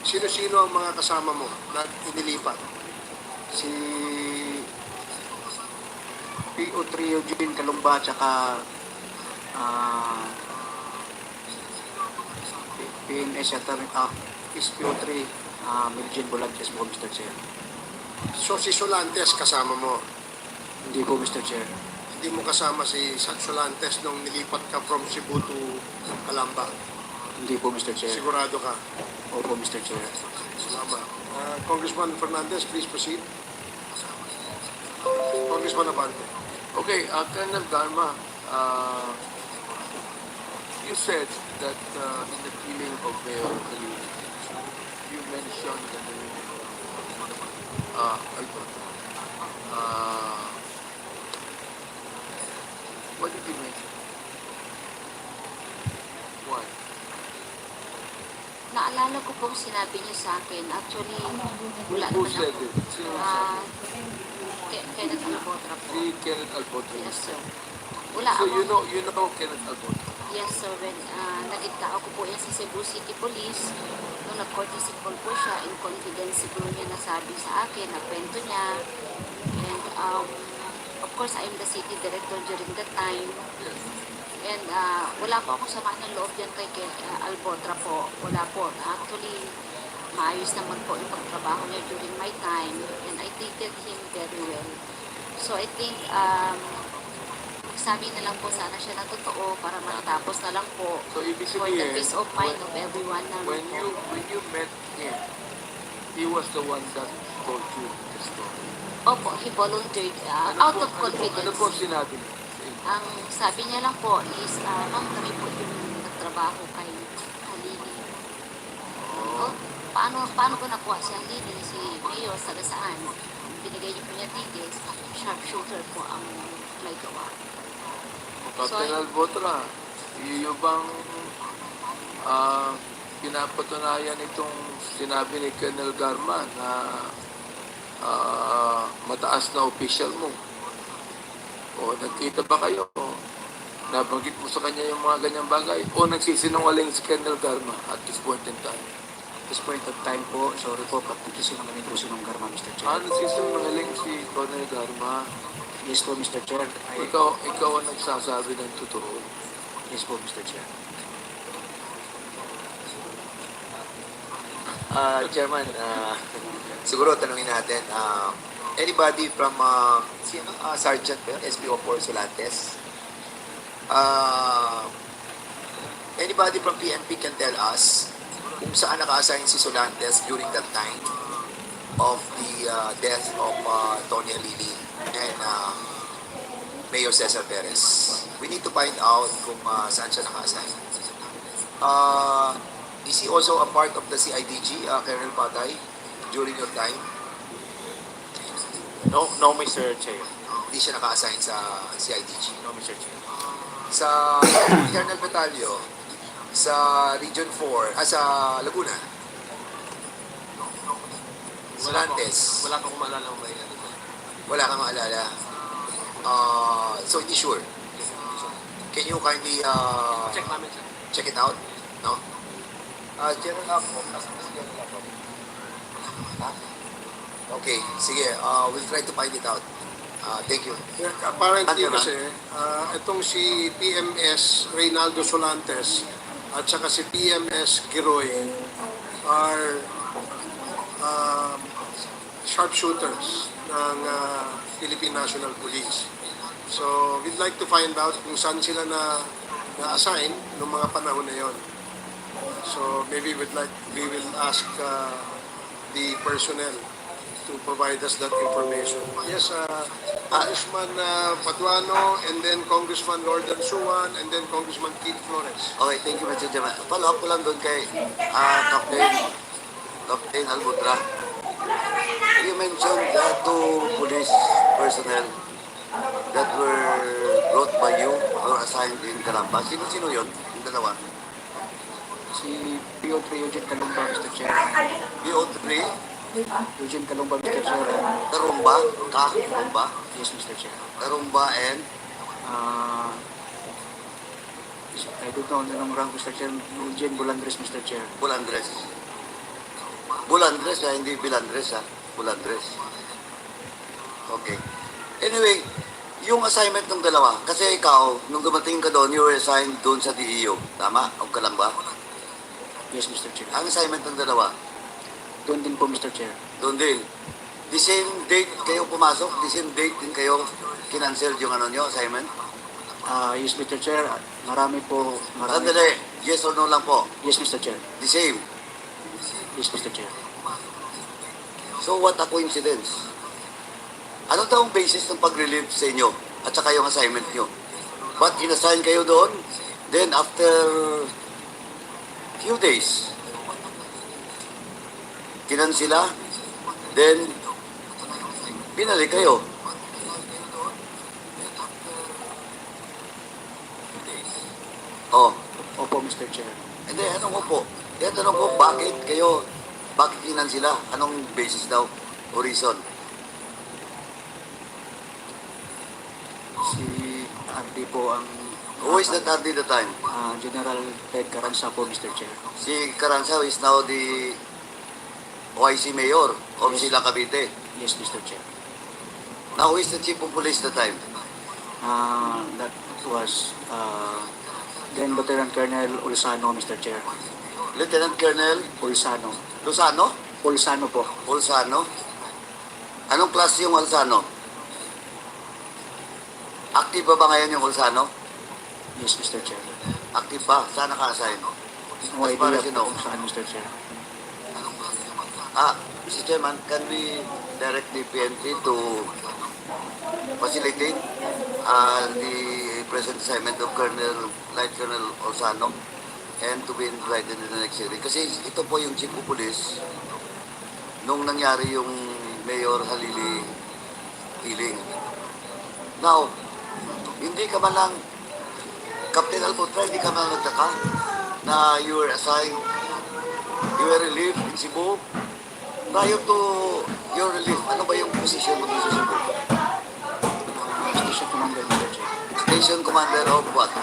Sino-sino ang mga kasama mo na inilipat? Si PO3 Eugene Kalumba, tsaka PNS PO3 Milgin Bulantes po, Mr. Chair. So si Solantes kasama mo? Hindi po, Mr. Chair. Hindi mo kasama si Solantes nung nilipat ka from Cebu to Calamba? Hindi po, Mr. Chair. Sigurado ka? Opo, Mr. Chair. Salamat. Congressman Fernandez, please proceed. Congressman Abante. Okay, Colonel Garma, you said that in the killing of Mayor Ali, you mentioned the name Albert. What did you mention? Why? Naalala ko pong sinabi niya sa akin. Actually, wala Who naman said ako. it? Sino nagsabi? Kenneth Albotra po. Si Kenneth Albotra. Yes, sir. Wala So ako. you know Kenneth Albotra. Yes, sir. When nagitao ko po yan sa Cebu City Police, nung nag-courtesy call po siya, in confidence siguro niya nasabi sa akin, na kwento niya. And of course, I'm the city director during that time. And wala po akong sama ng loob yan kay Albotra po. Wala po. Actually, maayos naman po yung pagtrabaho niya during my time. And I treated him very well. So I think, sabi na lang po sana siya na totoo para matapos na lang po So ibig for the sabihin, peace of mind of everyone na when you met him, he was the one that told you the story. Opo, he volunteered out of Ano confidence. po sinabi niya? Ang sabi niya lang po is, ma'am, kami po yung nagtrabaho kay Halili. ko, paano ko nakuha si Anlini, si Mayor, taga saan? Binigay niyo po niya tickets, sharpshooter po ang may gawa. Captain Albotra, iyo bang pinapatunayan itong sinabi ni Colonel Garma na mataas na official mo? O nagkita ba kayo? Nabanggit mo sa kanya yung mga ganyang bagay? O nagsisinungaling si Colonel Garma at this point in time? At this point of time po, sorry po, pag nagsisinungaling po si Ma'am Garma, Mr. Chair. Nagsisinungaling si Colonel Garma? Yes po, Mr. Chair. Ikaw ang nagsasabi ng totoo. Yes po, Mr. Chair. Chairman, siguro tanungin natin, anybody from Sergeant SPO4 Solantes? Anybody from PNP can tell us kung saan naka-assign si Solantes during that time of the death of Tony Alili and Mayor Cesar Perez. We need to find out kung saan siya naka-assign. Is he also a part of the CIDG, Colonel Patay, during your time? No, Mr. Chair. Hindi siya naka-assign sa CIDG. No, Mr. Chair. Sa Colonel Batalyo, sa Region 4, sa Laguna. Solantes. Wala pa akong maalala ba yan. Wala kang maalala. So hindi sure. Can you kindly Check namin, sir. check it out? No? General Ako. Okay, sige. We'll try to find it out. Thank you. Apparently kasi, itong si PMS Reynaldo Solantes at saka si PMS Giroy are sharpshooters ng Philippine National Police. So, we'd like to find out kung saan sila na-assign noong mga panahon na yon. So, maybe we will ask the personnel to provide us that information. Yes, Congressman Paduano, and then Congressman Lordan Suwan, and then Congressman Keith Flores. Okay, thank you, Mr. Chairman. Follow up ko lang doon kay Captain Albutra. You mentioned two police personnel that were brought by you or assigned in Calamba. Sino yun? Yung dalawa? Si PO3 Eugene Calumba, Mr. Chair. PO3? Eugene Calumba, Mr. Chair. Karumba? Karumba? Yes, Mr. Chair. Karumba and? I don't know anong rank, Mr. Chair. Eugene Bulandres, Mr. Chair. Bulandres. Bulandres, hindi Bilandres, Bulandres. Okay. Anyway, yung assignment ng dalawa, kasi ikaw, nung dumating ka doon, you were assigned doon sa DEO. Tama? O Calamba? Yes, Mr. Chair. Ang assignment ng dalawa? Doon din po, Mr. Chair. Doon din. The same date kayo pumasok? The same date din kayo kinancel yung assignment? Yes, Mr. Chair. Marami. Sandali. Yes or no lang po? Yes, Mr. Chair. The same? Yes, Mr. Chair. So what a coincidence. Ano daw ang basis ng pag-relieve sa inyo at saka yung assignment nyo? But inassign kayo doon, then after few days, kinansila, then binalik kayo. Oh. Opo, Mr. Chair. Hindi, anong opo? Kaya tanong ko, bakit kinansila? Anong basis daw o reason? Si RD po ang... Who is that RD the time? General Ted Caranza po, Mr. Chair. Si Caranza is now the OIC Mayor of Sila Cavite. Yes, Mr. Chair. Now, who is the Chief of Police the time? That was then Lieutenant Colonel Ulsano, Mr. Chair. Lieutenant Colonel Ulsano. Lozano? Ulsano po. Ulsano? Anong klase yung Ulsano? Active ba ngayon yung Ulsano? Yes, Mr. Chair. Active pa? Saan naka-assign? No As idea far as you know. kung saan, Mr. Chair. Mr. Chairman, can we direct the PNP to facilitate the present assignment of Lieutenant Colonel Ulsano and to be invited in the next hearing. Kasi ito po yung chief of police nung nangyari yung Mayor Halili healing. Now, hindi ka man lang, Captain Albotra, hindi ka man nagtaka na you were assigned, you were relieved in Cebu. Prior to your relief, ano ba yung position mo dun sa Cebu? Station Commander, Mr. Chair. Station Commander of what?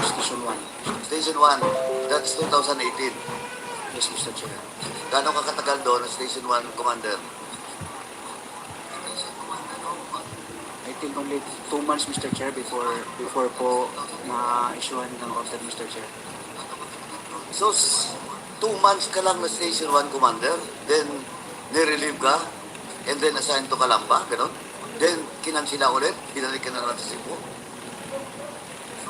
Station 1. Station 1, that's 2018. Yes, Mr. Chair. Gano'ng kakatagal doon ang Station 1 Commander? I think only 2 months, Mr. Chair, before po na-issuehan ng order, Mr. Chair. So, 2 months ka lang na Station 1 Commander, then nirelieve ka, and then assigned to Calamba, gano'n? Then, kinansila ulit, binalik ka na lang sa Cebu.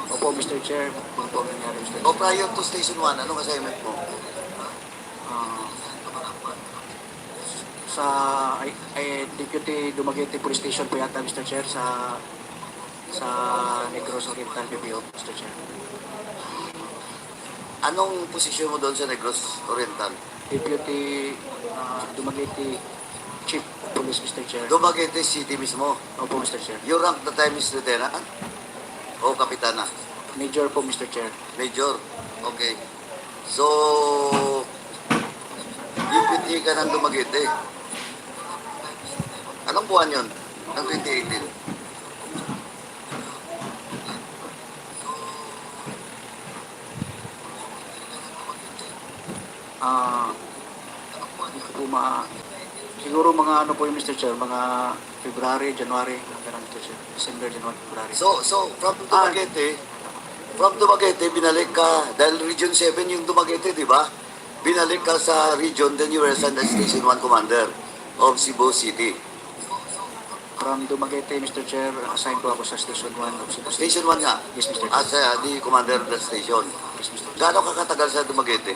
Opo, Mr. Chair, yun po ang nangyari, Mr. Chair. O prior to Station 1, anong assignment mo? Sa Deputy Dumaguete Police Station po yata, Mr. Chair, sa Negros Oriental PPO, Mr. Chair. Anong posisyon mo doon sa Negros Oriental? Deputy Dumaguete Chief of Police, Mr. Chair. Dumaguete City mismo. Opo, Mr. Chair. Your rank the time is lieutenant o kapitana? Major po, Mr. Chair. Major. Okay. So, deputy ka ng Dumaguete. Anong buwan yun? Ng 2018? Hindi ko po siguro mga ano po yung Mr. Chair, mga February, January, ganun, Mr. Chair. December, January, February. So from Dumaguete, binalik ka, dahil Region 7 yung Dumaguete, di ba? Binalik ka sa region, then you were assigned as Station 1 Commander of Cebu City. From Dumaguete, Mr. Chair, assigned po ako sa Station 1 of Cebu City. Station 1 nga? Yes, Mr. Chair. As the commander of the station. Yes, Mr. Chair. Gaano ka katagal sa Dumaguete?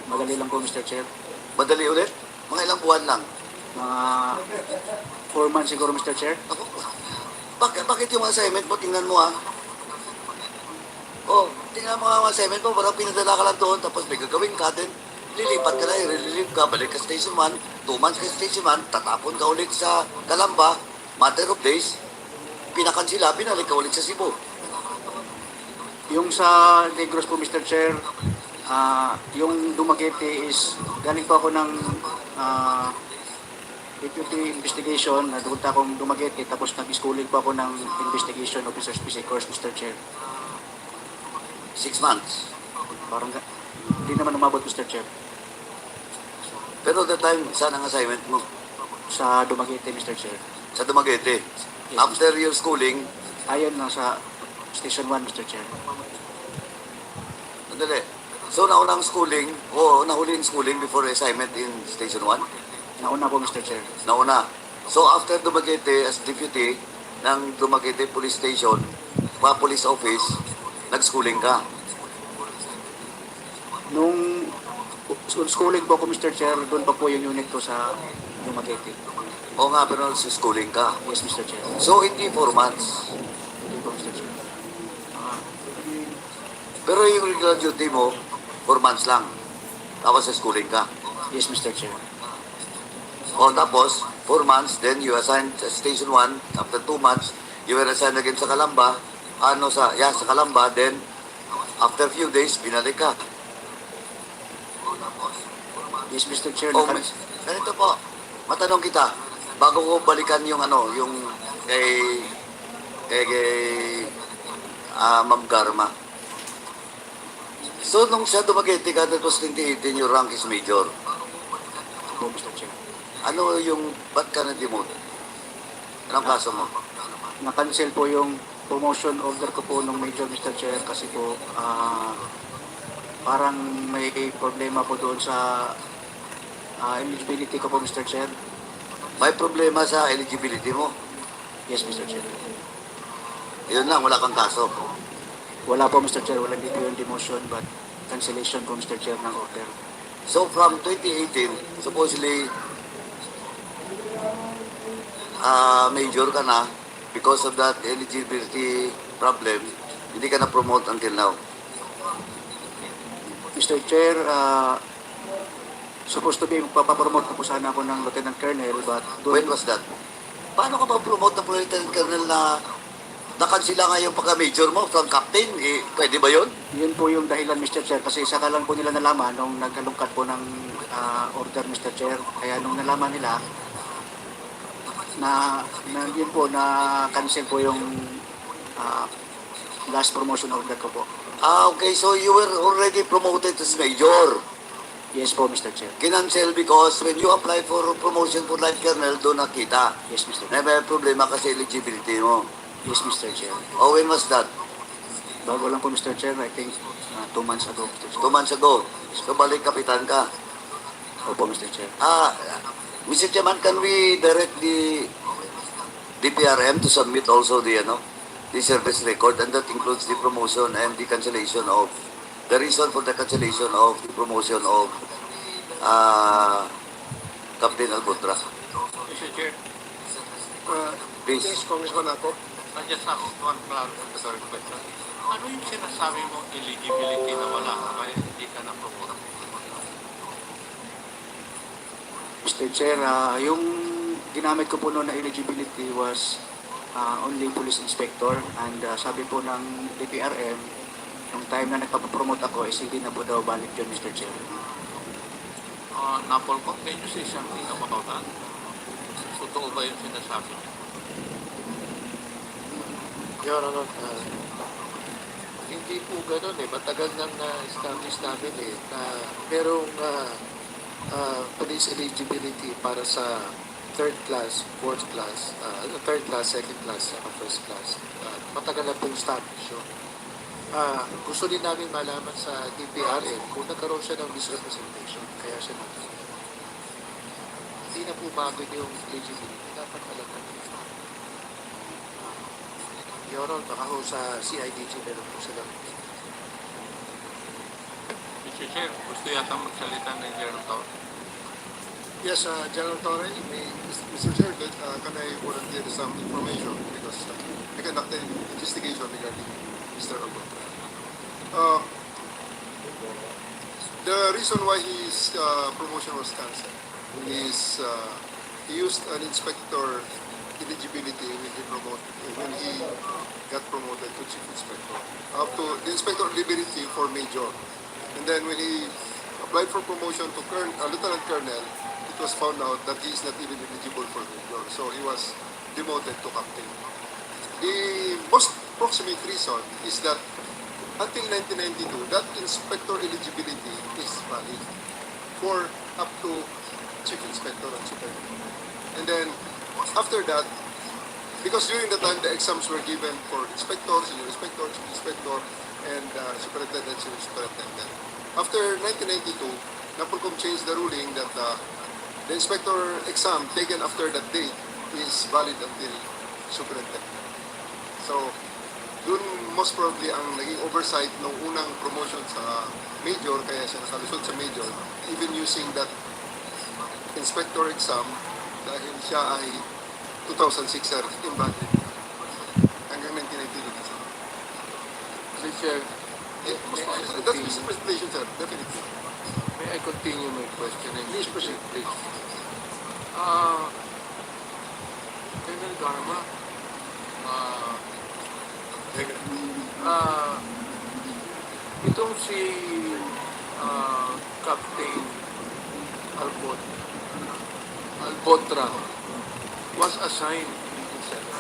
Madali lang po, Mr. Chair. Madali ulit? Mga ilang buwan lang? Mga 4 months siguro, Mr. Chair. Ako, bakit yung assignment mo? Tingnan mo Oh, tingnan mo ang assignment mo, parang pinadala ka lang doon, tapos may gagawin ka din. Lilipat ka na, i-relieve ka, balik ka Station 1, 2 months ka Station 1, tatapon ka ulit sa Calamba, matter of days, pinakansila, binalik ka ulit sa Cebu. Yung sa Negros po, Mr. Chair, yung Dumaguete is, galing po ako ng deputy investigation, nadupunta akong Dumaguete, tapos nag-schooling po ako ng investigation officer specific course, Mr. Chair. 6 months. Parang hindi naman umabot, Mr. Chair. Pero the time, saan ang assignment mo? Sa Dumaguete, Mr. Chair. Sa Dumaguete? Yes, After your schooling? Ayun lang sa Station 1, Mr. Chair. Madali. So, naunang schooling, o nahuling schooling before assignment in Station 1? Nauna po, Mr. Chair. Nauna. So, after Dumaguete, as deputy ng Dumaguete Police Station, Police Office, nag-schooling ka. Nung schooling po ako, Mr. Chair, doon pa po yung unit ko sa Dumaguete. Oo nga, pero schooling ka. Yes, Mr. Chair. So, hindi 4 months. Hindi po, Mr. Chair. Pero yung regular duty mo, 4 months lang. Tapos sa schooling ka. Yes, Mr. Chair. O tapos, 4 months, then you assigned sa Station 1. After 2 months, you were assigned again sa Calamba. Sa Calamba, then after few days, binalik ka. Yes, Mr. Chair. Ganito po, matanong kita, bago ko balikan yung kay Ma'am Garma. So, nung siya Dumaguete ka, that was 2018, your rank is major. Po, Mr. Chair. Ano ba't ka na-demote? Anong kaso mo? Na-cancel po yung promotion order ko po ng Major, Mr. Chair, kasi po parang may problema po doon sa eligibility ko po, Mr. Chair. May problema sa eligibility mo? Yes, Mr. Chair. Yun lang, wala kang kaso. Wala po, Mr. Chair. Wala dito yung demotion, but cancellation po, Mr. Chair, ng order. So from 2018, supposedly, major ka na, because of that eligibility problem, hindi ka na-promote until now. Mr. Chair, supposed to be papapromote ko po sana ako ng Lieutenant Colonel, but When was that? Paano ka ma-promote ng Lieutenant Colonel na nakansila nga yung pagka-major mo from captain? Pwede ba yun? yun po yung dahilan, Mr. Chair, kasi saka lang po nila nalaman nung nagkalungkat po ng order, Mr. Chair. Kaya nung nalaman nila na yun po, na cancel po yung last promotion order ko po. Okay, so you were already promoted as major. Yes po, Mr. Chair. Kinancel because when you apply for promotion for Light Colonel, doon nakita. Yes, Mr. Chair. Na may problema kasi eligibility mo. Yes, Mr. Chair. Oh, when was that? Bago lang po, Mr. Chair, I think 2 months ago, Mr. Chair. 2 months ago. So balik kapitan ka. Opo, Mr. Chair. Mr. Chairman, can we direct the DPRM to submit also the service record, and that includes the promotion and the cancellation of the reason for the cancellation of the promotion of Captain Albutra. Mr. Chair, Please. Yes, Congressman ako. I just have one clarificatory question. Ano yung sinasabi mong eligibility na wala kaya hindi ka na-promote? Mr. Chair, yung ginamit ko po noon na eligibility was only police inspector, and sabi po ng DPRM, yung time na nagpapapromote ako is hindi na po daw valid yun, Mr. Chair. Napolkot, can you say something about that? Totoo ba yung sinasabi niya? Your Honor, hindi po ganun eh. Matagal nang na-establish namin eh na merong police eligibility para sa third class, fourth class, third class, second class, first class. Matagal na pong establish yun. Gusto din namin malaman sa DPRM kung nagkaroon siya ng misrepresentation. Kaya siya nagkaroon. Hindi na po bago yung eligibility. Dapat talaga. Your Honor, baka ho sa CIDG meron po sila. Mr. Chair, gusto yata magsalita ng General Tao. Yes, General Torre, Mr. Chair, can I volunteer some information because I conducted an investigation regarding Mr. Albutra. The reason why his promotion was cancelled is he used an inspector eligibility when he got promoted to chief inspector. Up to the inspector eligibility for major, and then when he applied for promotion to lieutenant colonel, it was found out that he is not even eligible for major, so he was demoted to captain. The most proximate reason is that until 1992, that inspector eligibility is valid for up to chief inspector and superintendent. And then after that, because during the time the exams were given for inspector, senior inspector, chief inspector, and superintendent, senior superintendent. After 1992, NAPOLCOM changed the ruling that the inspector exam taken after that date is valid until superintendent. So, dun most probably ang naging oversight ng unang promotion sa major, kaya siya nakalusot sa major, even using that inspector exam dahil siya ay 2006 sir, invalid. Hanggang 1992. Mr. Chair, That's Mr. Presentation, sir, definitely. may I continue my questioning? Please proceed. Please. Colonel Garma, itong si Captain Albotra was assigned in Senate.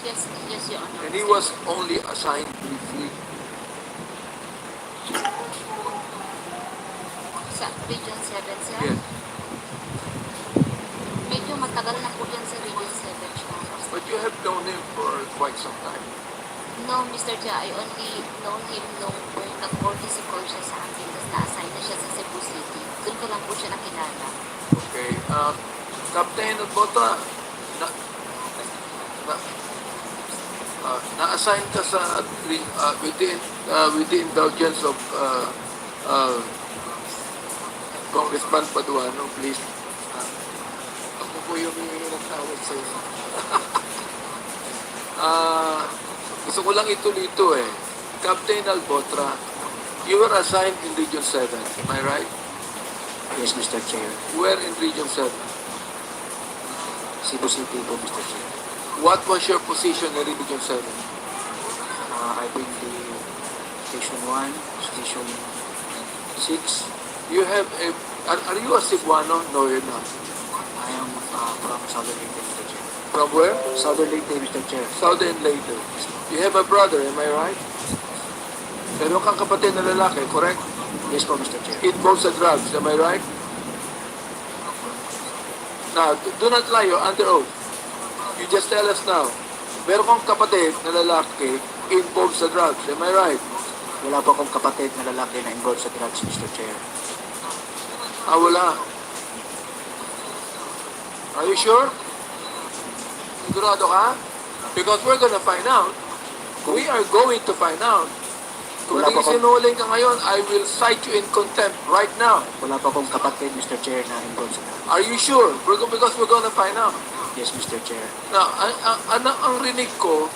Yes, yes, Your Honor. And he was only assigned briefly. Sa Region 7, sir? Yes. Medyo matagal na po yan sa Region 7, Your Honor. But you have known him for quite some time. No, Mr. Chair, I only known him nung nag-40 call siya sa akin, tapos na-assign na siya sa Cebu City. Doon ko lang po siya nakilala. Okay. Captain Albotra, na-assign ka sa with the indulgence of Congressman Paduano, please. Ako po yung nagtawag sa iyo. Gusto ko lang ituloy ito eh. Captain Albotra You were assigned in Region 7, am I right? Yes, Mr. Chair. Where in Region 7? Cebu City po, Mr. Chair. What was your position in Region 7? I think the Station 1, Station 6. You have a... Are you a Cebuano? No, you're not. I am from Southern Leyte, Mr. Chair. From where? Southern Leyte, Mr. Chair. Southern Leyte. You have a brother, am I right? Meron kang kapatid na lalaki, correct? Yes po, Mr. Chair. Involved sa drugs, am I right? Now, do not lie, you're under oath. You just tell us now. Meron kang kapatid na lalaki involved sa drugs, am I right? Wala po akong kapatid na lalaki na involved sa drugs, Mr. Chair. Ah, wala. Are you sure? Sigurado ka? Because we're gonna find out. We are going to find out. Kung Wala pa naging sinungaling ka ngayon, I will cite you in contempt right now. Wala pa akong kapatid, Mr. Chair, na involved sa drugs. Are you sure? Because we're gonna find out. Yes, Mr. Chair. Now, ang rinig ko,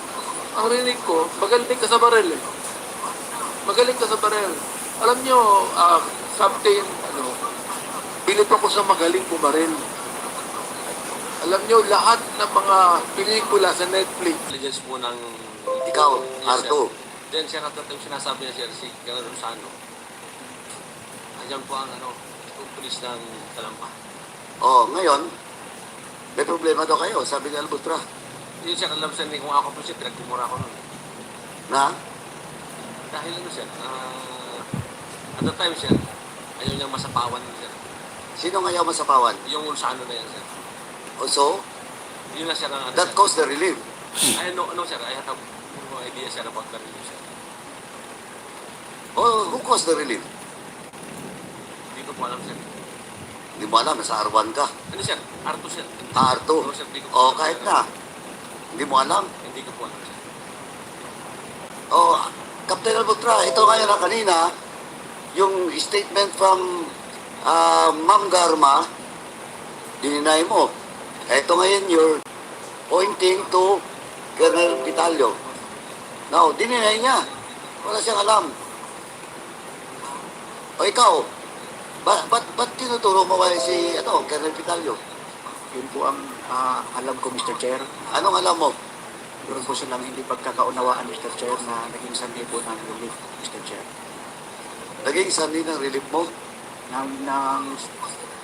magaling ka sa baril eh. Magaling ka sa baril. Alam nyo, Captain, pilit ako sa magaling pumaril. Alam nyo, lahat ng mga pelikula sa Netflix. Intelligence po ng... Ikaw, Yes, sir. Arto. Then, sir, at yung sinasabi niya, sir, si Colonel Rosano, ayan po ang, yung pulis ng Talampa. Oh, ngayon, may problema daw kayo, sabi ni Albutra. Yun, sir, alam, sir, kung ako po, sir, pinagmumura ko nun. Na? Dahil sir, at the time, sir, ayaw niyang masapawan, sir. Sino ngayon masapawan? Yung Rosano na yan, sir. So, Yun na, sir, ang that caused the relief. I know, sir, I have no idea, sir, about the relief, sir. Oh, who caused the relief? Hindi ko po alam, sir. Hindi mo alam, nasa R1 ka. Ano, sir? Arto, sir. Arto. No, sir, hindi ko po Oh, alam, kahit sir. na. Hindi mo alam. Hindi ko po alam, sir. Oh, Captain Albutra, ito ngayon na kanina, yung statement from Ma'am Garma, dininay mo. Ito ngayon, you're pointing to Colonel Pitalio. Now, dininay niya. Wala siyang alam. O ikaw, ba't tinuturo mo kayo si Colonel Pitalio? Yun po ang alam ko, Mr. Chair. Anong alam mo? Meron po silang hindi pagkakaunawaan, Mr. Chair, na naging sanhi po ng relief, Mr. Chair. Naging sanhi ng relief mo?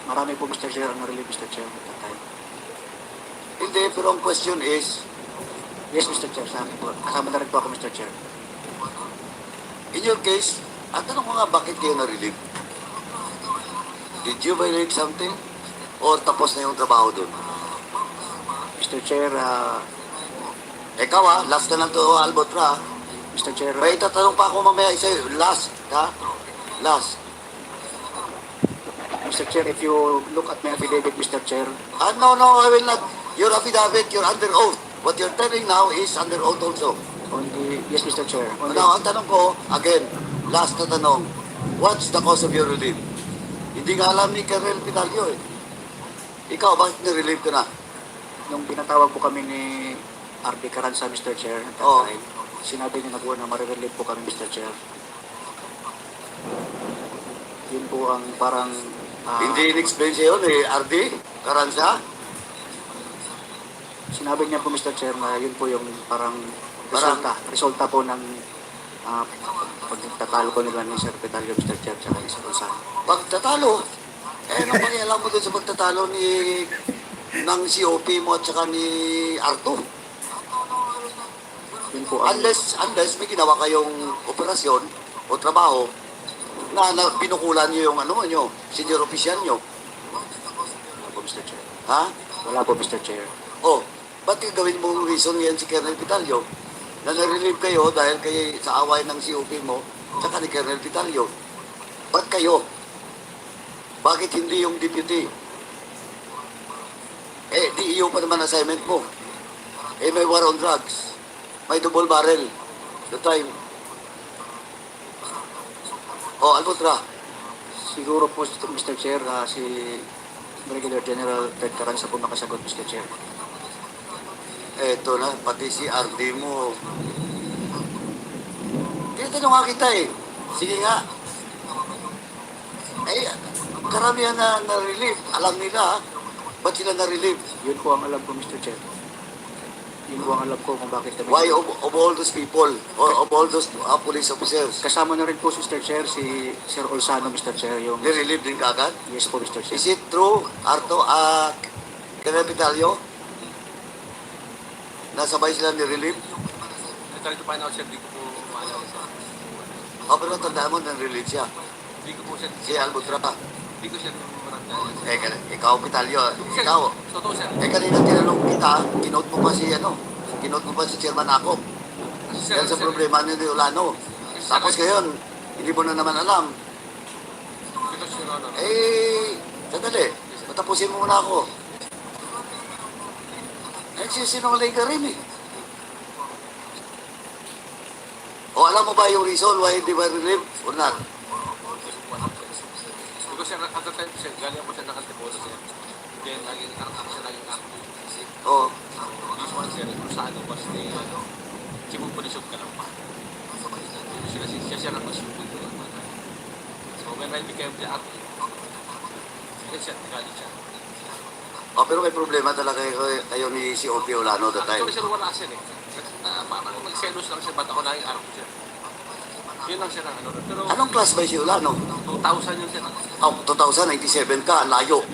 Marami po, Mr. Chair, ang relief, Mr. Chair, at that time. Hindi, pero ang question is, Yes, Mr. Chair, sa akin po. Kasama na rin po ako, Mr. Chair. in your case, ang tanong ko nga, bakit kayo na-relieve? Did you violate something? Or tapos na yung trabaho doon? Mr. Chair, Ikaw last na lang to, Albutra. Mr. Chair, May tatanong pa ako mamaya sa'yo. Last, ha? Last. Mr. Chair, if you look at my affidavit, Mr. Chair, No, I will not. Your affidavit, you're under oath. What you're telling now is under oath also. yes, Mr. Chair. Now, ang tanong ko, again, last na tanong, what's the cause of your relief? Hindi nga alam ni Colonel Pitalio eh. Ikaw, bakit na-relieve ka na? Nung pinatawag po kami ni RD Caranza, Mr. Chair, at that Oh. time, sinabi niya na po na marirelieve po kami, Mr. Chair. Yun po ang parang... Hindi in-explain sa'yo ni RD Caranza? Sinabi niya po, Mr. Chair, na yun po yung parang resulta po ng pagtatalo ko nila ni Sir Petalio, Mr. Chair, tsaka ni Sir Rosa. Pagtatalo? Anong pangialam mo doon sa pagtatalo ng COP mo at saka ni Arto? Yun po ang... Unless may ginawa kayong operasyon o trabaho na pinukulan nyo yung senior official nyo. Wala po, Mr. Chair. Ha? Wala po, Mr. Chair. Oh, ba't gawin mong reason yan si Colonel Pitalio? Na na-relieve kayo dahil sa away ng COP mo tsaka ni Colonel Pitalio. Ba't kayo? Bakit hindi yung deputy? DEO pa naman assignment mo. May war on drugs. May double barrel. The time. Oh, Albutra. Siguro po, Mr. Chair, si Brigadier General Ted Caranza po makasagot, Mr. Chair. Eto na, pati si RD mo. Tinatanong nga kita eh. Sige nga. Eh, karamihan na na-relieve. Alam nila, ba't sila na-relieve? Yun po ang alam ko, Mr. Chair. Yun po ang alam ko kung bakit kami... Why of all those people, or of all those police officers, Kasama na rin po, Mr. Chair, si Sir Olsano, Mr. Chair, yung... nirelieve din kagad? Yes po, Mr. Chair. Is it true, Arto, Colonel Vitalio? Nasabay sila nirelieve? I try to find out, sir, di ko po maalala, sir. O, pero tandaan mo, nirelieve siya. Di ko po, sir. Si Albutra pa. Di ko, sir, maranda. Ikaw, Vitalio, ikaw. Totoo, sir. Kanina tinanong kita, kinote mo pa si, kinote mo pa si Chairman Akop. Sir, Dahil sa sir, problema ni Ulano. Tapos ngayon, hindi mo na naman alam. because, Your Honor, Sandali. Patapusin mo muna ako. Nagsisinungaling ka rin eh. O alam mo ba yung reason why hindi ba relieve or not? because, sir, at the time, sir, galing ako siya ng Antipolo, sir. Then, naging ako siya naging active. O, This one, sir, kung saan was ni, Cebu Police of Calamba. Siya lang mas yung So, when I became the active, siya, galing siya. pero may problema talaga kayo ni si O.P. Olano that time. Actually, sir, wala sir eh. Parang nagselos lang siya, ba't ako naging arm siya? Yun lang siya ng ano. Pero, Anong class ba si Olano? 2000 yun sir. 2097 ka, layo.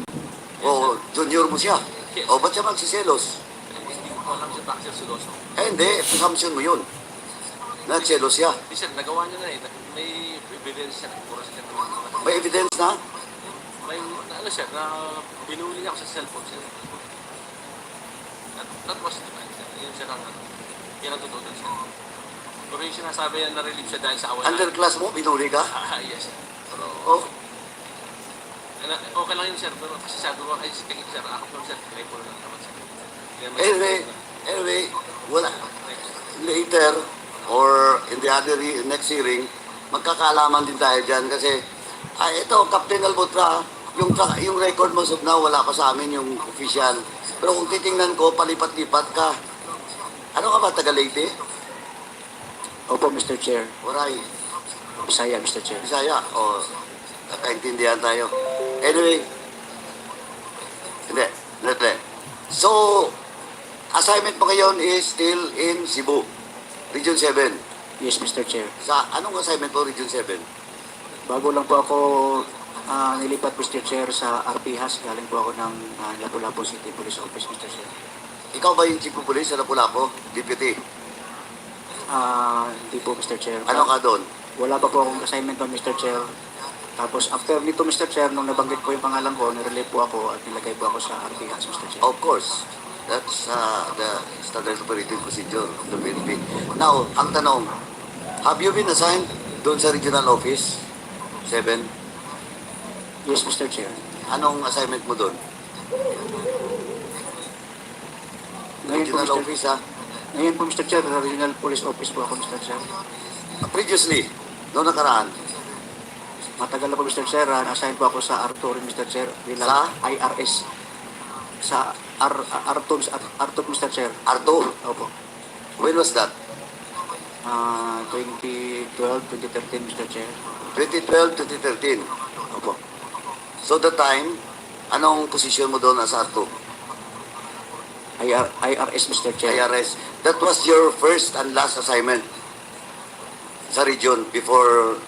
O, junior mo siya. O, ba't siya magsiselos? Hindi ko po alam siya bakit siya siloso. Hindi, assumption mo yun. Nagselos siya. Hindi sir, nagawa niya na eh. May evidence siya. Puro siya naman. May evidence na? May, ano sir, na binuli niya ako sa cellphone sir. That was the time sir. Yun siya lang, yan ang totoo sir. Pero yung sinasabi yan, na-relieve siya dahil sa awan. Underclass mo, binuli ka? Yes sir. Pero, Oh, okay lang yun sir. Pero kasi sabi ko, ay sige sir, ako po sir, label lang naman sir. anyway, wala. Later, or in the other next hearing, magkakaalaman din tayo dyan kasi, ito, Captain Albutra, yung record mo sub now, wala pa sa amin yung official. Pero kung titingnan ko, palipat-lipat ka. Ano ka ba, taga Leyte? Opo, Mr. Chair. Waray. Bisaya, Mr. Chair. Bisaya. O, nakaintindihan tayo. Anyway, hindi. So, assignment mo ngayon is still in Cebu, Region 7. Yes, Mr. Chair. Sa anong assignment mo, Region 7? Bago lang po ako nilipat, Mr. Chair, sa RPHAS. Galing po ako ng Lapu-Lapu City Police Office, Mr. Chair. Ikaw ba yung Chief of Police sa Lapu-Lapu? Deputy? Hindi po, Mr. Chair. Ano ka doon? Wala pa po akong assignment doon, Mr. Chair. Tapos after nito, Mr. Chair, nung nabanggit po yung pangalan ko, nirelate po ako at nilagay po ako sa RPHAS, Mr. Chair. Of course. That's the standard operating procedure of the PNP. Now, ang tanong, have you been assigned doon sa regional office? 7? Yes, Mr. Chair. Anong assignment mo doon? Ngayon po, Regional Mr. office, ha? Ngayon po, Mr. Chair, sa Regional Police Office po ako, Mr. Chair. Previously, noong nakaraan, Matagal na po, Mr. Chair. Na-assign po ako sa R2, Mr. Chair, bilang Sa? IRS. Sa R2, Mr. Chair. R2. Opo. When was that? 2012, 2013, Mr. Chair. 2012, 2013. Opo. So the time, anong position mo doon as R2? IRS, Mr. Chair. IRS. That was your first and last assignment sa region before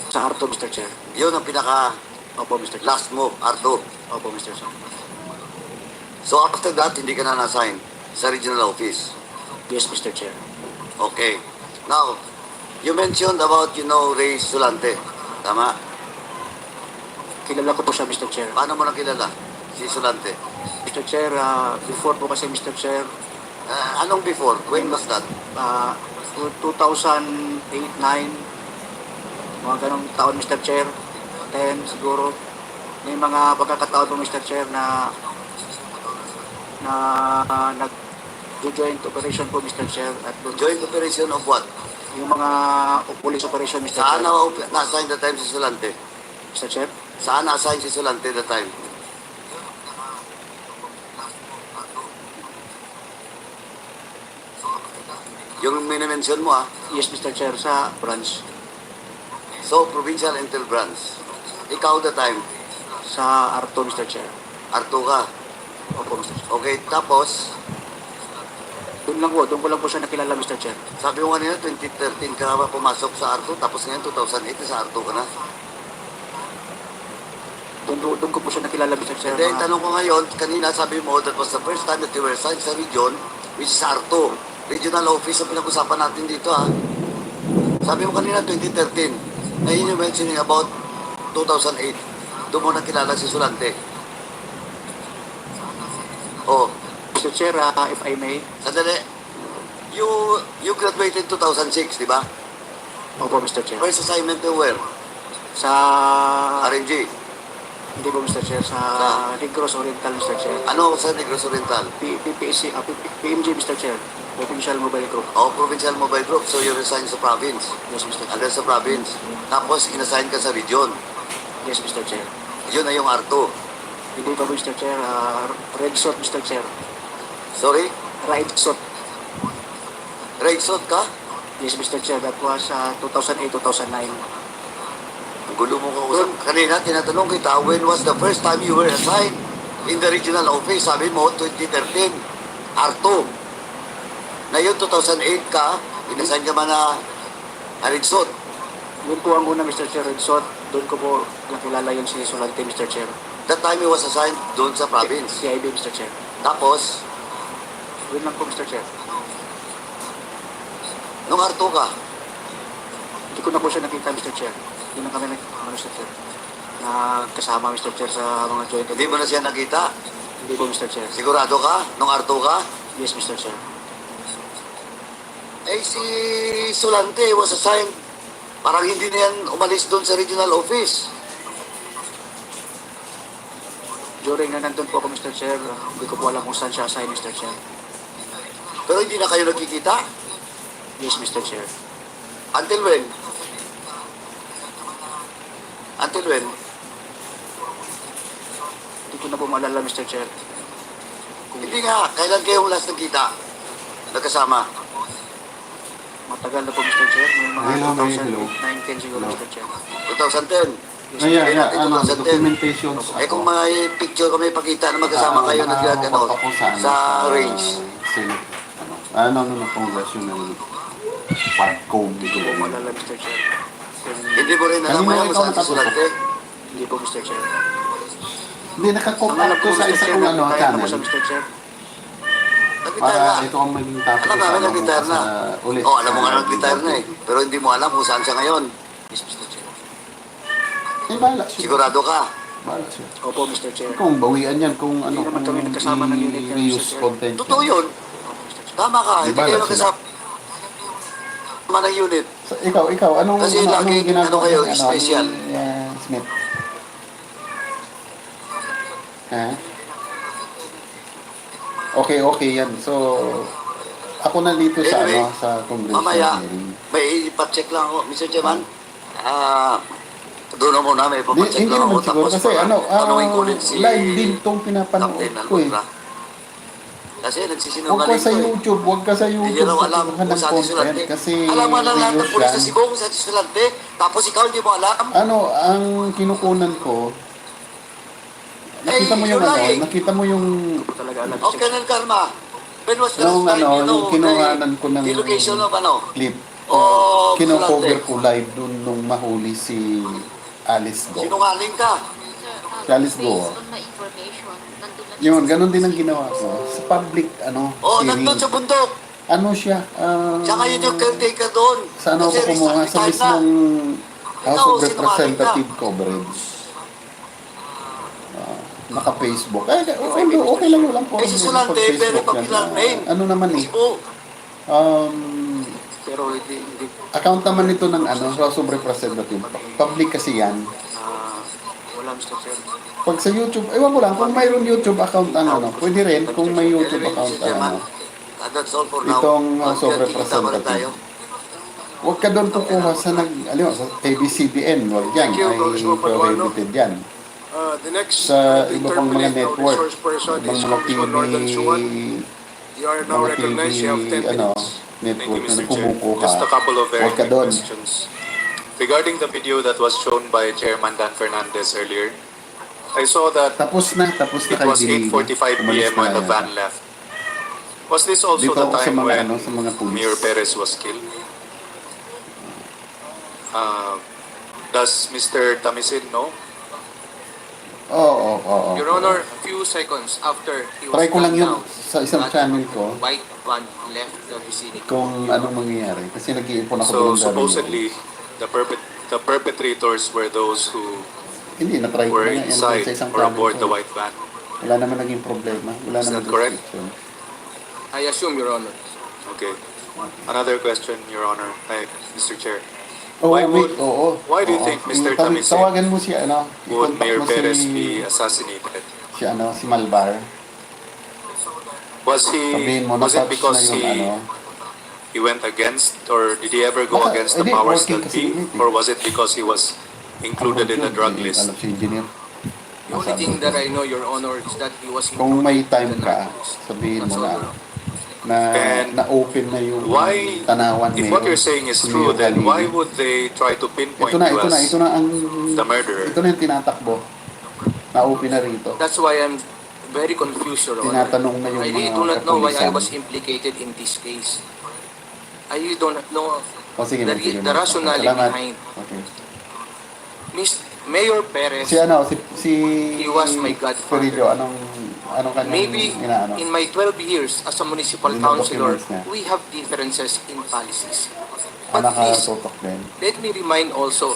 Sa R2, Mr. Chair. yun ang pinaka Opo, Mr. Chair. last mo, R2. Opo, Mr. Chair. So after that, hindi ka na na-assign sa regional office. Yes, Mr. Chair. Okay. Now, you mentioned about, Ray Sulante. Tama? Kilala ko po siya, Mr. Chair. Paano mo nakilala si Sulante? Mr. Chair, before po kasi, Mr. Chair, Anong before? When was that? 2008-9, mga ganong taon, Mr. Chair. 10 siguro. May mga pagkakataon po, Mr. Chair, na nag-joint operation po, Mr. Chair. At Joint operation of what? yung mga police operation, Mr. Saan Chair. na-assign the time si Sulante? Mr. Chair? Saan na-assign si Sulante the time? Yung minimension mo Yes, Mr. Chair, sa branch. So, provincial intel branch. Ikaw the time, Sa R2, Mr. Chair. Arto ka. Opo, Mr. Chair. Okay, tapos, Doon ko lang po siya nakilala, Mr. Chair. sabi mo kanina, 2013 ka ba pumasok sa Arto, tapos ngayon 2008 sa Arto ka na. Doon ko po siya nakilala, Mr. Chair. Hindi, tanong ko ngayon, kanina sabi mo, that was the first time that you were assigned sa region, which is Arto. Regional office ang pinag-usapan natin dito, ha. Sabi mo kanina, 2013. Ngayon you're mentioning about 2008. Doon mo nakilala si Sulante. Oh, Mr. Chair, if I may. sandali. You graduated 2006, di ba? Opo, Mr. Chair. First assignment to where? Sa... RNG. Hindi po, Mr. Chair. Sa Negros Oriental, Mr. Chair. Ano sa Negros Oriental? PPSC, PMG, Mr. Chair. Provincial Mobile Group. Oh, Provincial Mobile Group. So you resigned sa province. Yes, Mr. Chair. Hanggang sa province. Tapos inassign ka sa region. Yes, Mr. Chair. Yun na yung Arto. Hindi pa po, Mr. Chair. Red Sot, Mr. Chair. Sorry? Red Sot. Red Sot ka? Yes, Mr. Chair. That was 2008-2009. Ang gulo mo kausap. Kanina, tinatanong kita, when was the first time you were assigned in the regional office? Sabi mo, 2013. Arto. Ngayon, 2008 ka, inassign ka man na Red Sot. Yun po ang una, Mr. Chair. Red Sot. Doon ko po nakilala yung si Solante, Mr. Chair. That time he was assigned doon sa province. CIB, Mr. Chair. Tapos, Yun lang po, Mr. Chair. nung Arto ka, Hindi ko na po siya nakita, Mr. Chair. Hindi na kami Mr. Chair. Kasama, Mr. Chair, sa mga joint. hindi mo na siya nakita. Hindi po, Mr. Chair. Sigurado ka? Nung Arto ka? Yes, Mr. Chair. Eh, si Sulante was assigned. Parang hindi na yan umalis doon sa regional office. During na nandun po ako, Mr. Chair, hindi ko po alam kung saan siya assign, Mr. Chair. Pero hindi na kayo nagkikita? Yes, Mr. Chair. Until when? Until when? Hindi ko na po maalala, Mr. Chair. Hindi nga. Kailan kayo last nagkita? Nagkasama? Matagal na po, Mr. Chair. May mga Hello. 2009-10 siguro, Mr. Chair. 2010? Ayan, natin ano, 2010. documentations Eh kung may picture kami pakita na magkasama kayo nagkagano sa range. Ano, congressional QuadCom. Hindi ko po maalala, Mr. Chair. Hindi mo rin alam mo yan kung saan si Sulante? Hindi po, Mr. Chair. Hindi, nakakontakt ko sa isa kong ano, channel. Mr. Chair. Nag-retire Para na. ito ang maging topic Alam namin nag-retire na. ulit. Oo, alam mo nga nag-retire na eh. Pero hindi mo alam kung saan siya ngayon. Yes, Mr. Chair. Eh, bahala siya. Sigurado ka? Bahala siya. Opo, Mr. Chair. Kung bawian yan, kung ano, naman kami nagkasama ng unit yan, Mr. i-reuse Chair. content. Totoo yun. Tama ka. Hindi kayo nagkasama ng unit. So, ikaw, anong Kasi laging ano kayo, special. Smith? Ha? Okay yan. So, ako na dito sa Anyway, ano, sa congressional mamaya, hearing. may ipacheck lang ako, Mr. Chairman. Doon na muna, may ipapacheck Hindi lang ako. naman siguro kasi tanungin ko ulit si live din tong pinapanood Captain ko eh. Alcondra. Kasi Huwag ka nagsisinungaling sa ko eh. YouTube, huwag ka sa Hindi YouTube niya raw alam sa kung ng saan si Sulante. content kasi Alam mo lang lahat ng reuse pulis sa yan. Cebu kung saan si Sulante. Tapos ikaw hindi mo alam. Ano, ang kinukunan ko, nakita mo yung you're ano, lying. nakita mo yung O, Colonel Karma. When was the nung last time ano, you know yung kinuhanan ko ng the location of ano? clip. O, Kino-cover Sulante. ko live dun nung mahuli si Alice Go. Sinungaling ka. Si Alice Go. Based on my information, nandun lang Yun, ganun din ang ginawa ko. Sa public, ano, O, hearing. nandun sa bundok. Ano siya? Tsaka yun yung caretaker doon. Sa ano ko Kasi kumuha? Sa retired na. mismong House Ikaw, of sinungaling ka. Representative coverage. Naka-Facebook. Okay lang, walang Eh, si Sulante, very popular name. Ano naman eh. Cebu. Pero hindi Account naman ito ng ano, House of Representative. Public kasi yan. wala, Mr. Chair. Pag sa YouTube, ewan ko lang, kung mayroon YouTube account ang ano, pwede rin kung may YouTube account ang ano. That's all for now. Itong House of Kita mo rin tayo. Representative. Huwag ka doon kukuha sa sa ABCBN, huwag yan, Thank you, ay Congressman Paduano. prohibited yan. The next Sa iba pang mga interminate network, resource person ibang is mga Congressman Norton Suwan. TV, You are now mga recognized. You have 10 TV, ano, minutes. Thank you, network na Mr. Chair. kumukuha. Just a couple of very Huwag ka quick doon. questions. Regarding the video that was shown by Chairman Dan Fernandez earlier, I saw that Tapos na it kay was Dilima. 8:45 Umalis p.m. na when the yata. van left. Was this also Dito the ako sa time mga when sa mga pulis. Mayor Perez was killed? Does Mr. Tamisin know? Oo. Your Honor, a few seconds after he was Try ko lang gunned yun down, sa isang that channel ko white van left the vicinity. kung anong mangyayari. Kasi nag-iipon ako So doon supposedly, the perpetrators were those who Hindi, na-try ko were na nga yan inside sa isang or channel aboard ko. the white van. Wala naman naging problema. Wala Is naman that correct? restriction. I assume, Your Honor. Okay. Another question, Your Honor, Mr. Chair. Oo, Why why do you think Mr. Tamisin Tawagan mo si would i-contact Mayor mo Perez si be assassinated? si Malbar. Sabihin mo, Was it na-touch because na yung he went against, or did he ever go Baka, against the hindi, powers working that kasi be, yun eh. or was it because he was included in the drug list? Alam si engineer. The only thing that I know, Your Honor, is that he was Kung may time included in the ka, narcotics. sabihin mo That's all, na Your Honor. na-open na yung Why, Tanawan if what you're saying is true, then why would they try to pinpoint you as ito na ang the murderer? ito na yung tinatakbo. Na-open na rito. That's why I'm very confused, Your Honor. Tinatanong na yung I really mga do not know why I kapulisan. was implicated in this case. I really do not know O sige, sige. the rationale Salamat. behind. Okay. Mayor Perez, Si he was my godfather. Perillo, anong kanyang Maybe inaano? in my 12 years as a municipal Yun ang councilor, documents niya. we have differences in policies. But please, Nakatutok din. let me remind also,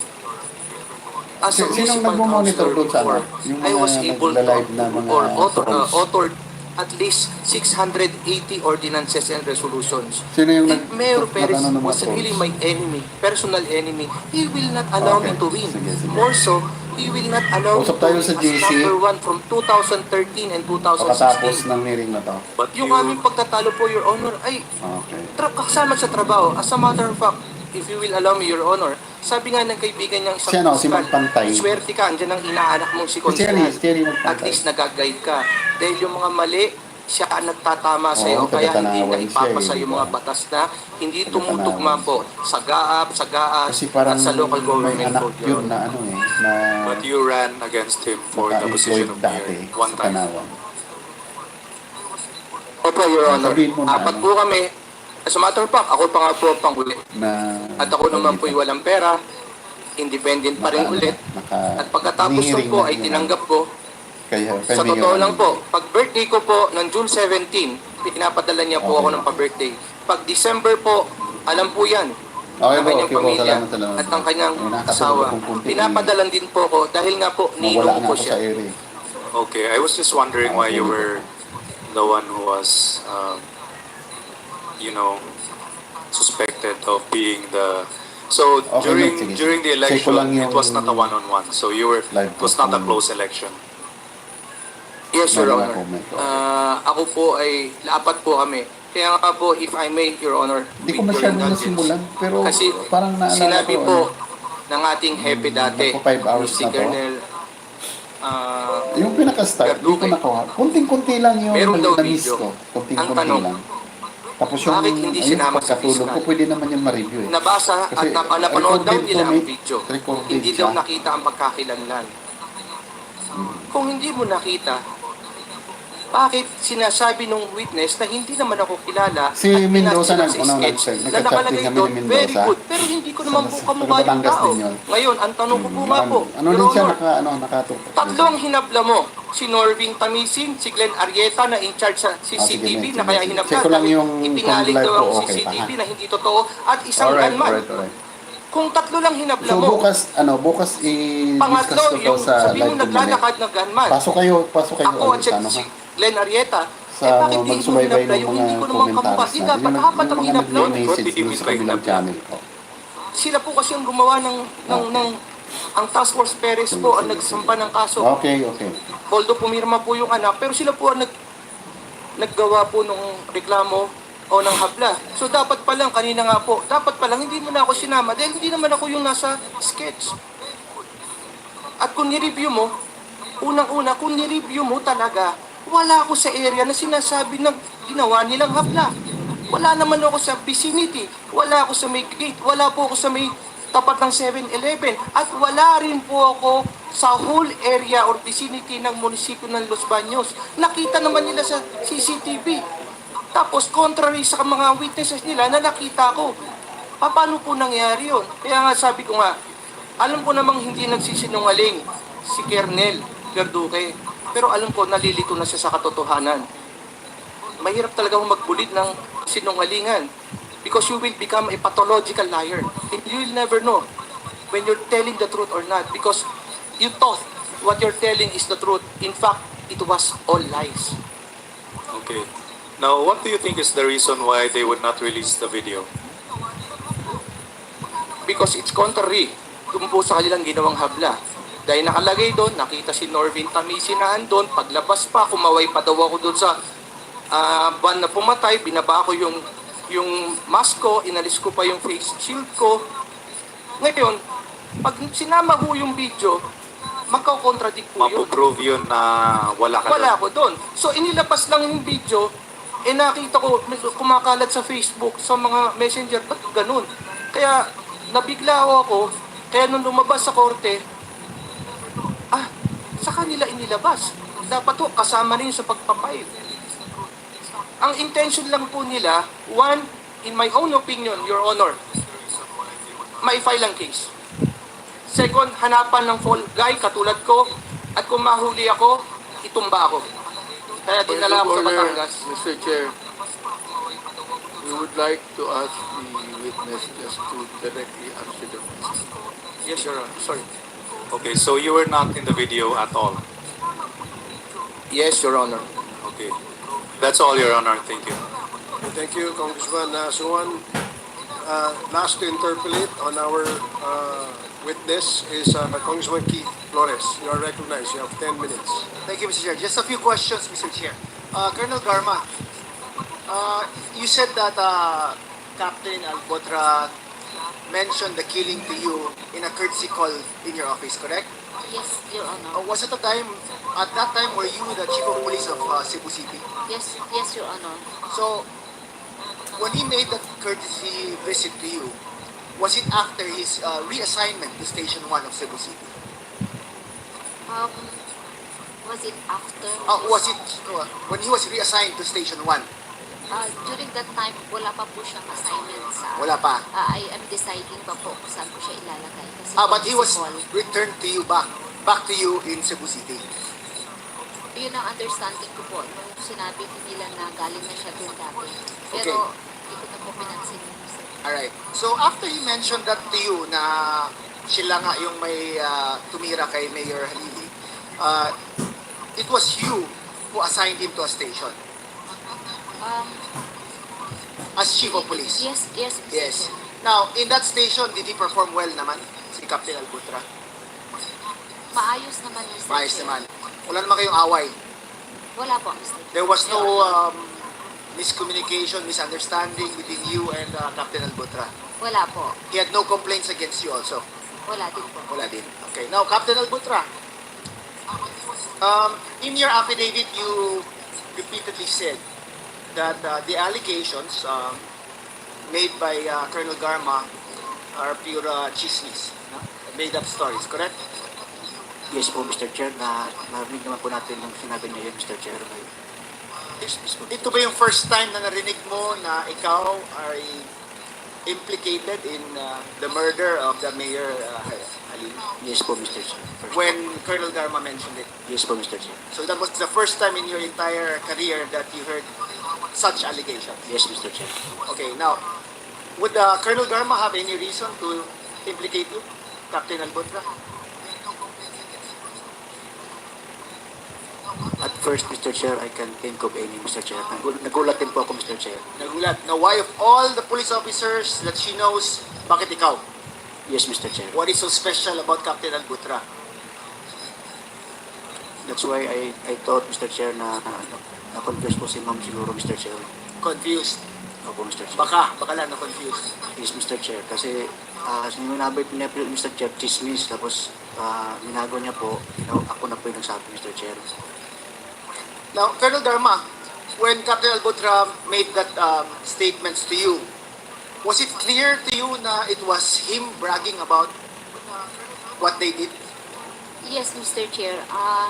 as a Sinong municipal nagmo-monitor councilor doon sa before, Yung I was mga able to nagla-live na mga or trolls. authored at least 680 ordinances and resolutions. Sino yung If Mayor Perez ng mga was trolls? really my enemy, personal enemy, he will not allow me to win. More so, he will not allow Usap me to tayo win sa as GC. number one from 2013 and Pagkatapos 2016. ng hearing na to. Yung aming pagtatalo po, Your Honor, ay Okay. kasama sa trabaho. As a matter of fact, if you will allow me, Your Honor, sabi nga ng kaibigan niyang isang Si Magpantay. swerte ka, andyan ang inaanak mong si Si Terry At Magpantay. least nag-guide ka. Dahil yung mga mali, siya ang nagtatama sa iyo, Oo, kaya hindi taga-Tanawan na ipapasa siya, yung di mga ba? batas na hindi tumutugma po sa GAAP, sa GAAS, Kasi parang at sa local may government anak code, Your yun Honor. na But you ran against him for the position naka-employed of dati mayor one sa time. Tanawan. Opo, Your Honor. Sabihin mo na, Apat po kami. As a matter of fact, ako pa nga po ang panghuli. At ako naman po'y walang pera, independent pa rin ulit. At pagkatapos nun po ay tinanggap ko. Sa totoo lang po, pag birthday ko po ng June 17, pinapadala niya po ako ng pa-birthday. Pag December po, alam po yan, ng kanyang pamilya at ng kanyang asawa. Pinapadalan din po ako dahil nga po ninong ko po siya. Okay, I was just wondering why you were the one who was, suspected of being the. So during the election, it was not a one-on-one. So it was not a close election. Yes, Your Honor. Ako po ay apat po kami. Kaya nga po, if I may, Your Honor, Hindi ko masyadong nasimulan, pero kasi parang naalala sinabi ko, po ng ating hepe dati, 5 hours si na to. Colonel Yung pinaka-start, hindi ko nakuha. Kunting-kunti lang yung Meron daw na-miss video. ko. Kunting-kunti Ang tanong, lang. Tapos yung, bakit hindi sinama sa pagkatulog fiscal? ko, pwede naman yung ma-review eh. Nabasa Kasi at napanood daw recorded nila to ang me. video. Recorded Hindi siya. daw nakita ang pagkakilanlan. Kung hindi mo nakita, bakit sinasabi nung witness na hindi naman ako kilala Si at Mendoza pinasa sa sketch na nagka-chatting nakalagay kami doon, ni very Mendoza. good. Pero hindi ko naman po kamukha yung Batangas tao. din yun. Ngayon, ang tanong ko po nga po, Ano Your din siya Honor, nakatuktok. tatlo ang hinabla mo. Si Norvin Tamisin, si Glenn Arrieta na in charge sa CCTV na kaya hinabla. Check ko lang yung Ipinalig kung live daw ang ko, okay pa, CCTV ha? na hindi totoo at isang gunman. Alright. Kung tatlo lang hinabla So mo, bukas i-discuss pangatlo, ko to yung sa sabi mo live community. naglalakad na gunman. Pasok kayo Ako at ulit, ano si ha? Glenn Arrieta, Sa bakit di mo magsubaybay hinabla ng yung mga hindi ko naman kamukha? commentaries Di natin. dapat apat ang hinabla mo. nag-message dun sa kabilang channel ko. Sila po kasi ang gumawa ng ang Task Force Perez po ang nagsampa ng kaso. Okay. Although pumirma po yung anak, pero sila po ang naggawa po ng reklamo o ng habla. So dapat pa lang, kanina nga po, dapat pa lang hindi mo na ako sinama dahil hindi naman ako yung nasa sketch. At kung ni-review mo, unang-una, kung ni-review mo talaga, wala ako sa area na sinasabi na ginawa nilang habla. Wala naman ako sa vicinity, wala ako sa may gate, wala po ako sa may tapat ng 7-Eleven, at wala rin po ako sa whole area or vicinity ng munisipyo ng Los Baños. Nakita naman nila sa CCTV. Tapos, contrary sa mga witnesses nila na nakita ko, paano po nangyari yun? Kaya nga sabi ko nga, alam ko namang hindi nagsisinungaling si Kernel Verduque, pero alam ko nalilito na siya sa katotohanan. Mahirap talaga magbulit ng sinungalingan because you will become a pathological liar and you will never know when you're telling the truth or not because you thought what you're telling is the truth. In fact, it was all lies. Okay. Now, what do you think is the reason why they would not release the video? Because it's contrary doon po sa kanilang ginawang habla. Dahil nakalagay doon, nakita si Norvin Tamisi na andun, paglabas pa, kumaway pa daw ako doon sa van na pumatay, binaba ko yung mask ko, inalis ko pa yung face shield ko. Ngayon, pag sinama ko yung video, magkakontradict po yun. Mapoprove yun na wala ka Wala doon. ako doon. So inilabas lang yung video, nakita ko kumakalat sa Facebook, sa mga messenger, ba't ganun? Kaya nabigla ako, kaya nung lumabas sa korte, sa kanila inilabas. Dapat to kasama rin sa pagpapay. Ang intention lang po nila, one, in my own opinion, Your Honor, ma-file ang case. Second, hanapan ng fall guy katulad ko, at kung mahuli ako, itumba ako. Kaya dinala ako sa Batangas. Mr. Chair, we would like to ask the witness just to directly answer the question. Yes, Your Honor. Sorry. Okay, so you were not in the video at all? Yes, Your Honor. Okay. That's all, Your Honor. Thank you. Thank you, Congressman Suwan. Last to interpolate on our witness is Congressman Keith Flores. You are recognized. You have 10 minutes. Thank you, Mr. Chair. Just a few questions, Mr. Chair. Colonel Garma, you said that Captain Albotra mentioned the killing to you in a courtesy call in your office, correct? Yes, Your Honor. Was it at that time, were you the Chief of Police of Cebu City? Yes, Your Honor. So, when he made that courtesy visit to you, was it after his reassignment to Station 1 of Cebu City? Was it after? Was it when he was reassigned to Station 1? During that time, wala pa po siyang assignment sa... Wala pa? I am deciding pa po kung saan ko siya ilalagay. Kasi But he was call. returned to you back to you in Cebu City. Yun ang understanding ko po nung sinabi nila na galing na siya doon dati. Pero hindi ko na po pinansin. Alright. So after he mentioned that to you na sila nga yung may tumira kay Mayor Halili, it was you who assigned him to a station as Chief of Police. Yes. Now, in that station, did he perform well naman, si Captain Albutra? Maayos naman, Mr. Maayos Chair. naman. Wala naman kayong away. Wala po, Mr. Chair. There was no miscommunication, misunderstanding between you and Captain Albutra. Wala po. He had no complaints against you also. Wala din po. Wala din. Okay. Now, Captain Albutra, in your affidavit, you repeatedly said that the allegations made by Colonel Garma are pure chismis, no? Made-up stories, correct? Yes po, Mr. Chair, narinig naman po natin yung sinabi niya yun, Mr. Chair. Ito ba yung first time na narinig mo na ikaw ay implicated in the murder of the Mayor Halil? Yes po, Mr. Chair. When Colonel Garma mentioned it? Yes po, Mr. Chair. So that was the first time in your entire career that you heard such allegations? Yes, Mr. Chair. Okay, now, would Colonel Garma have any reason to implicate you, Captain Albutra? At first, Mr. Chair, I can think of any, Mr. Chair. Nagulat din po ako, Mr. Chair. Nagulat. Now, why of all the police officers that she knows, bakit ikaw? Yes, Mr. Chair. What is so special about Captain Albutra? That's why I thought, Mr. Chair, na-confuse po si Ma'am siguro, Mr. Chair. Confused? Opo, Mr. Chair. Baka lang na-confused. Yes, Mr. Chair. Kasi sinabit niya po, Mr. Chair, chismis. Tapos minago niya po, ako na po yung nagsabi, Mr. Chair. Now, Colonel Garma, when Captain Albotra made that statements to you, was it clear to you na it was him bragging about what they did? Yes, Mr. Chair,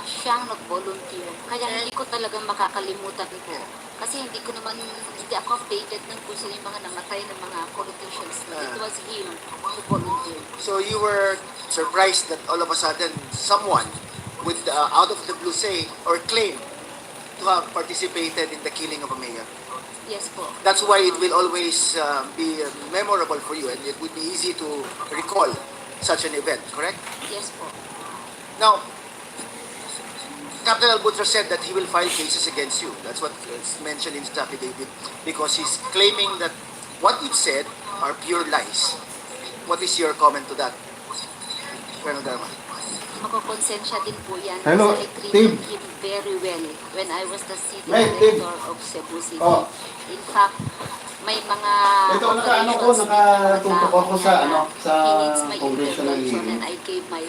siyang nag-volunteer. Kaya hindi ko talagang makakalimutan po. Kasi hindi ako updated ng kung sino yung mga namatay ng mga politicians. It was him who volunteered. So you were surprised that all of a sudden someone would out of the blue say or claim to have participated in the killing of a mayor. Yes po. That's why it will always be memorable for you and it would be easy to recall such an event, correct? Yes po. Now, Captain Albutra said that he will file cases against you. That's what is mentioned in his affidavit because he's claiming that what you've said are pure lies. What is your comment to that, Colonel Garma? Makokonsensya din po yan. Hello, kasi I Tim. treated him very well when I was the city Hey, Tim. director of Cebu City. Oh. In fact, may mga Ito, natutok ako sa, sa he needs my congressional intervention hearing. and I gave my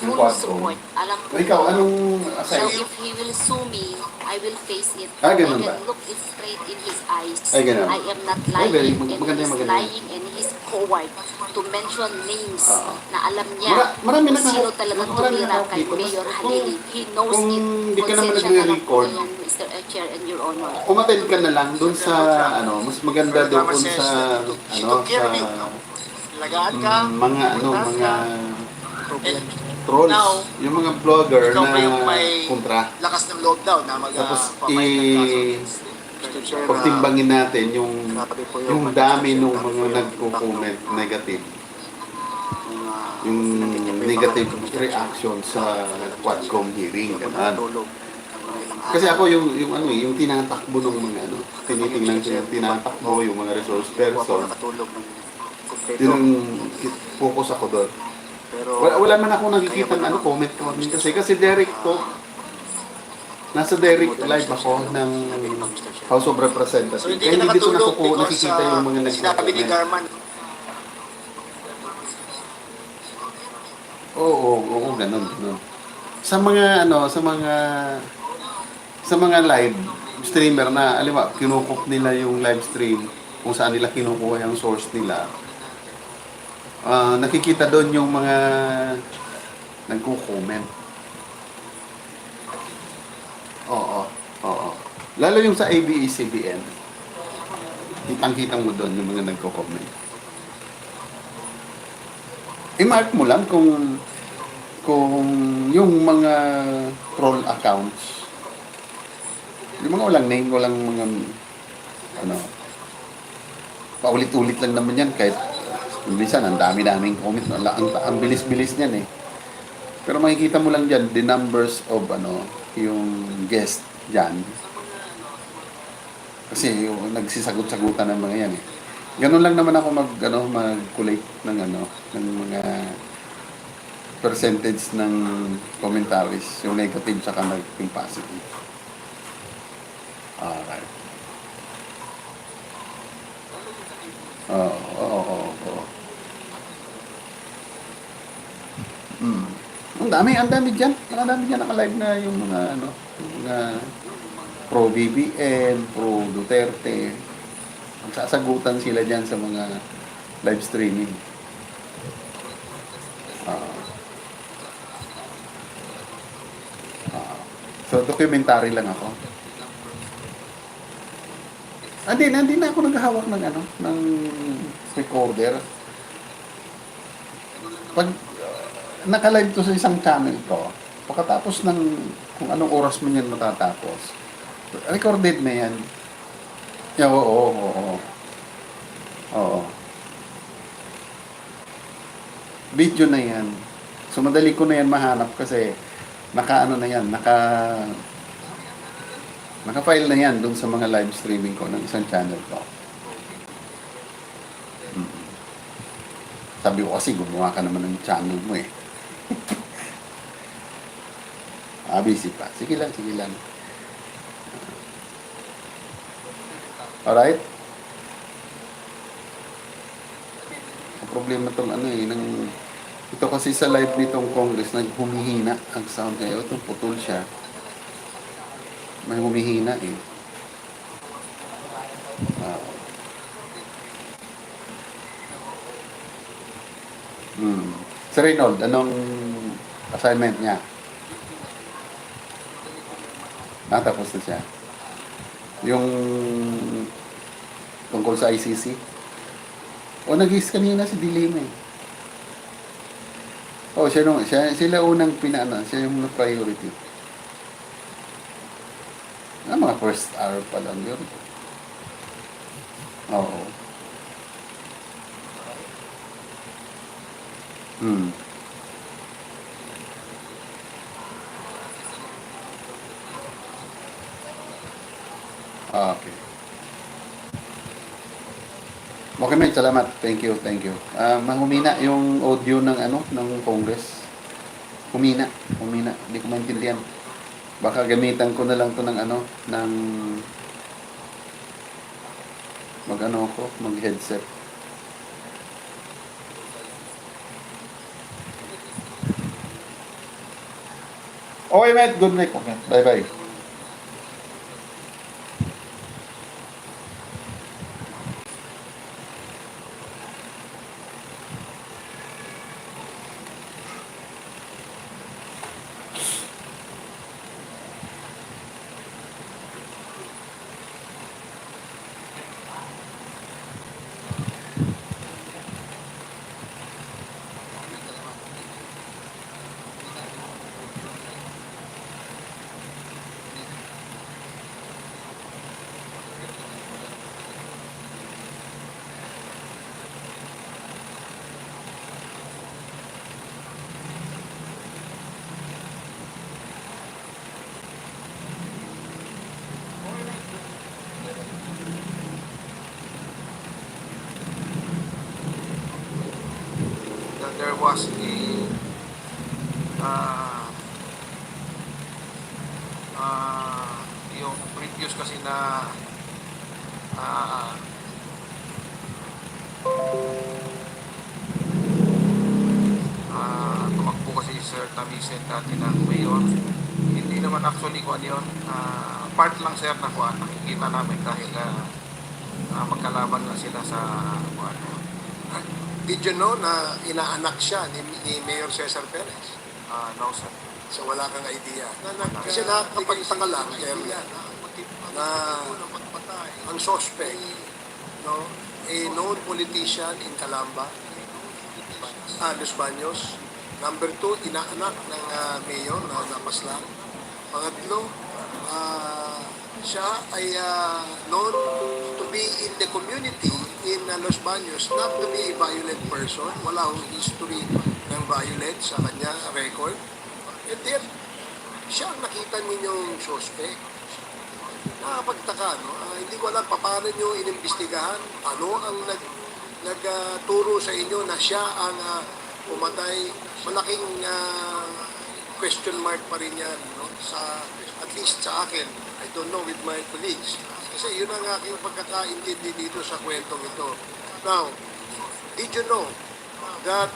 Yung full QuadCom. support. Alam ko Ikaw, po. anong So assign? if he will sue me, I will face it. Ah, I ganun can ba? look it straight in his eyes. Ay, ganun. I am not Ay, very lying and maganda, he's maganda. lying and he's coward to mention names Oo. na alam niya Marami kung sino talagang marami tumira kay nakakita. Mayor Kung- Halili. He knows kung it. di ka naman Konsensya na lang po nagre-record, yan, Mr. Chair and Your Honor. umattend ka na lang dun sa, mas maganda doon sa, She took care of you. Lagaan ka. mga, puntahan mga And trolls, now, yung mga vlogger ikaw pa yung na may kontra. lakas ng loob daw na Tapos, mag-papayag ng kaso. pagtimbangin natin yung dami ng mga nagko-comment negative. Yung negative reaction sa QuadCom hearing, gano'n. Kasi ako yung tinatakbo ng mga tinitingnan ko yung tinatakbo, yung mga resource person. Yun ang focus ako doon. Wala man ako nakikita comment kasi direct ko. Nasa direct live ako ng House of Representatives. So hindi Kaya ka hindi dito nakatulog nakikita yung mga sinabi ni nag-comment. Garman. Oo, ganun. Sa mga sa mga live streamer na alam kinukop nila yung live stream kung saan nila kinukuha yung source nila. Nakikita doon yung mga nagko-comment. Oo. Lalo yung sa ABS-CBN. Kitang-kitang mo doon yung mga nagko-comment. I-mark mo lang kung yung mga troll accounts, yung mga walang name, walang mga paulit-ulit lang naman yan kahit minsan ang dami-daming comment, ang bilis-bilis niyan eh. Pero makikita mo lang diyan the numbers of yung guest diyan. Kasi yung nagsisagot-sagutan ng mga yan eh. Ganun lang naman ako mag-collate ng ng mga percentage ng commentaries, yung negative saka yung positive. Alright. Oo. Ang dami diyan. Ang dami diyan naka-live na yung mga mga pro BBM, pro Duterte. Magsasagutan sila diyan sa mga live streaming. So documentary lang ako. Hindi na ako naghahawak ng ng recorder. Pag naka-live to sa isang channel ko, pagkatapos ng kung anong oras mo yan matatapos, recorded na yan. Yeah, oo. Video na yan. So madali ko na yan mahanap kasi naka-file na yan dun sa mga live streaming ko ng isang channel ko. Sabi ko kasi gumawa ka naman ng channel mo eh. Busy pa. Sige lang. Alright? Ang problema itong ito kasi sa live nitong Congress, humihina ang sound niya. Ito, putol siya. May humihina eh. Si Reynold, anong assignment niya? Tapos na siya. Yung tungkol sa ICC? O nag-is kanina si Dilime. Sila unang pinaano, siya yung priority. Mga first hour pa lang yun. Oo. Okay. Okay, mate, salamat. Thank you. Humina yung audio ng Congress. Humina. Hindi ko maintindihan. Baka gamitan ko na lang to ng mag-headset. Okay, mate. Good night. Okay. Bye-bye. That there was yung previous kasi na tumakbo kasi si Sir Tamisen dati ng mayor. Hindi naman actually kuan yun. Part lang sir na kuan nakikita namin dahil magkalaban na sila sa kuan. Did you know na inaanak siya ni Mayor Cesar Perez? No sir. So wala kang idea. Kasi nakakapagtaka lang, na ang suspect, no, a known politician in Calamba, Los Baños. Number 2, inaanak ng mayor na napaslang. Pangatlo, siya ay known to be in the community in Los Baños, not to be a violent person. Wala akong history ng violence sa kanya record. And then, siya ang nakita ninyong suspect. Nakapagtaka, no? Hindi ko alam paano nyo inimbestigahan. Ano ang nagturo sa inyo na siya ang pumatay. Malaking question mark pa rin yan, no? At least sa akin, I don't know with my colleagues. Kasi yun ang aking pagkakaintindi dito sa kwentong ito. Now, did you know that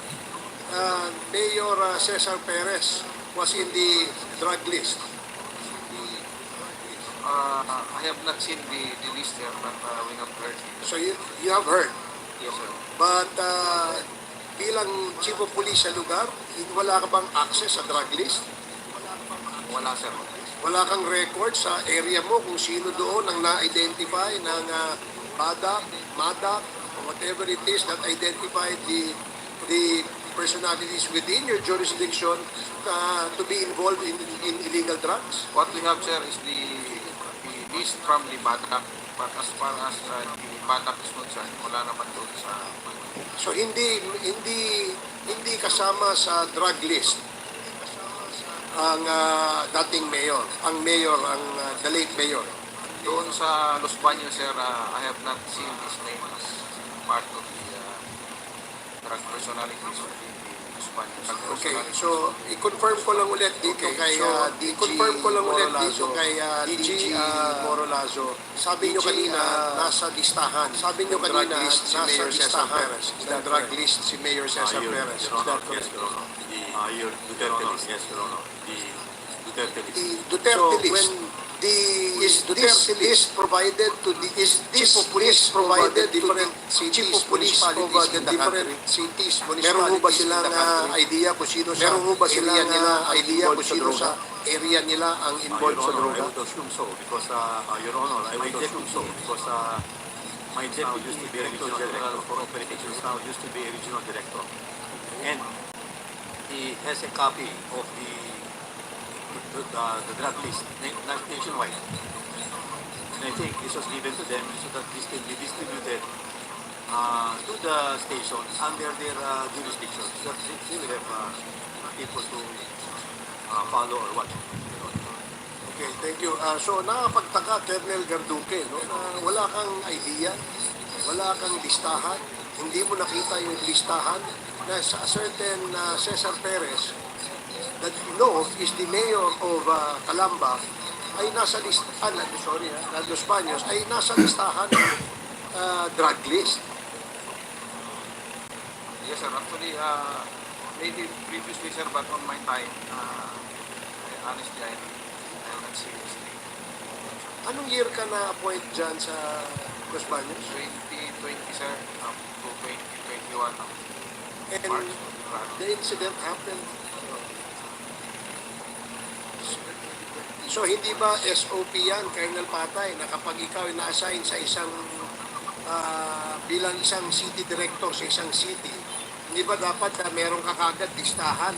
Mayor Cesar Perez was in the drug list? I have not seen the list here, but we have heard. So you have heard? Yes sir. But bilang chief of police sa lugar, wala ka bang access sa drug list? Wala sir. Wala kang record sa area mo kung sino doon ang na-identify ng MADAC, or whatever it is that identified the personalities within your jurisdiction to be involved in illegal drugs? What we have sir is the list from the MADAC, but as far as the MADAC is concerned, wala naman doon sa So hindi kasama sa drug list ang dating mayor, ang the late mayor. Doon sa Los Baños sir, I have not seen his name as part of the drug personalities of the Los Baños. Okay, so i-confirm ko lang ulit dito kay DG Morolazo. Sabi nyo kanina nasa listahan. Sabi nyo kanina nasa listahan ng drug list si Mayor Cesar Perez. Is that correct? Your Duterte list, yes, Your Honor. The Duterte list. The Duterte list. Is this list provided to the chief of police provided different cities, municipalities in the country? Meron ho ba silang idea kung sino sa area sa area nila ang involved sa Your Honor, I droga? would assume so because, Your Honor, I would assume so because my deputy director general for operations now used to be a regional director, and he has a copy of the drug list nationwide. And I think this was given to them so that this can be distributed to the stations under their jurisdiction. So that they will have people to follow or watch. Okay, thank you. So nakapagtaka, Colonel Garduque, no, na wala kang idea, wala kang listahan, hindi mo nakita yung listahan na sa certain Cesar Perez that you know is the mayor of Calamba ay nasa listahan, Los Baños, ay nasa listahan ng drug list. Yes, sir. Actually, maybe previously, sir, but on my time, honestly, I haven't seen this thing. Anong year ka na-appoint dyan sa Los Baños? 2020, sir, up to 2021. And the incident happened. So hindi ba SOP yan, Colonel Patay, na kapag ikaw ay na-assign sa isang bilang isang city director sa isang city, hindi ba dapat na meron ka kagad listahan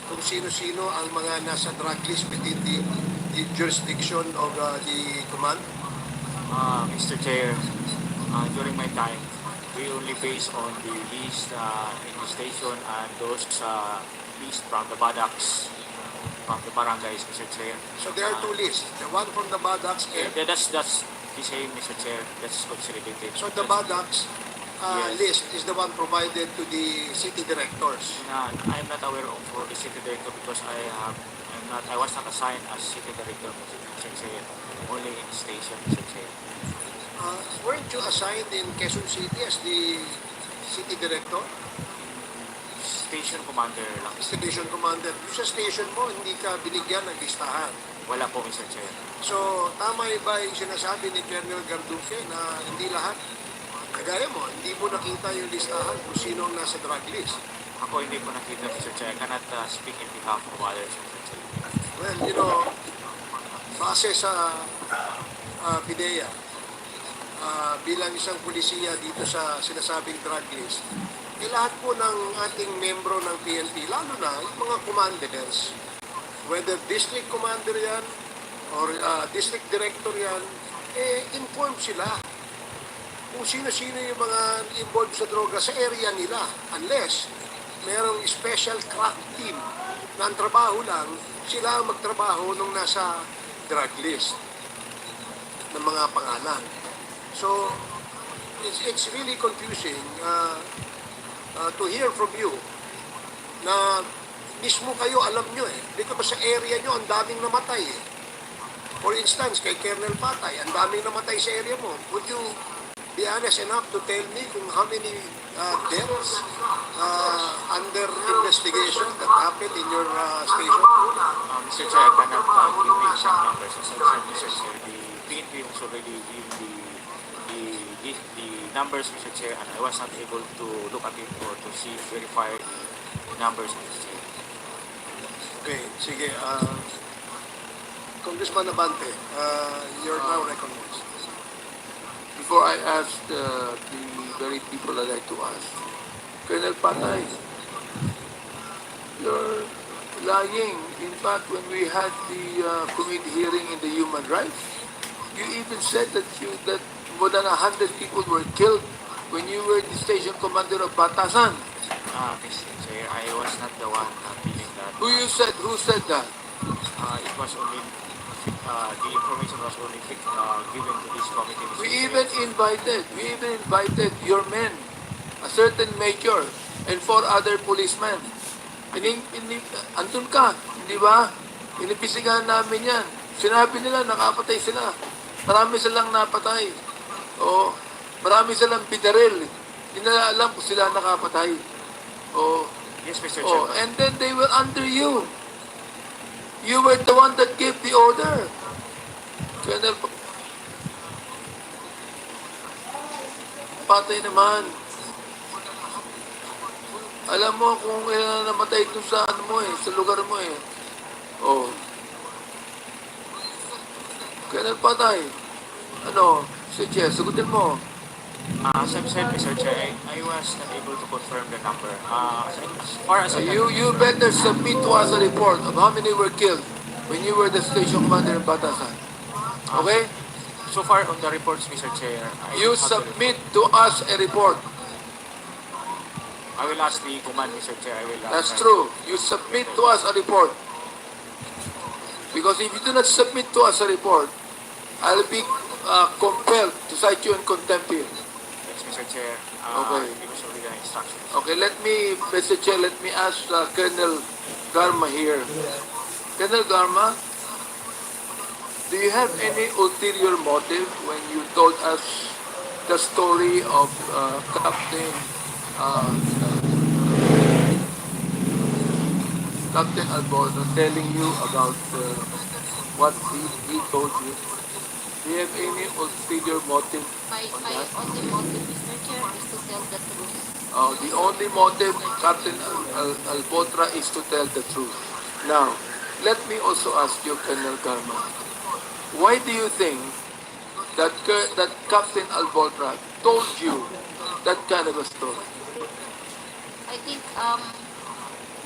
kung sino-sino ang mga nasa drug list within the jurisdiction of the command? Mr. Chair, during my time, we only based on the list in the station and those list from the barracks, from the barangays, Mr. Chair. So there are two lists, the one from the Badax and... That's the same, Mr. Chair. That's consolidated. So the Badax list is the one provided to the city directors? I'm not aware of for the city director because I was not assigned as city director, Mr. Chair. Only in the station, Mr. Chair. Weren't you assigned in Quezon City as the city director? Station commander lang. Station commander. Sa station mo, hindi ka binigyan ng listahan? Wala po, Mr. Chair. So, tama ba yung sinasabi ni Colonel Garduque na hindi lahat, kagaya mo, hindi mo nakita yung listahan kung sino ang nasa drug list? Ako hindi po nakita, Mr. Chair. I cannot speak in behalf of others, Mr. Chair. Well, you know, base sa PIDEA, bilang isang pulisiya dito sa sinasabing drug list, lahat po ng ating membro ng PNP, lalo na yung mga commanders, whether district commander yan or district director yan, inform sila kung sino-sino yung mga involved sa droga sa area nila. Unless merong special crack team na ang trabaho lang, sila ang magtrabaho nung nasa drug list ng mga pangalan. So, it's really confusing to hear from you na mismo kayo alam nyo because sa area nyo ang daming namatay For instance, kay Colonel Patay, ang daming namatay sa area mo. Would you be honest enough to tell me kung how many deaths under investigation that happened in your station? Mr. Chair, I cannot give you exact numbers. As I said, Mr. Chair, the PNP was already given the numbers, Mr. Chair, and I was not able to look at it or to see, verify the numbers, Mr. Chair. Okay, sige. Congressman Abante, you're now recognized. Before I ask the very people I'd like to ask, Colonel Patay, you're lying. In fact, when we had the committee hearing in the human rights, you even said that more than 100 people were killed when you were the station commander of Batasan. Mr. Chair, I was not the one feeling that. Who said that? It was only, the information was only given to this committee, Mr. We Chair. even invited your men, a certain major, and 4 other policemen. Andun ka, di ba? Inibisigan namin yan. Sinabi nila, nakapatay sila. Marami silang napatay. O, marami silang bidaril. Hindi nila alam kung sila nakapatay. O, yes, Mr. Chair. And then they were under you. You were the one that gave the order. Colonel, patay naman. Alam mo kung ilan na namatay dun sa ano mo eh, sa lugar mo eh. Oh. Colonel patay. Ano, si Che, sagutin mo. As I've said, Mr. Chair, I was not able to confirm the number. As far as I can You better submit to us a report of how many were killed when you were the station commander in Batasan. Okay? so far on the reports, Mr. Chair, You submit to us a report. I will ask the command, Mr. Chair. I will ask. That's true. You submit to us a report. Because if you do not submit to us a report, I'll be compelled to cite you in contempt here. Yes, Mr. Chair. Okay. Give us already the instructions. Okay, Mr. Chair, let me ask Colonel Garma here. Colonel Garma, do you have any ulterior motive when you told us the story of Captain Alborno telling you about what he told you? Do you have any ulterior motive My on that? only motive, Mr. Chair, is to tell the truth. The only motive, Captain Albotra, is to tell the truth. Now, let me also ask you, Colonel Garma, why do you think that Captain Albotra told you that kind of a story? I think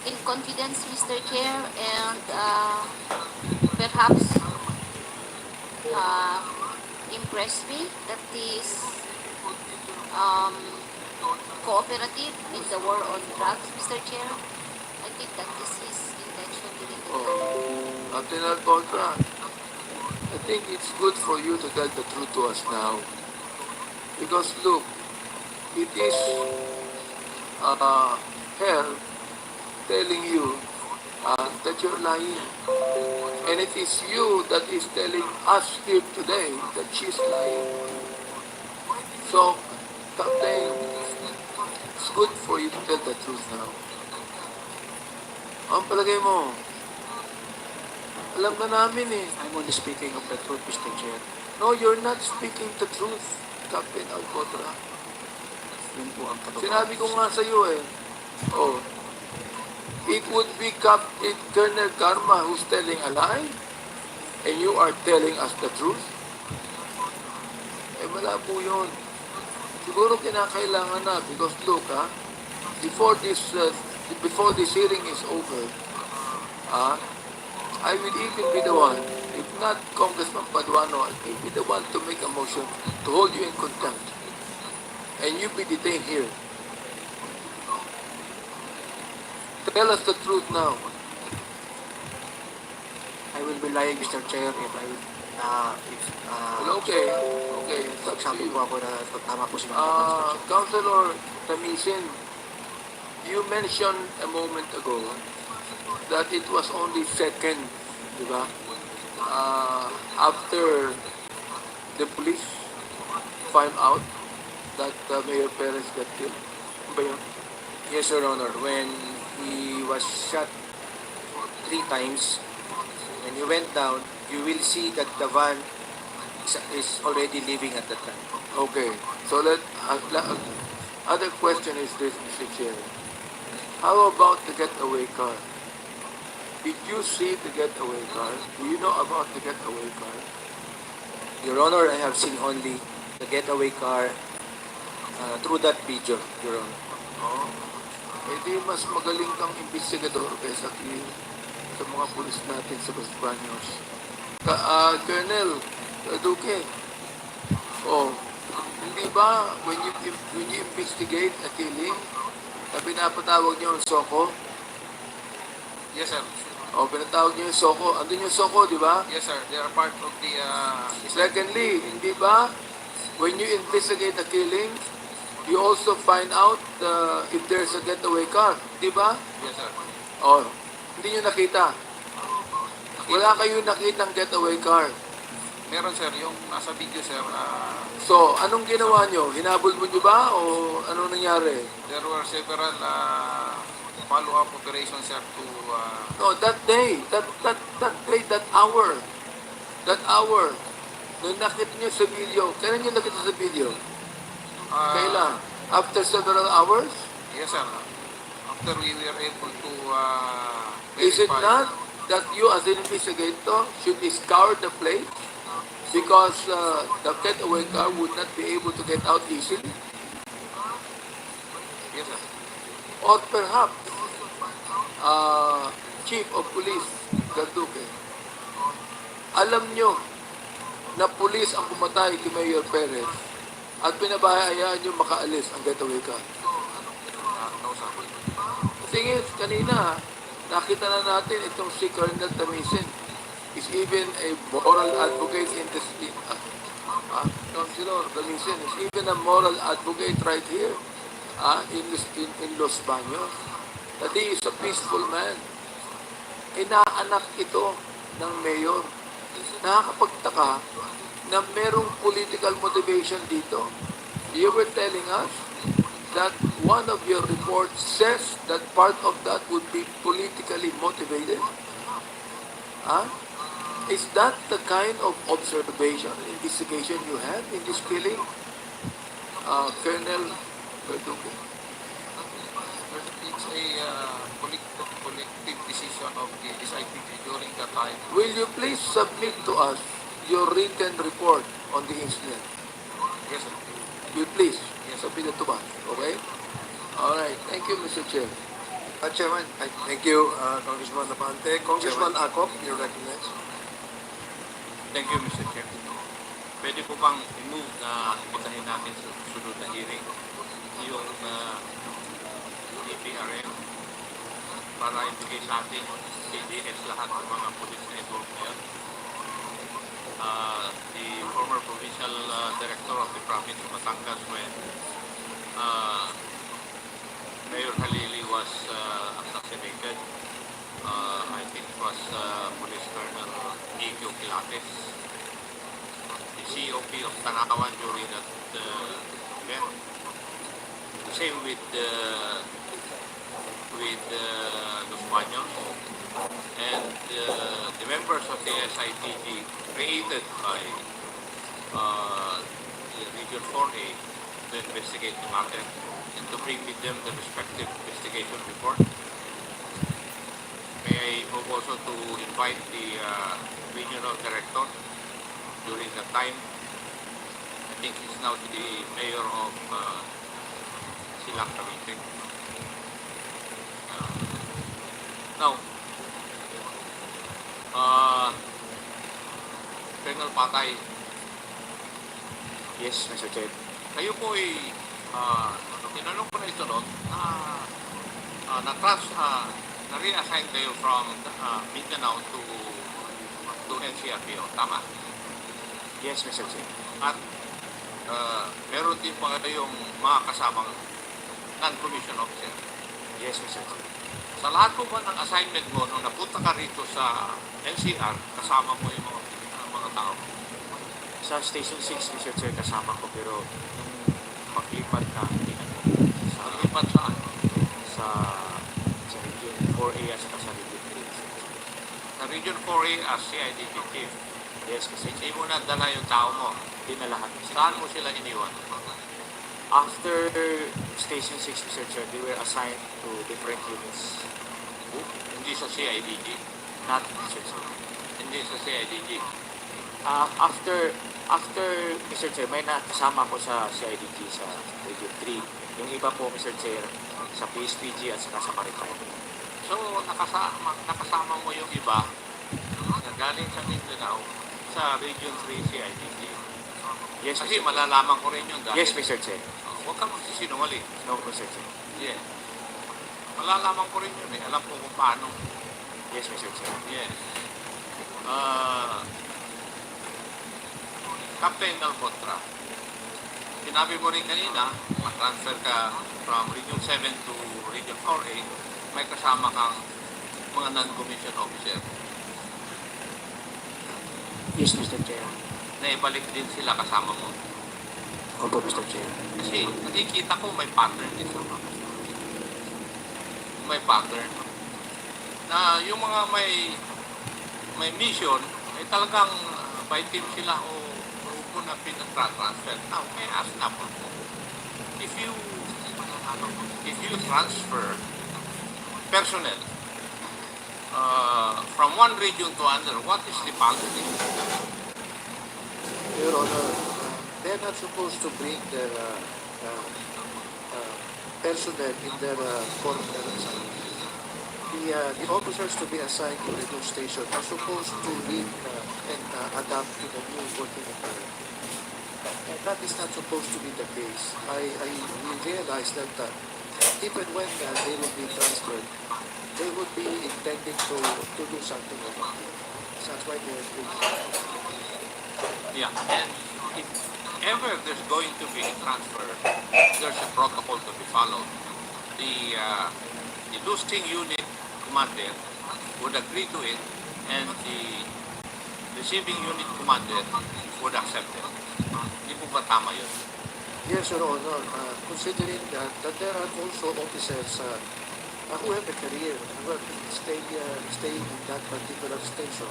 in confidence, Mr. Chair, and perhaps impressed me that is um, cooperative in the war on drugs, Mr. Chair. I think that is his intention during the time. Captain Albotra, I think it's good for you to tell the truth to us now. Because look, it is hell telling you that you're lying. And it is you that is telling us here today that she's lying. So, Captain, it's good for you to tell the truth now. Ang palagay mo, alam na namin eh. I'm only speaking of the truth, Mr. Chair. No, you're not speaking the truth, Captain Alcotra. Yun po ang katotohanan. Sinabi ko nga sa iyo eh. Oh, it would be Captain Colonel Karma who's telling a lie, and you are telling us the truth. Eh, wala po yun. Siguro kinakailangan na because look, before this hearing is over, I will even be the one, if not Congressman Paduano, I will be the one to make a motion to hold you in contempt. And you be detained here. Tell us the truth now. I will be lying, Mr. Chair, if I will, Well, okay. sabi po ako na tama po si Councilor Tamisin, you mentioned a moment ago that it was only second, di ba? After the police find out that Mayor Perez got killed. Ano ba yun? Yes, Your Honor. When he was shot 3 times, when he went down, you will see that the van is already leaving at that time. Okay. So other question is this, Mr. Chair. How about the getaway car? Did you see the getaway car? Do you know about the getaway car? Your Honor, I have seen only the getaway car through that video, Your Honor. Oh. Eh di mas magaling kang investigador kaysa sa mga pulis natin sa Los Baños. Colonel Duque, hindi ba when you investigate a killing, na pinapatawag niyo ang SOCO? Yes, sir. Pinatawag niyo yung SOCO. Andun yung SOCO, di ba? Yes, sir. They are part of the... Secondly, hindi ba when you investigate a killing, you also find out if there's a getaway car, di ba? Yes, sir. Hindi nyo nakita. Wala kayong nakitang getaway car. Meron, sir. Yung nasa video, sir, So, anong ginawa nyo? Hinabol mo nyo ba? O anong nangyari? there were several follow-up operations, sir, to... No, that day, that hour, Nung nakita niyo sa video, kailan niyo nakita sa video? Ah, Kailan? After several hours? Yes, sir. After we were able to Is it verify. not that you as an investigator should scour the place because the getaway car would not be able to get out easily? Yes, sir. Or perhaps, Chief of Police Garduque, alam nyo na pulis ang pumatay kay Mayor Perez at pinabahayaan nyo makaalis ang getaway car. No, sir. Tingin, kanina, nakita na natin itong si Colonel Tamisin is even a moral advocate in this Councilor Tamisin is even a moral advocate right here in Los Baños. That he is a peaceful man. Inaanak ito ng mayor. Nakakapagtaka na merong political motivation dito. You were telling us that one of your reports says that part of that would be politically motivated? Is that the kind of observation and investigation you have in this killing, Colonel Verdugo? It's a collective decision of the SIPG during that time. Will you please submit to us your written report on the incident? Yes, sir. You please submit it to us, okay? All right. Thank you, Mr. Chair. Chairman, thank you, Congressman Abante. Congressman Acop, you're recognized. Thank you, Mr. Chair. Pwede po bang i-move na imbitahin natin sa susunod na hearing yung DPRM para ibigay sa atin CDS lahat ng mga pulis na involved ngayon. The former provincial director of the province of Batangas when Mayor Halili was assassinated. I think it was Police Colonel Nico Pilates, the COP of Tanawan during that event. Same with Los Baños and the members of the SITG created by the Region 4A to investigate the matter and to bring with them the respective investigation report. May I move also to invite the regional director during that time. I think he's now the mayor of Silang Cavite. Now, Colonel Patay. Yes, Mr. Chair. Kayo po ay tinanong ko na ito noon na-reassign kayo from Mindanao to NCRPO, tama? Yes, Mr. Chair. At meron din pa kayong mga kasamang non-commissioned officer. Yes, Mr. Chair. Sa lahat po ba ng assignment mo nung napunta ka rito sa NCR, kasama mo yung mga tao? Sa Station 6, Mr. Chair, kasama ko, pero nung paglipat na, hindi na. Paglipat saan? Sa Region 4A at sa Region 3. Sa Region 4A as CIDG chief. Yes, kasi Hindi mo na dala yung tao mo. hindi na lahat. Saan mo sila iniwan? After Station 6, Mr. Chair, they were assigned to different units. Hindi sa CIDG. Not Mr. Chair. Hindi sa CIDG. After Mr. Chair, may nakasama ko sa CIDG sa Region 3. Yung iba po, Mr. Chair, sa PSPG at saka sa Maritime. So, nakasama mo yung iba na galing sa Mindanao sa Region 3 CIDG. Yes, Kasi Mr. malalaman ko rin yun dahil. Yes, Mr. Chair. Huwag kang magsisinungaling. No, Mr. Chair. Yeah. Malalaman ko rin yun eh. Alam ko kung paano. Yes, Mr. Chair. Yes. Captain Alcontra, sinabi mo rin kanina, mag-transfer ka from Region 7 to Region 4A, may kasama kang mga non-commissioned officer. Yes, Mr. Chair. Naibalik din sila kasama mo. Opo, Mr. Chair. Kasi nakikita ko may pattern dito. May pattern. Na yung mga may mission, ay talagang by team sila o na pinatransfer. Now, may I ask na po, if you transfer personnel from one region to another, what is the policy? Your Honor, they're not supposed to bring their personnel in their former assignment. The officers to be assigned to the new station are supposed to lead and adapt to the new working environment. And that is not supposed to be the case. We realize that even when they will be transferred, they would be intending to do something about it. So that's why they are doing it. Yeah, and if ever there's going to be a transfer, there's a protocol to be followed. The losing unit commander would agree to it, and the receiving unit commander would accept it. Hindi po ba tama yun? Yes, Your Honor. Considering that there are also officers who have a career who have been staying in that particular station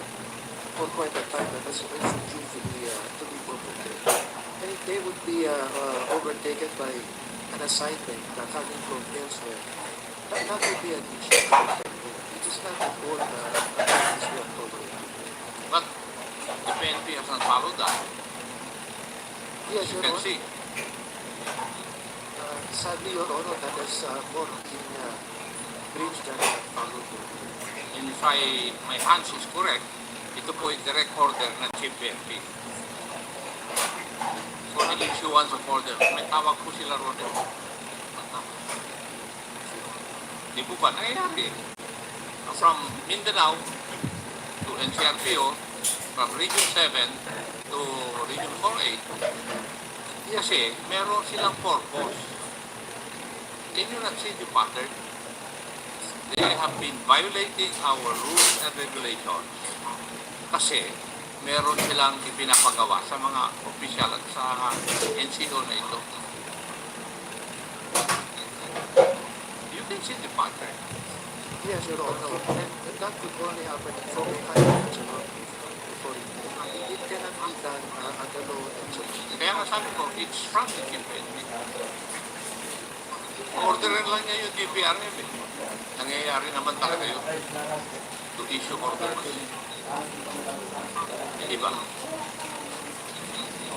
for quite a time and is also due to be promoted. And if they would be overtaken by an assignment coming from elsewhere, that would be an issue. It is not at all as we have told you. But the PNP has not followed that. Yes, You Your can Honor. see. Sadly, Your Honor, that is more in breach than followed. And if my hunch is correct, ito po yung direct order ng Chief PNP. For the issuance of order, may tawag po sila ron. Di po ba? Nangyayari. From Mindanao to NCRPO, from Region 7 to Region 4A, kasi meron silang purpose. Can you not see the pattern? They have been violating our rules and regulations kasi meron silang ipinapagawa sa mga opisyal at sa NCO na ito. You can see the pattern. Yes, Your Honor. And that could only happen from a high national authority. It cannot be done at the low national. Kaya nga sabi ko, it's from the Chief PNP. Orderin lang niya yung DPRM eh. Nangyayari naman talaga yun. To issue orders. Hindi ba?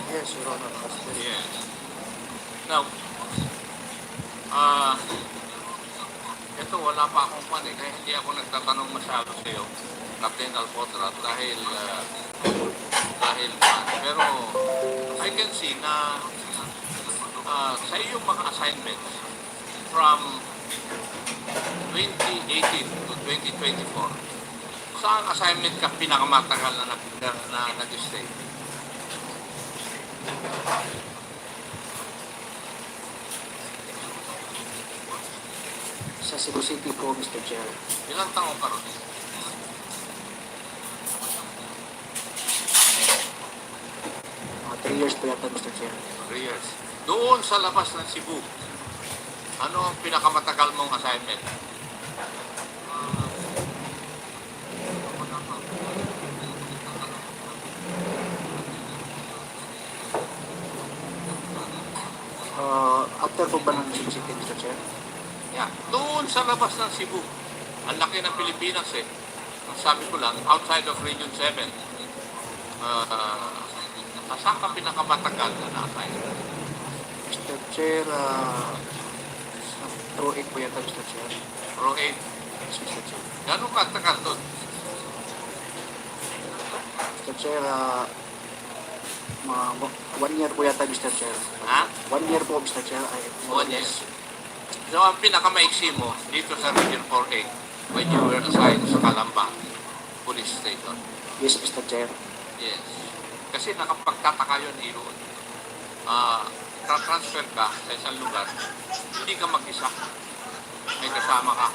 Yes, Your Honor. Yes. Now, ito wala pa akong pan eh, kaya hindi ako nagtatanong masyado sa iyo, Captain Alcotrat, dahil pero I can see na sa iyong mga assignments from 2018 to 2024, saan assignment ka pinakamatagal na nag-stay? Sa Cebu City po, Mr. Chair. Ilang taong ka ron? 3 years po yata, Mr. Chair. 3 years. Doon sa labas ng Cebu, ano ang pinakamatagal mong assignment? After po ba ng Cebu City, Mr. Chair? Yeah, doon sa labas ng Cebu. Ang laki ng Pilipinas eh. Ang sabi ko lang, outside of Region 7, saan ka pinakamatagal na na-assign? Mr. Chair, Pro 8 po yata, Mr. Chair. Pro 8. Yes, Mr. Chair. Gano'ng katagal doon? Mr. Chair, mga 1 year po yata, Mr. Chair. Ha? 1 year po, Mr. Chair. 1 year. So, ang pinakamaiksi mo dito sa Region 4A when you were assigned sa Calamba Police Station. Yes, Mr. Chair. Yes. Kasi nakapagtataka yun, Iroon. Transfer ka sa isang lugar, hindi ka mag-isa. May kasama ka.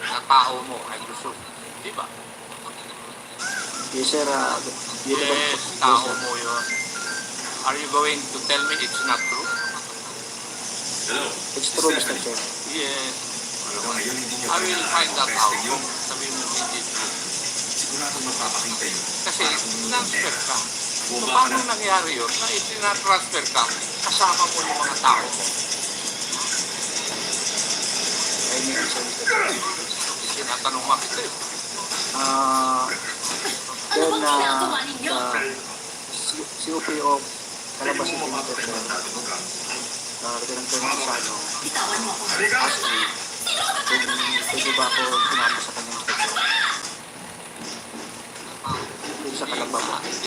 Na tao mo ay gusto. Di ba? Yes, sir. Yes, tao mo yun. Are you going to tell me it's not true? It's true, Mr. Chair. Yes. I will find that out. Sabihin mo hindi true. Kasi transfer ka. So, paano nangyari yun? Na itina-transfer ka, kasama mo yung mga tao mo. I may answer, Mr. Chair. Tinatanong mo kita eh. Then, COP of Calabas City, Mr. Chair, Lieutenant Colonel Susano, asked me kung pwede ba ako sumama sa kanyang station. Doon sa Calabas.